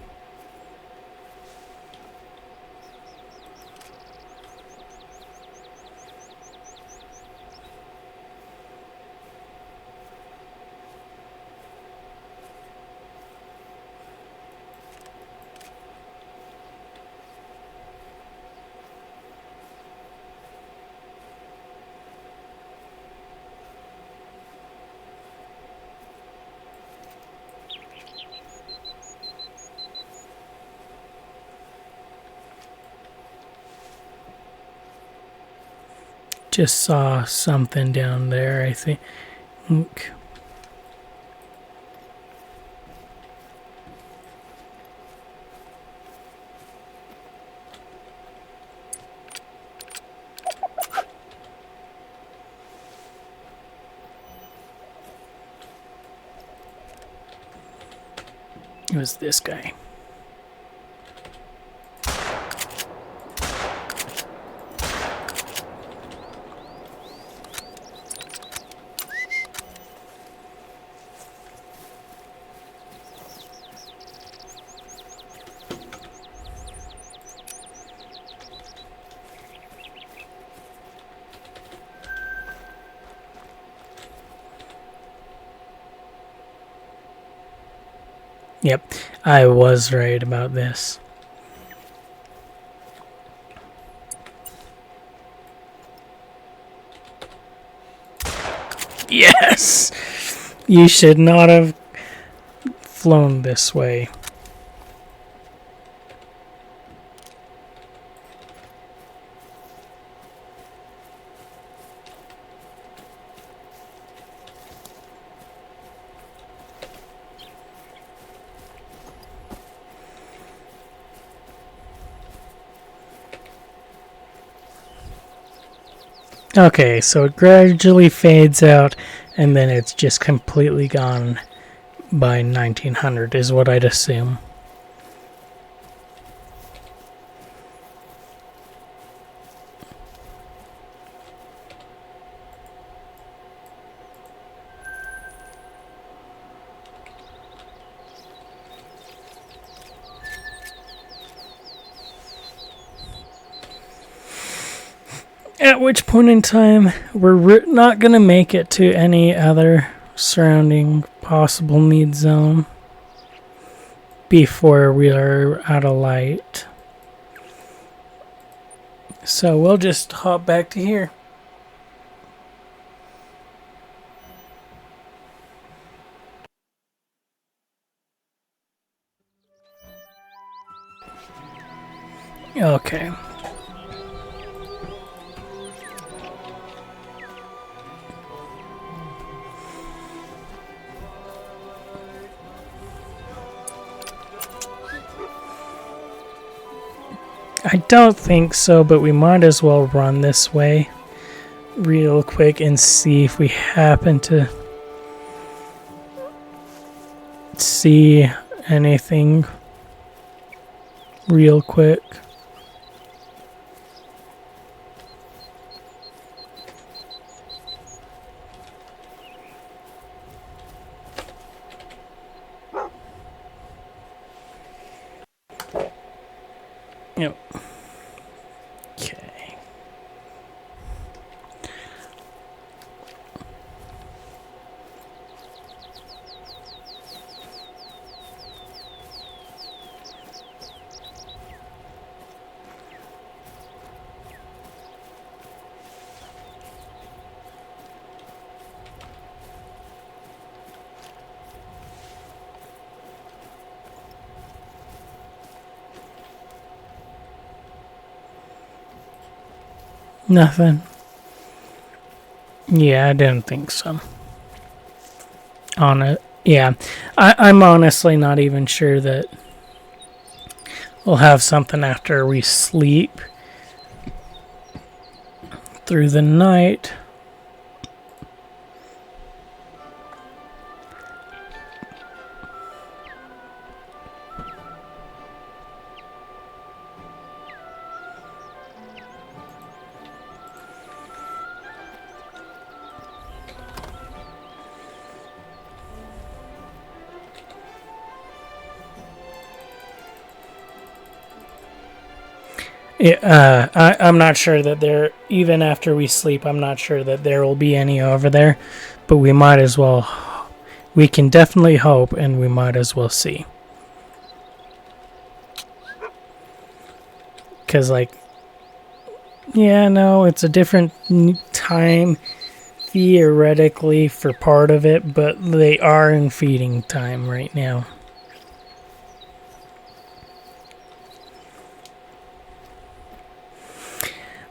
Just saw something down there, I think. It was this guy. Yep, I was right about this. Yes! You should not have flown this way. Okay, so it gradually fades out, and then it's just completely gone by 1900, is what I'd assume. At which point in time, we're not going to make it to any other surrounding possible need zone before we are out of light. So we'll just hop back to here. Okay. I don't think so, but we might as well run this way real quick and see if we happen to see anything real quick. Yep. Okay. Nothing. Yeah, I didn't think so. Yeah, I'm honestly not even sure that we'll have something after we sleep through the night. I'm not sure that there, even after we sleep, I'm not sure that there will be any over there, but we might as well, we can definitely hope, and we might as well see. Because, like, yeah, no, it's a different time, theoretically, for part of it, but they are in feeding time right now.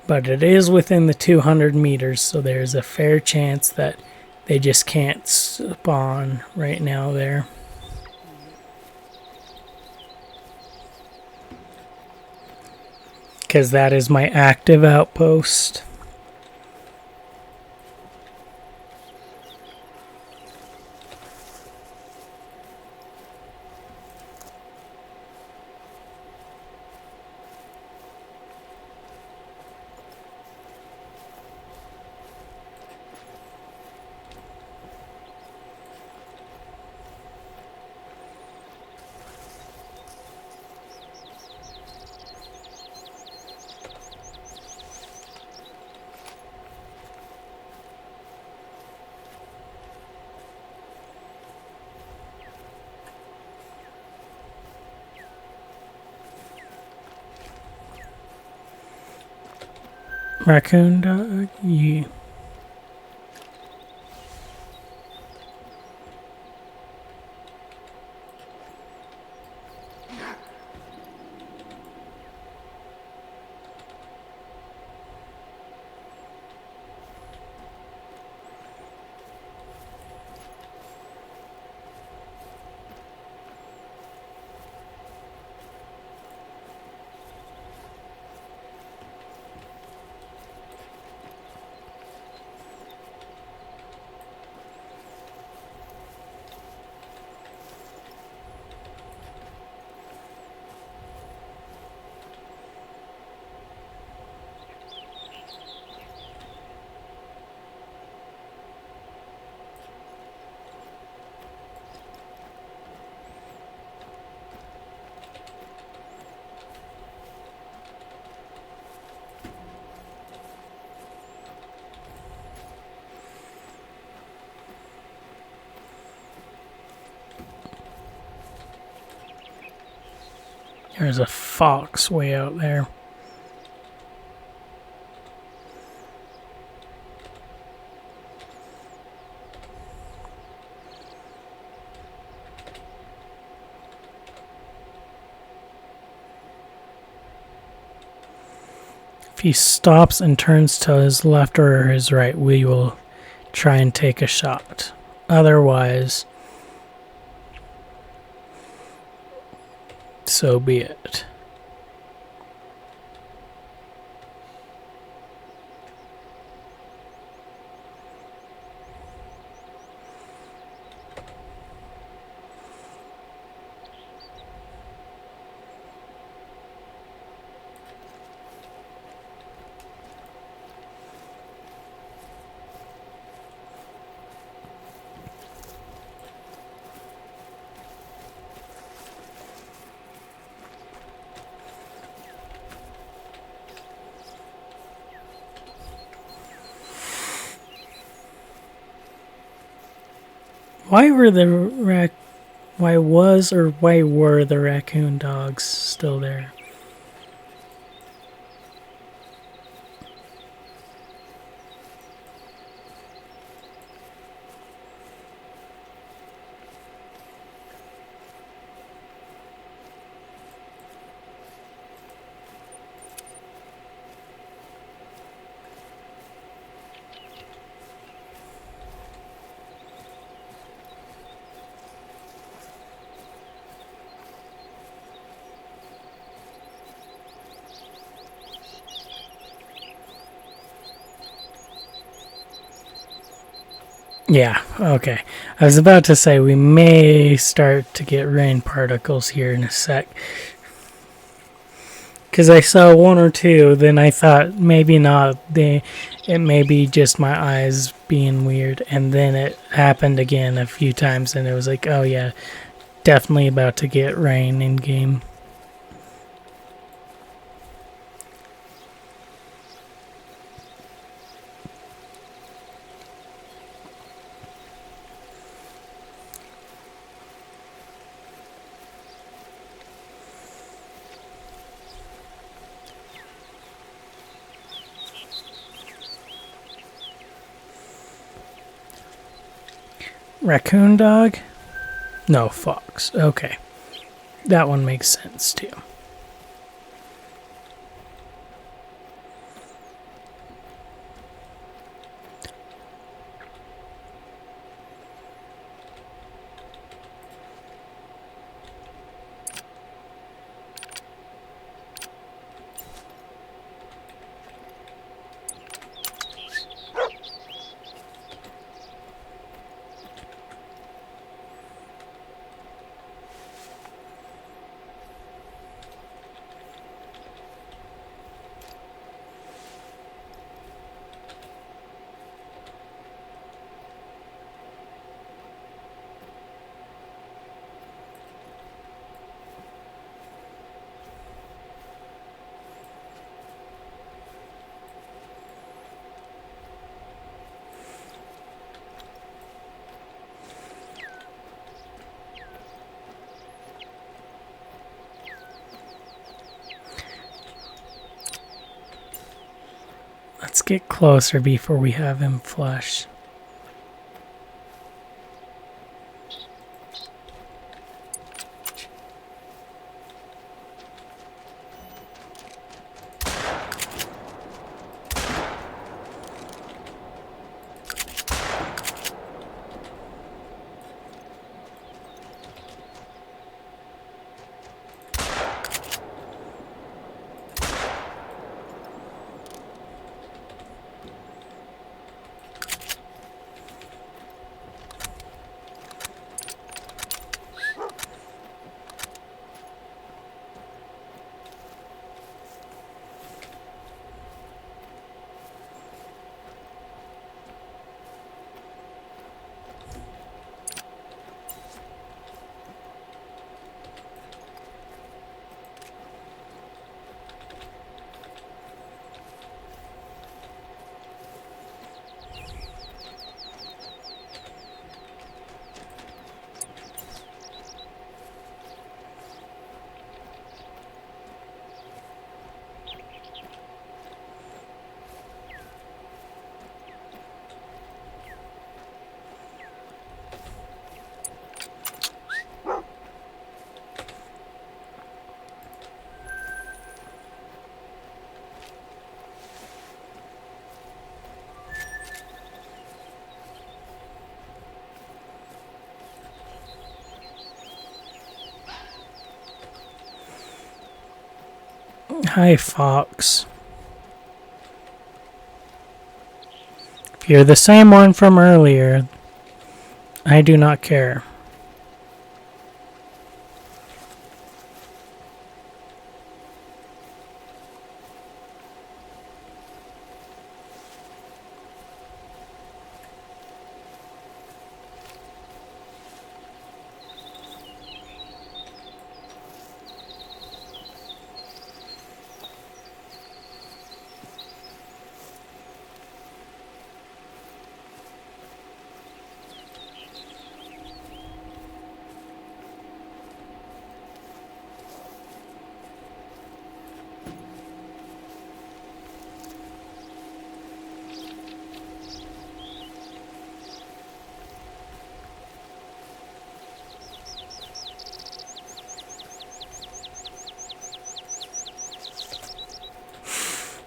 But it is within the 200 meters, so there's a fair chance that they just can't spawn right now there. Because that is my active outpost. Raccoon dog, yeah. There's a fox way out there. If he stops and turns to his left or his right, we will try and take a shot. Otherwise, so be it. Why were the why were the raccoon dogs still there? Yeah, okay. I was about to say we may start to get rain particles here in a sec. Because I saw one or two, then I thought maybe not. It may be just my eyes being weird. And then it happened again a few times, and it was like, oh yeah, definitely about to get rain in game. Raccoon dog? No, fox. Okay. That one makes sense too. Let's get closer before we have him flush. Hi, Fox. If you're the same one from earlier, I do not care.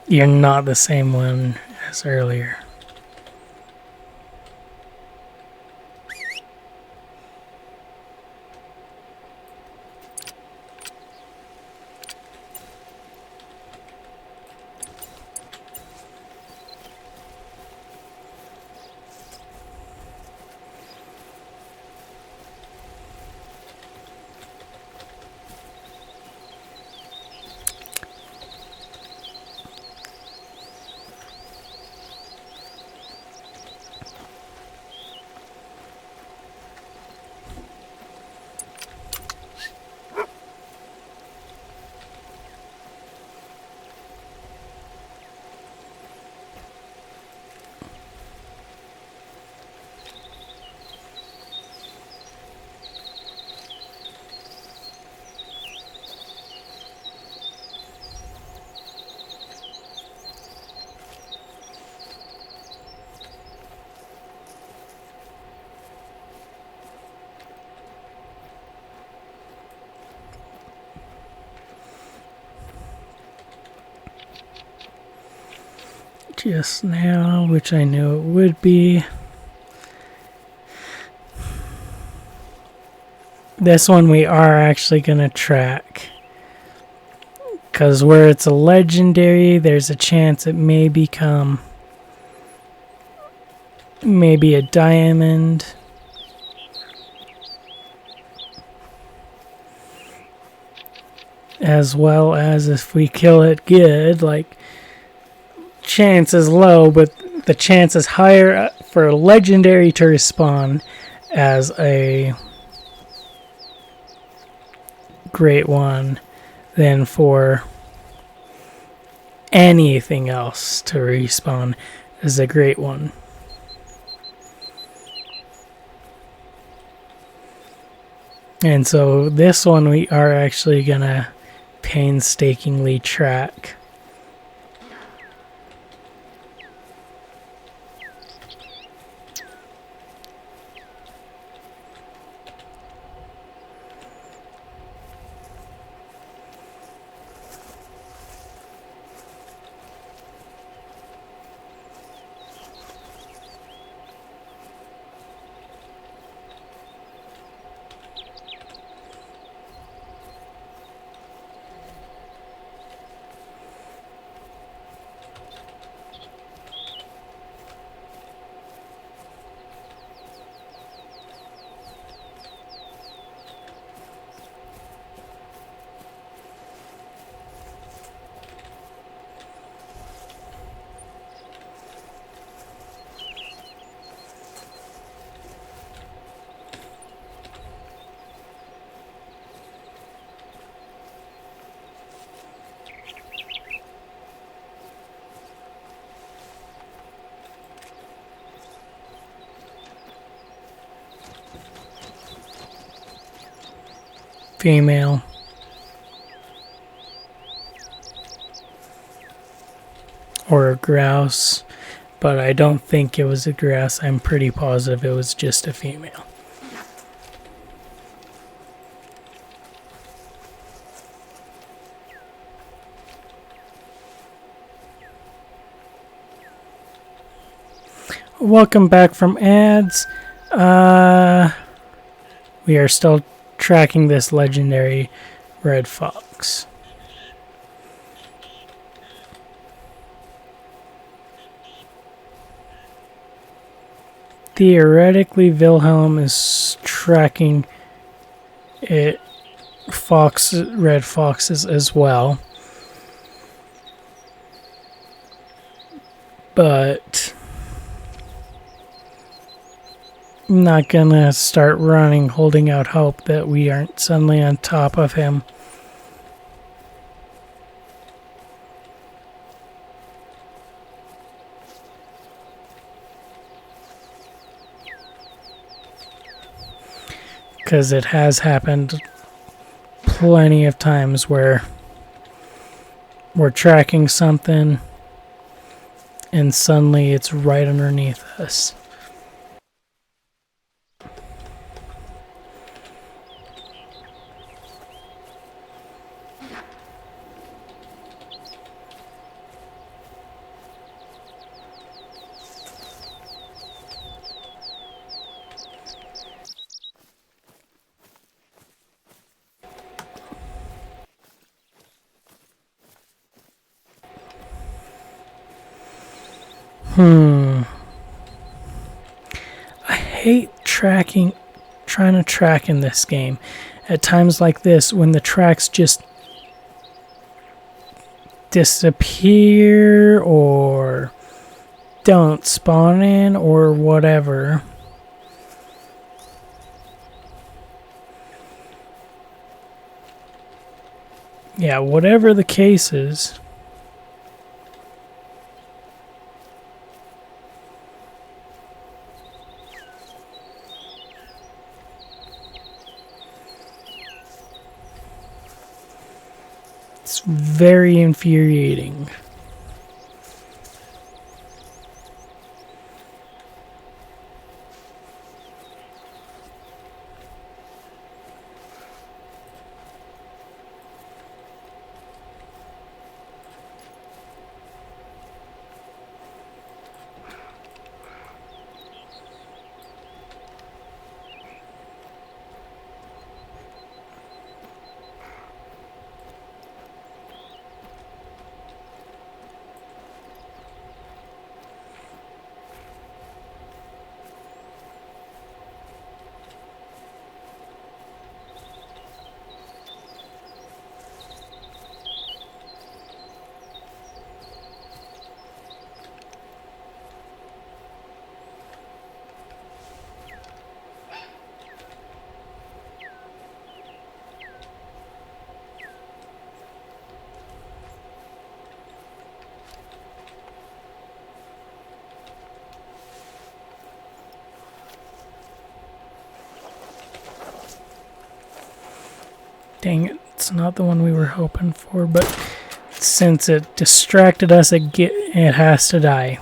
You're not the same one as earlier. just now, which I knew it would be. This one we are actually going to track. Because where it's a legendary, there's a chance it may become maybe a diamond. As well as if we kill it good, like, chance is low, but the chance is higher for a legendary to respawn as a great one than for anything else to respawn as a great one. And so this one we are actually gonna painstakingly track. Female. Or a grouse, but I don't think it was a grouse. I'm pretty positive it was just a female. Welcome back from ads. We are still tracking this legendary red fox. Theoretically, Wilhelm is tracking it, red foxes as well. But I'm not gonna start running, holding out hope that we aren't suddenly on top of him. Because it has happened plenty of times where we're tracking something and suddenly it's right underneath us. I hate trying to track in this game. At times like this, when the tracks just disappear or don't spawn in or whatever. Yeah, whatever the case is. It's very infuriating. Dang it, it's not the one we were hoping for, but since it distracted us, it has to die.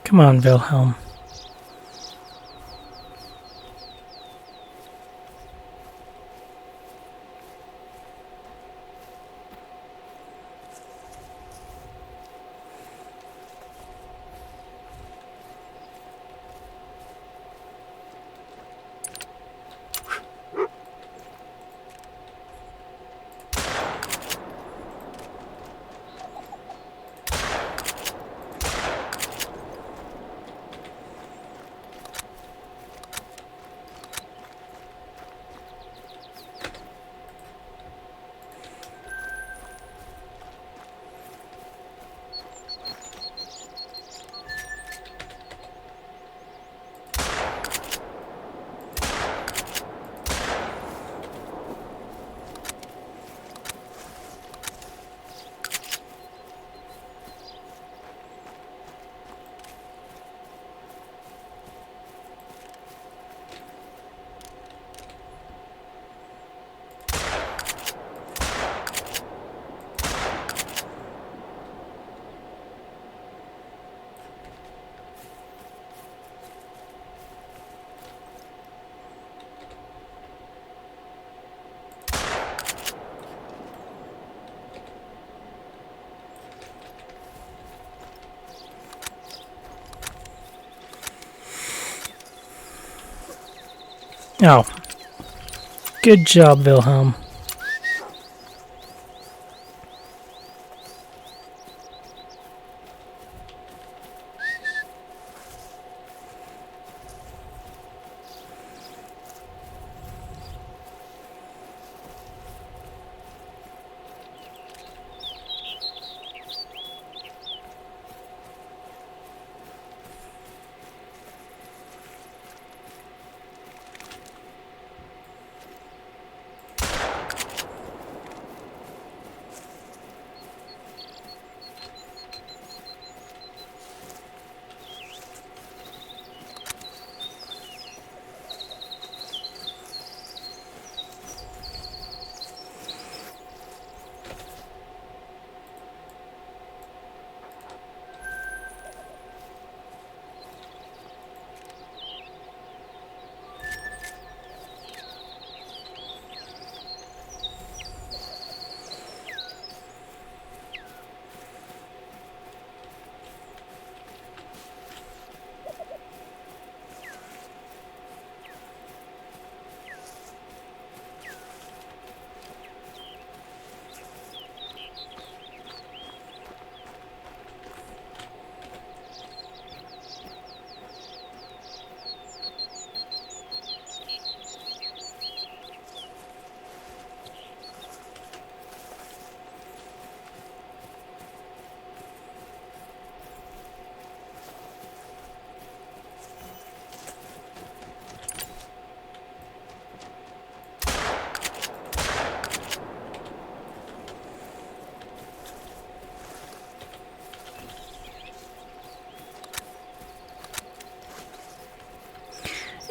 Come on, Wilhelm. Oh. Good job, Wilhelm.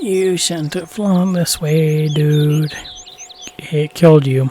You shouldn't have flown this way, dude. It killed you.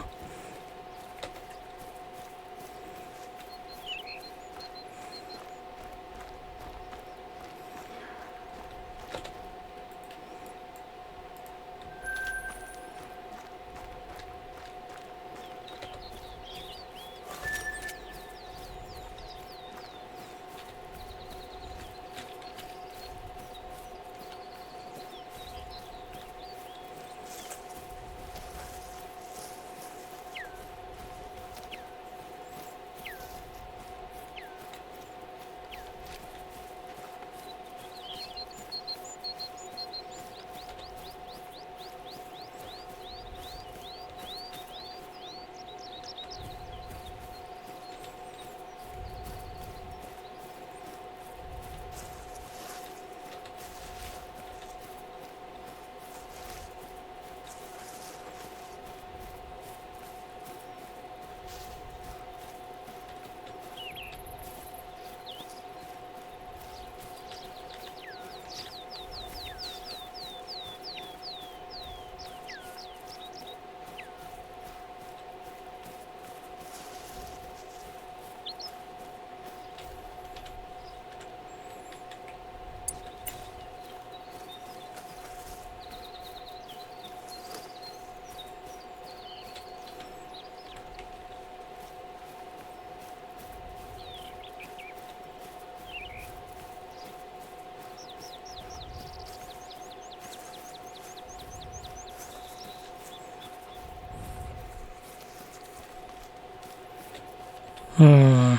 Hmm.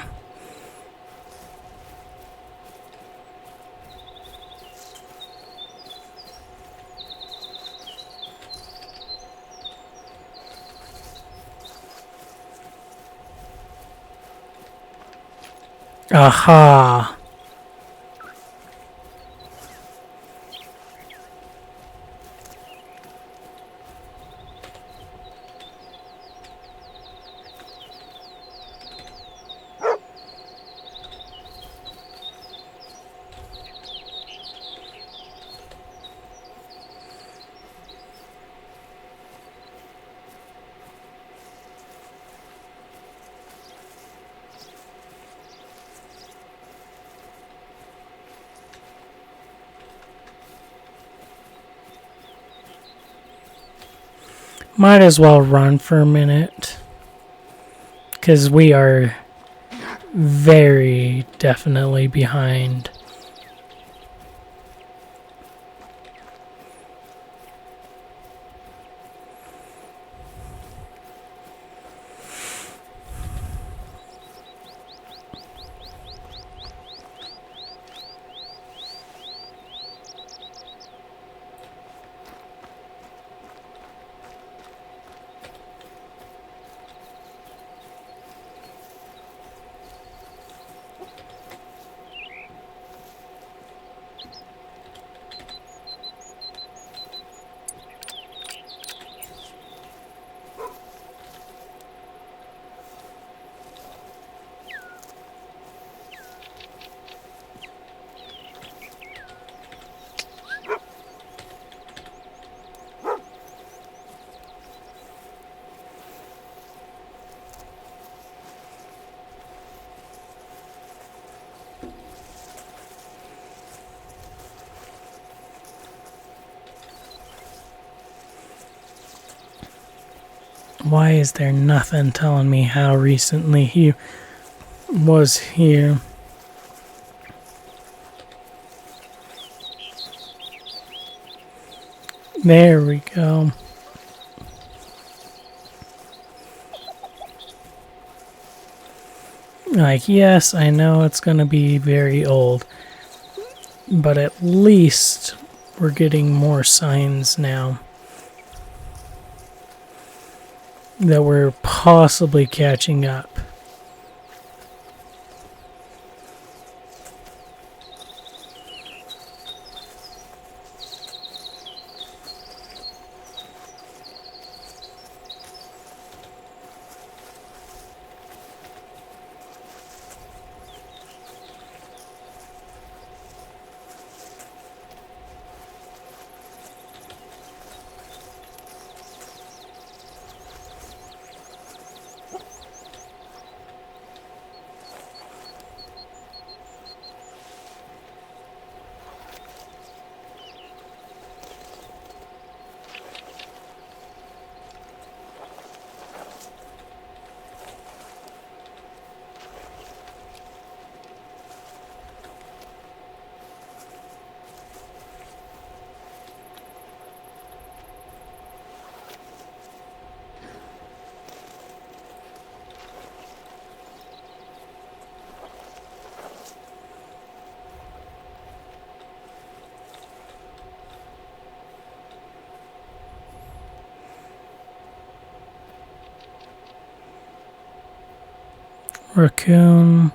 Aha. Might as well run for a minute. Because we are very definitely behind. Why is there nothing telling me how recently he was here? There we go. Like, yes, I know it's going to be very old, but at least we're getting more signs now that we're possibly catching up. Raccoon.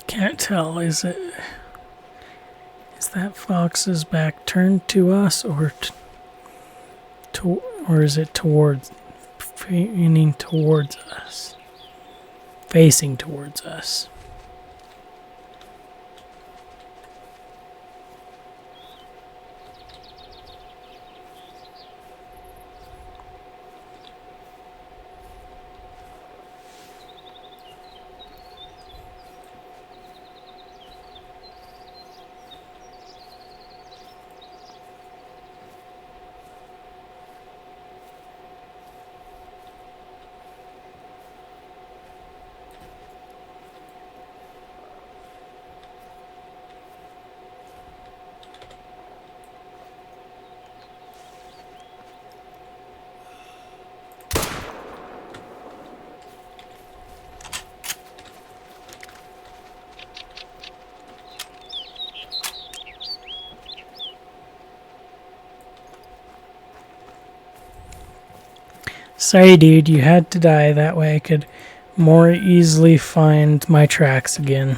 Can't tell, is that fox's back turned to us, or or is it facing towards us? Facing towards us. Sorry, dude, you had to die. That way I could more easily find my tracks again.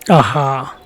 Aha.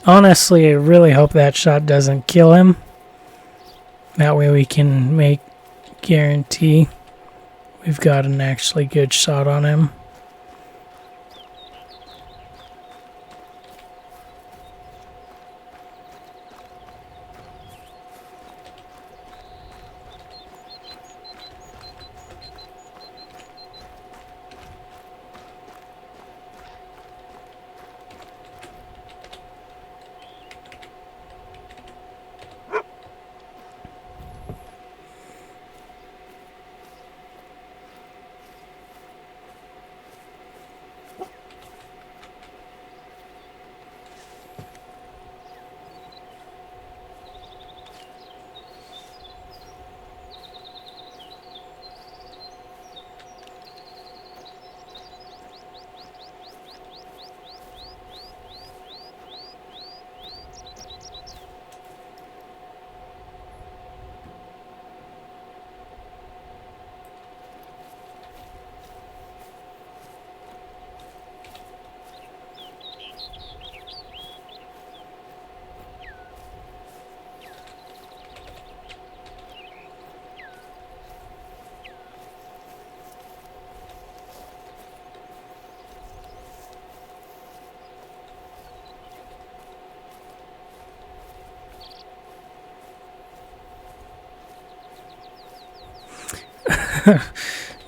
Honestly, I really hope that shot doesn't kill him. That way we can guarantee we've got an actually good shot on him.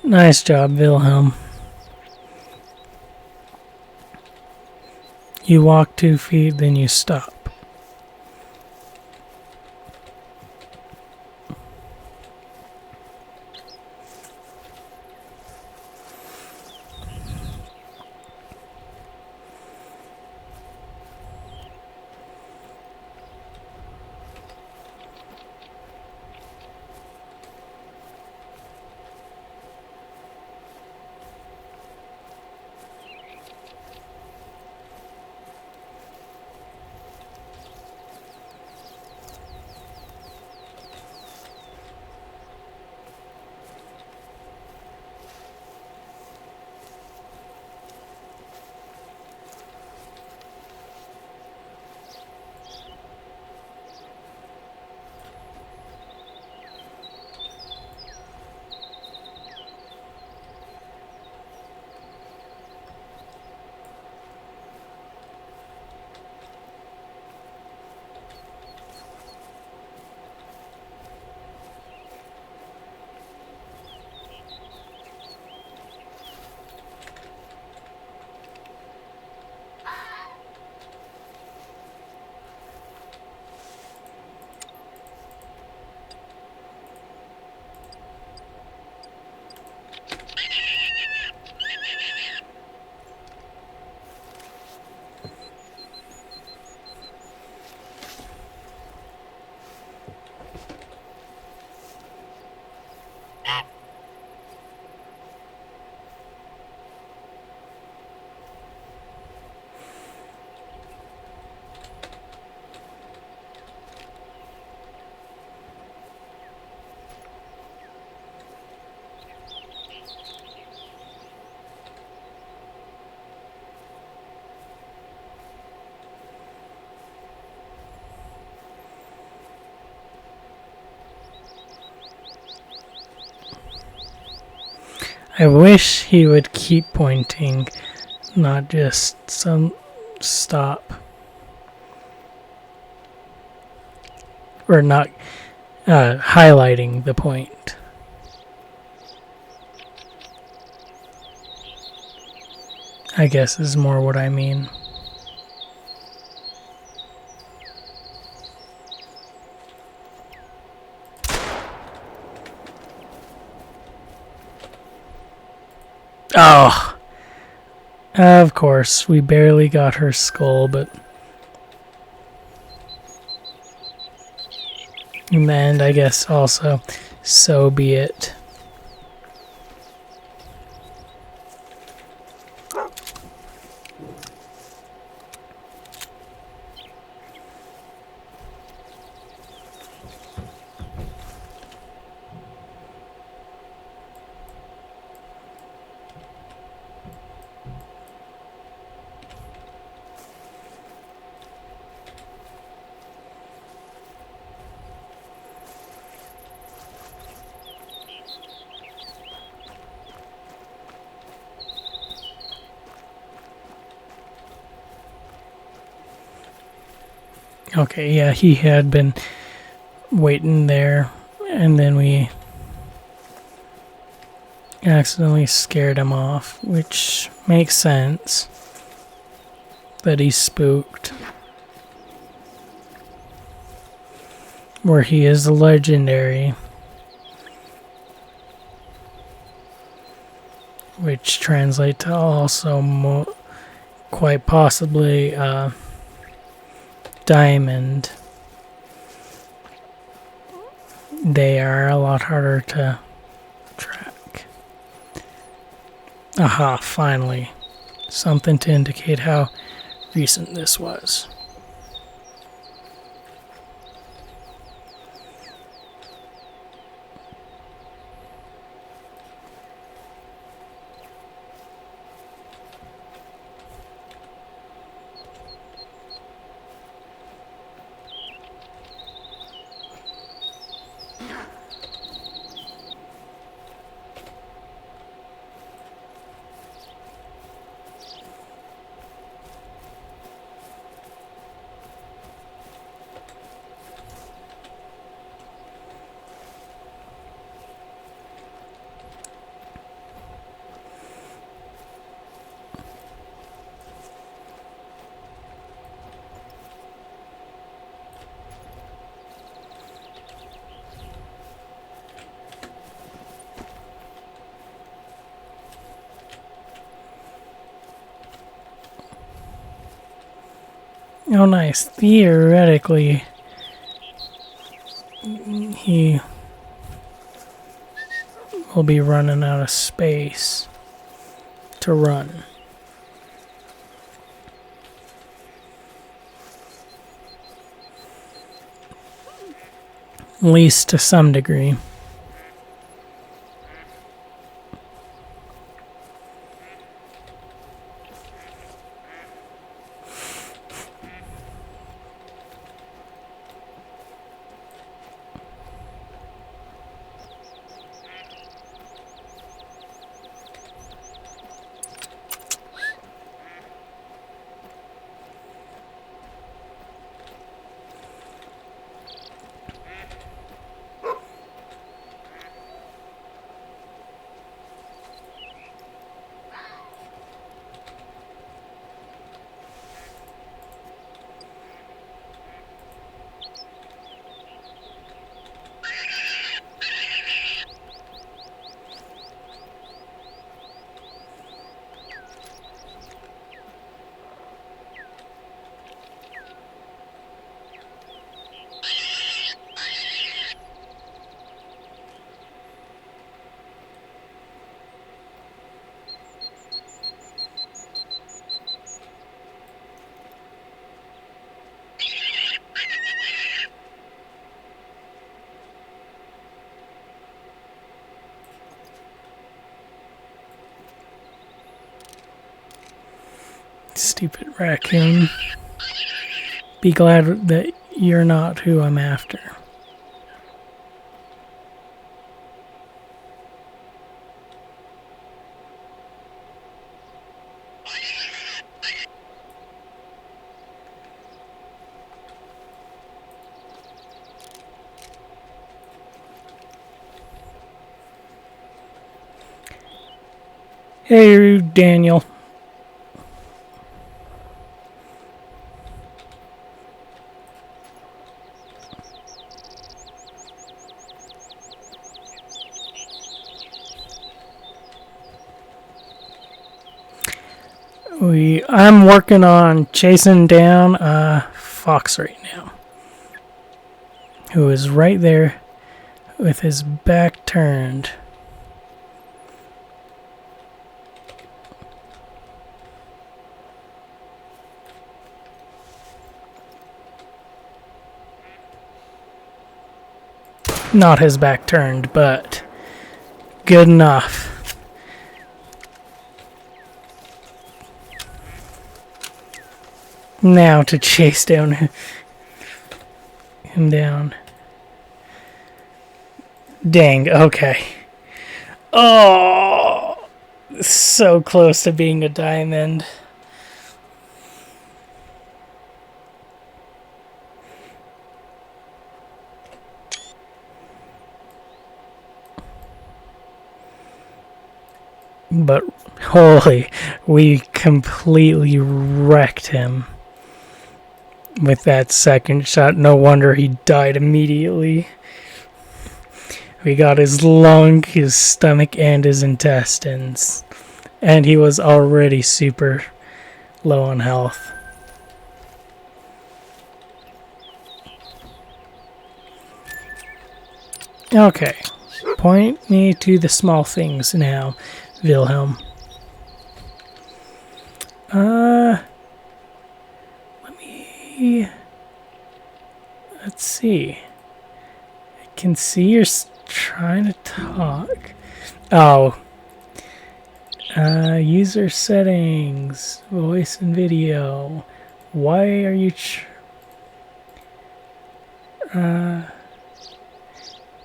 Nice job, Wilhelm. You walk 2 feet, then you stop. I wish he would keep pointing, not just some stop. Or not highlighting the point. I guess is more what I mean. Oh! Of course, we barely got her skull, but in the end, I guess also, so be it. Okay, yeah, he had been waiting there, and then we accidentally scared him off, which makes sense that he's spooked. Where he is legendary, which translates to also quite possibly diamond. They are a lot harder to track. Aha, finally. Something to indicate how recent this was. Oh, nice. Theoretically, he will be running out of space to run. At least to some degree. Stupid raccoon. Be glad that you're not who I'm after. Hey, Daniel. I'm working on chasing down a fox right now, who is right there with his back turned. Not his back turned, but good enough. Now to chase down him down. Dang, okay. Oh, so close to being a diamond. But holy, we completely wrecked him with that second shot. No wonder he died immediately. We got his lung, his stomach, and his intestines. And he was already super low on health. Okay. Point me to the small things now, Wilhelm. Let's see. I can see you're trying to talk. Oh. User settings, voice and video. Why are you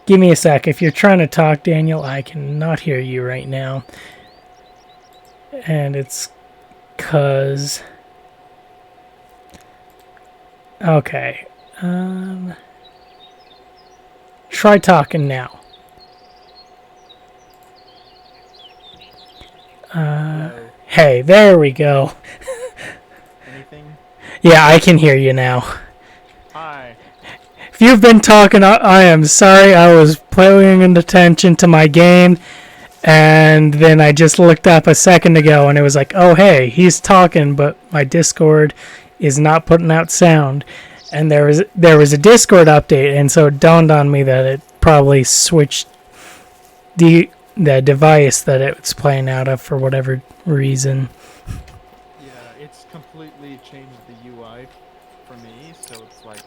give me a sec. If you're trying to talk, Daniel, I cannot hear you right now. And it's 'cause... Okay. Try talking now. Hey, there we go. Anything? Yeah, I can hear you now. Hi. If you've been talking, I am sorry. I was paying attention to my game, and then I just looked up a second ago, and it was like, oh, hey, he's talking, but my Discord is not putting out sound. And there was a Discord update, and so it dawned on me that it probably switched the device that it's playing out of for whatever reason. Yeah, it's completely changed the UI for me, so it's like,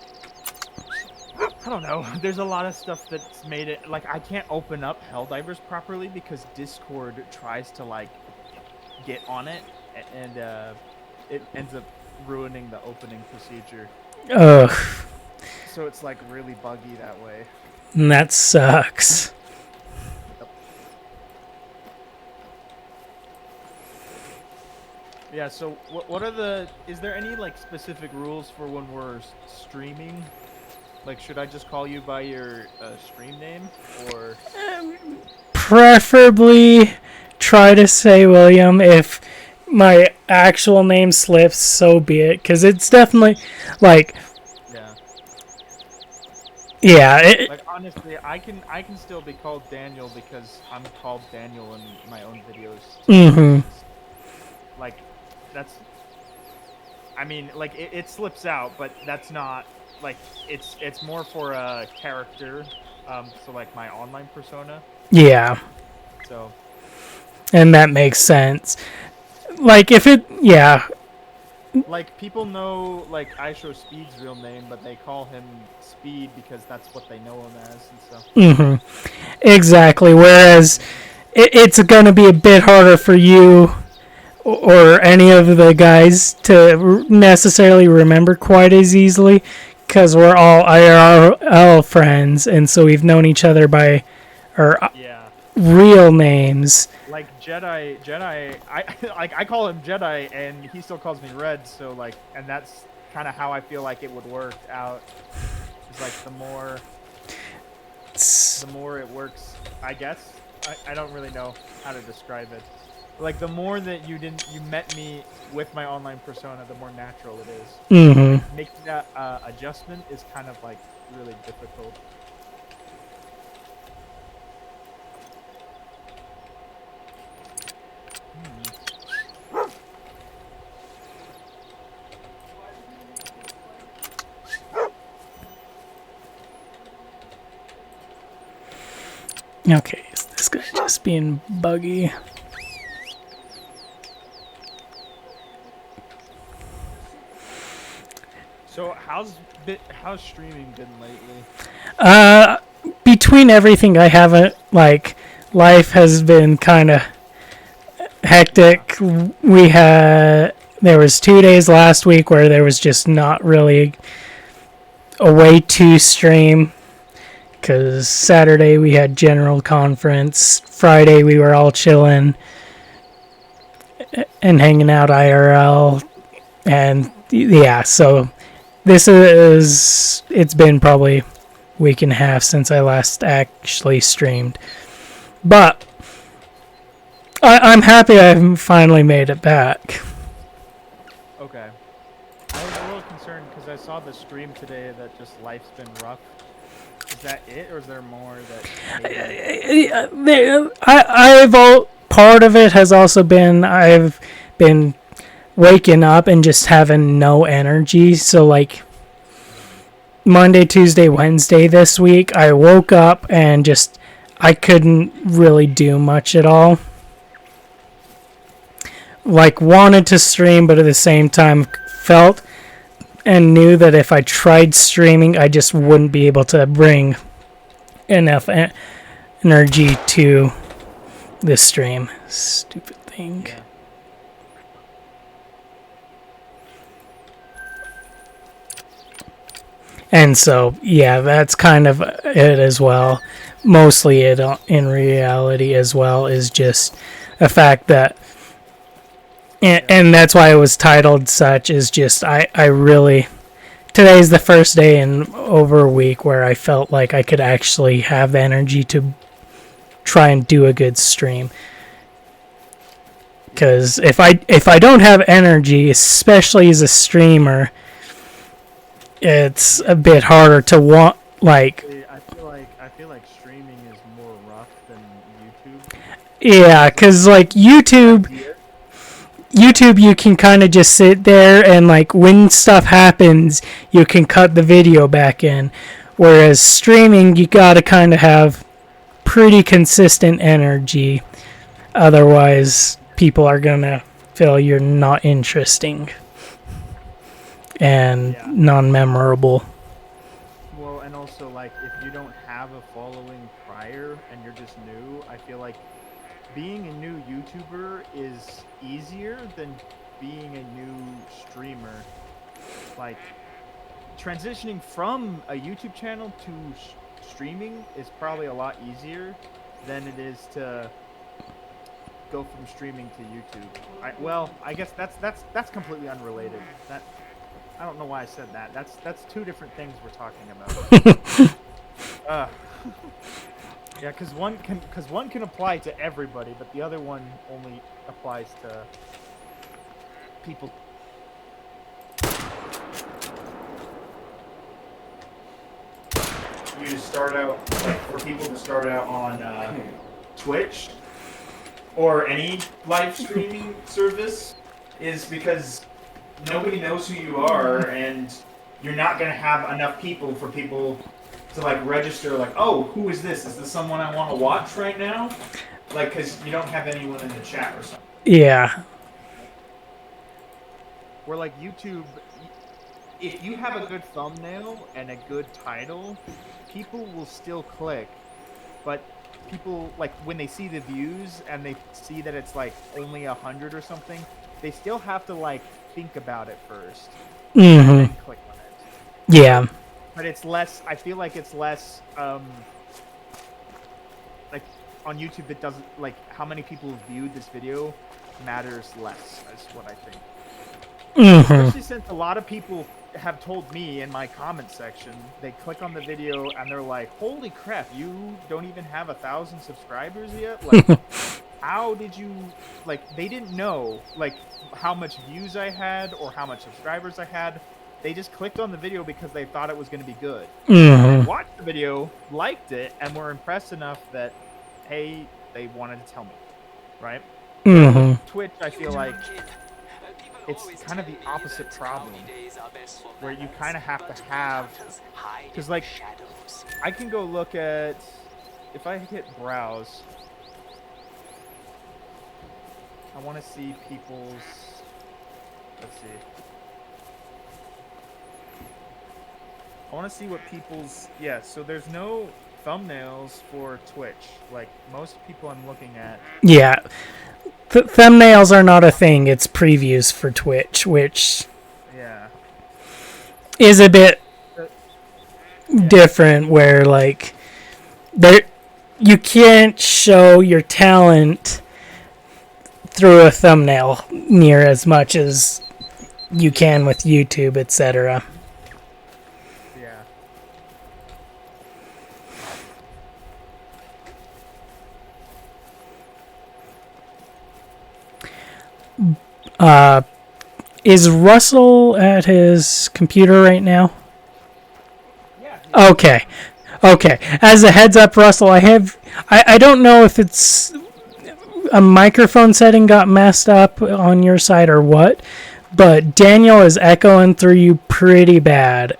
I don't know. There's a lot of stuff that's made it like I can't open up Helldivers properly because Discord tries to like get on it, and it ends up ruining the opening procedure. Ugh, So it's like really buggy that way. and that sucks. Yeah, so what are the, is there any like specific rules for when we're streaming? Like, should I just call you by your stream name, or? Preferably try to say William. If my actual name slips, so be it, because it's definitely like, Yeah. Like honestly, I can still be called Daniel because I'm called Daniel in my own videos. Mm-hmm. Like, that's. I mean, like it slips out, but that's not like it's more for a character. So like my online persona. Yeah, So. and that makes sense. Like if it, yeah, Like people know like I show Speed's real name, but they call him Speed because that's what they know him as and stuff. mm-hmm, exactly. Whereas it's going to be a bit harder for you or any of the guys to necessarily remember quite as easily, because we're all IRL friends, and so we've known each other by our real names. Like Jedi, I call him Jedi, and he still calls me Red. So like, and that's kind of how I feel like it would work out. It's like the more it works, I guess. I don't really know how to describe it. Like the more that you met me with my online persona, the more natural it is. Mm-hmm. Making that adjustment is kind of like really difficult. Okay, is this guy just being buggy? So how's streaming been lately? Between everything, I haven't, like, life has been kind of hectic. There was 2 days last week where there was just not really a way to stream, because Saturday we had general conference, Friday we were all chilling and hanging out IRL, and yeah, so it's been probably a week and a half since I last actually streamed, but I'm happy I finally made it back. Okay. I was a little concerned because I saw the stream today that just life's been rough. Is that it, or is there more that? Part of it has also been I've been waking up and just having no energy. So like Monday, Tuesday, Wednesday this week, I woke up and just I couldn't really do much at all. Like wanted to stream, but at the same time felt and knew that if I tried streaming, I just wouldn't be able to bring enough energy to this stream. Stupid thing. Yeah. And so, yeah, that's kind of it as well. Mostly it in reality as well is just the fact that, and that's why it was titled such, is just I really, today's the first day in over a week where I felt like I could actually have the energy to try and do a good stream. Because if I don't have energy, especially as a streamer, it's a bit harder to want, like. I feel like streaming is more rough than YouTube. Yeah, because like YouTube, YouTube, you can kind of just sit there and like when stuff happens, you can cut the video back in. Whereas streaming, you gotta kind of have pretty consistent energy. Otherwise, people are gonna feel you're not interesting and non-memorable. Well, and also, like, if you don't have a following prior and you're just new, I feel like being a new YouTuber is easier than being a new streamer. Like, transitioning from a YouTube channel to streaming is probably a lot easier than it is to go from streaming to YouTube. Well, I guess that's completely unrelated. I don't know why I said that. That's two different things we're talking about. Yeah, because one can apply to everybody, but the other one only applies to people. You to start out, like, for people to start out on Twitch or any live streaming service is because nobody knows who you are, and you're not going to have enough people for people to, like, register, like, oh, who is this? Is this someone I want to watch right now? Like, because you don't have anyone in the chat or something. Yeah. Where, like, YouTube, if you have a good thumbnail and a good title, people will still click, but people, like, when they see the views and they see that it's, like, only 100 or something, they still have to, like, think about it first. And then click on it. Yeah. But it's less, I feel like it's less, like, on YouTube it doesn't, like, how many people have viewed this video matters less, is what I think. Especially since a lot of people have told me in my comment section, they click on the video and they're like, holy crap, you don't even have 1,000 subscribers yet? Like, how did you, like, they didn't know, like, how much views I had or how much subscribers I had. They just clicked on the video because they thought it was going to be good. They watched the video, liked it, and were impressed enough that, hey, they wanted to tell me, right? Twitch, I feel like it's kind of the opposite problem, where you kind of have to have, because, like, I can go look at, if I hit browse, I want to see people's, let's see. I want to see what people's, yeah, so there's no thumbnails for Twitch, like most people I'm looking at. Yeah. Thumbnails are not a thing, it's previews for Twitch, which is a bit different, where, like, you can't show your talent through a thumbnail near as much as you can with YouTube, etc. Is Russell at his computer right now? Yeah. Okay. As a heads up, Russell, I don't know if it's a microphone setting got messed up on your side or what, but Daniel is echoing through you pretty bad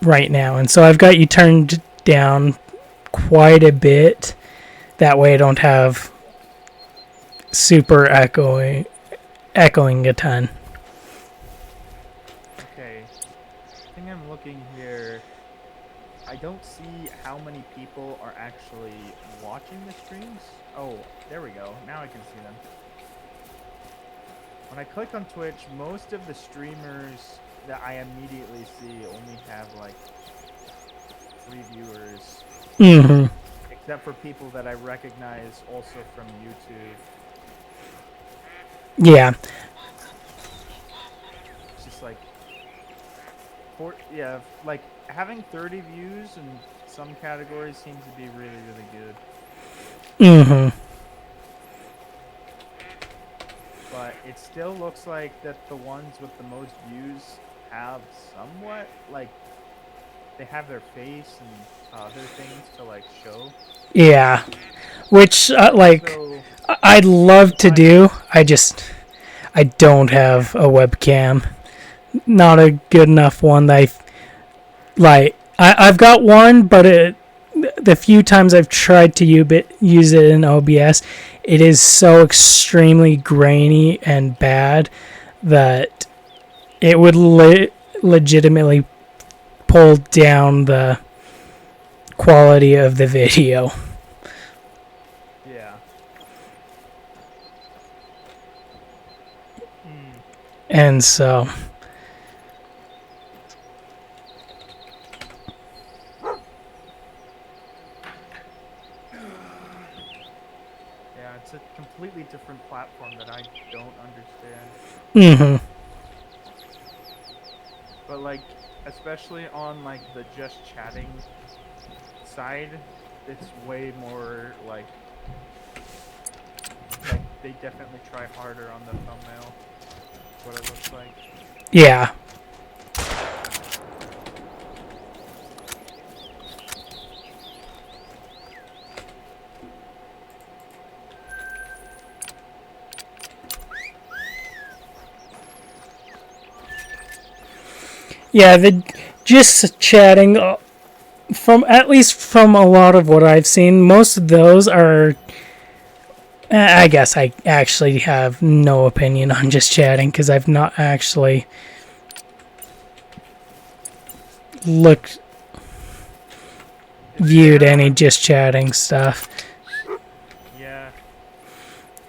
right now, and so I've got you turned down quite a bit. That way I don't have super echoing a ton. Okay, I think I'm looking here. I don't see how many people are actually watching the streams. Oh, there we go. Now I can see them. When I click on Twitch, most of the streamers that I immediately see only have like 3 viewers. Except for people that I recognize also from YouTube. Yeah. It's just like, like having 30 views in some categories seems to be really, really good. But it still looks like that the ones with the most views have somewhat, like, they have their face and other things to, like, show. Yeah. Which, like, I'd love to do. I don't have a webcam. Not a good enough one that I've got one, but the few times I've tried to use it in OBS, it is so extremely grainy and bad that it would legitimately pull down the quality of the video. Yeah. And so Yeah, it's a completely different platform that I don't understand. mhm. But like, especially on like the just chatting side, it's way more like they definitely try harder on the thumbnail. That's what it looks like. Yeah. Yeah, the just chatting from at least from a lot of what I've seen, most of those are I guess I actually have no opinion on just chatting because I've not actually viewed any just chatting stuff Yeah.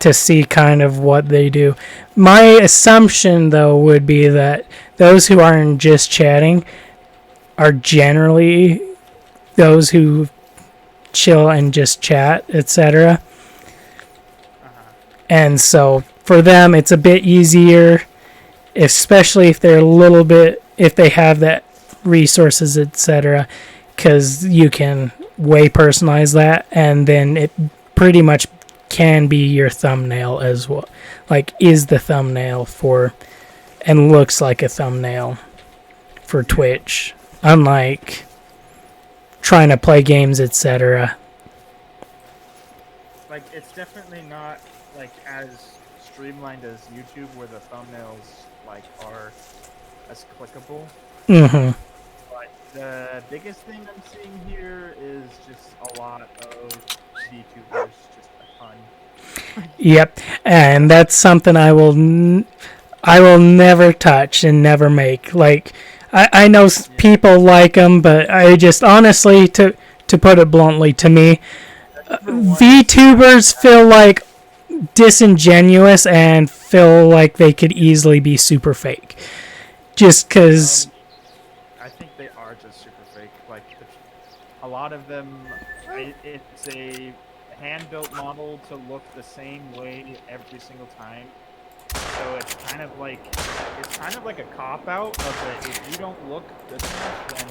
to see kind of what they do. My assumption though would be that those who are in just chatting are generally those who chill and just chat, etc. And so for them it's a bit easier, especially if they're if they have that resources, etc., because you can way personalize that, and then it pretty much can be your thumbnail as well, like is the thumbnail for and looks like a thumbnail for Twitch, unlike trying to play games, etc. Like, it's definitely not like as streamlined as YouTube, where the thumbnails like are as clickable. Mm-hmm. But the biggest thing I'm seeing here is just a lot of VTubers, just a ton. Yep, and that's something I will never touch and never make. Like, I know people like them, but I just honestly, to put it bluntly, to me, VTubers feel like disingenuous and feel like they could easily be super fake. Just because... I think they are just super fake. Like, a lot of them, it's a hand-built model to look the same way every single time. So it's kind of like a cop-out of that. If you don't look good enough, then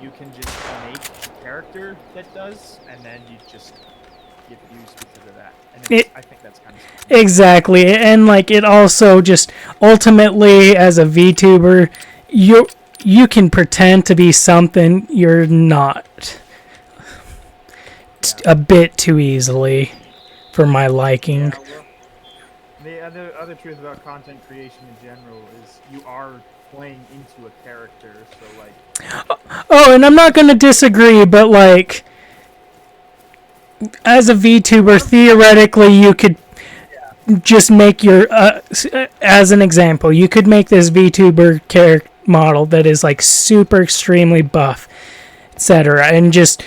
you can just make a character that does, and then you just get views because of that. And I think that's kind of stupid. Exactly, and like it also just ultimately, as a VTuber, you can pretend to be something you're not a bit too easily for my liking. Yeah, well, the other truth about content creation in general is you are playing into a character, so like... Oh, and I'm not going to disagree, but like, as a VTuber, theoretically, you could just make your, as an example, you could make this VTuber character model that is like super extremely buff, etc., and just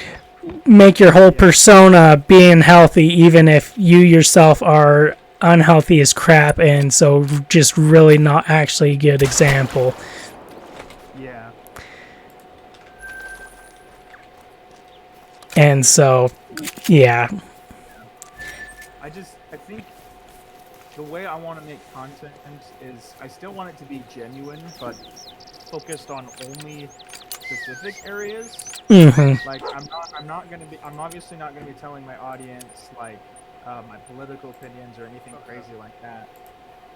make your whole persona being healthy, even if you yourself are unhealthy as crap, and so just really not actually a good example. Yeah. And so, yeah. I think the way I want to make content is I still want it to be genuine, but focused on only specific areas. Mm-hmm. Like, I'm obviously not gonna be telling my audience like my political opinions or anything crazy like that.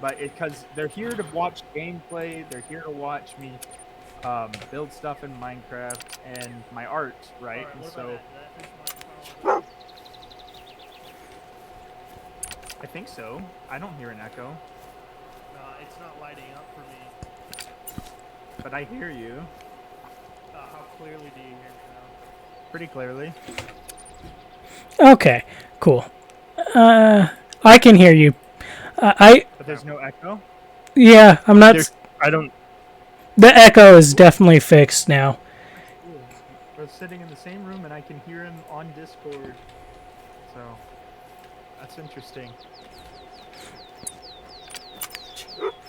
But because they're here to watch gameplay, they're here to watch me build stuff in Minecraft and my art, right? And so I think so. I don't hear an echo, It's not lighting up for me. but I hear you How clearly do you hear me now? pretty clearly. Okay, cool. I can hear you. But there's no echo? Yeah, I'm not. I don't... The echo is definitely fixed now. Cool. We're sitting in the same room and I can hear him on Discord. So, that's interesting.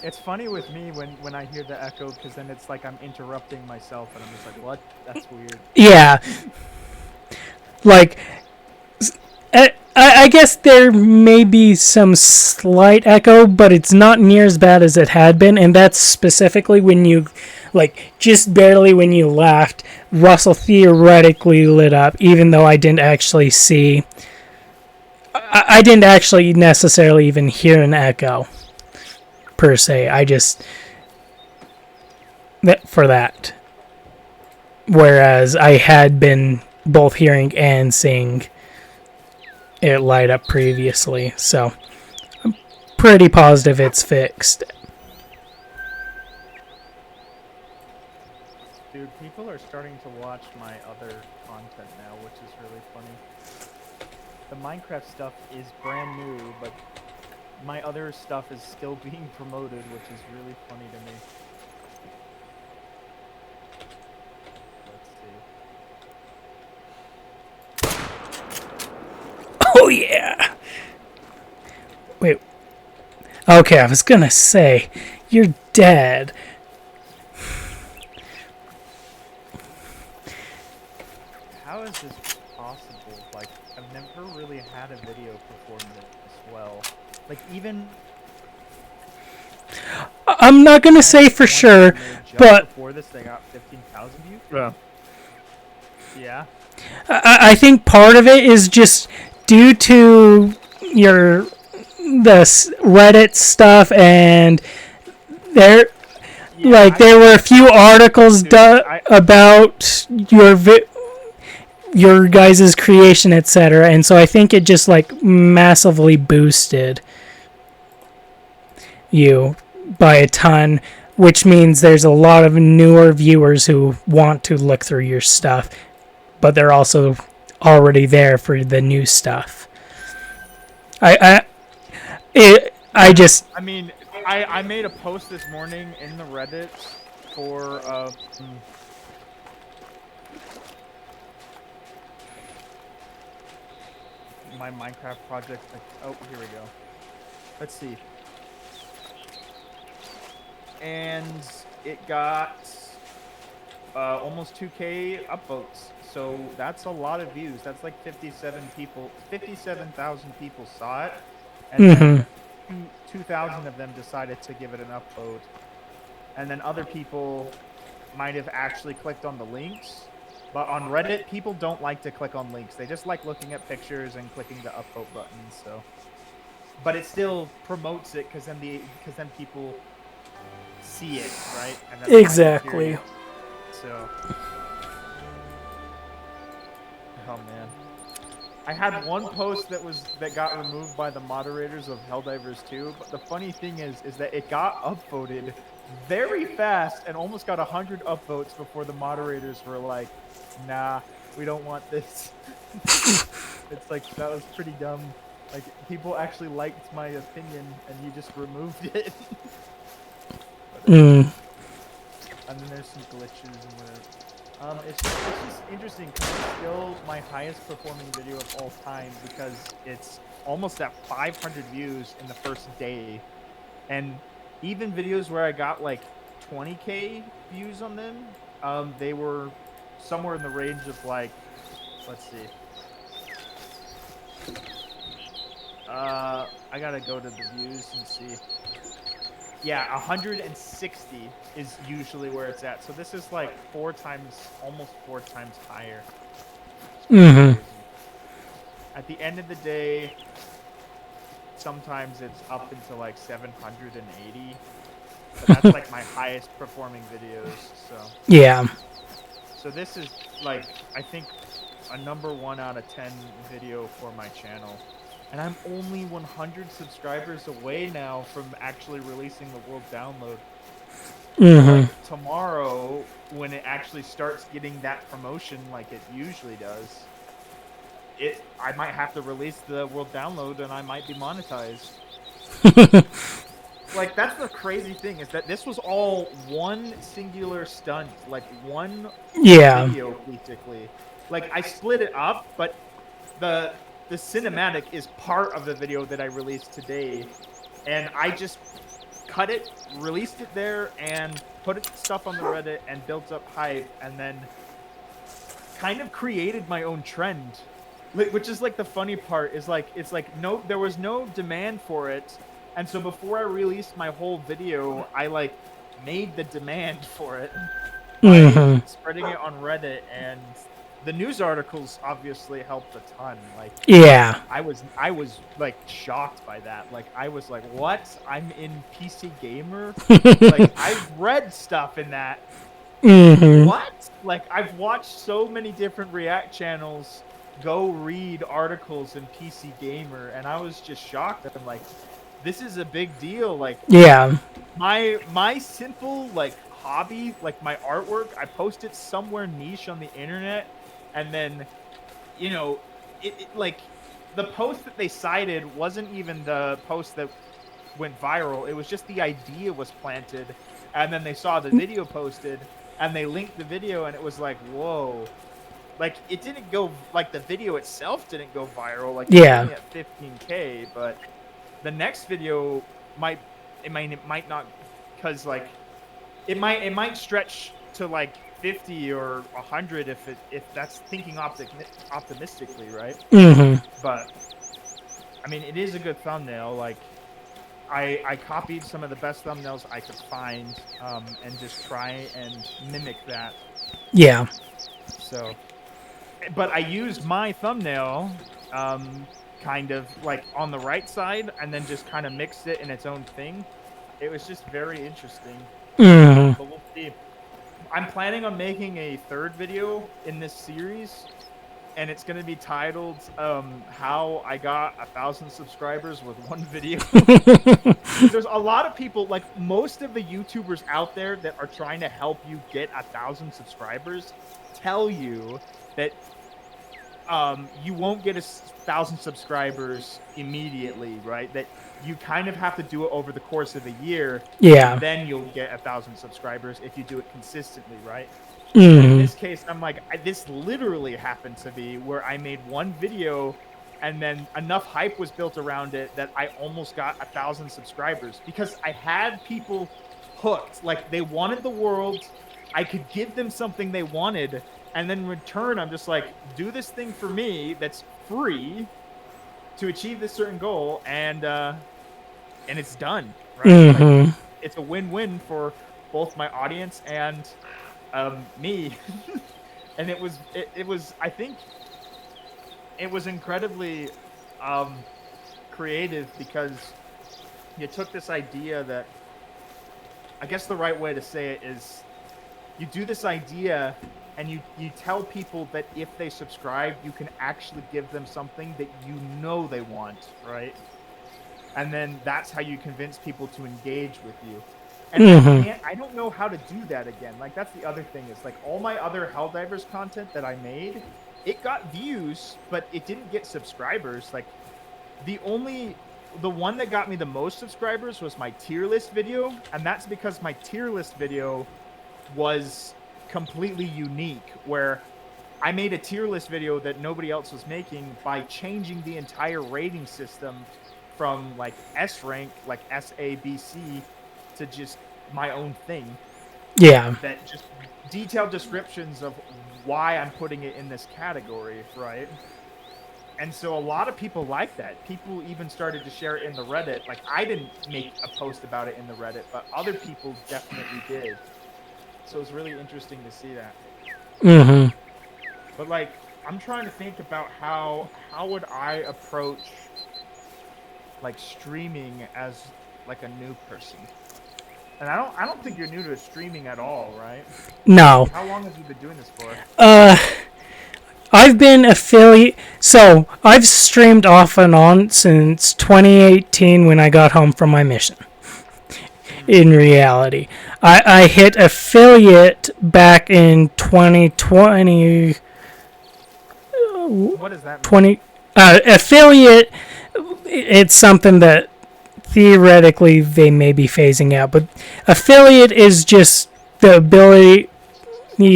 It's funny with me when I hear the echo, because then it's like I'm interrupting myself and I'm just like, what? That's weird. Yeah. Like, I guess there may be some slight echo, but it's not near as bad as it had been, and that's specifically when you, like, just barely when you laughed, Russell theoretically lit up, even though I didn't actually see. I didn't actually necessarily even hear an echo, per se. I just. For that. Whereas I had been both hearing and seeing it light up previously, so I'm pretty positive it's fixed. Dude, people are starting to watch my other content now, which is really funny. The Minecraft stuff is brand new, but my other stuff is still being promoted, which is really funny to me. Oh yeah! Wait. Okay, I was gonna say, you're dead. How is this possible? Like, I've never really had a video perform this well. Like, even... I'm not gonna say for sure, but before this, they got 15,000 views? Yeah. Yeah? I think part of it is just due to the Reddit stuff, and there were a few articles about your guys' creation, etc., and so I think it just like massively boosted you by a ton, which means there's a lot of newer viewers who want to look through your stuff, but they're also already there for the new stuff. I made a post this morning in the Reddit for my Minecraft project. Oh, here we go. Let's see. And it got almost 2K upvotes. So that's a lot of views. That's like 57,000 people saw it, and then 2,000 of them decided to give it an upvote. And then other people might have actually clicked on the links. But on Reddit, people don't like to click on links. They just like looking at pictures and clicking the upvote button. So, but it still promotes it because then people see it, right? And that's exactly. So, oh man, I had one post that got removed by the moderators of Helldivers 2. But the funny thing is that it got upvoted very fast and almost got 100 upvotes before the moderators were like, nah, we don't want this. It's like, that was pretty dumb. Like, people actually liked my opinion and you just removed it. And then there's some glitches and whatever. It's just interesting because it's still my highest performing video of all time because it's almost at 500 views in the first day. And even videos where I got like 20k views on them, they were somewhere in the range of like, let's see. I gotta go to the views and see. Yeah, 160 is usually where it's at. So this is like almost four times higher. At the end of the day, sometimes it's up into like 780. But that's like my highest performing videos. So yeah. So this is like, I think, a number 1 out of 10 video for my channel. and I'm only 100 subscribers away now from actually releasing the world download. So like tomorrow, when it actually starts getting that promotion like it usually does, I might have to release the world download and I might be monetized. Like that's the crazy thing, is that this was all one singular stunt, like one Yeah. video basically. Like I split it up, but the cinematic is part of the video that I released today, and I just cut it, released it there, and put stuff on the Reddit and built up hype, and then kind of created my own trend. Which is like the funny part, is like it's like no, there was no demand for it, and so before I released my whole video, I like made the demand for it by spreading it on Reddit, and the news articles obviously helped a ton. Like Yeah. I was like shocked by that. Like I was like, what? I'm in PC Gamer? Like I've read stuff in that. What? Like I've watched so many different React channels go read articles in PC Gamer, and I was just shocked that I'm like, this is a big deal. Like Yeah. my simple like hobby, like my artwork, I post it somewhere niche on the internet, and then you know, it like the post that they cited wasn't even the post that went viral. It was just the idea was planted, and then they saw the video posted, and they linked the video, and it was like, whoa. Like it didn't go, like the video itself didn't go viral. Like it's Yeah. only at 15K, but the next video might not, because like it might stretch to like 50 or 100 if that's thinking optimistically, right? But I mean, it is a good thumbnail. Like I copied some of the best thumbnails I could find, and just try and mimic that. Yeah. So, but I used my thumbnail, kind of like on the right side, and then just kind of mixed it in its own thing. It was just very interesting. But we'll see. I'm planning on making a third video in this series, and it's going to be titled how I got 1,000 subscribers with one video. There's a lot of people, like most of the YouTubers out there that are trying to help you get 1,000 subscribers tell you that you won't get 1,000 subscribers immediately, right? That you kind of have to do it over the course of a year. Yeah. And then you'll get 1,000 subscribers if you do it consistently, right? In this case, I'm like, this literally happened to be where I made one video, and then enough hype was built around it that I almost got 1,000 subscribers, because I had people hooked. Like they wanted the world, I could give them something they wanted, and then in return, I'm just like, do this thing for me that's free to achieve this certain goal, and it's done, right? Like, it's a win-win for both my audience and me. And it was I think it was incredibly creative, because you took this idea that, I guess the right way to say it is, you do this idea and you tell people that if they subscribe, you can actually give them something that you know they want, right? And then that's how you convince people to engage with you. And I don't know how to do that again. Like, that's the other thing, is like all my other Helldivers content that I made, it got views, but it didn't get subscribers. Like the one that got me the most subscribers was my tier list video, and that's because my tier list video was completely unique, where I made a tier list video that nobody else was making by changing the entire rating system from like S rank, like S, A, B, C, to just my own thing. Yeah. That just detailed descriptions of why I'm putting it in this category, right? And so a lot of people like that. People even started to share it in the Reddit. Like, I didn't make a post about it in the Reddit, but other people definitely did. So it's really interesting to see that. But like, I'm trying to think about how would I approach like streaming as like a new person. And I don't think you're new to streaming at all, right? No. How long have you been doing this for? I've been affiliate. So I've streamed off and on since 2018 when I got home from my mission. In reality, I hit affiliate back in 2020. What does that mean? Affiliate. It's something that theoretically they may be phasing out, but affiliate is just the ability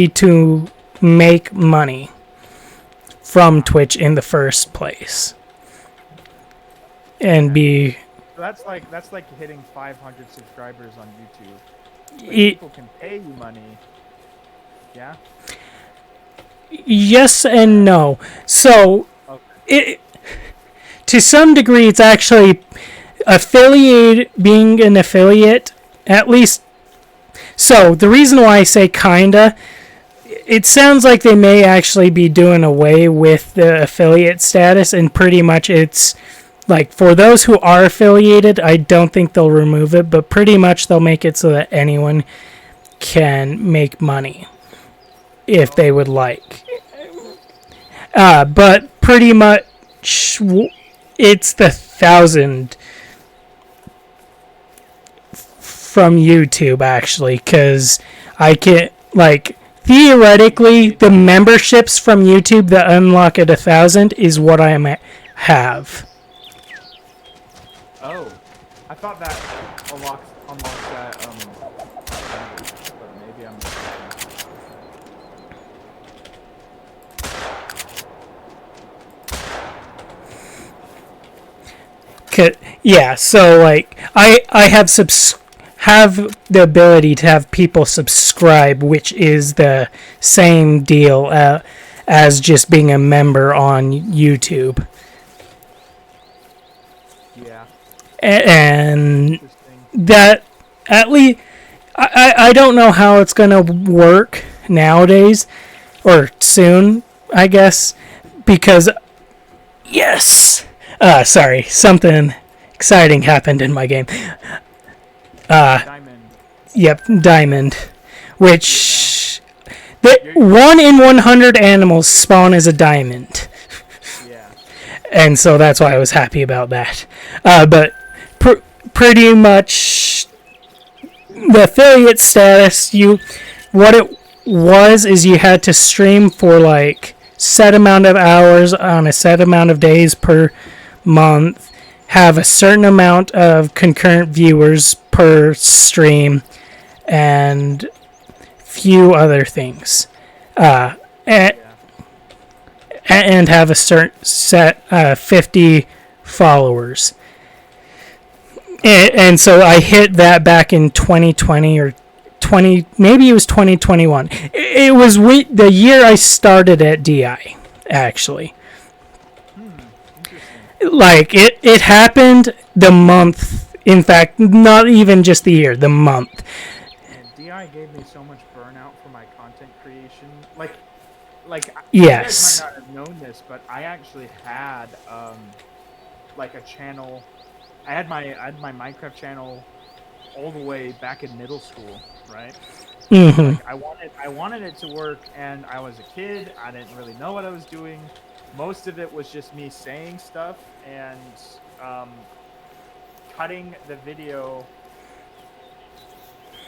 to make money from Twitch in the first place and be That's like hitting 500 subscribers on YouTube. But it, people can pay you money. Yeah. yes and no. So Okay. to some degree it's actually being an affiliate, at least. So the reason why I say kinda, it sounds like they may actually be doing away with the affiliate status, and pretty much it's like for those who are affiliated, I don't think they'll remove it, but pretty much they'll make it so that anyone can make money if they would like. But pretty much it's the 1,000 from YouTube actually, because I can like theoretically the memberships from YouTube that unlock at 1,000 is what I have. Oh, I thought that unlocks that but maybe I'm mistaken. Yeah, so like I have the ability to have people subscribe, which is the same deal as just being a member on YouTube. Yeah. And Interesting. that at least I don't know how it's gonna work nowadays or soon, I guess, because yes, sorry, something exciting happened in my game. Diamond. Yep, diamond, which the 1 in 100 animals spawn as a diamond. Yeah. And so that's why I was happy about that. But pretty much the affiliate status, what it was is you had to stream for like set amount of hours on a set amount of days per month, have a certain amount of concurrent viewers per stream, and few other things. And have a certain set 50 followers. And so I hit that back in 2020 or 20, maybe it was 2021. It was the year I started at DI, actually. Like, it happened the month, in fact, not even just the year, the month. And DI gave me so much burnout for my content creation. Like Yes. you guys might not have known this, but I actually had like a channel. I had my Minecraft channel all the way back in middle school, right? Mm-hmm. Like, I wanted it to work, and I was a kid. I didn't really know what I was doing. Most of it was just me saying stuff and cutting the video.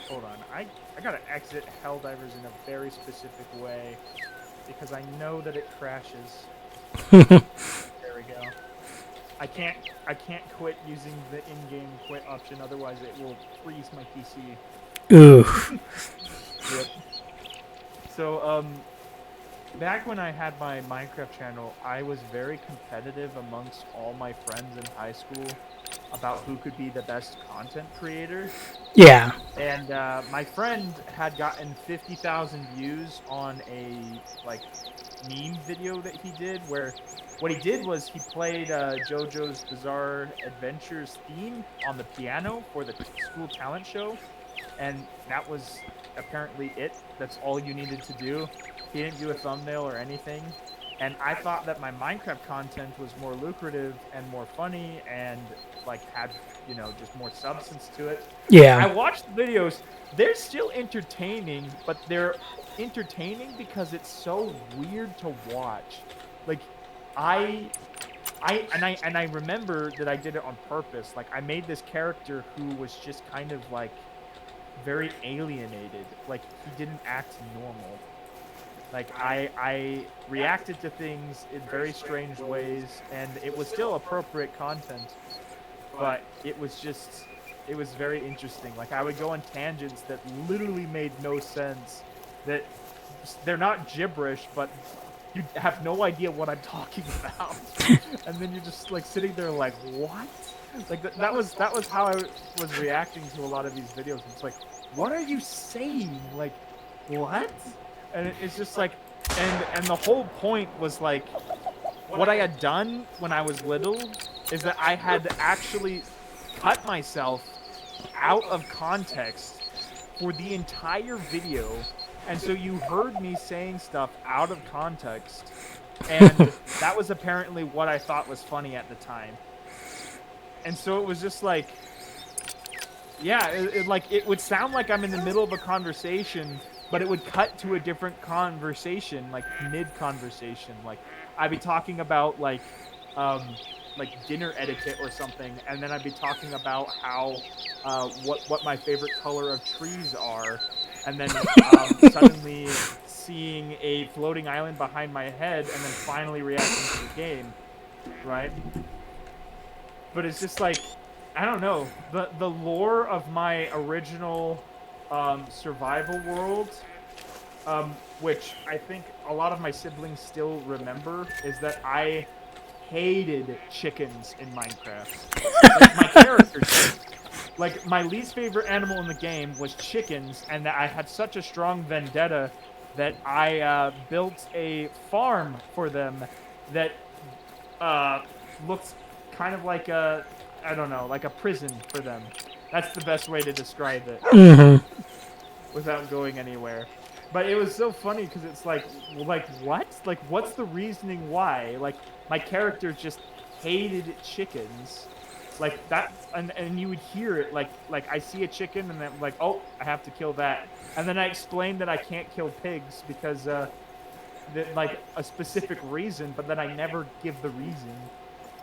Hold on, I gotta exit Helldivers in a very specific way because I know that it crashes. There we go. I can't quit using the in-game quit option, otherwise it will freeze my PC. Ooh. Yep. So, back when I had my Minecraft channel, I was very competitive amongst all my friends in high school about who could be the best content creator. Yeah. And my friend had gotten 50,000 views on a like meme video that he did, where what he did was he played JoJo's Bizarre Adventures theme on the piano for the school talent show, and that was apparently it. That's all you needed to do. He didn't do a thumbnail or anything. And I thought that my Minecraft content was more lucrative and more funny and like had, you know, just more substance to it. Yeah. I watched the videos. They're still entertaining, but they're entertaining because it's so weird to watch. Like I remember that I did it on purpose. Like I made this character who was just kind of like very alienated. Like he didn't act normal. Like I reacted to things in very strange ways, and it was still appropriate content, but it was very interesting. Like I would go on tangents that literally made no sense, that they're not gibberish, but you have no idea what I'm talking about, and then you're just like sitting there like, what? Like that was how I was reacting to a lot of these videos. It's like, what are you saying? Like, what? And it's just like, and the whole point was like, what I had done when I was little is that I had actually cut myself out of context for the entire video. And so you heard me saying stuff out of context, and that was apparently what I thought was funny at the time. And so it was just like, yeah, it would sound like I'm in the middle of a conversation, but it would cut to a different conversation, like mid-conversation. Like I'd be talking about like dinner etiquette or something, and then I'd be talking about how what my favorite color of trees are, and then suddenly seeing a floating island behind my head, and then finally reacting to the game, right? But it's just like, I don't know, the lore of my original survival world, which I think a lot of my siblings still remember, is that I hated chickens in Minecraft. Like, my characters did. Like, my least favorite animal in the game was chickens, and that I had such a strong vendetta that I built a farm for them that looks kind of like a, I don't know, like a prison for them. That's the best way to describe it. Without going anywhere. But it was so funny because it's like what? Like, what's the reasoning why? Like, my character just hated chickens. Like, that, and you would hear it, like I see a chicken and then like, oh, I have to kill that. And then I explained that I can't kill pigs because, like, a specific reason, but then I never give the reason.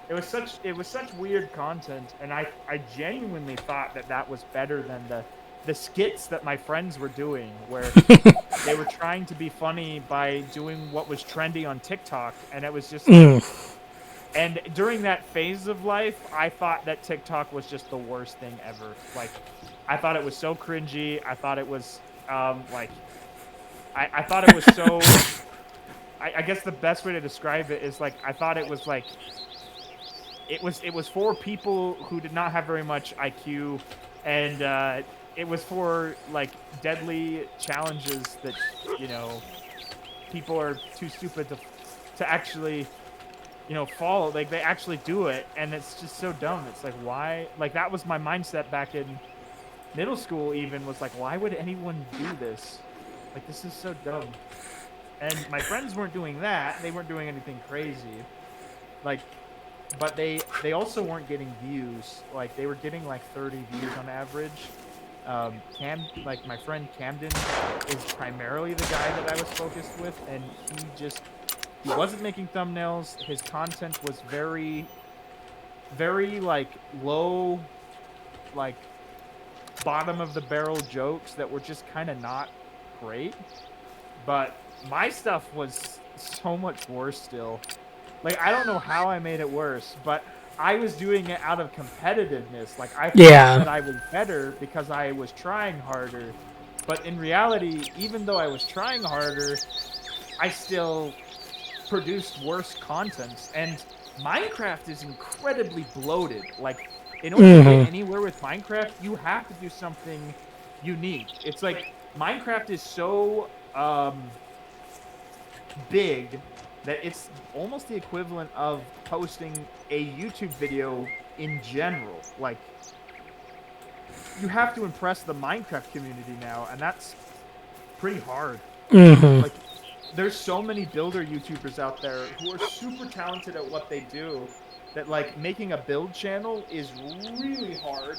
It was such weird content, and I genuinely thought that was better than the skits that my friends were doing, where they were trying to be funny by doing what was trendy on TikTok, and it was just and during that phase of life, I thought that TikTok was just the worst thing ever. Like, I thought it was so cringy. I thought it was like, I thought it was so I guess the best way to describe it is like, I thought it was like, it was for people who did not have very much IQ, and it was for like deadly challenges that, you know, people are too stupid to actually, you know, follow. Like, they actually do it, and it's just so dumb. It's like, why? Like, that was my mindset back in middle school even, was like, why would anyone do this? Like, this is so dumb. And my friends weren't doing that. They weren't doing anything crazy. Like, but they also weren't getting views. Like, they were getting like 30 views on average. Like, my friend Camden is primarily the guy that I was focused with, and he wasn't making thumbnails. His content was very, very like low, like bottom of the barrel jokes that were just kind of not great. But my stuff was so much worse still. Like, I don't know how I made it worse, but I was doing it out of competitiveness. Like, I thought that I was better because I was trying harder. But in reality, even though I was trying harder, I still produced worse content. And Minecraft is incredibly bloated. Like, in order to get anywhere with Minecraft, you have to do something unique. It's like, Minecraft is so big that it's almost the equivalent of posting a YouTube video in general. Like, you have to impress the Minecraft community now, and that's pretty hard. Like, there's so many builder YouTubers out there who are super talented at what they do that like making a build channel is really hard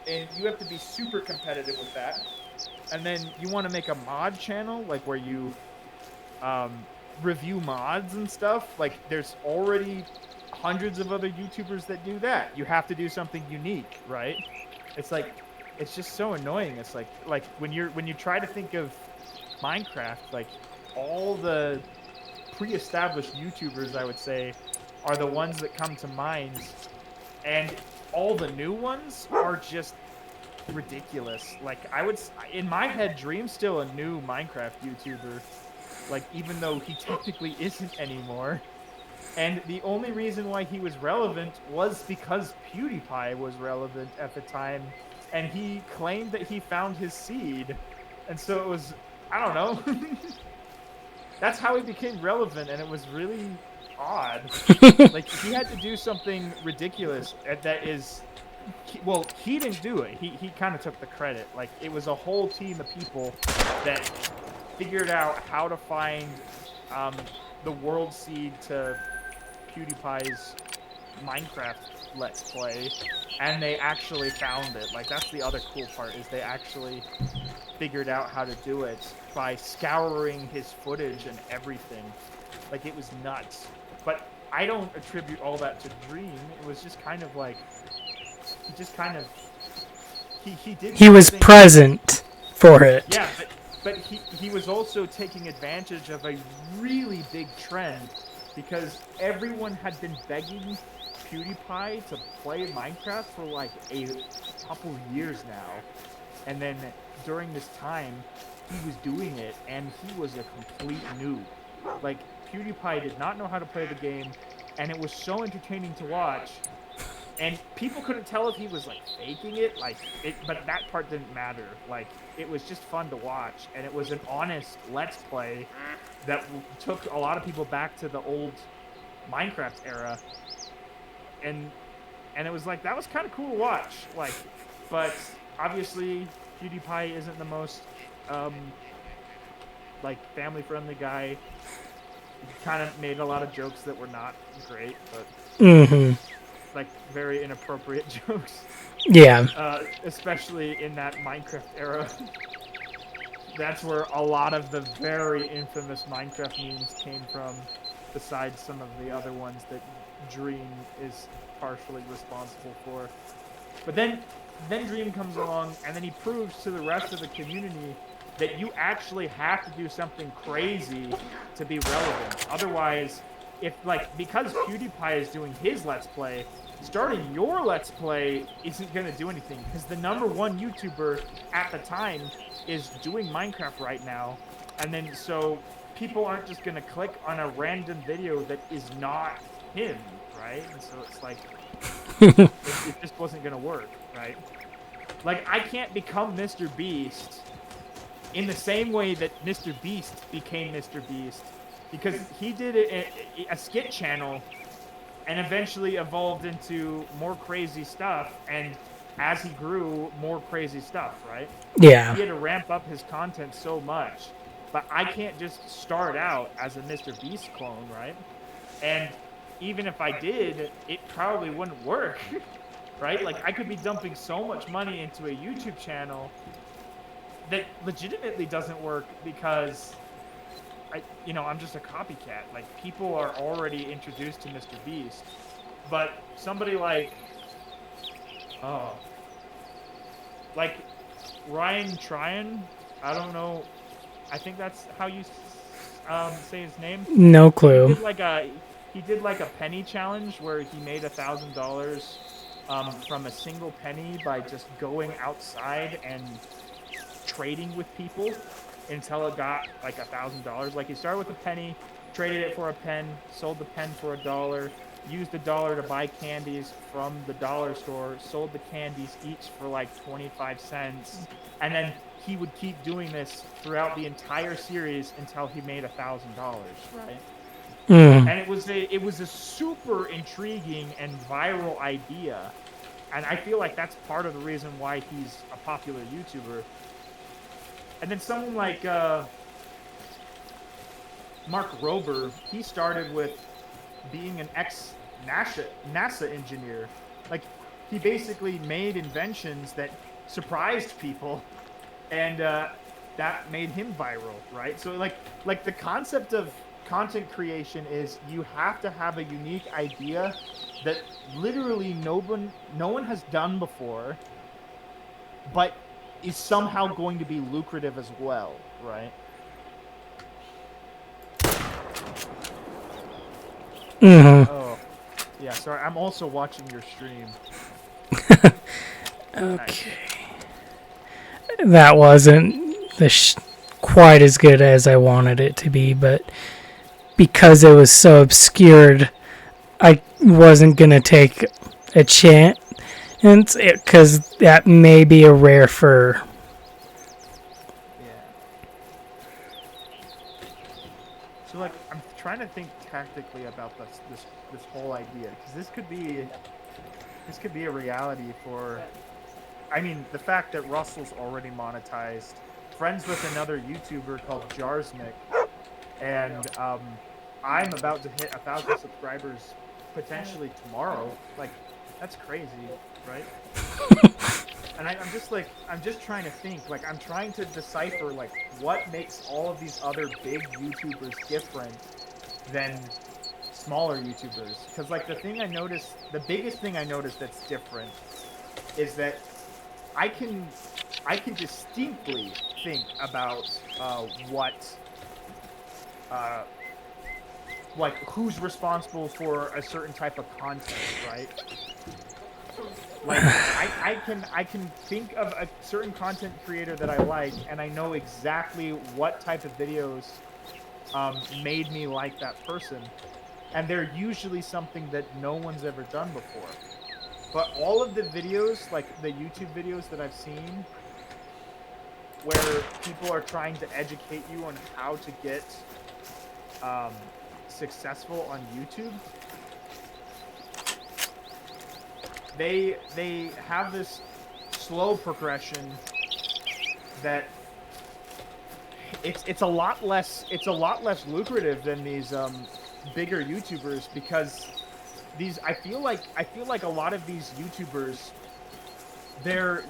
and you have to be super competitive with that. And then you want to make a mod channel like where you review mods and stuff. Like there's already hundreds of other YouTubers that do that. You have to do something unique, right? It's like it's just so annoying. It's like when you try to think of Minecraft, like all the pre-established YouTubers, I would say, are the ones that come to mind, and all the new ones are just ridiculous. Like in my head, Dream's still a new Minecraft YouTuber, like even though he technically isn't anymore. And the only reason why he was relevant was because PewDiePie was relevant at the time, and he claimed that he found his seed, and so it was, I don't know. That's how he became relevant, and it was really odd. Like he had to do something ridiculous that is, well, he didn't do it. He kind of took the credit. Like it was a whole team of people that figured out how to find the world seed to PewDiePie's Minecraft Let's Play, and they actually found it. Like that's the other cool part, is they actually figured out how to do it by scouring his footage and everything. Like it was nuts. But I don't attribute all that to Dream. It was just kind of like he just kind of he did. He was something- present for it. Yeah, but he was also taking advantage of a really big trend, because everyone had been begging PewDiePie to play Minecraft for like a couple years now. And then during this time, he was doing it, and he was a complete noob. Like, PewDiePie did not know how to play the game, and it was so entertaining to watch. And people couldn't tell if he was like faking it, but that part didn't matter. Like, it was just fun to watch, and it was an honest Let's Play that took a lot of people back to the old Minecraft era. And it was like, that was kind of cool to watch. Like, but obviously PewDiePie isn't the most like family-friendly guy. He kind of made a lot of jokes that were not great, but like very inappropriate jokes. Yeah. Especially in that Minecraft era. That's where a lot of the very infamous Minecraft memes came from, besides some of the other ones that Dream is partially responsible for. But then Dream comes along, and then he proves to the rest of the community that you actually have to do something crazy to be relevant. Otherwise, because PewDiePie is doing his Let's Play, starting your Let's Play isn't going to do anything, because the #1 YouTuber at the time is doing Minecraft right now, and then so people aren't just going to click on a random video that is not him, right? And so it's like, it just wasn't going to work, right? Like, I can't become Mr. Beast in the same way that Mr. Beast became Mr. Beast, because he did a skit channel and eventually evolved into more crazy stuff, and as he grew, more crazy stuff, right? Yeah. He had to ramp up his content so much, but I can't just start out as a Mr. Beast clone, right? And even if I did, it probably wouldn't work, right? Like, I could be dumping so much money into a YouTube channel that legitimately doesn't work, because I'm just a copycat. Like, people are already introduced to Mr. Beast, but somebody like Ryan Tryon, I don't know, I think that's how you say his name. No clue. He did like a penny challenge where he made $1,000 from a single penny by just going outside and trading with people until it got like $1,000. Like, he started with a penny, traded it for a pen, sold the pen for $1, used $1 to buy candies from the dollar store, sold the candies each for like 25 cents, and then he would keep doing this throughout the entire series until he made $1,000, right? And it was a super intriguing and viral idea, and I feel like that's part of the reason why he's a popular YouTuber. And then someone like Mark Rober, he started with being an ex-NASA engineer. Like, he basically made inventions that surprised people, and that made him viral, right? So, like the concept of content creation is you have to have a unique idea that literally no one has done before, but is somehow going to be lucrative as well, right? Mm-hmm. Oh, yeah. Sorry, I'm also watching your stream. Okay. That wasn't quite as good as I wanted it to be, but because it was so obscured, I wasn't gonna take a chance, because that may be a rare for. Yeah. So like, I'm trying to think tactically about this whole idea, because this could be a reality for. I mean, the fact that Russell's already monetized, friends with another YouTuber called Jarsnick, and I'm about to hit 1,000 subscribers potentially tomorrow. Like, that's crazy, right? And I'm just trying to think. Like, I'm trying to decipher like what makes all of these other big YouTubers different than smaller YouTubers. Because like the biggest thing I noticed that's different is that I can distinctly think about like who's responsible for a certain type of content, right? Like I can think of a certain content creator that I like, and I know exactly what type of videos made me like that person, and they're usually something that no one's ever done before. But all of the videos, like the YouTube videos that I've seen, where people are trying to educate you on how to get successful on YouTube, they have this slow progression that it's a lot less lucrative than these bigger YouTubers, because I feel like a lot of these YouTubers, they're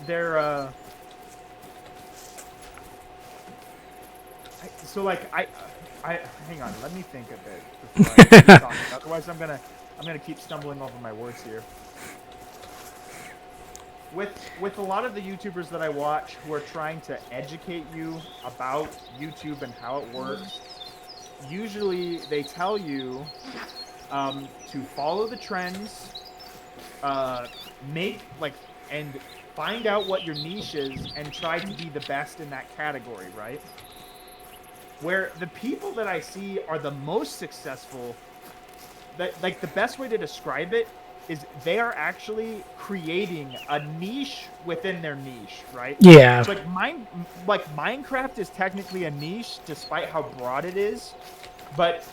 so like I hang on, let me think a bit before I keep talking. Otherwise I'm gonna keep stumbling over my words here. With a lot of the YouTubers that I watch who are trying to educate you about YouTube and how it works, usually they tell you to follow the trends, make like and find out what your niche is and try to be the best in that category, right? Where the people that I see are the most successful, that like the best way to describe it is they are actually creating a niche within their niche, right? Yeah. So like Minecraft is technically a niche despite how broad it is, but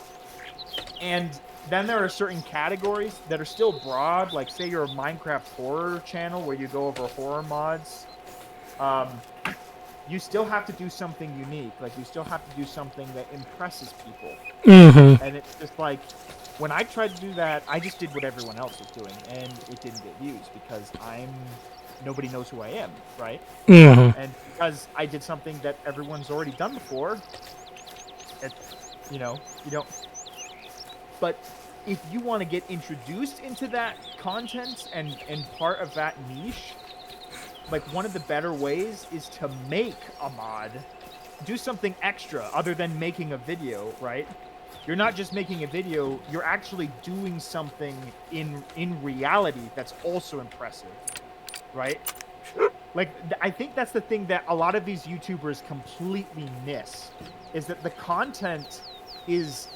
and then there are certain categories that are still broad, like say you're a Minecraft horror channel where you go over horror mods. You still have to do something unique. Like, you still have to do something that impresses people. Mm-hmm. And it's just like, when I tried to do that, I just did what everyone else was doing, and it didn't get views because nobody knows who I am, right? Mm-hmm. And because I did something that everyone's already done before, you don't. But if you want to get introduced into that content and part of that niche, like one of the better ways is to make a mod, do something extra other than making a video, right? You're not just making a video, you're actually doing something in reality that's also impressive, right? Like, I think that's the thing that a lot of these YouTubers completely miss, is that the content is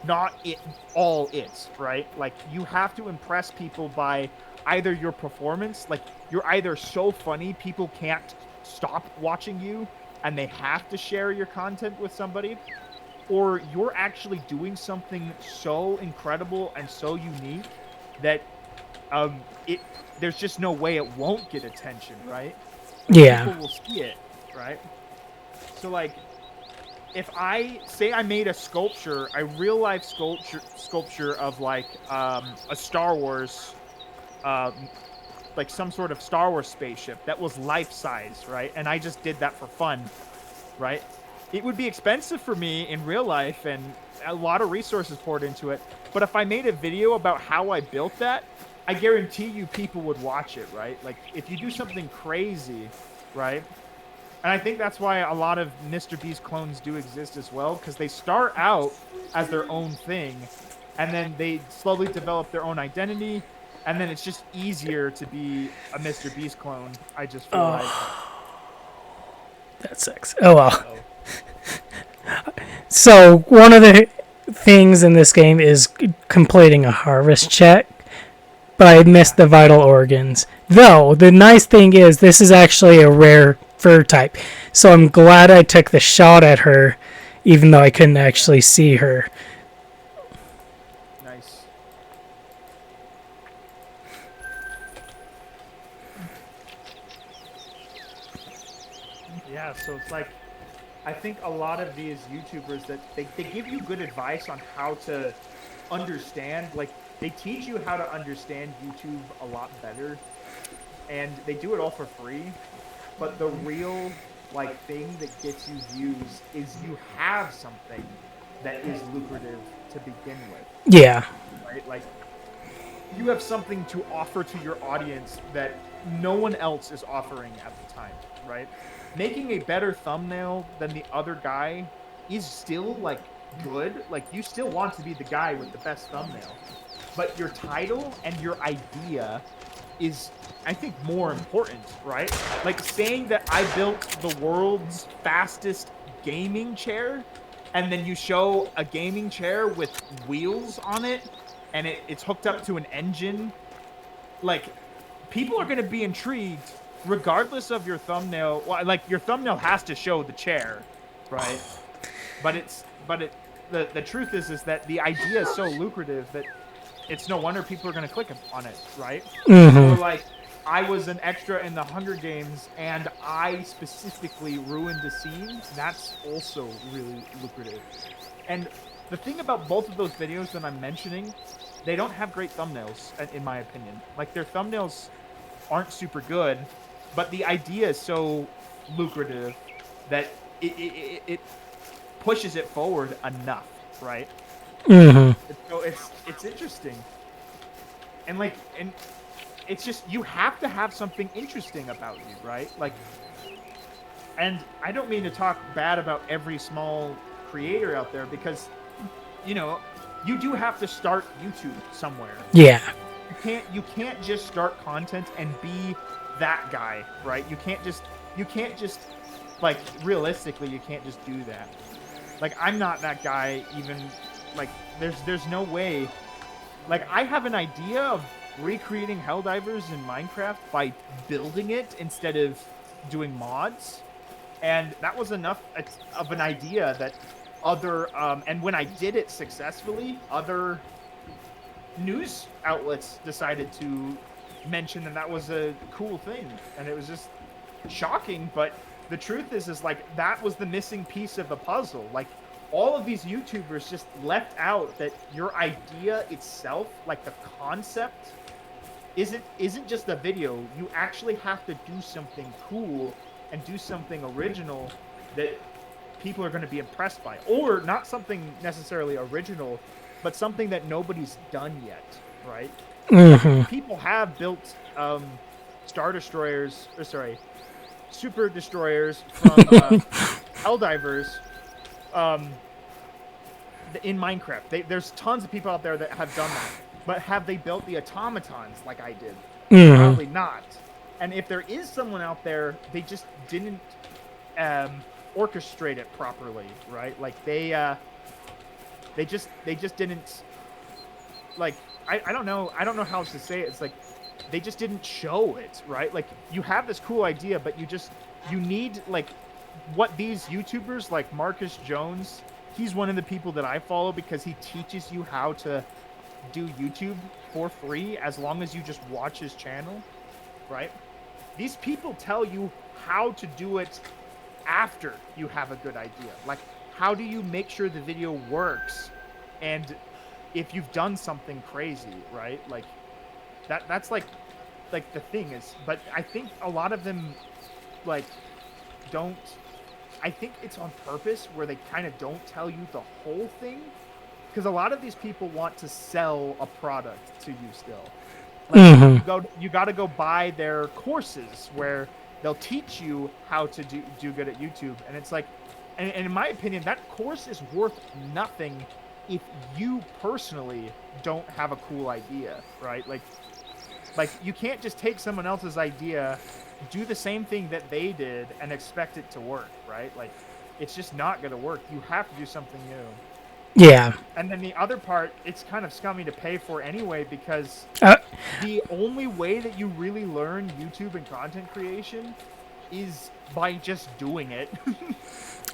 not all it, right? Like, you have to impress people by either your performance, like you're either so funny people can't stop watching you and they have to share your content with somebody, or you're actually doing something so incredible and so unique that there's just no way it won't get attention, right? Like, Yeah. people will see it, right? So like if I say I made a sculpture, a real life sculpture of like a Star Wars, like some sort of Star Wars spaceship that was life size, right? And I just did that for fun, right? It would be expensive for me in real life and a lot of resources poured into it. But if I made a video about how I built that, I guarantee you people would watch it, right? Like if you do something crazy, right? And I think that's why a lot of Mr. Beast clones do exist as well, because they start out as their own thing, and then they slowly develop their own identity, and then it's just easier to be a Mr. Beast clone. I just feel like That sucks. Oh well. So one of the things in this game is completing a harvest check, but I missed the vital organs. Though the nice thing is this is actually a rare fur type, so I'm glad I took the shot at her, even though I couldn't actually see her. nice. Yeah, so it's like, I think a lot of these YouTubers that they give you good advice on how to understand, like they teach you how to understand YouTube a lot better, and they do it all for free. But the real like thing that gets you views is you have something that is lucrative to begin with, Yeah. right? Like you have something to offer to your audience that no one else is offering at the time, right? Making a better thumbnail than the other guy is still like good. Like you still want to be the guy with the best thumbnail, but your title and your idea is, I think, more important, right? Like saying that I built the world's fastest gaming chair, and then you show a gaming chair with wheels on it, and it's hooked up to an engine. Like, people are going to be intrigued regardless of your thumbnail. Well, like, your thumbnail has to show the chair, right? The truth is that the idea is so lucrative that it's no wonder people are going to click on it, right? Or like, I was an extra in the Hunger Games and I specifically ruined the scene. That's also really lucrative. And the thing about both of those videos that I'm mentioning, they don't have great thumbnails, in my opinion. Like, their thumbnails aren't super good, but the idea is so lucrative that it pushes it forward enough, right? So it's interesting, and it's just, you have to have something interesting about you, right? Like, and I don't mean to talk bad about every small creator out there, because you do have to start YouTube somewhere. Yeah. You can't just start content and be that guy, right? You can't just like, realistically, you can't just do that. Like, I'm not that guy, even. Like, there's no way. Like, I have an idea of recreating Helldivers in Minecraft by building it instead of doing mods, and that was enough of an idea that other and when I did it successfully, other news outlets decided to mention that was a cool thing, and it was just shocking. But the truth is like, that was the missing piece of the puzzle. Like, all of these YouTubers just left out that your idea itself, like the concept, isn't just a video. You actually have to do something cool and do something original that people are going to be impressed by. Or not something necessarily original, but something that nobody's done yet, right? People have built Star Destroyers, or sorry, Super Destroyers from Helldivers in Minecraft. There's tons of people out there that have done that. But have they built the automatons like I did? Probably not. And if there is someone out there, they just didn't orchestrate it properly, right? Like, they just didn't, like, I don't know how else to say it. It's like, they just didn't show it, right? Like, you have this cool idea, but you need, like, what these YouTubers like Marcus Jones, he's one of the people that I follow because he teaches you how to do YouTube for free as long as you just watch his channel, right? These people tell you how to do it after you have a good idea. Like, how do you make sure the video works? And if you've done something crazy, right? Like that's like the thing is, but I think a lot of them like don't. I think it's on purpose where they kind of don't tell you the whole thing, because a lot of these people want to sell a product to you still. Like you got to go buy their courses where they'll teach you how to do good at YouTube, and it's like, and in my opinion, that course is worth nothing if you personally don't have a cool idea, right? Like you can't just take someone else's idea, do the same thing that they did, and expect it to work, right? Like, it's just not going to work. You have to do something new. Yeah. And then the other part, it's kind of scummy to pay for anyway, because Uh, the only way that you really learn YouTube and content creation is by just doing it.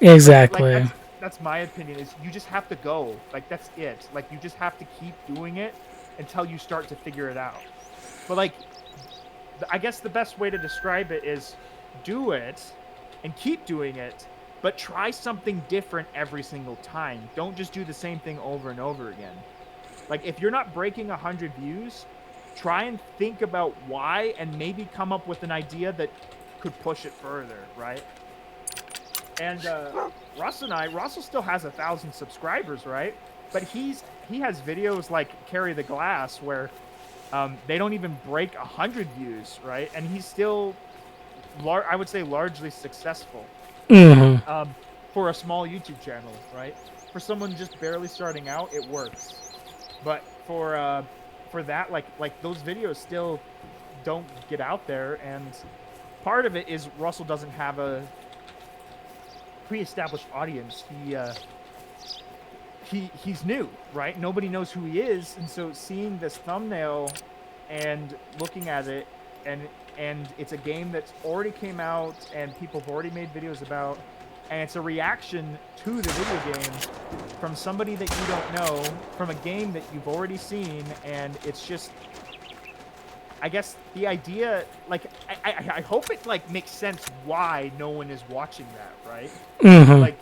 exactly. Like, that's my opinion, is you just have to go. Like, that's it. Like, you just have to keep doing it until you start to figure it out. But, like, I guess the best way to describe it is do it and keep doing it, but try something different every single time. Don't just do the same thing over and over again. Like, if you're not breaking 100 views, try and think about why and maybe come up with an idea that could push it further, right? And Russell still has 1,000 subscribers, right? But he has videos like Carry the Glass where they don't even break 100 views, right? And he's still, I would say, largely successful for a small YouTube channel, right? For someone just barely starting out, it works. But for that, like those videos still don't get out there, and part of it is Russell doesn't have a pre-established audience. He's new, right? Nobody knows who he is, and so seeing this thumbnail and looking at it, and it's a game that's already came out and people have already made videos about, and it's a reaction to the video game from somebody that you don't know, from a game that you've already seen, and it's just, I guess the idea, like, I hope it like makes sense why no one is watching that, right? Like,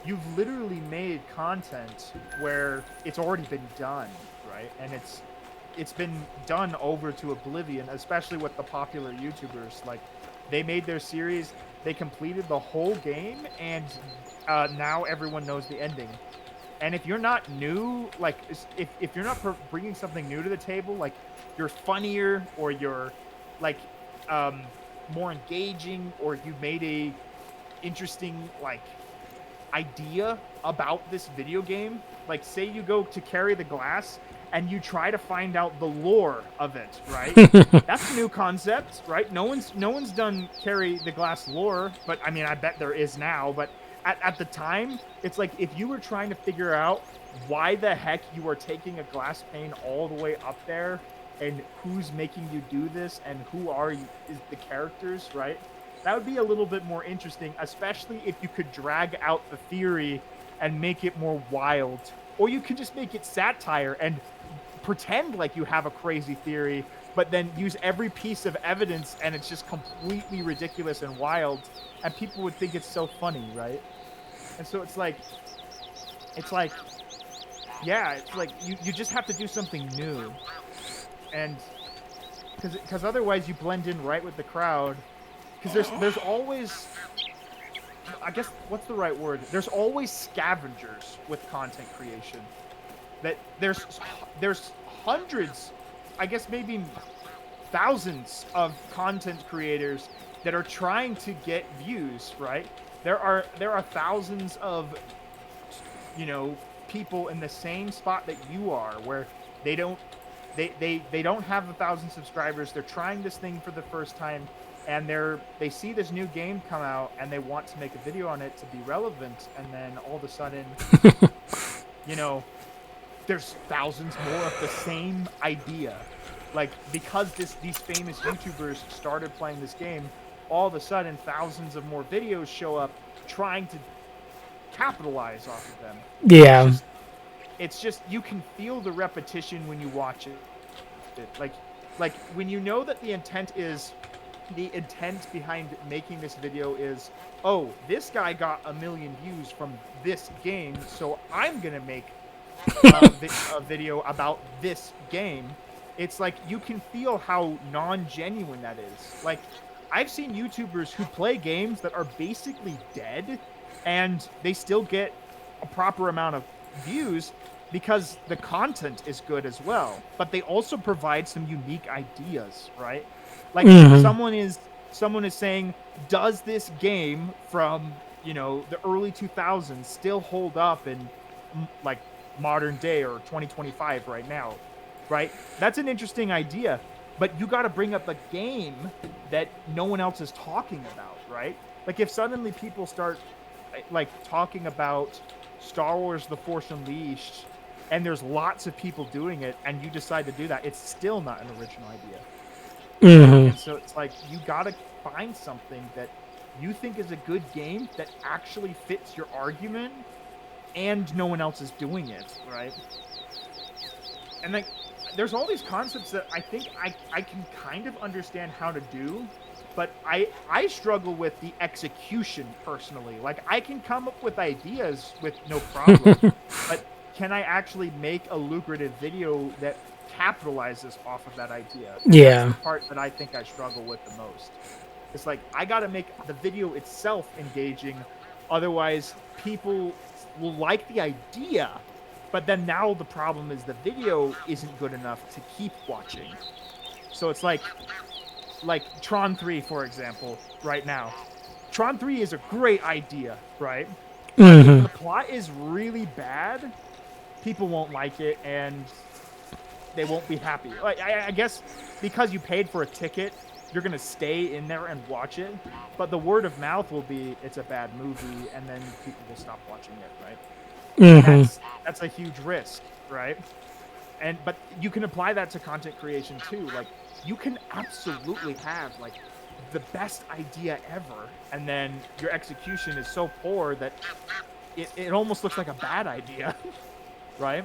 you've literally made content where it's already been done, right? And it's been done over to oblivion, especially with the popular YouTubers. Like, they made their series, they completed the whole game, and now everyone knows the ending. And if you're not new, like, if you're not bringing something new to the table, like, you're funnier, or you're, like, more engaging, or you made a interesting, like, idea about this video game, like, say you go to Carry the Glass and you try to find out the lore of it, right? That's a new concept, right? No one's done Carry the Glass lore, but I mean, I bet there is now. But at the time, it's like, if you were trying to figure out why the heck you are taking a glass pane all the way up there, and who's making you do this, and who is the characters, right? That would be a little bit more interesting, especially if you could drag out the theory and make it more wild. Or you could just make it satire and pretend like you have a crazy theory, but then use every piece of evidence, and it's just completely ridiculous and wild, and people would think it's so funny, right? And so it's like, yeah, it's like you just have to do something new. And because otherwise you blend in right with the crowd. Because there's always, I guess, what's the right word? There's always scavengers with content creation. That there's hundreds, I guess maybe thousands of content creators that are trying to get views, right? There are thousands of, you know, people in the same spot that you are, where they don't have 1,000 subscribers. They're trying this thing for the first time. And they see this new game come out, and they want to make a video on it to be relevant, and then all of a sudden, you know, there's thousands more of the same idea. Like, because these famous YouTubers started playing this game, all of a sudden thousands of more videos show up trying to capitalize off of them. Yeah. It's just you can feel the repetition when you watch it. Like when you know that the intent is the intent behind making this video is, oh, this guy got 1 million views from this game, so I'm gonna make a video about this game. It's like you can feel how non-genuine that is. Like, I've seen YouTubers who play games that are basically dead, and they still get a proper amount of views because the content is good as well. But they also provide some unique ideas, right? Like someone is saying, does this game from, you know, the early 2000s still hold up in like modern day or 2025 right now, right? That's an interesting idea, but you got to bring up a game that no one else is talking about, right? Like if suddenly people start like talking about Star Wars The Force Unleashed and there's lots of people doing it and you decide to do that, it's still not an original idea. And so it's like you got to find something that you think is a good game that actually fits your argument and no one else is doing it, right? And like there's all these concepts that I think I can kind of understand how to do, but I struggle with the execution personally. Like I can come up with ideas with no problem, but can I actually make a lucrative video that capitalizes off of that idea? And that's the part that I think I struggle with the most. It's like I got to make the video itself engaging, otherwise people will like the idea, but then now the problem is the video isn't good enough to keep watching. So it's like Tron 3, for example, right now. Tron 3 is a great idea, right? If the plot is really bad, people won't like it and they won't be happy. Like I guess because you paid for a ticket, you're gonna stay in there and watch it, but the word of mouth will be it's a bad movie, and then people will stop watching it, right? That's a huge risk, right? But you can apply that to content creation too. Like you can absolutely have like the best idea ever, and then your execution is so poor that it almost looks like a bad idea, right?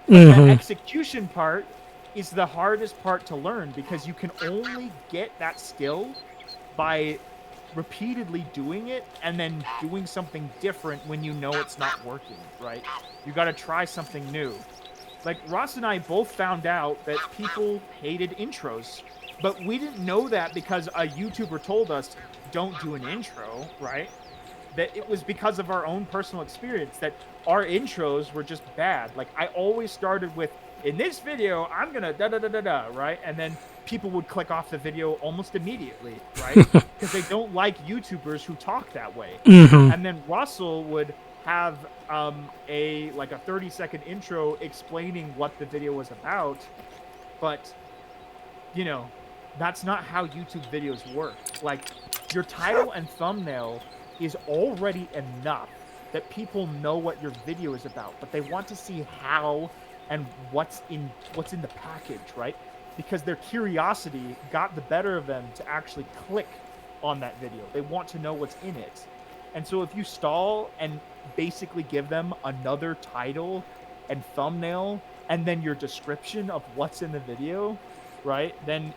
But that execution part is the hardest part to learn because you can only get that skill by repeatedly doing it and then doing something different when you know it's not working, right? You got to try something new. Like Ross and I both found out that people hated intros, but we didn't know that because a YouTuber told us don't do an intro, right? That it was because of our own personal experience that our intros were just bad. Like I always started with, in this video, I'm gonna da-da-da-da-da, right? And then people would click off the video almost immediately, right? Because they don't like YouTubers who talk that way. And then Russell would have a 30-second intro explaining what the video was about. But, you know, that's not how YouTube videos work. Like, your title and thumbnail is already enough that people know what your video is about, but they want to see how and what's in the package, right? Because their curiosity got the better of them to actually click on that video. They want to know what's in it. And so if you stall and basically give them another title and thumbnail and then your description of what's in the video, right? Then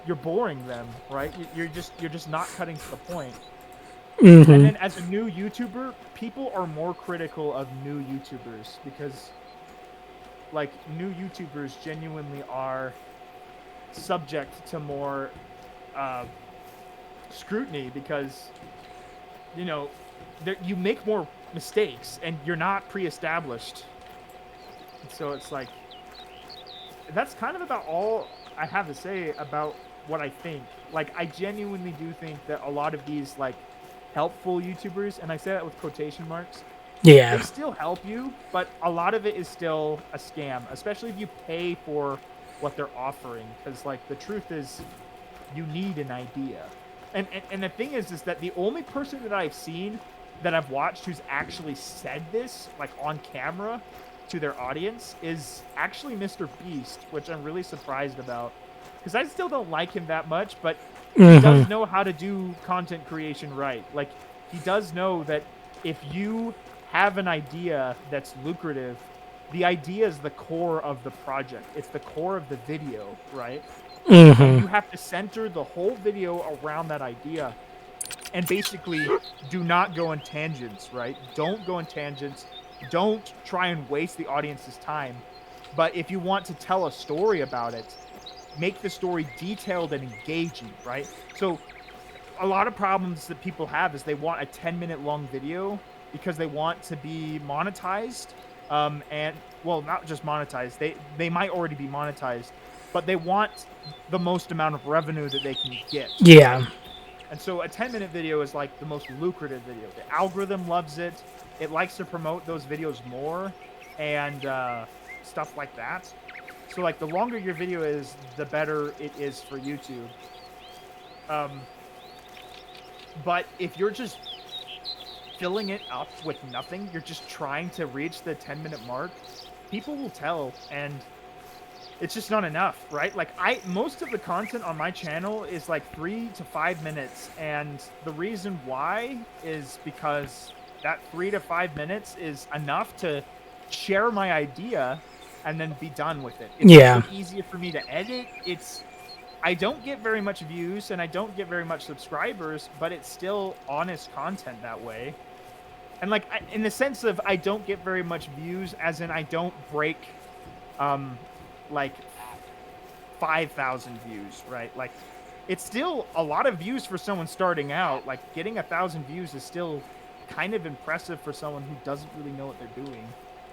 you're boring them, right? You're just not cutting to the point. And then as a new YouTuber, people are more critical of new YouTubers because like new YouTubers genuinely are subject to more scrutiny because, you know, you make more mistakes and you're not pre-established. So it's like, that's kind of about all I have to say about what I think. Like, I genuinely do think that a lot of these like helpful YouTubers, and I say that with quotation marks, they still help you, but a lot of it is still a scam, especially if you pay for what they're offering. Because like the truth is, you need an idea, and the thing is that the only person that I've seen that I've watched who's actually said this like on camera to their audience is actually Mr. Beast, which I'm really surprised about because I still don't like him that much, but he does know how to do content creation right. Like he does know that if you have an idea that's lucrative, the idea is the core of the project. It's the core of the video, right? Mm-hmm. You have to center the whole video around that idea, and basically do not go on tangents, right? Don't go on tangents. Don't try and waste the audience's time. But if you want to tell a story about it, make the story detailed and engaging, right? So a lot of problems that people have is they want a 10-minute long video because they want to be monetized. And well, not just monetized. They might already be monetized, but they want the most amount of revenue that they can get. Yeah. And so a 10-minute video is like the most lucrative video. The algorithm loves it. It likes to promote those videos more and stuff like that. So like the longer your video is, the better it is for YouTube. But if you're just filling it up with nothing, you're just trying to reach the 10-minute mark, people will tell, and it's just not enough, right? Like most of the content on my channel is like 3 to 5 minutes, and the reason why is because that 3 to 5 minutes is enough to share my idea and then be done with it. It's also easier for me to edit. I don't get very much views and I don't get very much subscribers, but it's still honest content that way. And like in the sense of I don't get very much views, as in I don't break like 5,000 views, right? Like it's still a lot of views for someone starting out. Like getting 1,000 views is still kind of impressive for someone who doesn't really know what they're doing.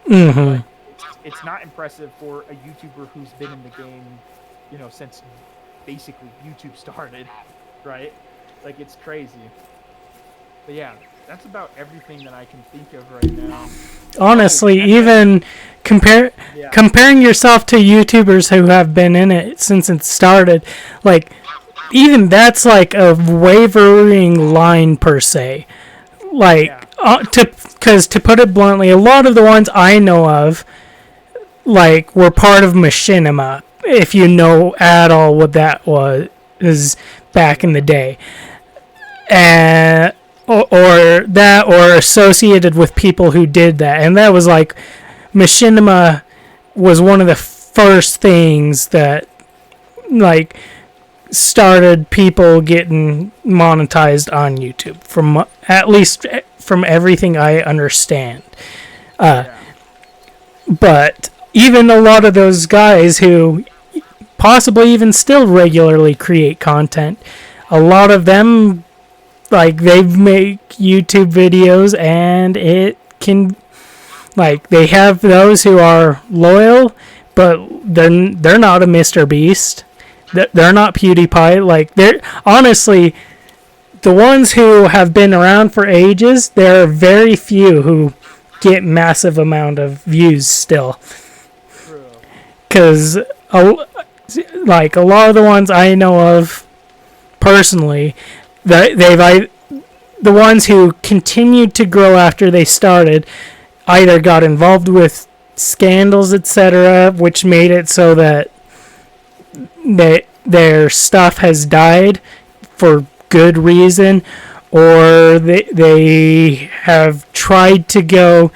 Mm-hmm. It's not impressive for a YouTuber who's been in the game, you know, since basically YouTube started, right? Like it's crazy. But yeah, that's about everything that I can think of right now. Honestly, even comparing yourself to YouTubers who have been in it since it started, like even that's like a wavering line per se. Like because to put it bluntly, a lot of the ones I know of, like, were part of Machinima, if you know at all what that was back in the day, and or associated with people who did that, and that was like Machinima was one of the first things that like started people getting monetized on YouTube, from at least from everything I understand. But even a lot of those guys who possibly even still regularly create content, a lot of them, like, they make YouTube videos, and it can, like, they have those who are loyal, but they're not a Mr. Beast. They're not PewDiePie. Like, they're honestly the ones who have been around for ages. There are very few who get massive amount of views still. Because like a lot of the ones I know of personally, the ones who continued to grow after they started either got involved with scandals, etc., which made it so that their stuff has died for good reason, or they have tried to go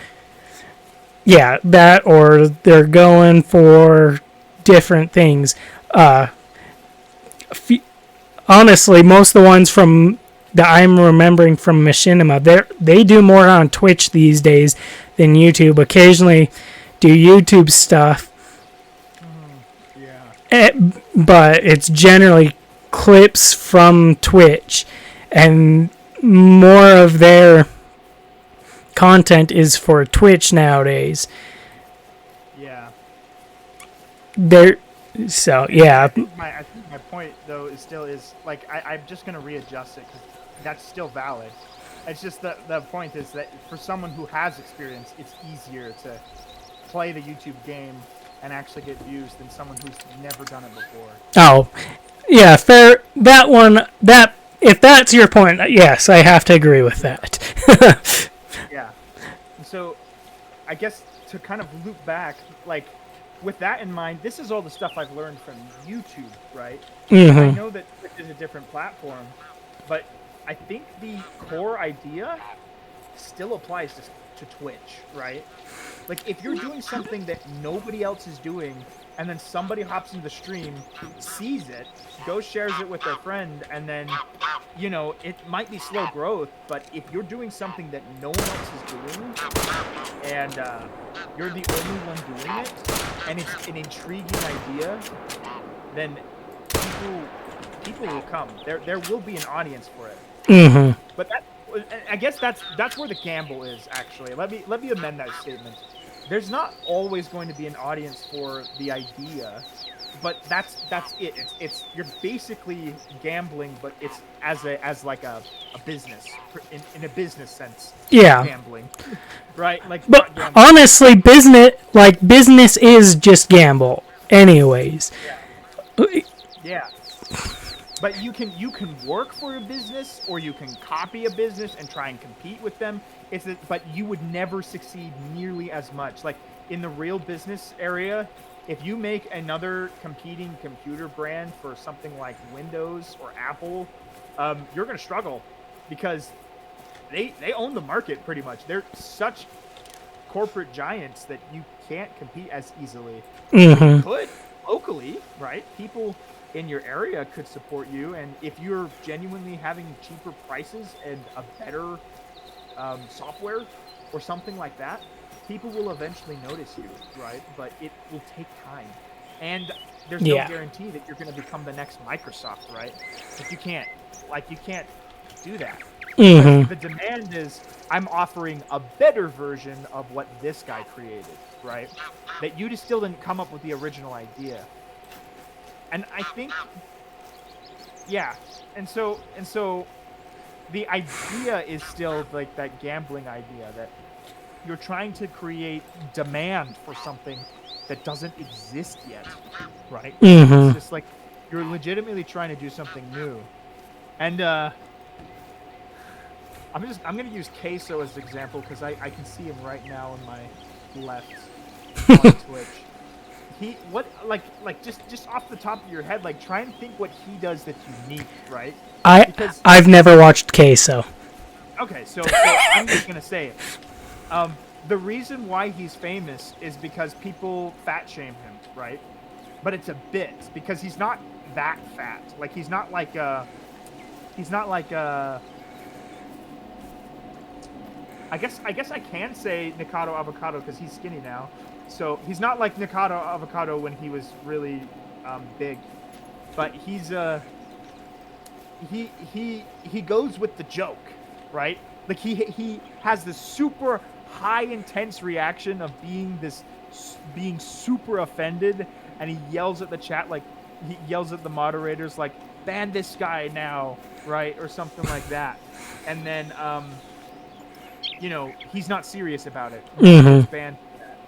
that, or they're going for different things. Honestly, most of the ones from that I'm remembering from Machinima, they do more on Twitch these days than YouTube. Occasionally do YouTube stuff, but it's generally clips from Twitch, and more of their content is for Twitch nowadays. Yeah. So yeah. I think my point though is like I'm just gonna readjust it because that's still valid. It's just the point is that for someone who has experience, it's easier to play the YouTube game and actually get views than someone who's never done it before. Oh, yeah, fair. That one, if that's your point, yes, I have to agree with that. Yeah. So, I guess to kind of loop back, like, with that in mind, this is all the stuff I've learned from YouTube, right? Mm-hmm. I know that Twitch is a different platform, but I think the core idea still applies to Twitch, right? Like, if you're doing something that nobody else is doing, and then somebody hops into the stream, sees it, goes shares it with their friend, and then, you know, it might be slow growth, but if you're doing something that no one else is doing, and you're the only one doing it, and it's an intriguing idea, then people will come. There will be an audience for it. Mm-hmm. But I guess that's where the gamble is, actually. Let me amend that statement. There's not always going to be an audience for the idea, but that's it. It's you're basically gambling, but it's as like a business in a business sense. Yeah. Gambling, right? Like, But not gambling. honestly, business is just gamble, anyways. Yeah. But you can work for a business, or you can copy a business and try and compete with them. But you would never succeed nearly as much. Like, in the real business area, if you make another competing computer brand for something like Windows or Apple, you're gonna struggle, because they own the market pretty much. They're such corporate giants that you can't compete as easily. Mm-hmm. You could locally, right? People in your area could support you, and if you're genuinely having cheaper prices and a better software or something like that, people will eventually notice you, right? But it will take time, and there's no Yeah. guarantee that you're going to become the next Microsoft, right? If you can't do that. Mm-hmm. The demand is, I'm offering a better version of what this guy created, right? That you just still didn't come up with the original idea. And I think, yeah, and so the idea is still like that gambling idea, that you're trying to create demand for something that doesn't exist yet, right? Mm-hmm. It's just like you're legitimately trying to do something new. And I'm gonna use Queso as an example, because I can see him right now on my left on Twitch. Just off the top of your head, like, try and think what he does that's unique, right? Because I've never watched Queso. okay, so I'm just gonna say it. The reason why he's famous is because people fat shame him, right? But it's a bit, because he's not that fat. Like, he's not like I guess I can say Nikado Avocado, because he's skinny now. So he's not like Nikado Avocado when he was really big, but he's he goes with the joke, right? Like, he has this super high intense reaction of being super offended, and he yells at the chat, like, he yells at the moderators, like, ban this guy now, right, or something like that. And then you know, he's not serious about it. Mm-hmm. He's banned for that.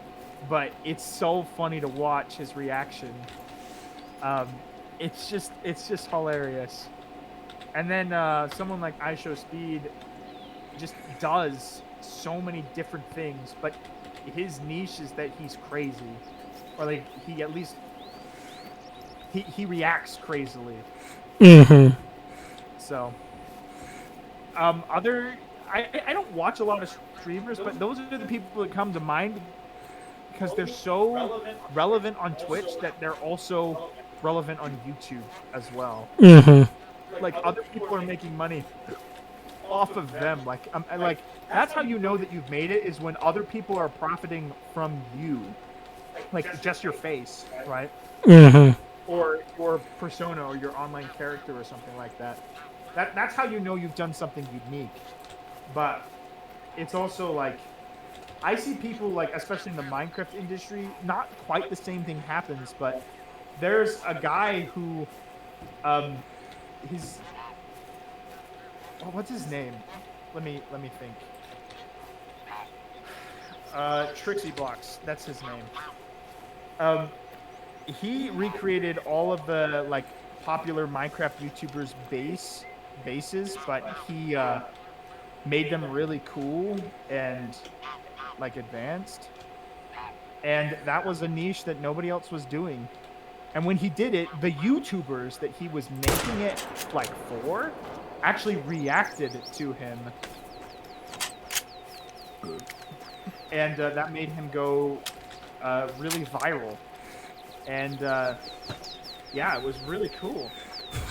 But it's so funny to watch his reaction. It's just hilarious. And then someone like iShowSpeed just does so many different things, but his niche is that he's crazy, or like he at least he reacts crazily. Mm-hmm. So I don't watch a lot of streamers, but those are the people that come to mind, because they're so relevant on Twitch that they're also relevant on YouTube as well. Mm-hmm. Like, other people are making money off of them. Like, that's how you know that you've made it, is when other people are profiting from you, like just your face, right? Mm-hmm. Or your persona, or your online character, or something like that. That's how you know you've done something unique. But it's also like, I see people, like, especially in the Minecraft industry, not quite the same thing happens, but there's a guy who, what's his name? Let me think. Trixie Blocks, that's his name. He recreated all of the, like, popular Minecraft YouTubers' bases, but he made them really cool and, like, advanced. And that was a niche that nobody else was doing. And when he did it, the YouTubers that he was making it, like, for actually reacted to him. and that made him go really viral. And yeah, it was really cool.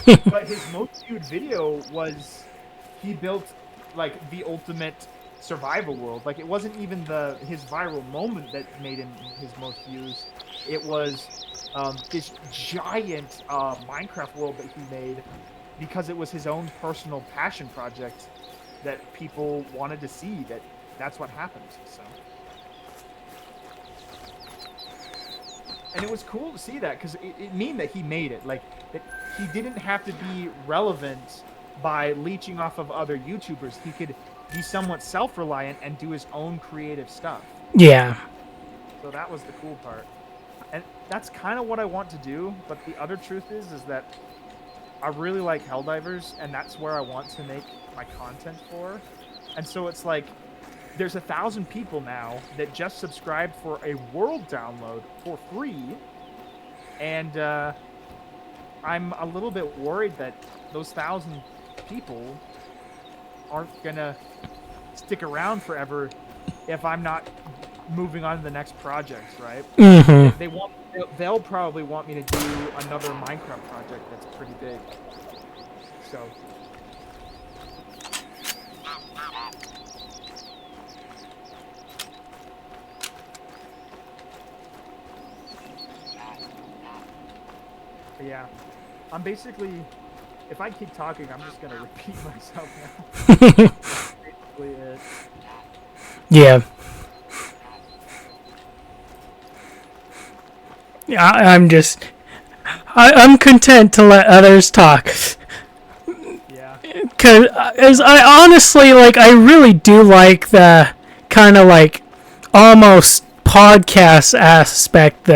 But his most viewed video was he built like the ultimate survival world. Like it wasn't even his viral moment that made him his most views. It was this giant Minecraft world that he made because it was his own personal passion project that people wanted to see. That's what happened. So. And it was cool to see that because it mean that he made it. Like, that he didn't have to be relevant by leeching off of other YouTubers. He could be somewhat self-reliant and do his own creative stuff. Yeah. So that was the cool part. And that's kind of what I want to do. But the other truth is that I really like Helldivers, and that's where I want to make my content for. And so it's like, there's 1,000 people now that just subscribed for a world download for free, and I'm a little bit worried that those 1,000 people aren't gonna stick around forever if I'm not moving on to the next project, right? Mm-hmm. They'll probably want me to do another Minecraft project that's pretty big. So. Yeah, I'm basically, if I keep talking, I'm just gonna repeat myself now. That's basically it. Yeah. Yeah, I'm content to let others talk. Yeah. Cause as I honestly, like, I really do like the kind of like almost podcast aspect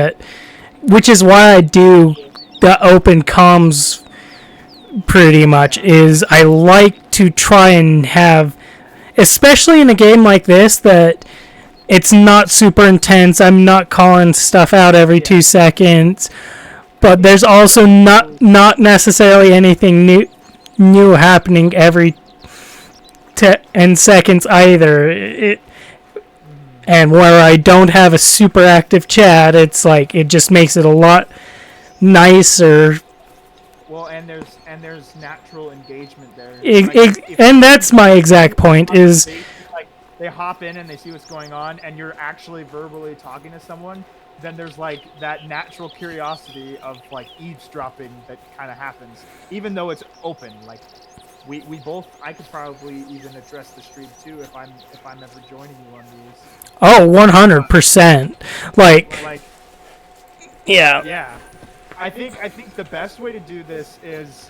which is why I do the open comms pretty much, is I like to try and have, especially in a game like this, that it's not super intense. I'm not calling stuff out every 2 seconds, but there's also not necessarily anything new happening every 10 seconds either. And where I don't have a super active chat, it's like it just makes it a lot nicer. Well, and there's natural engagement there. And that's my exact point. Is like they hop in and they see what's going on, and you're actually verbally talking to someone. Then there's like that natural curiosity of like eavesdropping that kind of happens, even though it's open. Like we both, I could probably even address the stream too if I'm ever joining you on these. Oh, 100%. Like yeah. Yeah. I think the best way to do this is,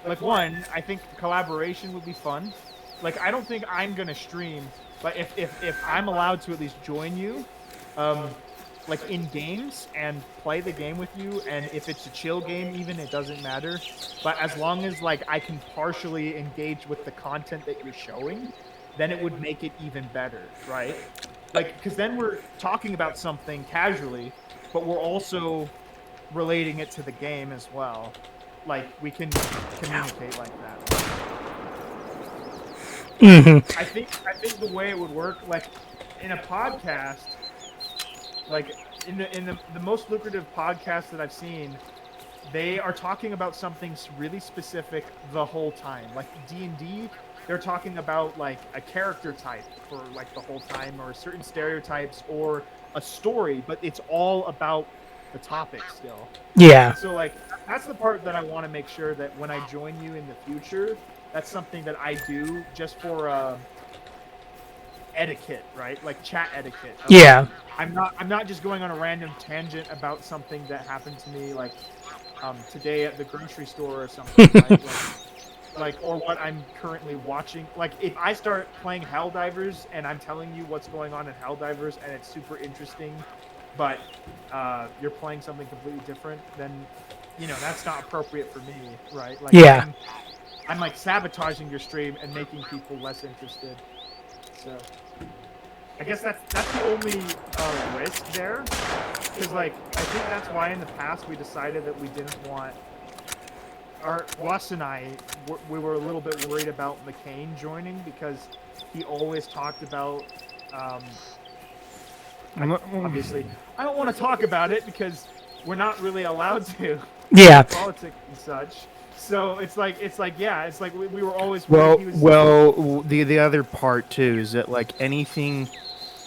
like, one, I think collaboration would be fun. Like, I don't think I'm gonna stream, but if I'm allowed to at least join you, like in games and play the game with you, and if it's a chill game even, it doesn't matter. But as long as like I can partially engage with the content that you're showing, then it would make it even better, right? Like, because then we're talking about something casually, but we're also relating it to the game as well. Like, we can communicate like that. Mm-hmm. I think the way it would work, like in a podcast, like in the most lucrative podcasts that I've seen, they are talking about something really specific the whole time. Like D&D, they're talking about like a character type for like the whole time, or certain stereotypes, or a story, but it's all about the topic still. Yeah. So like that's the part that I want to make sure that when I join you in the future, that's something that I do just for etiquette, right? Like chat etiquette. Yeah. I'm not just going on a random tangent about something that happened to me like today at the grocery store or something, right? like or what I'm currently watching. Like if I start playing Helldivers and I'm telling you what's going on in Helldivers and it's super interesting, but you're playing something completely different, then that's not appropriate for me, right? Like yeah. I'm like sabotaging your stream and making people less interested. So I guess that's the only risk there, because like I think that's why in the past we decided that we didn't want Wes and I we were a little bit worried about McCain joining, because he always talked about Obviously, I don't want to talk about it because we're not really allowed to. Yeah. Politics and such. So it's like we were always Well, he was, the other part too is that like anything,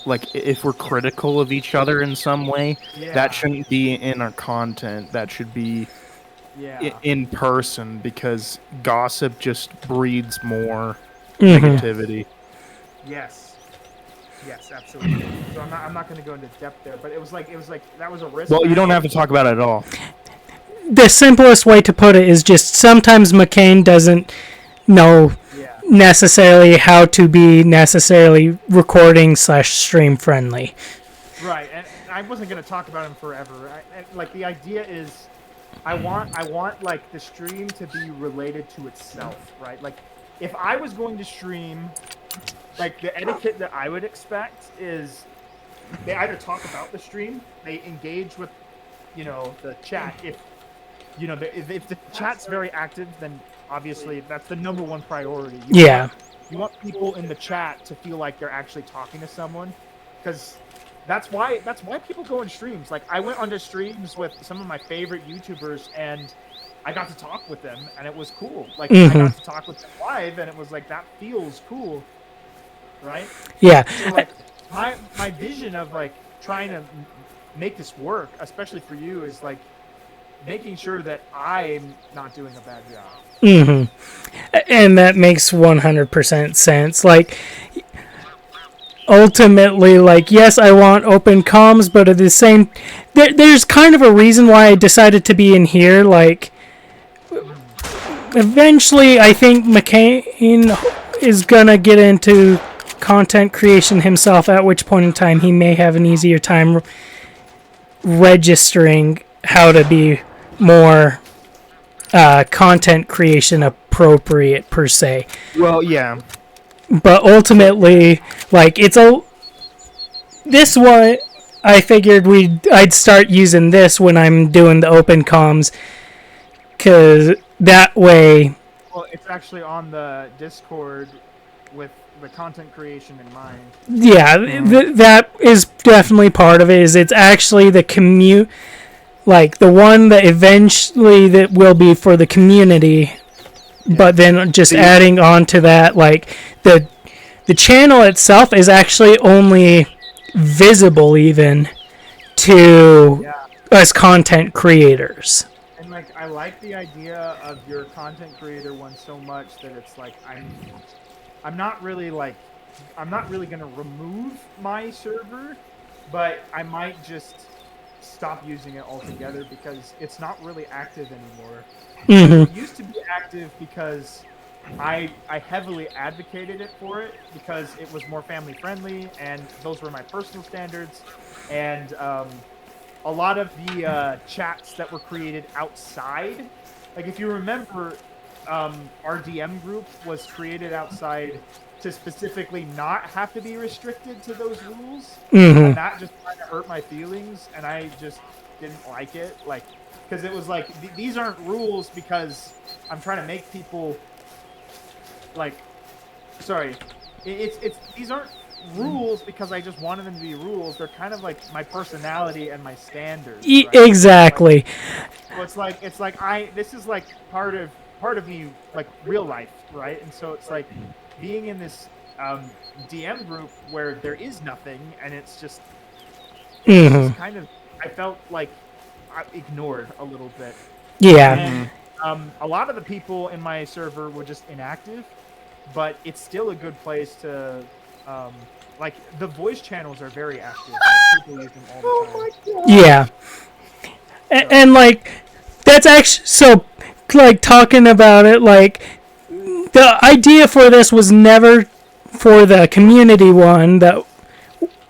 like if we're critical of each other in some way, Yeah. that shouldn't be in our content. That should be in person, because gossip just breeds more negativity. Yes, absolutely. So I'm not going to go into depth there, but it was like that was a risk. Well, you don't have to talk about it at all. The simplest way to put it is just sometimes McCain doesn't know necessarily how to be necessarily recording / stream friendly. Right, and I wasn't going to talk about him forever. Like the idea is, I want like the stream to be related to itself, right? Like if I was going to stream, like the etiquette that I would expect is they either talk about the stream, they engage with, the chat. If the chat's very active, then obviously that's the number one priority. You want people in the chat to feel like they're actually talking to someone, because that's why people go on streams. Like I went onto streams with some of my favorite YouTubers, and I got to talk with them, and it was cool. Like I got to talk with them live, and it was like, that feels cool, right? Yeah. So, like my vision of like trying to make this work, especially for you, is like making sure that I'm not doing a bad job. And that makes 100% sense. Like, ultimately, like, yes, I want open comms, but at the same, there's kind of a reason why I decided to be in here. Like, eventually, I think McCain is gonna get into content creation himself, at which point in time he may have an easier time registering how to be more content creation appropriate per se. Well, yeah. But ultimately, like, this one, I figured I'd start using this when I'm doing the open comms, because that way... Well, it's actually on the Discord with the content creation in mind. Yeah, that is definitely part of it. It's actually the like the one that eventually that will be for the community, but then just adding on to that, like the channel itself is actually only visible even to us content creators. And like I like the idea of your content creator one so much that it's like I'm not really gonna remove my server, but I might just stop using it altogether because it's not really active anymore. It used to be active because I heavily advocated it for it because it was more family friendly, and those were my personal standards. And a lot of the chats that were created outside, like if you remember, our DM group was created outside to specifically not have to be restricted to those rules, and that just kind of hurt my feelings, and I just didn't like it, like, because it was like these aren't rules because I'm trying to make people like, sorry, it's these aren't rules because I just wanted them to be rules. They're kind of like my personality and my standards. Right? Exactly. So it's like this is like part of me, like real life, right? And so it's like being in this DM group where there is nothing, and it's just kind of, I felt like I ignored a little bit. Yeah. And, a lot of the people in my server were just inactive, but it's still a good place to, like, the voice channels are very active. Like, people use them all the time. Yeah. And like, that's actually, so, like, talking about it, like, the idea for this was never, for the community one that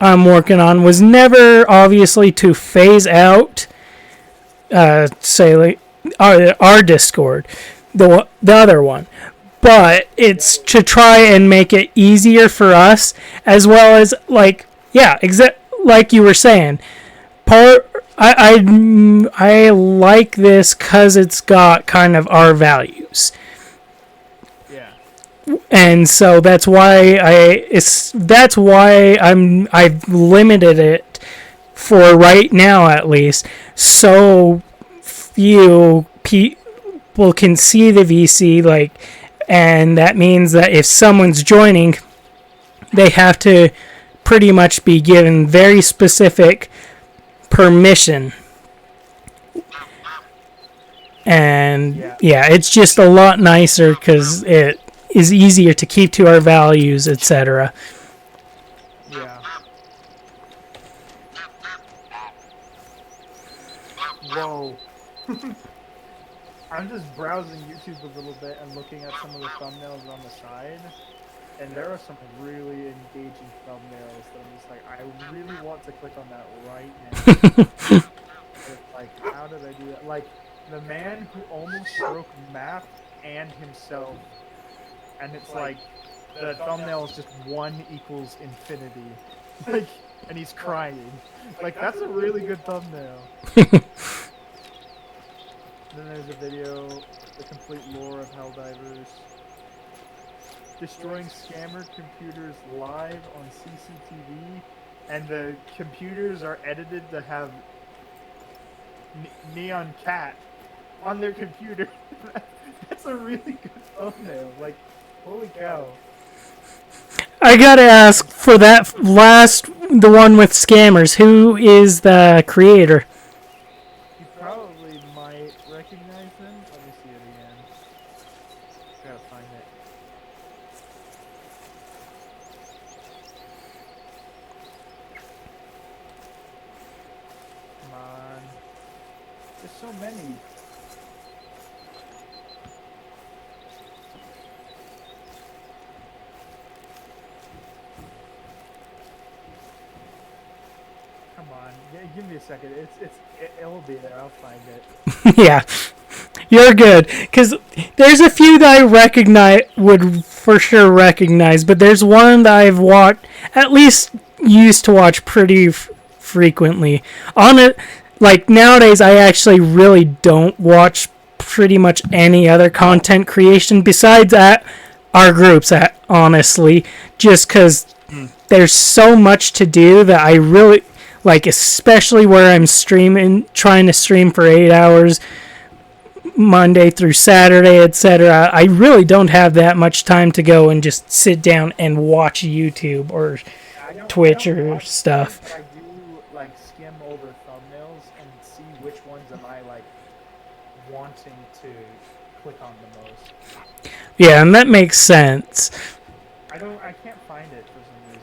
I'm working on, was never obviously to phase out, say, like, our Discord, the other one. But it's to try and make it easier for us, as well as, like, like you were saying, I like this because it's got kind of our values. Yeah. and so that's why I've limited it for right now at least, so few people can see the VC, like, and that means that if someone's joining, they have to pretty much be given very specific permission. And yeah, it's just a lot nicer because it is easier to keep to our values, etc. Yeah. Whoa. I'm just browsing YouTube a little bit and looking at some of the thumbnails on the side, and there are some really engaging thumbnails that I'm just like, I really want to click on that right now. But, like, how did I do that? Like, the man who almost broke math and himself, and it's like, the thumbnail is just 1 equals infinity. Like, and he's crying. Like, that's a really good thumbnail. Then there's a video, the complete lore of Helldivers. Destroying scammer computers live on CCTV, and the computers are edited to have Neon Cat on their computer. That's a really good thumbnail. Like, holy cow. I gotta ask, for that last, the one with scammers, who is the creator? You probably might recognize them. Let me see it again. Gotta find it. Come on. There's so many. Come on, give me a second. It'll be there. I'll find it. Yeah, you're good. Because there's a few that I would for sure recognize, but there's one that I've watched, at least used to watch pretty frequently. On it, like nowadays, I actually really don't watch pretty much any other content creation besides at our groups. Honestly, just because there's so much to do that I really. Like, especially where I'm trying to stream for 8 hours, Monday through Saturday, etc. I really don't have that much time to go and just sit down and watch YouTube or Twitch or stuff. I do, like, skim over thumbnails and see which ones am I, like, wanting to click on the most. Yeah, and that makes sense. I can't find it for some reason.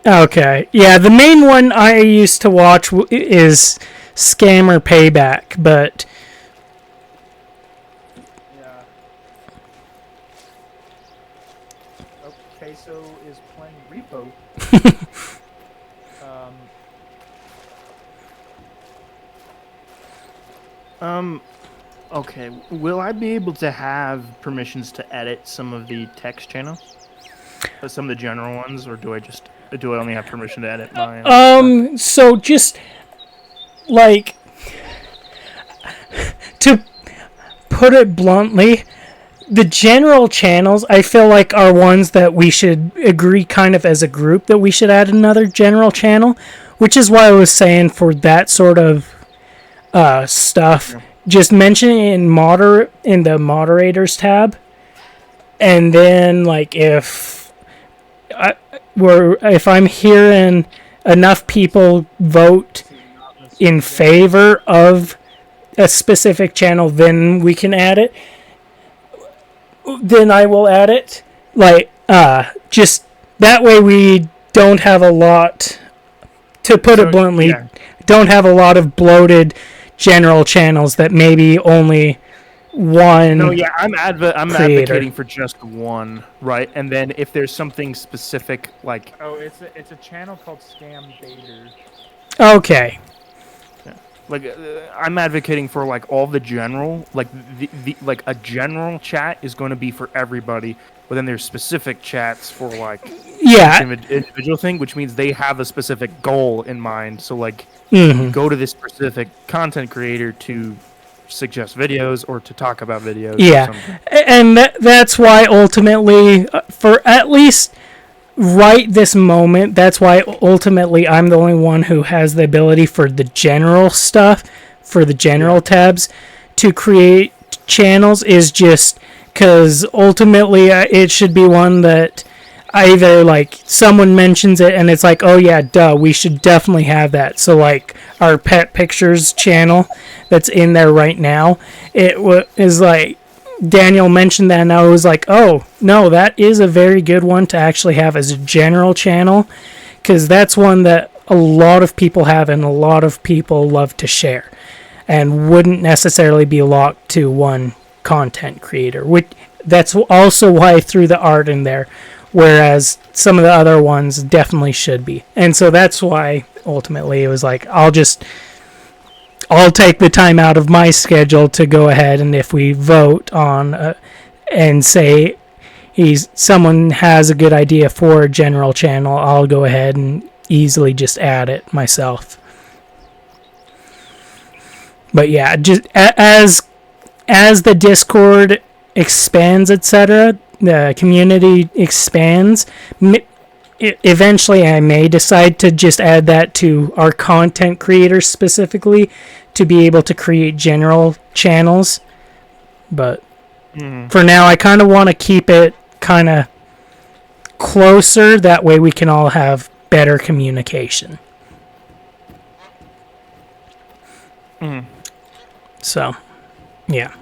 Okay. Yeah, the main one I used to watch is Scammer Payback, but... Yeah. Oh, Queso is playing Repo. Okay. Will I be able to have permissions to edit some of the text channels? Some of the general ones, or do I only have permission to edit mine? So just, like, to put it bluntly, the general channels, I feel like, are ones that we should agree kind of as a group that we should add another general channel, which is why I was saying for that sort of stuff, just mention it in the moderators tab, and then, like, if I'm hearing enough people vote in favor of a specific channel, then we can add it. Then I will add it. Like, just that way we don't have a lot, to put it bluntly, don't have a lot of bloated general channels that maybe only one. No, yeah, I'm advocating for just one, right? And then if there's something specific, like it's a channel called Scam Baiter. Okay. Like I'm advocating for like all the general, like the like a general chat is going to be for everybody, but then there's specific chats for like individual thing, which means they have a specific goal in mind. So like you go to this specific content creator to suggest videos or to talk about videos. Or Yeah, something. and that's why ultimately, for at least right this moment, that's why ultimately I'm the only one who has the ability for the general stuff, for the general tabs, to create channels, is just because ultimately it should be one that either like someone mentions it and it's like, oh yeah, duh, we should definitely have that. So like our pet pictures channel that's in there right now, is like Daniel mentioned that and I was like, oh no, that is a very good one to actually have as a general channel, because that's one that a lot of people have and a lot of people love to share and wouldn't necessarily be locked to one content creator, which that's also why I threw the art in there, whereas some of the other ones definitely should be. And so that's why ultimately it was like, I'll take the time out of my schedule to go ahead, and if we vote on and say someone has a good idea for a general channel, I'll go ahead and easily just add it myself. But yeah, just as the Discord expands, etc., the community expands, eventually I may decide to just add that to our content creators specifically to be able to create general channels. But for now, I kind of want to keep it kind of closer. That way we can all have better communication. So, yeah.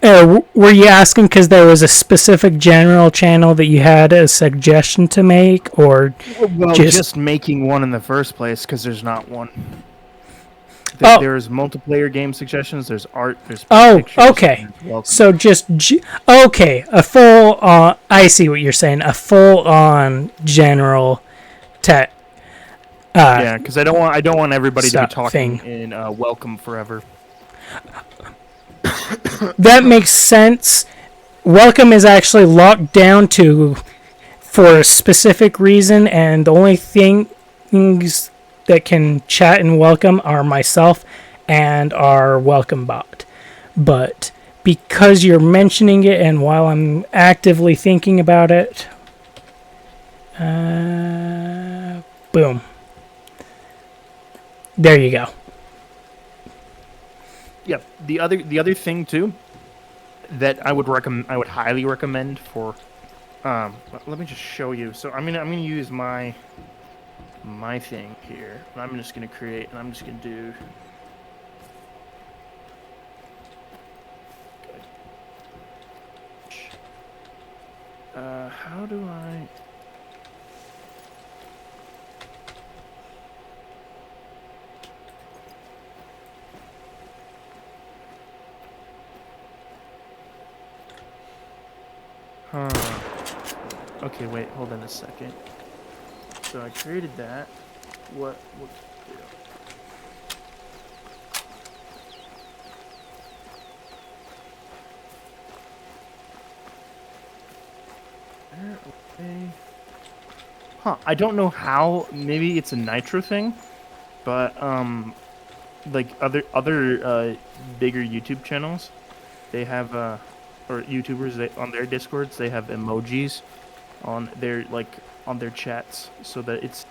Were you asking because there was a specific general channel that you had a suggestion to make, or just making one in the first place, because there's not one. There's multiplayer game suggestions. There's art. There's pictures, okay. So just a full. I see what you're saying. A full-on general tech. Yeah, because I don't want everybody to be talking in welcome forever. That makes sense. Welcome is actually locked down for a specific reason, and the only things that can chat and welcome are myself and our welcome bot. But because you're mentioning it, and while I'm actively thinking about it, boom. There you go. Yep. The other thing too that I would highly recommend for let me just show you. So I'm gonna use my thing here. And I'm just gonna create, and I'm just gonna do how do I Okay, wait, hold on a second. So I created that. What to do? Okay. I don't know how. Maybe it's a Nitro thing, but like other bigger YouTube channels, they have or YouTubers, on their Discords, they have emojis on their chats, so that it's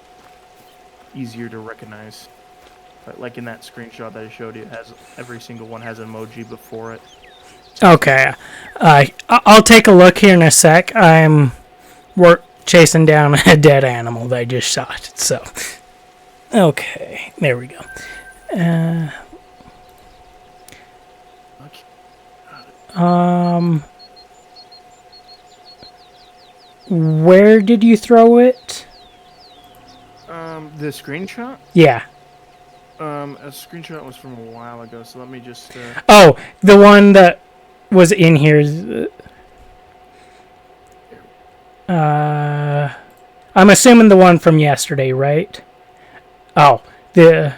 easier to recognize. But like in that screenshot that I showed you, every single one has an emoji before it. Okay, I'll take a look here in a sec. I'm chasing down a dead animal that I just shot. So, okay, there we go. Where did you throw it? The screenshot? Yeah. A screenshot was from a while ago, so let me just... Oh, the one that was in here. I'm assuming the one from yesterday, right? Oh, the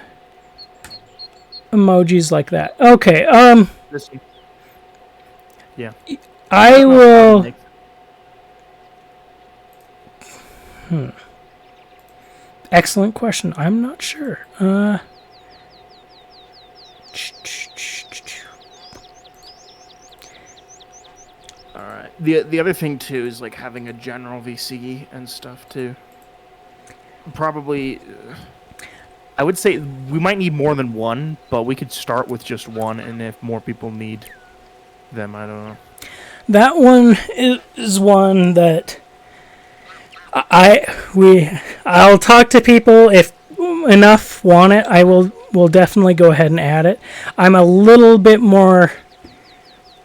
emojis like that. Okay, This one. Yeah. I will... Excellent question. I'm not sure. All right. The other thing too is like having a general VC and stuff too. Probably, I would say we might need more than one, but we could start with just one, and if more people need them, I don't know. That one is one that I'll talk to people if enough want it. We'll definitely go ahead and add it. I'm a little bit more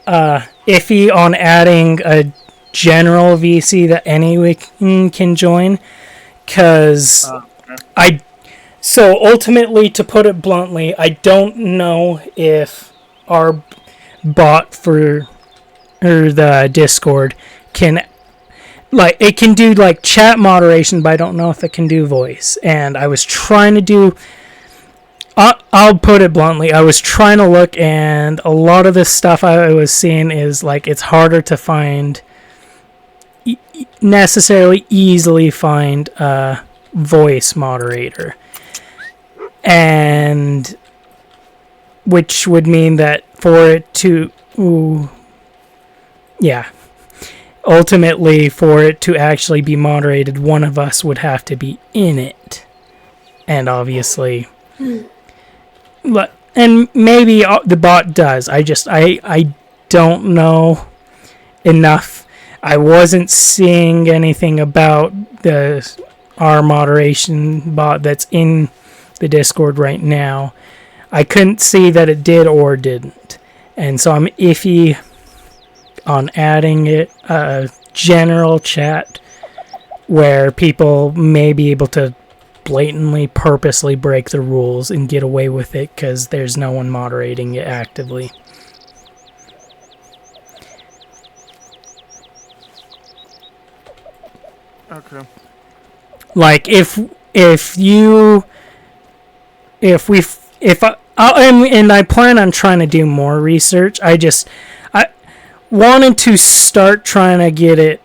iffy on adding a general VC that anyone can join, because so ultimately, to put it bluntly, I don't know if our bot for the Discord can, like, it can do like chat moderation, but I don't know if it can do voice. And I was trying to do, I'll put it bluntly, I was trying to look, and a lot of the stuff I was seeing is like it's harder to find, necessarily easily find a voice moderator, and which would mean that for it to ultimately for it to actually be moderated, one of us would have to be in it, and obviously and maybe the bot does. I don't know enough. I wasn't seeing anything about our moderation bot that's in the Discord right now. I couldn't see that it did or didn't. And so I'm iffy on adding it, a general chat where people may be able to blatantly, purposely break the rules and get away with it because there's no one moderating it actively. Okay. Like if I plan on trying to do more research. I wanted to start trying to get it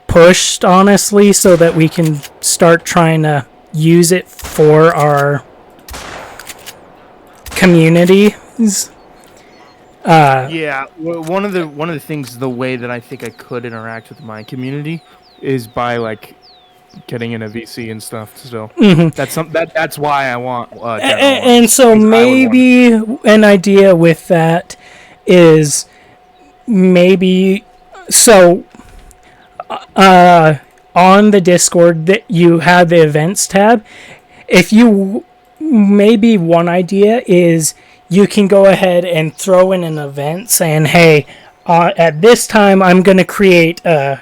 pushed, honestly, so that we can start trying to use it for our communities. Yeah, one of the things, the way that I think I could interact with my community is by like getting in a VC and stuff. So that's why I want. And so maybe an idea with that is maybe so. On the Discord that you have the events tab, if you maybe one idea is you can go ahead and throw in an event saying, hey, at this time I'm going to create a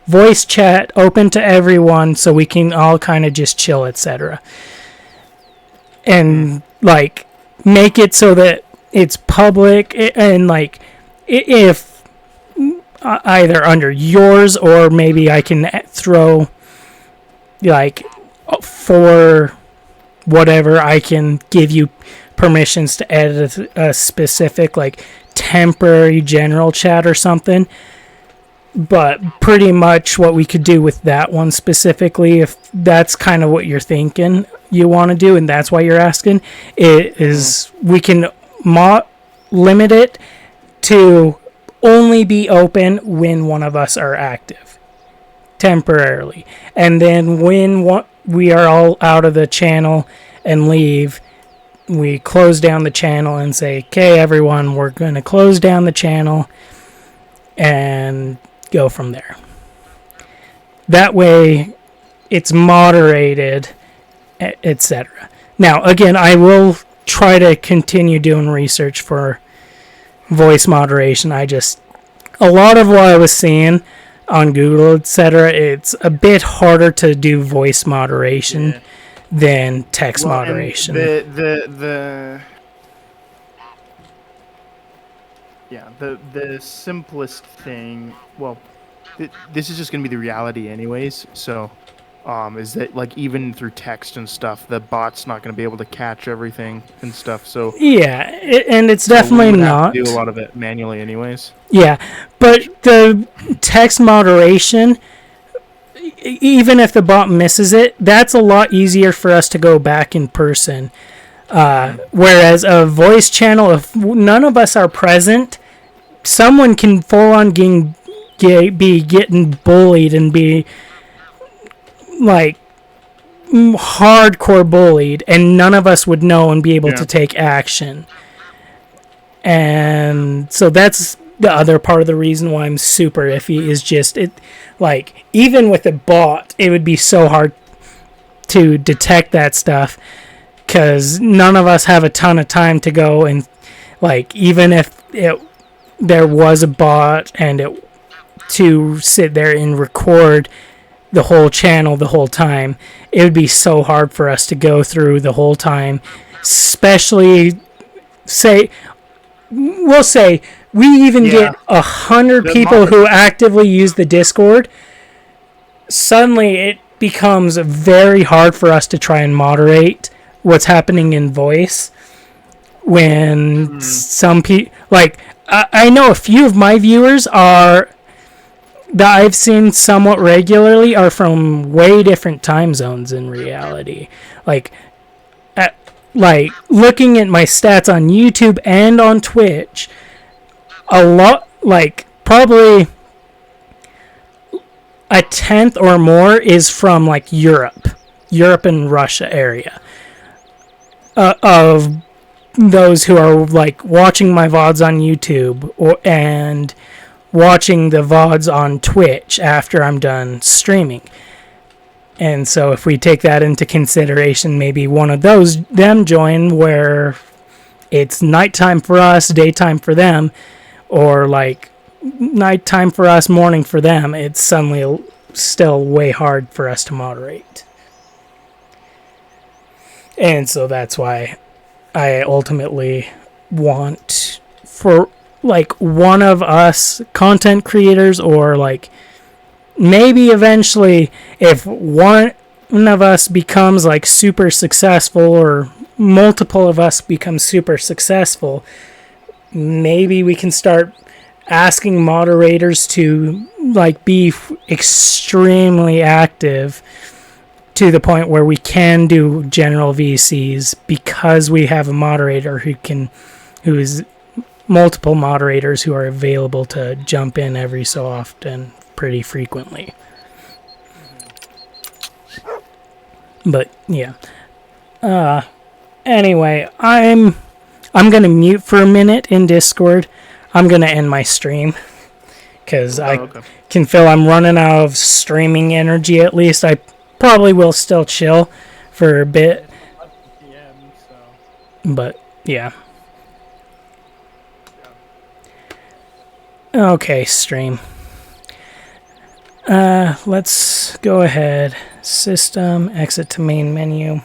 voice chat open to everyone so we can all kind of just chill, etc. And like make it so that it's public, and like if either under yours, or maybe I can throw like for whatever, I can give you permissions to edit a specific like temporary general chat or something. But pretty much what we could do with that one specifically, if that's kind of what you're thinking you want to do and that's why you're asking, is we can limit it to only be open when one of us are active temporarily, and then when we are all out of the channel and leave, we close down the channel and say, okay everyone, we're going to close down the channel and go from there. That way it's moderated, etc. Now again, I will try to continue doing research for voice moderation. A lot of what I was seeing on Google, etc., it's a bit harder to do voice moderation than text moderation. The simplest thing, well, this is just going to be the reality anyways, so is that like even through text and stuff, the bot's not going to be able to catch everything and stuff, so yeah, and it's definitely we would not. have to do a lot of it manually anyways. Yeah, but the text moderation, even if the bot misses it, that's a lot easier for us to go back in person. Whereas a voice channel, if none of us are present, someone can full on be getting bullied and be like hardcore bullied, and none of us would know and be able to take action. And so that's the other part of the reason why I'm super iffy is just it, like, even with a bot, it would be so hard to detect that stuff because none of us have a ton of time to go and, like, even if there was a bot and it to sit there and record the whole channel the whole time, it would be so hard for us to go through the whole time, especially we'll say we even get 100 people who actively use the Discord. Suddenly it becomes very hard for us to try and moderate what's happening in voice when some people, like, I know a few of my viewers that I've seen somewhat regularly are from way different time zones in reality. Like looking at my stats on YouTube and on Twitch, a lot, like, probably a tenth or more is from, like, Europe and Russia area. Of those who are, like, watching my VODs on YouTube and watching the VODs on Twitch after I'm done streaming. And so if we take that into consideration, maybe one of them join where it's nighttime for us, daytime for them, or like nighttime for us, morning for them, it's suddenly still way hard for us to moderate. And so that's why I ultimately want for, like, one of us content creators, or like maybe eventually if one of us becomes like super successful, or multiple of us become super successful, maybe we can start asking moderators to, like, be extremely active to the point where we can do general VCs because we have a moderator who is multiple moderators who are available to jump in every so often, pretty frequently. But yeah. Anyway, I'm gonna mute for a minute in Discord. I'm gonna end my stream because I can feel I'm running out of streaming energy. At least I probably will still chill for a bit. But yeah. Okay, stream. Let's go ahead. System, exit to main menu.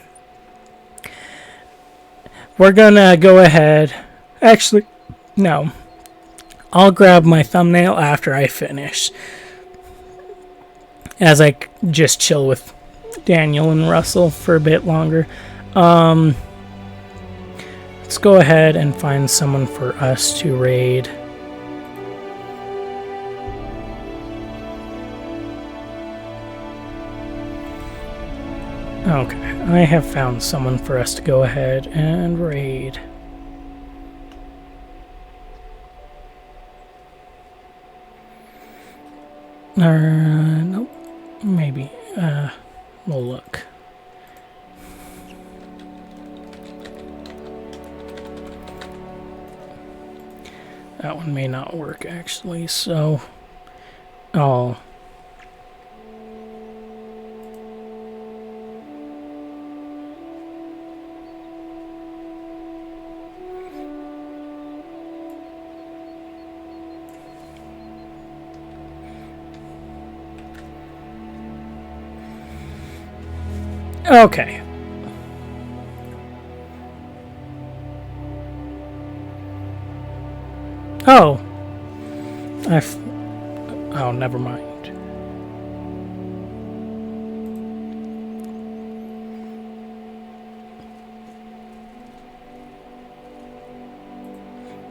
We're gonna go ahead. Actually, no. I'll grab my thumbnail after I finish, as I just chill with Daniel and Russell for a bit longer. Let's go ahead and find someone for us to raid. Okay, I have found someone for us to go ahead and raid. Nope. Maybe. We'll look. That one may not work, actually, so... Oh. Okay. Oh. Oh, never mind.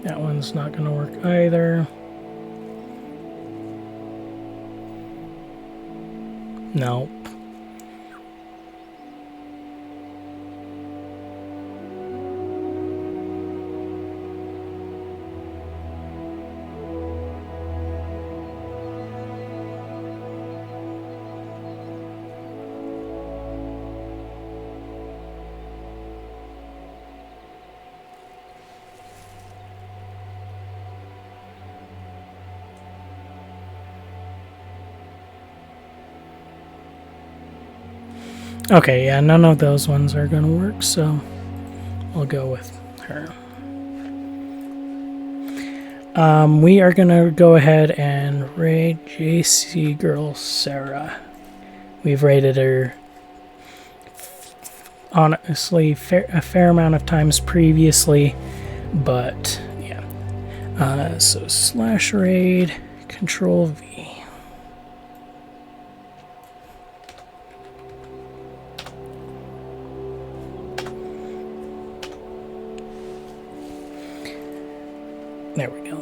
That one's not going to work either. Nope. Okay, yeah, none of those ones are gonna work, so we'll go with her. We are gonna go ahead and raid JC Girl Sarah. We've raided her honestly a fair amount of times previously, but yeah. So slash raid, control V. There we go.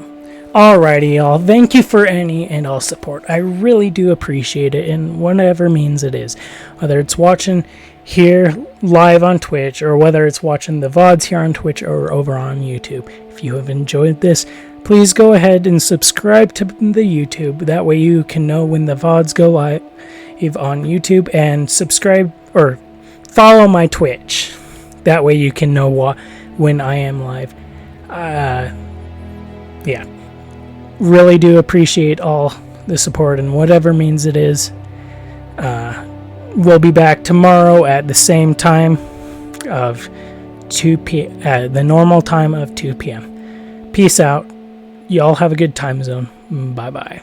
Alrighty, y'all. Thank you for any and all support. I really do appreciate it in whatever means it is. Whether it's watching here live on Twitch, or whether it's watching the VODs here on Twitch or over on YouTube. If you have enjoyed this, please go ahead and subscribe to the YouTube. That way you can know when the VODs go live on YouTube, and subscribe or follow my Twitch. That way you can know when I am live. Yeah. Really do appreciate all the support in whatever means it is. We'll be back tomorrow at the same time of 2 p.m. The normal time of 2 p.m. Peace out. Y'all have a good time zone. Bye-bye.